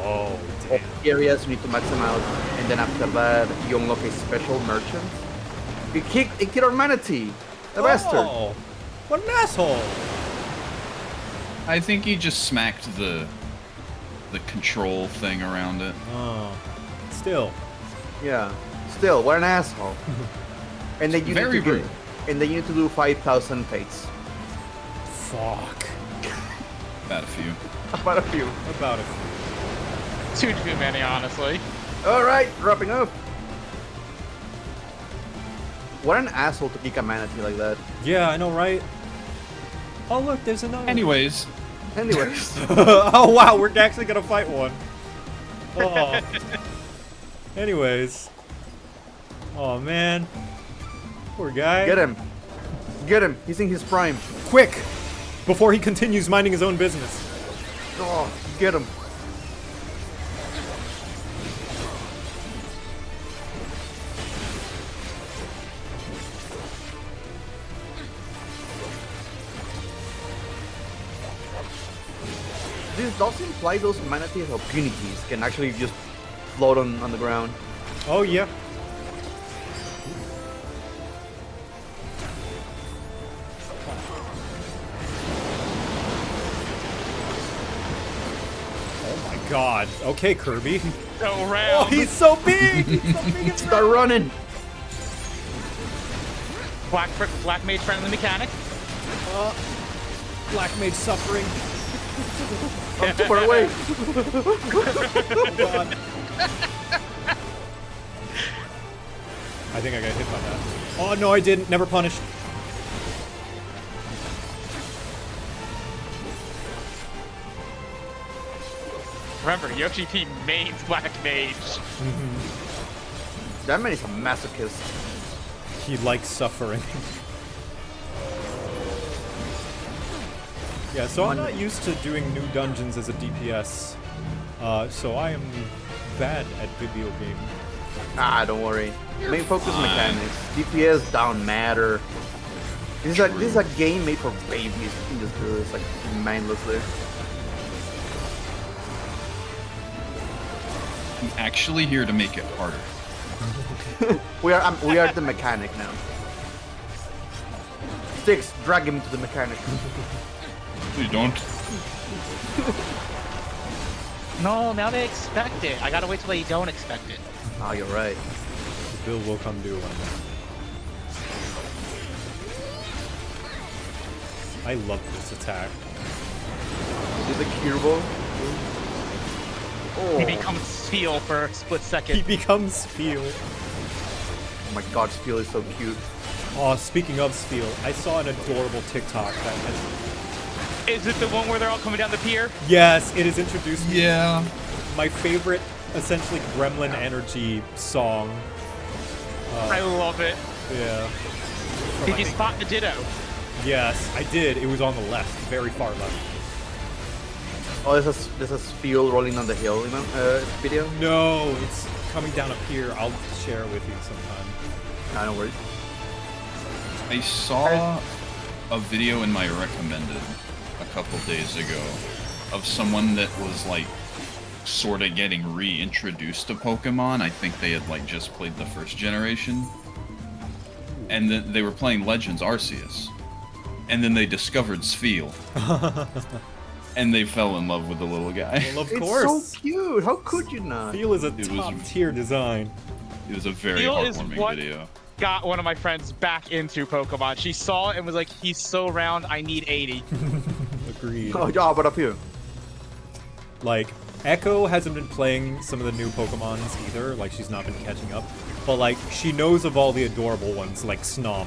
Speaker 1: Oh,
Speaker 17: All the areas you need to max them out, and then after that you unlock a special merchant. It kicked our manatee, the bastard.
Speaker 1: What an asshole!
Speaker 19: I think he just smacked the control thing around it.
Speaker 1: Oh. Still.
Speaker 17: Yeah. Still, what an asshole. And then you
Speaker 19: Very
Speaker 17: need to
Speaker 19: rude.
Speaker 17: do, and then you need to do 5,000 fates.
Speaker 1: Fuck.
Speaker 19: About a few.
Speaker 17: About a few.
Speaker 1: About a few.
Speaker 20: Too many, honestly.
Speaker 17: Alright, dropping off. What an asshole to kick a manatee like that.
Speaker 1: Yeah, I know, right? Oh, look, there's another.
Speaker 19: Anyways.
Speaker 1: Oh, wow, we're actually gonna fight one. Oh. Anyways. Oh, man. Poor guy.
Speaker 17: Get him. Get him. He's in his prime.
Speaker 1: Quick! Before he continues minding his own business.
Speaker 17: Oh, get him. This does imply those manatees or punities can actually just float on the ground.
Speaker 1: Oh, yeah. Oh my god. Okay, Kirby.
Speaker 20: Go
Speaker 1: Oh,
Speaker 20: round.
Speaker 1: he's so big! He's so big and
Speaker 17: Start running!
Speaker 20: Black mage friendly mechanic.
Speaker 1: Black mage suffering.
Speaker 17: I'm too far away.
Speaker 1: Oh god. I think I got hit by that. Oh no, I didn't. Never punished.
Speaker 20: Remember, Yoshi P mains Black Mage.
Speaker 17: That man is a masochist.
Speaker 1: He likes suffering. Yeah, so I'm not used to doing new dungeons as a DPS. So I am bad at video game.
Speaker 17: Ah, don't worry. Main focus mechanics. DPS down matter. This is a game made for babies. You can just do this like mindlessly.
Speaker 19: I'm actually here to make it harder.
Speaker 17: we are the mechanic now. Sticks, drag him to the mechanic.
Speaker 19: Please don't.
Speaker 20: No, now they expect it. I gotta wait till they don't expect it.
Speaker 17: Oh, you're right.
Speaker 1: The bill will come due one day. I love this attack.
Speaker 17: Is it curable? Oh.
Speaker 20: He becomes Feel for a split second.
Speaker 1: He becomes Feel.
Speaker 17: Oh my god, Spiel is so cute.
Speaker 1: Oh, speaking of Spiel, I saw an adorable TikTok that has...
Speaker 20: Is it the one where they're all coming down the pier?
Speaker 1: Yes, it has introduced me.
Speaker 19: Yeah.
Speaker 1: My favorite, essentially Gremlin energy song.
Speaker 20: I love it.
Speaker 1: Yeah.
Speaker 20: Did you spot the Ditto?
Speaker 1: Yes, I did. It was on the left, very far left.
Speaker 17: Oh, there's a Spiel rolling on the hill video?
Speaker 1: No, it's coming down a pier. I'll share it with you sometime.
Speaker 17: Nah, no worries.
Speaker 19: I saw a video in my recommended a couple days ago of someone that was like sort of getting reintroduced to Pokemon. I think they had like just played the first generation. And then they were playing Legends Arceus. And then they discovered Spiel. And they fell in love with the little guy.
Speaker 1: Well, of course.
Speaker 17: It's so cute. How could you not?
Speaker 1: Spiel is a top tier design.
Speaker 19: It was a very
Speaker 20: Spiel is
Speaker 19: heartwarming
Speaker 20: what
Speaker 19: video.
Speaker 20: Got one of my friends back into Pokemon. She saw it and was like, he's so round, I need 80.
Speaker 1: Agreed.
Speaker 17: Oh, yeah, but up here.
Speaker 1: Like, Echo hasn't been playing some of the new Pokemons either. Like, she's not been catching up. But, like, she knows of all the adorable ones, like Snom.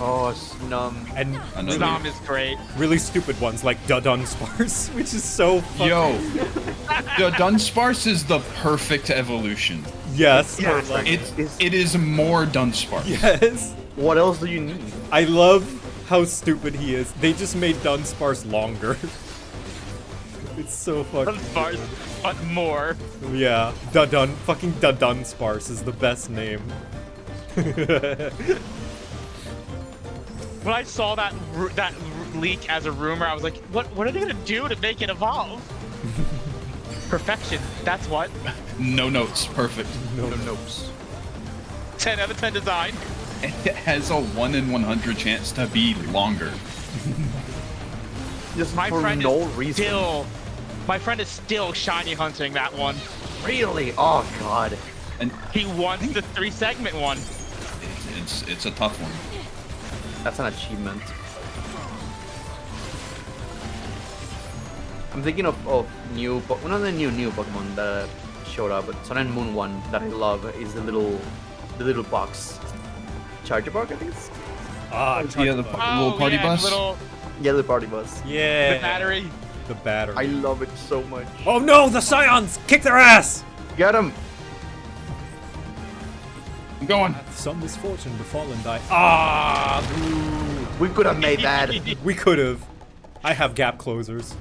Speaker 17: Oh, Snum.
Speaker 1: And
Speaker 20: Snom is great.
Speaker 1: Really stupid ones, like Dunsparce, which is so funny.
Speaker 19: Yo, the Dunsparce is the perfect evolution.
Speaker 1: Yes.
Speaker 19: It is more Dunsparce.
Speaker 1: Yes.
Speaker 17: What else do you need?
Speaker 1: I love how stupid he is. They just made Dunsparce longer. It's so fucking
Speaker 20: Dunsparce, but more.
Speaker 1: Yeah. Fucking Dunsparce is the best name.
Speaker 20: When I saw that leak as a rumor, I was like, what are they gonna do to make it evolve? Perfection, that's what.
Speaker 19: No notes, perfect.
Speaker 17: No notes.
Speaker 20: 10 out of 10 design.
Speaker 19: It has a 1 in 100 chance to be longer.
Speaker 17: Just
Speaker 20: my
Speaker 17: for
Speaker 20: friend
Speaker 17: no
Speaker 20: is
Speaker 17: reason.
Speaker 20: My friend is still shiny hunting that one.
Speaker 17: Really? Oh god.
Speaker 20: And he wants the 3-segment one.
Speaker 19: It's a tough one.
Speaker 17: That's an achievement. I'm thinking of new, one of the new Pokemon that showed up, but Sun and Moon one that I love is the little box, Charger Bark, I think it's.
Speaker 19: Yeah, the little party bus.
Speaker 17: Yeah, the party bus.
Speaker 1: Yeah.
Speaker 20: The battery.
Speaker 1: The battery.
Speaker 17: I love it so much.
Speaker 1: Oh no, the Scions! Kick their ass!
Speaker 17: Get them!
Speaker 19: I'm going.
Speaker 1: Some misfortune befallen thy. Ah, blue.
Speaker 17: We could have made that.
Speaker 1: We could have. I have gap closers.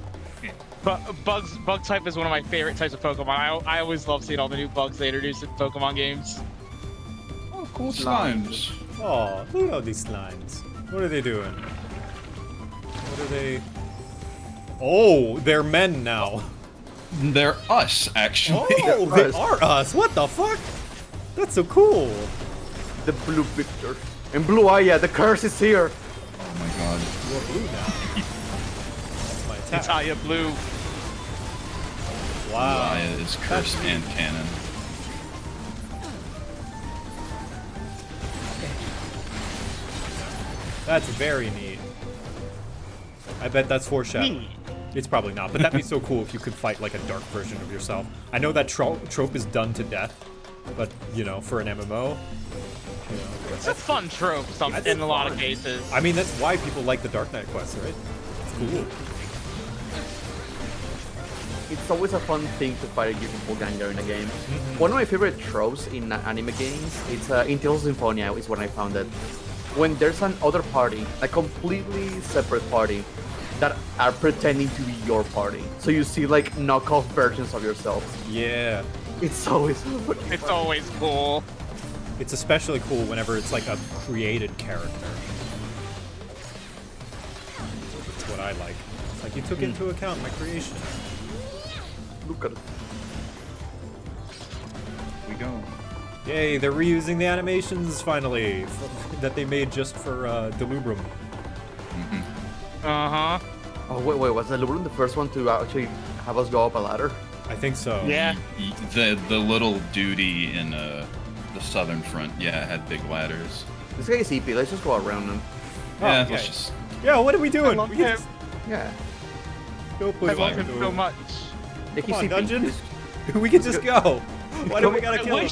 Speaker 20: But bug type is one of my favorite types of Pokemon. I always love seeing all the new bugs they introduce in Pokemon games.
Speaker 19: Oh, cool slimes.
Speaker 1: Oh, look at these slimes. What are they doing? What are they? Oh, they're men now.
Speaker 19: They're us, actually.
Speaker 1: Oh, they are us. What the fuck? That's so cool.
Speaker 17: The blue Victor. And blue Aya, the curse is here.
Speaker 19: Oh my god.
Speaker 1: You're blue now. That's my attack.
Speaker 20: It's Aya blue.
Speaker 1: Wow.
Speaker 19: Aya is cursed and canon.
Speaker 1: That's very neat. I bet that's foreshadowing. It's probably not, but that'd be so cool if you could fight like a dark version of yourself. I know that trope is done to death, but you know, for an MMO, you know,
Speaker 20: It's a fun trope in a lot of cases.
Speaker 1: I mean, that's why people like the Dark Knight quest, right? It's cool.
Speaker 17: It's always a fun thing to fight a doppelganger in a game. One of my favorite tropes in anime games, it's in Tales of Symphonia is when I found it. When there's an other party, a completely separate party, that are pretending to be your party. So you see like knockoff versions of yourself.
Speaker 1: Yeah.
Speaker 17: It's always
Speaker 20: always cool.
Speaker 1: It's especially cool whenever it's like a created character. That's what I like. It's like you took into account my creation.
Speaker 17: Look at it.
Speaker 19: We go.
Speaker 1: Yay, they're reusing the animations finally that they made just for Delubrum.
Speaker 20: Uh-huh.
Speaker 17: Oh, wait, was Delubrum the first one to actually have us go up a ladder?
Speaker 1: I think so.
Speaker 20: Yeah.
Speaker 19: The little duty in the southern front, yeah, had big ladders.
Speaker 17: This guy is EP, let's just go around him.
Speaker 19: Yeah,
Speaker 1: okay.
Speaker 19: let's just...
Speaker 1: Yeah, what are we doing?
Speaker 20: I love him.
Speaker 17: Yeah.
Speaker 1: Go
Speaker 20: I love him so much.
Speaker 1: Come on, dungeon. We can just go. Why do we gotta kill him?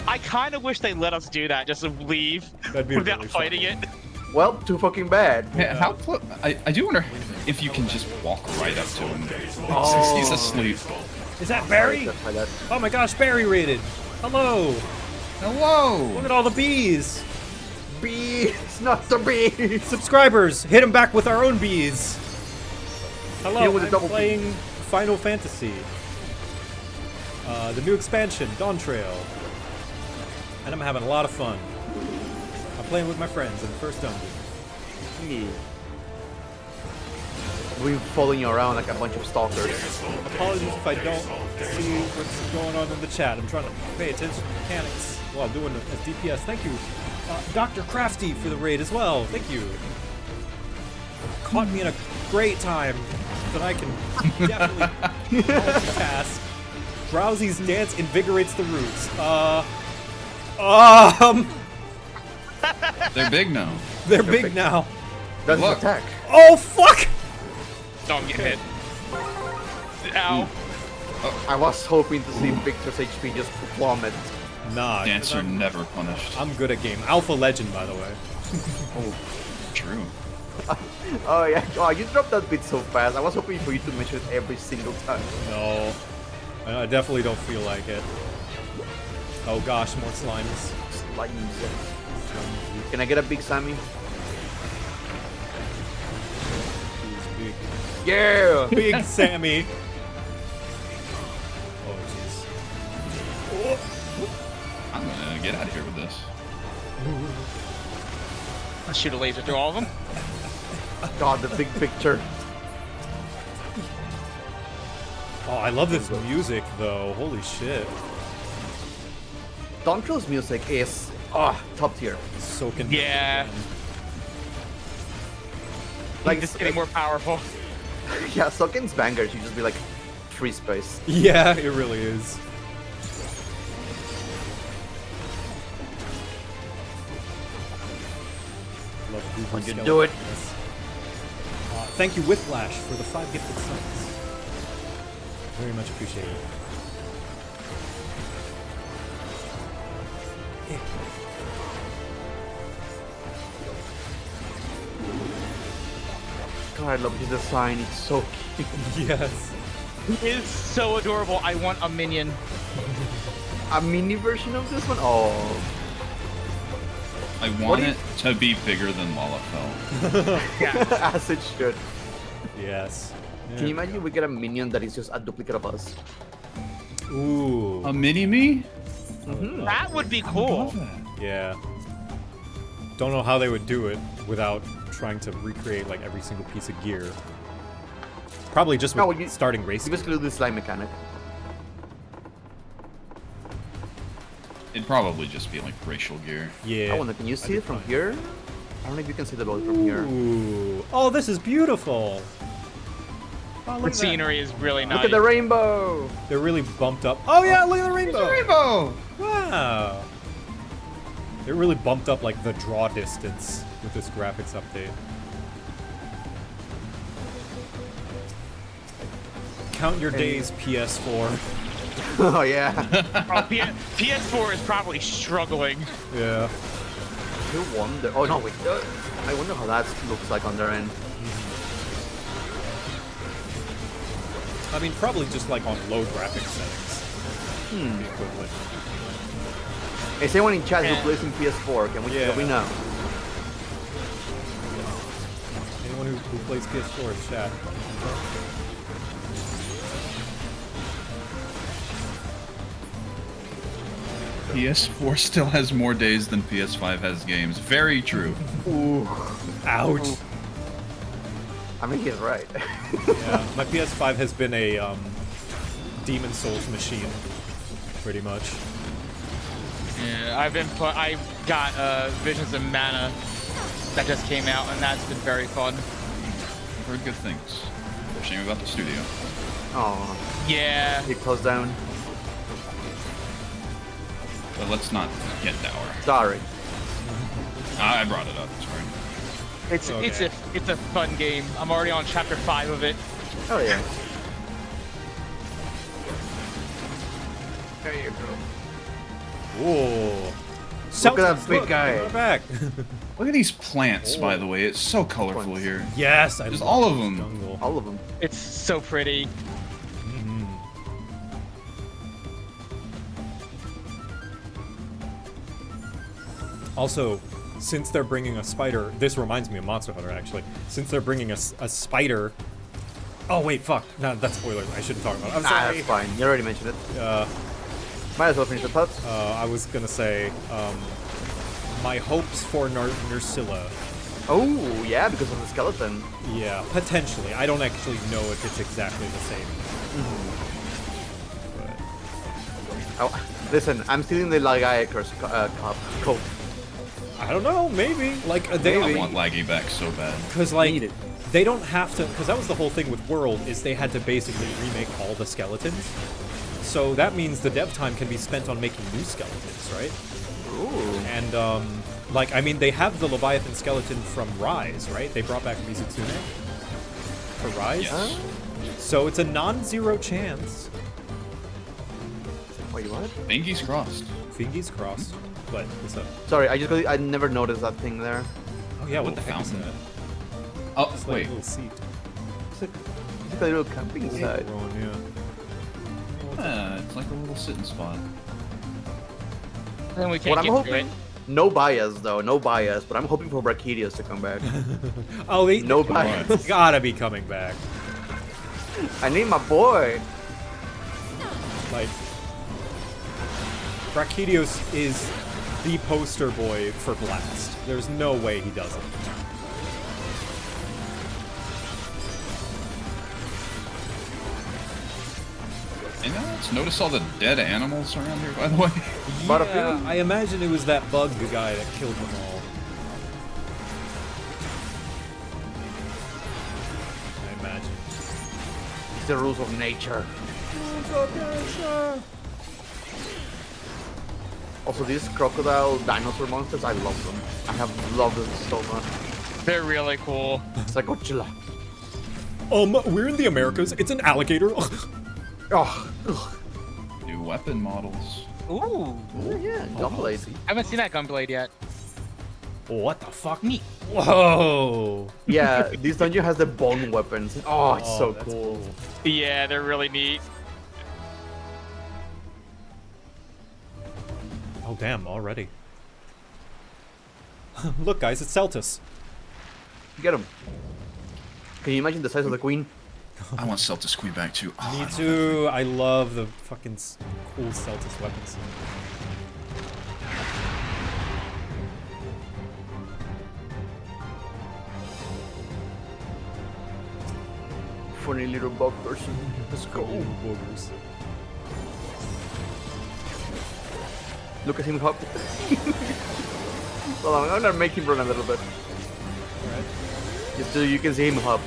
Speaker 20: I kind of wish they let us do that, just to leave
Speaker 1: That'd be
Speaker 20: without
Speaker 1: really
Speaker 20: fighting it.
Speaker 17: Well, too fucking bad.
Speaker 19: Yeah, how close? I do wonder if you can just walk right up to him.
Speaker 17: Oh.
Speaker 19: He's asleep.
Speaker 1: Is that Barry? Oh my gosh, Barry raided. Hello.
Speaker 19: Hello.
Speaker 1: Look at all the bees.
Speaker 17: Bees, not the bees.
Speaker 1: Subscribers, hit him back with our own bees. Hello,
Speaker 17: Here with a
Speaker 1: I'm
Speaker 17: double
Speaker 1: playing Final Fantasy. The new expansion, Dawntrail. And I'm having a lot of fun. I'm playing with my friends in the first dungeon.
Speaker 17: Yeah. We're following you around like a bunch of stalkers.
Speaker 1: Apologies if I don't see what's going on in the chat. I'm trying to pay attention to mechanics while doing a DPS. Thank you, Dr. Crafty, for the raid as well. Thank you. Caught me in a great time that I can definitely multitask. Drowsy's dance invigorates the roots.
Speaker 19: They're big now.
Speaker 1: They're big now.
Speaker 17: That's
Speaker 19: Look.
Speaker 17: attack.
Speaker 1: Oh, fuck!
Speaker 20: Don't get hit. Ow.
Speaker 17: I was hoping to see Victor's HP just plummet.
Speaker 1: Nah.
Speaker 19: Dancer never punished.
Speaker 1: I'm good at game. Alpha Legend, by the way.
Speaker 19: Oh, true.
Speaker 17: Oh yeah. Oh, you dropped that bit so fast. I was hoping for you to mention it every single time.
Speaker 1: No. I definitely don't feel like it. Oh gosh, more slimes.
Speaker 17: Can I get a big Sammy?
Speaker 1: Big.
Speaker 17: Yeah!
Speaker 1: Big Sammy. Oh jeez.
Speaker 19: I'm gonna get out of here with this.
Speaker 20: Let's shoot a laser through all of them.
Speaker 17: God, the big picture.
Speaker 1: Oh, I love this music though. Holy shit.
Speaker 17: Dawntrail's music is top tier.
Speaker 1: Soaking.
Speaker 20: Yeah. Like it's getting more powerful.
Speaker 17: Yeah, Soken's bangers, you just be like free space.
Speaker 1: Yeah, it really is. Love Goober
Speaker 17: You
Speaker 1: skeleton.
Speaker 17: do it.
Speaker 1: Thank you, Whiplash, for the 5 gifted subs. Very much appreciated.
Speaker 17: God, I love his design. It's so cute.
Speaker 1: Yes.
Speaker 20: It is so adorable. I want a minion.
Speaker 17: A mini version of this one? Oh.
Speaker 19: I want it to be bigger than Lalafell.
Speaker 17: Yeah, as it should.
Speaker 1: Yes.
Speaker 17: Can you imagine if we get a minion that is just a duplicate of us?
Speaker 1: Ooh.
Speaker 19: A mini-me?
Speaker 20: That would be cool.
Speaker 1: Yeah. Don't know how they would do it without trying to recreate like every single piece of gear. Probably just with starting racing.
Speaker 17: You basically do the slime mechanic.
Speaker 19: It'd probably just be like racial gear.
Speaker 1: Yeah.
Speaker 17: I wonder, can you see it from here? I don't know if you can see the boat from here.
Speaker 1: Ooh. Oh, this is beautiful. Oh,
Speaker 20: The scenery is really nice.
Speaker 17: Look at the rainbow.
Speaker 1: They're really bumped up. Oh yeah, look at the rainbow.
Speaker 19: There's a rainbow.
Speaker 1: Wow. It really bumped up like the draw distance with this graphics update. Count your days, PS4.
Speaker 17: Oh yeah.
Speaker 20: PS4 is probably struggling.
Speaker 1: Yeah.
Speaker 17: I wonder. Oh no, wait. I wonder how that looks like on their end.
Speaker 1: I mean, probably just like on low graphics settings. The equivalent.
Speaker 17: Is anyone in chat who plays in PS4? Can we know?
Speaker 1: Anyone who plays PS4 in chat.
Speaker 19: PS4 still has more days than PS5 has games. Very true.
Speaker 17: Ooh.
Speaker 1: Ouch.
Speaker 17: I mean, he's right.
Speaker 1: Yeah, my PS5 has been a Demon Souls machine, pretty much.
Speaker 20: Yeah, I got Visions of Mana that just came out, and that's been very fun.
Speaker 19: I've heard good things. Shame about the studio.
Speaker 17: Oh.
Speaker 20: Yeah.
Speaker 17: It closed down.
Speaker 19: But let's not get dour.
Speaker 17: Sorry.
Speaker 19: I brought it up. Sorry.
Speaker 20: It's a fun game. I'm already on chapter 5 of it.
Speaker 17: Oh yeah. There you go.
Speaker 1: Whoa.
Speaker 17: Look at that big guy.
Speaker 1: Go back.
Speaker 19: Look at these plants, by the way. It's so colorful here.
Speaker 1: Yes, I
Speaker 19: Just
Speaker 1: love
Speaker 19: all of
Speaker 1: this
Speaker 19: them.
Speaker 1: jungle.
Speaker 17: All of them.
Speaker 20: It's so pretty.
Speaker 1: Also, since they're bringing a spider, this reminds me of Monster Hunter actually. Since they're bringing a spider. Oh wait, fuck. No, that's spoilers. I shouldn't talk about it. I'm sorry.
Speaker 17: That's fine. You already mentioned it. Might as well finish the thoughts.
Speaker 1: I was gonna say, my hopes for Nursilla.
Speaker 17: Oh yeah, because of the skeleton.
Speaker 1: Yeah, potentially. I don't actually know if it's exactly the same.
Speaker 17: Oh, listen, I'm stealing the Lagai coat.
Speaker 1: I don't know, maybe. Like, they
Speaker 19: I want Laggy back so bad.
Speaker 1: Because, like, they don't have to... Because that was the whole thing with World, is they had to basically remake all the skeletons. So that means the dev time can be spent on making new skeletons, right?
Speaker 17: Ooh.
Speaker 1: And, like, I mean, they have the Leviathan skeleton from Rise, right? They brought back Mizutsume for Rise.
Speaker 19: Yes.
Speaker 1: So it's a non-zero chance.
Speaker 17: Wait, what?
Speaker 19: Fingies crossed.
Speaker 1: Fingies crossed. What? What's up?
Speaker 17: Sorry, I never noticed that thing there.
Speaker 1: Oh yeah, what
Speaker 19: the
Speaker 1: heck is
Speaker 19: fountain?
Speaker 1: that?
Speaker 19: Oh,
Speaker 1: It's like
Speaker 19: wait.
Speaker 1: a little seat.
Speaker 17: It's like a little camping site.
Speaker 19: It's like a little sitting spot.
Speaker 20: Then we can't
Speaker 17: What I'm
Speaker 20: get to
Speaker 17: hoping,
Speaker 20: it.
Speaker 17: no bias though, no bias, but I'm hoping for Brachiosaurus to come back.
Speaker 1: Oh,
Speaker 17: no bias.
Speaker 1: Gotta be coming back.
Speaker 17: I need my boy.
Speaker 1: Like, Brachiosaurus is the poster boy for Blast. There's no way he doesn't.
Speaker 19: Notice all the dead animals around here, by the way.
Speaker 1: Yeah, I imagine it was that bug guy that killed them all. I imagine.
Speaker 17: It's the rules of nature. Also, these crocodile dinosaur monsters, I love them. I have loved them so much.
Speaker 20: They're really cool.
Speaker 17: It's like Godzilla.
Speaker 1: We're in the Americas. It's an alligator.
Speaker 17: Oh.
Speaker 19: New weapon models.
Speaker 20: Ooh.
Speaker 17: Yeah, gunblade.
Speaker 20: I haven't seen that gunblade yet.
Speaker 1: What the fuck?
Speaker 20: Neat.
Speaker 1: Whoa.
Speaker 17: Yeah, this dungeon has the bone weapons. Oh, it's so
Speaker 1: that's
Speaker 17: cool.
Speaker 20: Yeah, they're really neat.
Speaker 1: Oh, damn, already. Look, guys, it's Celtus.
Speaker 17: Get him. Can you imagine the size of the queen?
Speaker 19: I want Celtus Queen back too. Oh,
Speaker 1: Me too. I love the fucking cool Celtus weapons.
Speaker 17: Funny little bug person. Let's go.
Speaker 1: Boogers.
Speaker 17: Look at him hop. Well, I'm gonna make him run a little bit.
Speaker 1: Alright.
Speaker 17: Just so you can see him hop.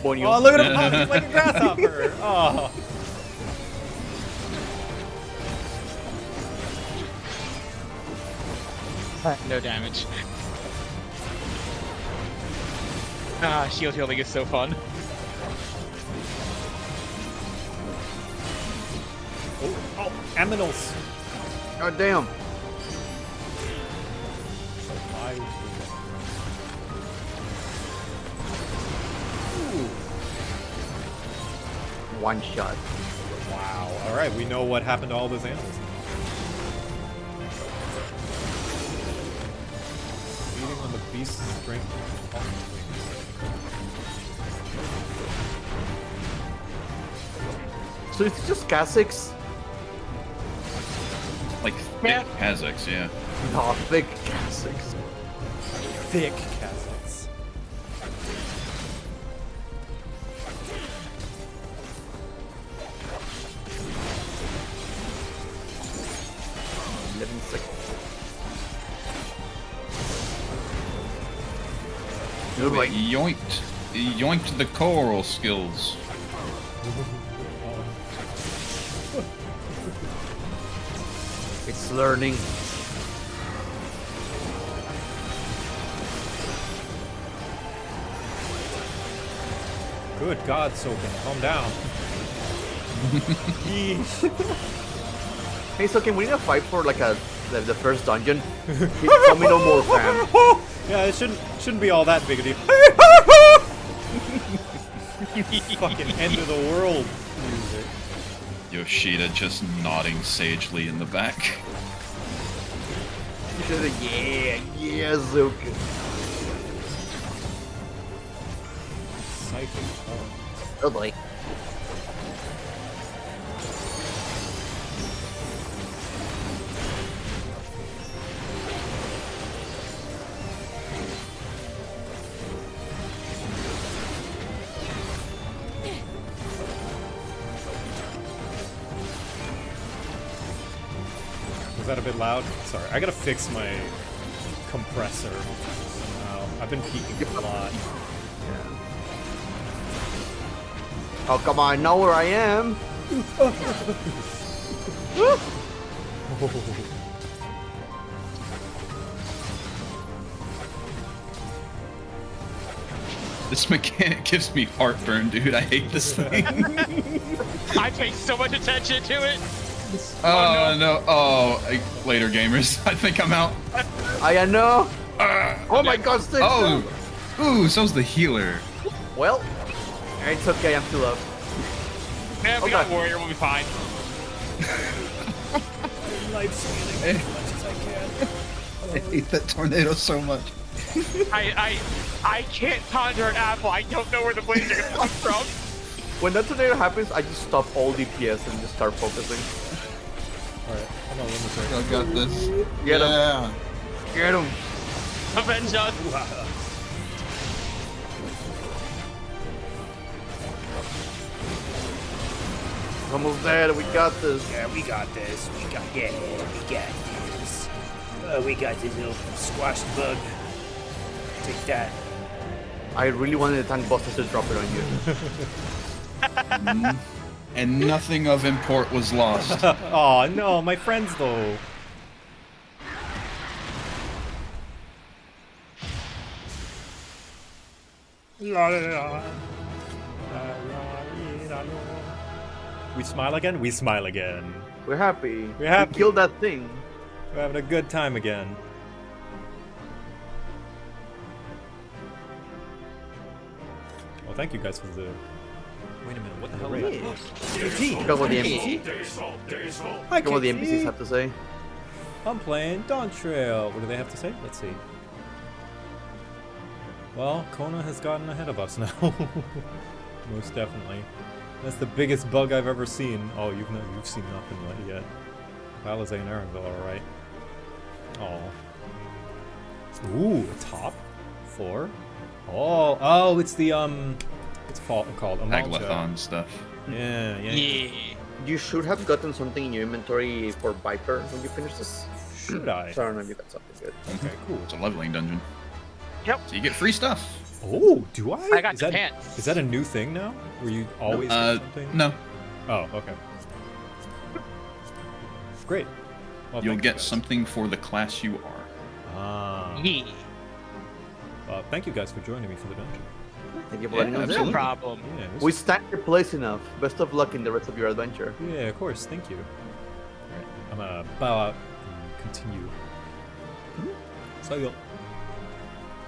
Speaker 17: Bonio.
Speaker 1: Oh, look at him hop! He's like a grasshopper! Oh.
Speaker 20: No damage. Ah, shield healing is so fun.
Speaker 1: Oh, aminals!
Speaker 17: God damn. One shot.
Speaker 1: Wow. Alright, we know what happened to all those animals. Feeding on the beast's strength.
Speaker 17: So it's just Kazakhs?
Speaker 19: Like thick Kazakhs, yeah.
Speaker 17: No, thick Kazakhs.
Speaker 1: Thick Kazakhs.
Speaker 19: Wait, yoinked the choral skills.
Speaker 17: It's learning.
Speaker 1: Good God, Soken, calm down.
Speaker 17: Hey, Soken, we need to fight for like the first dungeon. Tell me no more, fam.
Speaker 1: Yeah, it shouldn't be all that big a deal. Fucking end of the world music.
Speaker 19: Yoshida just nodding sagely in the back.
Speaker 17: Yeah, Zoka. Oh boy.
Speaker 1: Was that a bit loud? Sorry, I gotta fix my compressor. I've been peaking a lot.
Speaker 17: Oh, come on, I know where I am.
Speaker 19: This mechanic gives me heartburn, dude. I hate this thing.
Speaker 20: I pay so much attention to it.
Speaker 19: Oh no! Oh, later, gamers. I think I'm out.
Speaker 17: I know. Oh my God! Stick.
Speaker 19: Oh, ooh, so's the healer.
Speaker 17: Well, it's okay. I'm still up.
Speaker 20: Man, we got warrior. We'll be fine.
Speaker 1: Life scaling as much as I can.
Speaker 19: I hate that tornado so much.
Speaker 20: I can't conjure an apple. I don't know where the blades are gonna come from.
Speaker 17: When that tornado happens, I just stop all DPS and just start focusing.
Speaker 1: Alright, hold on, let me try.
Speaker 19: I got this.
Speaker 17: Get him.
Speaker 19: Yeah.
Speaker 17: Get him.
Speaker 20: Avenge us.
Speaker 17: Almost dead. We got this.
Speaker 13: Yeah, we got this. We got this. We got this little squashed bug. Take that.
Speaker 17: I really wanted the tank buster to drop it on you.
Speaker 19: And nothing of import was lost.
Speaker 1: Oh no, my friends though. We smile again? We smile again.
Speaker 17: We're happy.
Speaker 1: We're happy.
Speaker 17: We killed that thing.
Speaker 1: We're having a good time again. Well, thank you guys for the... Wait a minute, what the hell is that?
Speaker 17: Go with the NPC.
Speaker 1: Hi,
Speaker 17: Go with the
Speaker 1: KT.
Speaker 17: NPCs have to say.
Speaker 1: I'm playing Dawntrail. What do they have to say? Let's see. Well, Kona has gotten ahead of us now. Most definitely. That's the biggest bug I've ever seen. Oh, you've seen nothing yet. Finalizing and Erenville, alright. Oh. Ooh, a top floor. Oh, it's the it's called
Speaker 19: Aglathon stuff.
Speaker 1: Yeah.
Speaker 17: You should have gotten something in your inventory for Viper when you finish this.
Speaker 1: Should I?
Speaker 17: So I don't know if you got something good.
Speaker 1: Okay, cool.
Speaker 19: It's a leveling dungeon.
Speaker 20: Yep.
Speaker 19: So you get free stuff.
Speaker 1: Oh, do I?
Speaker 20: I got Japan.
Speaker 1: Is that a new thing now? Where you always get something?
Speaker 19: No.
Speaker 1: Oh, okay. Great. Well,
Speaker 19: You'll
Speaker 1: thank
Speaker 19: get
Speaker 1: you guys.
Speaker 19: something for the class you are.
Speaker 1: Ah.
Speaker 20: Yeah.
Speaker 1: Thank you guys for joining me for the dungeon.
Speaker 17: Thank you for letting us
Speaker 20: No
Speaker 17: in.
Speaker 20: problem.
Speaker 1: Yeah, it was-
Speaker 17: We stand your place enough. Best of luck in the rest of your adventure.
Speaker 1: Yeah, of course. Thank you. Alright, I'm gonna bow out and continue. So you'll...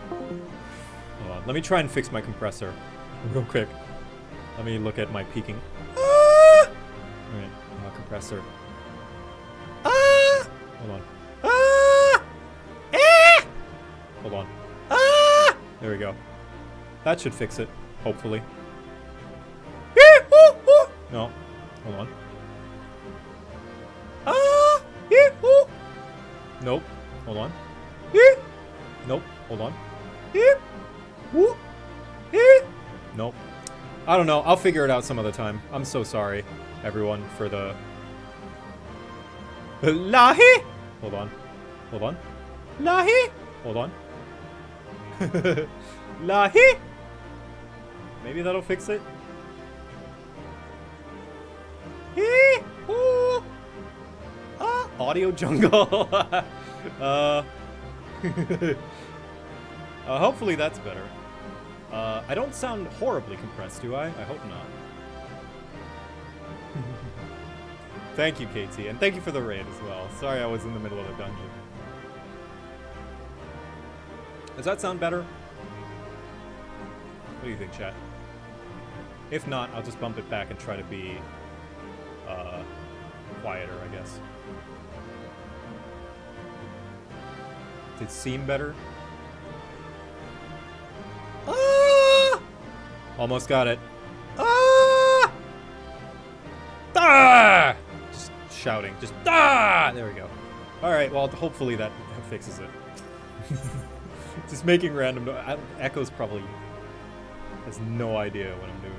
Speaker 1: Hold on. Let me try and fix my compressor real quick. Let me look at my peaking. Alright, compressor. Hold on. Hold on. There we go. That should fix it, hopefully. No. Hold on. Nope. Hold on. Nope. Hold on. Nope. I don't know. I'll figure it out some other time. I'm so sorry, everyone, for the... Lahi! Hold on. Hold on. Lahi! Hold on. Lahi! Maybe that'll fix it. Audio jungle. Hopefully that's better. I don't sound horribly compressed, do I? I hope not. Thank you, KT, and thank you for the raid as well. Sorry I was in the middle of a dungeon. Does that sound better? What do you think, chat? If not, I'll just bump it back and try to be quieter, I guess. Did it seem better? Ah! Almost got it. Ah! Ah! Just shouting. Just ah! There we go. Alright, well, hopefully that fixes it. Just making random Echo's probably has no idea what I'm doing.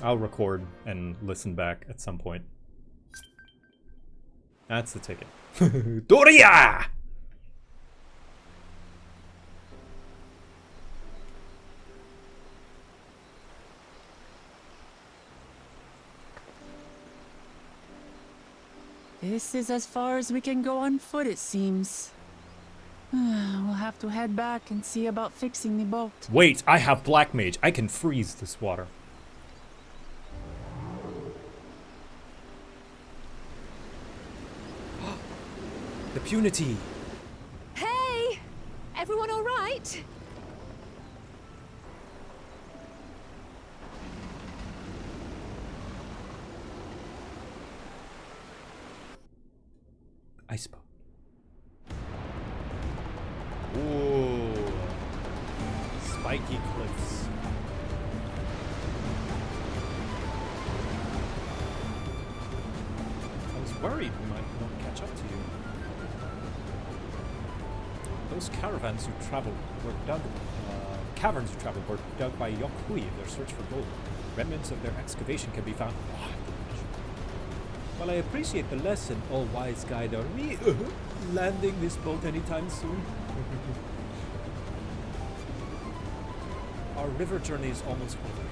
Speaker 1: I'll record and listen back at some point. That's the ticket. Doria!
Speaker 4: This is as far as we can go on foot, it seems. We'll have to head back and see about fixing the boat.
Speaker 1: Wait, I have Black Mage. I can freeze this water. The Punity.
Speaker 14: Hey! Everyone all right?
Speaker 1: Ice boat. Ooh. Spiky cliffs. worried we might not catch up to you. Those caravans who traveled were dug, caverns who traveled were dug by Yokhui in their search for gold. Remnants of their excavation can be found. While I appreciate the lesson, all-wise guide, are we landing this boat anytime soon? Our river journey is almost over.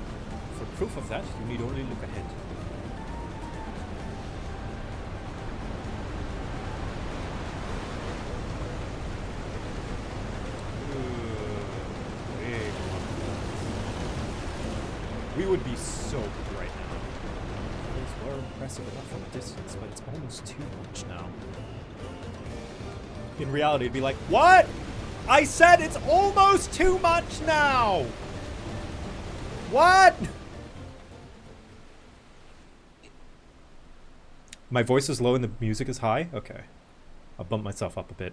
Speaker 1: For proof of that, you need only look ahead. We would be so good right now. Those were impressive enough from a distance, but it's almost too much now. In reality, it'd be like, what? I said it's almost too much now! What? My voice is low and the music is high? Okay. I'll bump myself up a bit.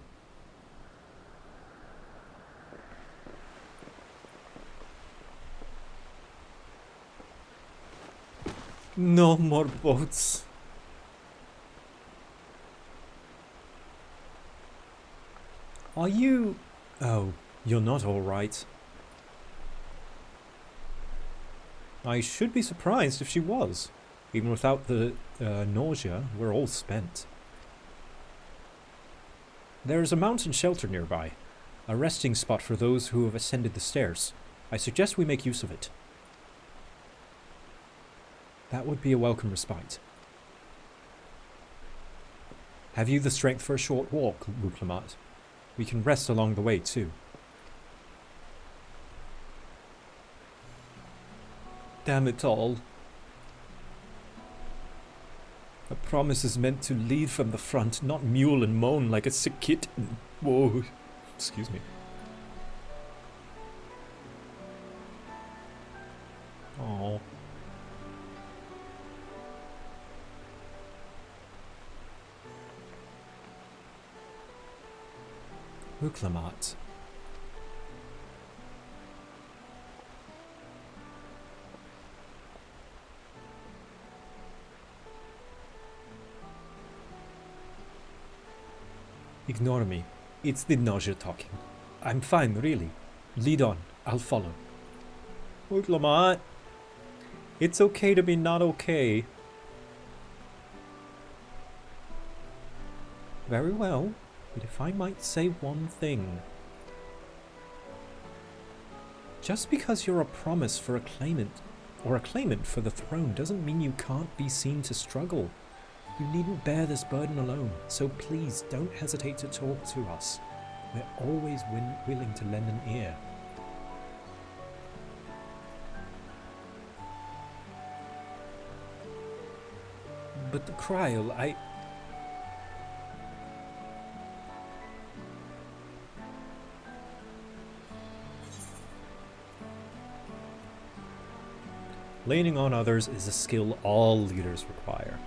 Speaker 1: No more boats. Are you... Oh, you're not all right. I should be surprised if she was. Even without the nausea, we're all spent. There is a mountain shelter nearby. A resting spot for those who have ascended the stairs. I suggest we make use of it. That would be a welcome respite. Have you the strength for a short walk, Ruklamat? We can rest along the way, too. Damn it all. A promise is meant to lead from the front, not mule and moan like a sick kitten. Whoa. Excuse me. Oh. Ruklamat. Ignore me. It's the nausea talking. I'm fine, really. Lead on. I'll follow. Ruklamat. It's okay to be not okay. Very well. But if I might say one thing. Just because you're a promise for a claimant, or a claimant for the throne, doesn't mean you can't be seen to struggle. You needn't bear this burden alone, so please don't hesitate to talk to us. We're always willing to lend an ear. But the Kryl, Leaning on others is a skill all leaders require.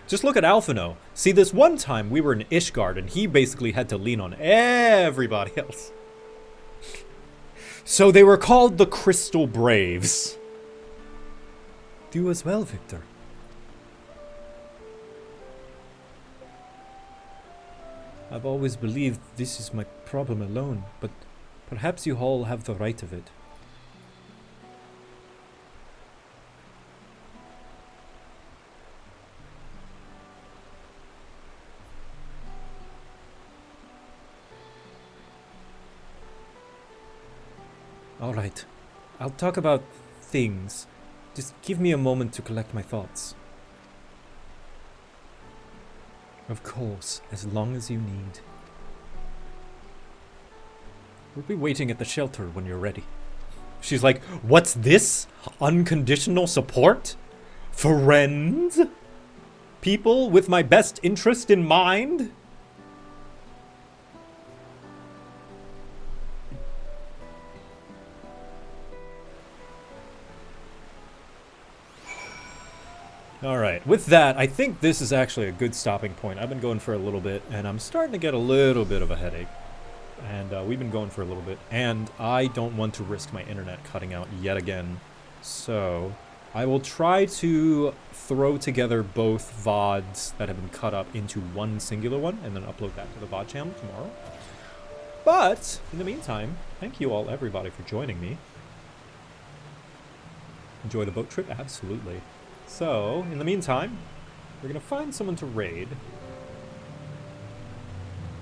Speaker 1: Just look at Alphino. See, this one time we were in Ishgard and he basically had to lean on everybody else. So they were called the Crystal Braves. Do as well, Victor. I've always believed this is my problem alone, but perhaps you all have the right of it. Alright, I'll talk about things. Just give me a moment to collect my thoughts. Of course, as long as you need. We'll be waiting at the shelter when you're ready. She's like, what's this? Unconditional support? Friends? People with my best interest in mind? Alright, with that, I think this is actually a good stopping point. I've been going for a little bit, and I'm starting to get a little bit of a headache. And we've been going for a little bit. And I don't want to risk my internet cutting out yet again. So I will try to throw together both VODs that have been cut up into one singular one and then upload that to the VOD channel tomorrow. But in the meantime, thank you all, everybody, for joining me. Enjoy the boat trip? Absolutely. So, in the meantime, we're going to find someone to raid.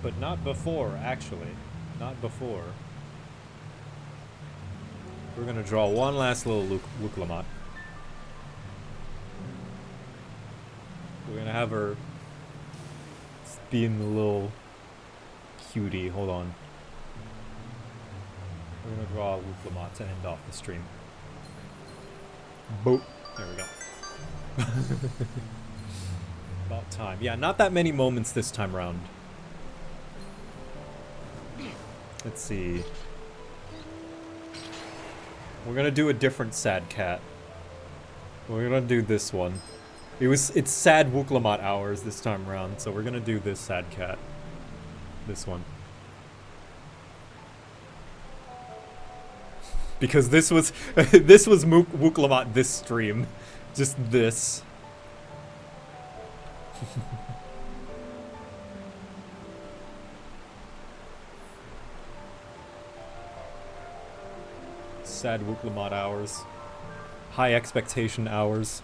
Speaker 1: But not before, actually. Not before. We're going to draw one last little Wuklamot. We're going to have her being a little cutie. Hold on. We're going to draw a Wuklamot to end off the stream. Boop. There we go. About time. Yeah, not that many moments this time around. Let's see. We're gonna do a different sad cat. We're gonna do this one. It's sad Wuklamot hours this time around, so we're gonna do this sad cat. This one. Because this was this was Wuklamot this stream. Just this. Sad Wuklamot hours. High expectation hours.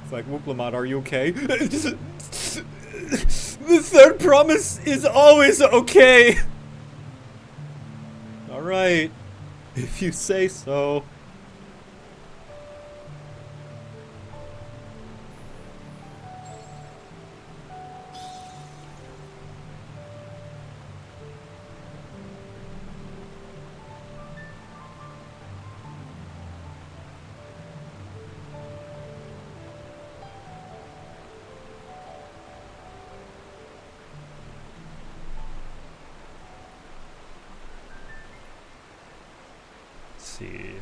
Speaker 1: It's like, Wuklamot, are you okay? The third promise is always okay. Alright. If you say so. See.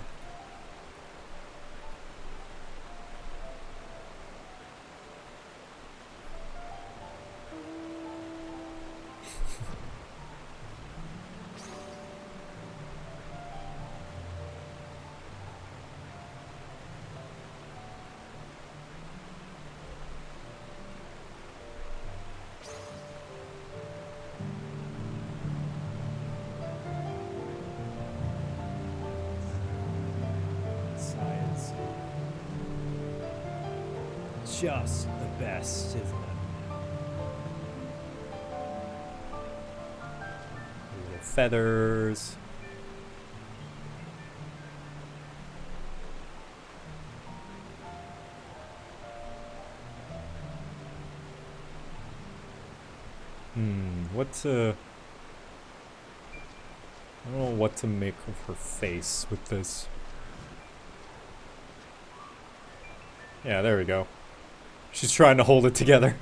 Speaker 1: Just the best, isn't it? Little feathers. What to... I don't know what to make of her face with this. Yeah, there we go. She's trying to hold it together.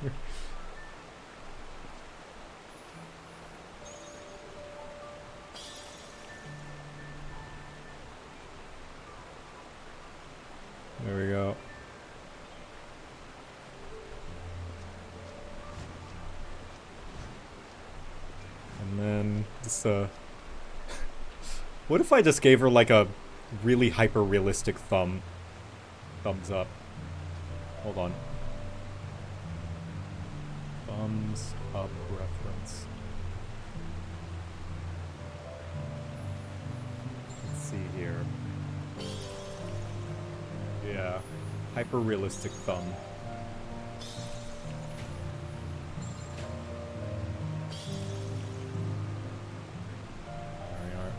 Speaker 1: There we go. And then just what if I just gave her like a really hyper-realistic thumbs up? Hold on. Thumbs up reference. Let's see here. Yeah, hyper-realistic thumb. There we are.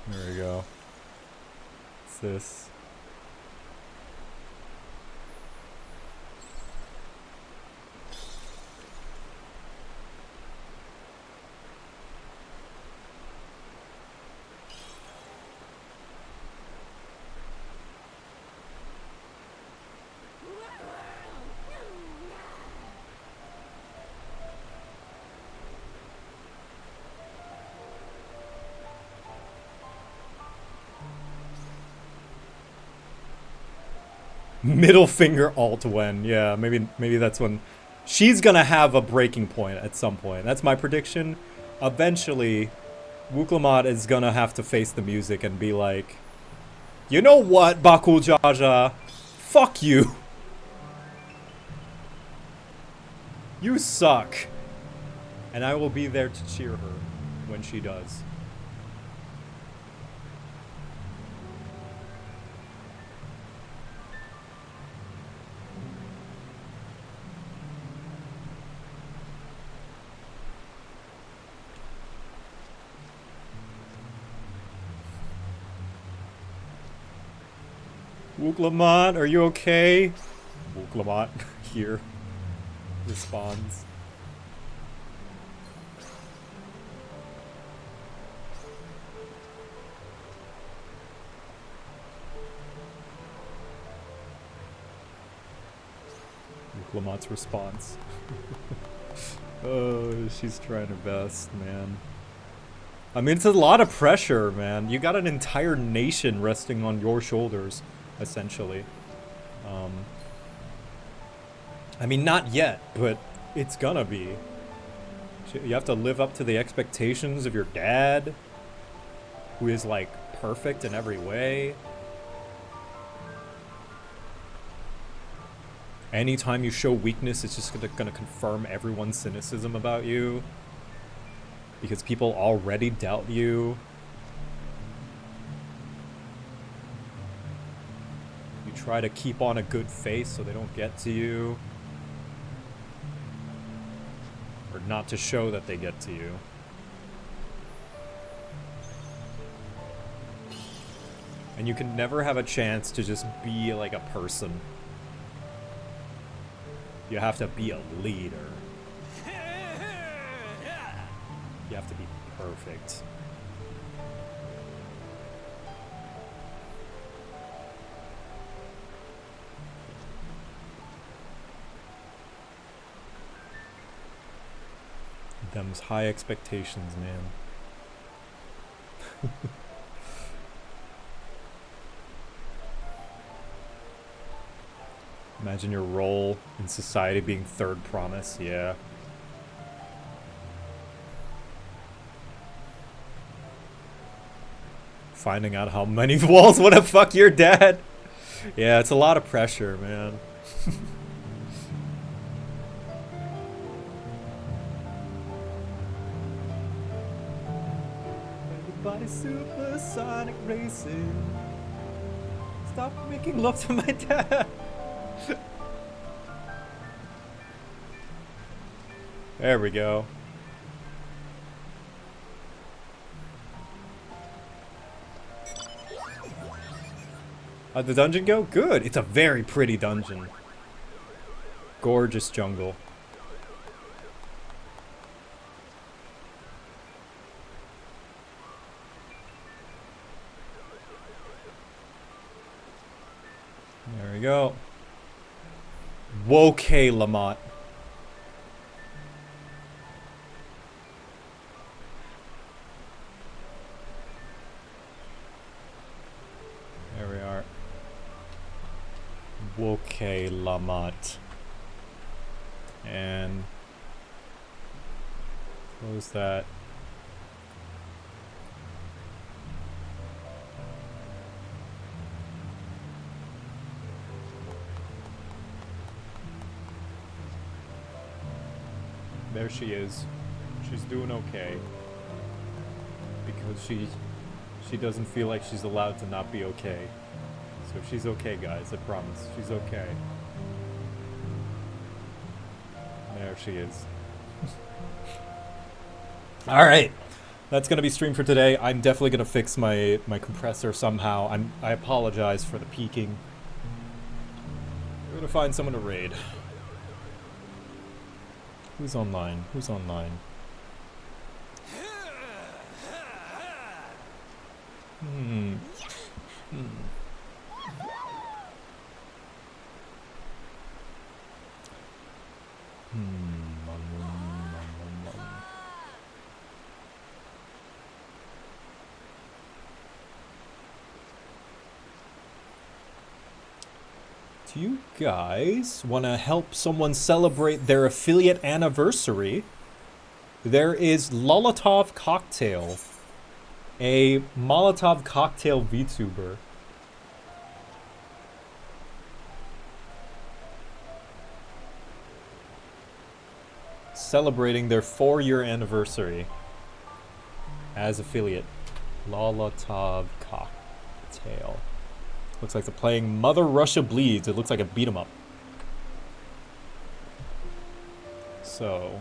Speaker 1: There we go. this? Middle finger alt when. Yeah, maybe that's when she's gonna have a breaking point at some point. That's my prediction. Eventually, Wuklamot is gonna have to face the music and be like, you know what, Bakul Jaja? Fuck you. You suck. And I will be there to cheer her when she does. Wuklamot, are you okay? Wuklamot here responds. Wuklamot's response. Oh, she's trying her best, man. I mean, it's a lot of pressure, man. You got an entire nation resting on your shoulders, essentially. I mean, not yet, but it's gonna be. You have to live up to the expectations of your dad, who is, like, perfect in every way. Anytime you show weakness, it's just gonna confirm everyone's cynicism about you. Because people already doubt you. You try to keep on a good face so they don't get to you. Or not to show that they get to you. And you can never have a chance to just be like a person. You have to be a leader. You have to be perfect. Them's high expectations, man. Imagine your role in society being third promise, yeah. Finding out how many walls wanna fuck your dad. Yeah, it's a lot of pressure, man. Everybody's supersonic racing. Stop making love to my dad. There we go. How'd the dungeon go? Good. It's a very pretty dungeon. Gorgeous jungle. There we go. Woke Lamont. There we are. Woke Lamont. And close that. There she is. She's doing okay. Because she doesn't feel like she's allowed to not be okay. So she's okay, guys, I promise. She's okay. There she is. Alright. That's gonna be stream for today. I'm definitely gonna fix my compressor somehow. I apologize for the peaking. We're gonna find someone to raid. Who's online? Who's online? Hmm. Do you guys want to help someone celebrate their affiliate anniversary? There is Molotov Cocktail, a Molotov Cocktail VTuber. Celebrating their 4-year anniversary as affiliate. Molotov Cocktail. Looks like they're playing Mother Russia Bleeds. It looks like a beat 'em up. So,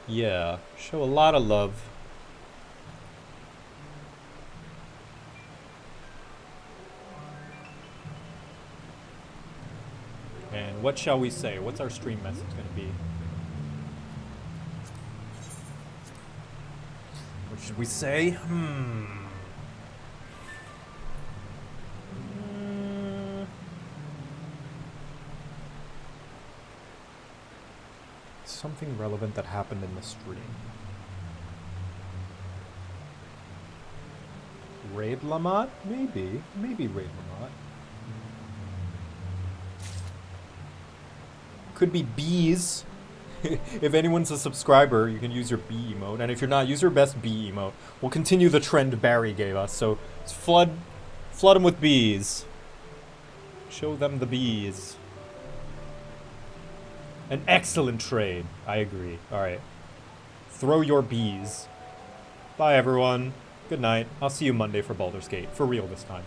Speaker 1: yeah, show a lot of love. And what shall we say? What's our stream message gonna be? What should we say? Something relevant that happened in the stream. Raid Lamont? Maybe. Maybe Raid Lamont. Could be bees. If anyone's a subscriber, you can use your bee emote. And if you're not, use your best bee emote. We'll continue the trend Barry gave us. So let's flood them with bees. Show them the bees. An excellent trade. I agree. Alright. Throw your bees. Bye, everyone. Good night. I'll see you Monday for Baldur's Gate. For real this time.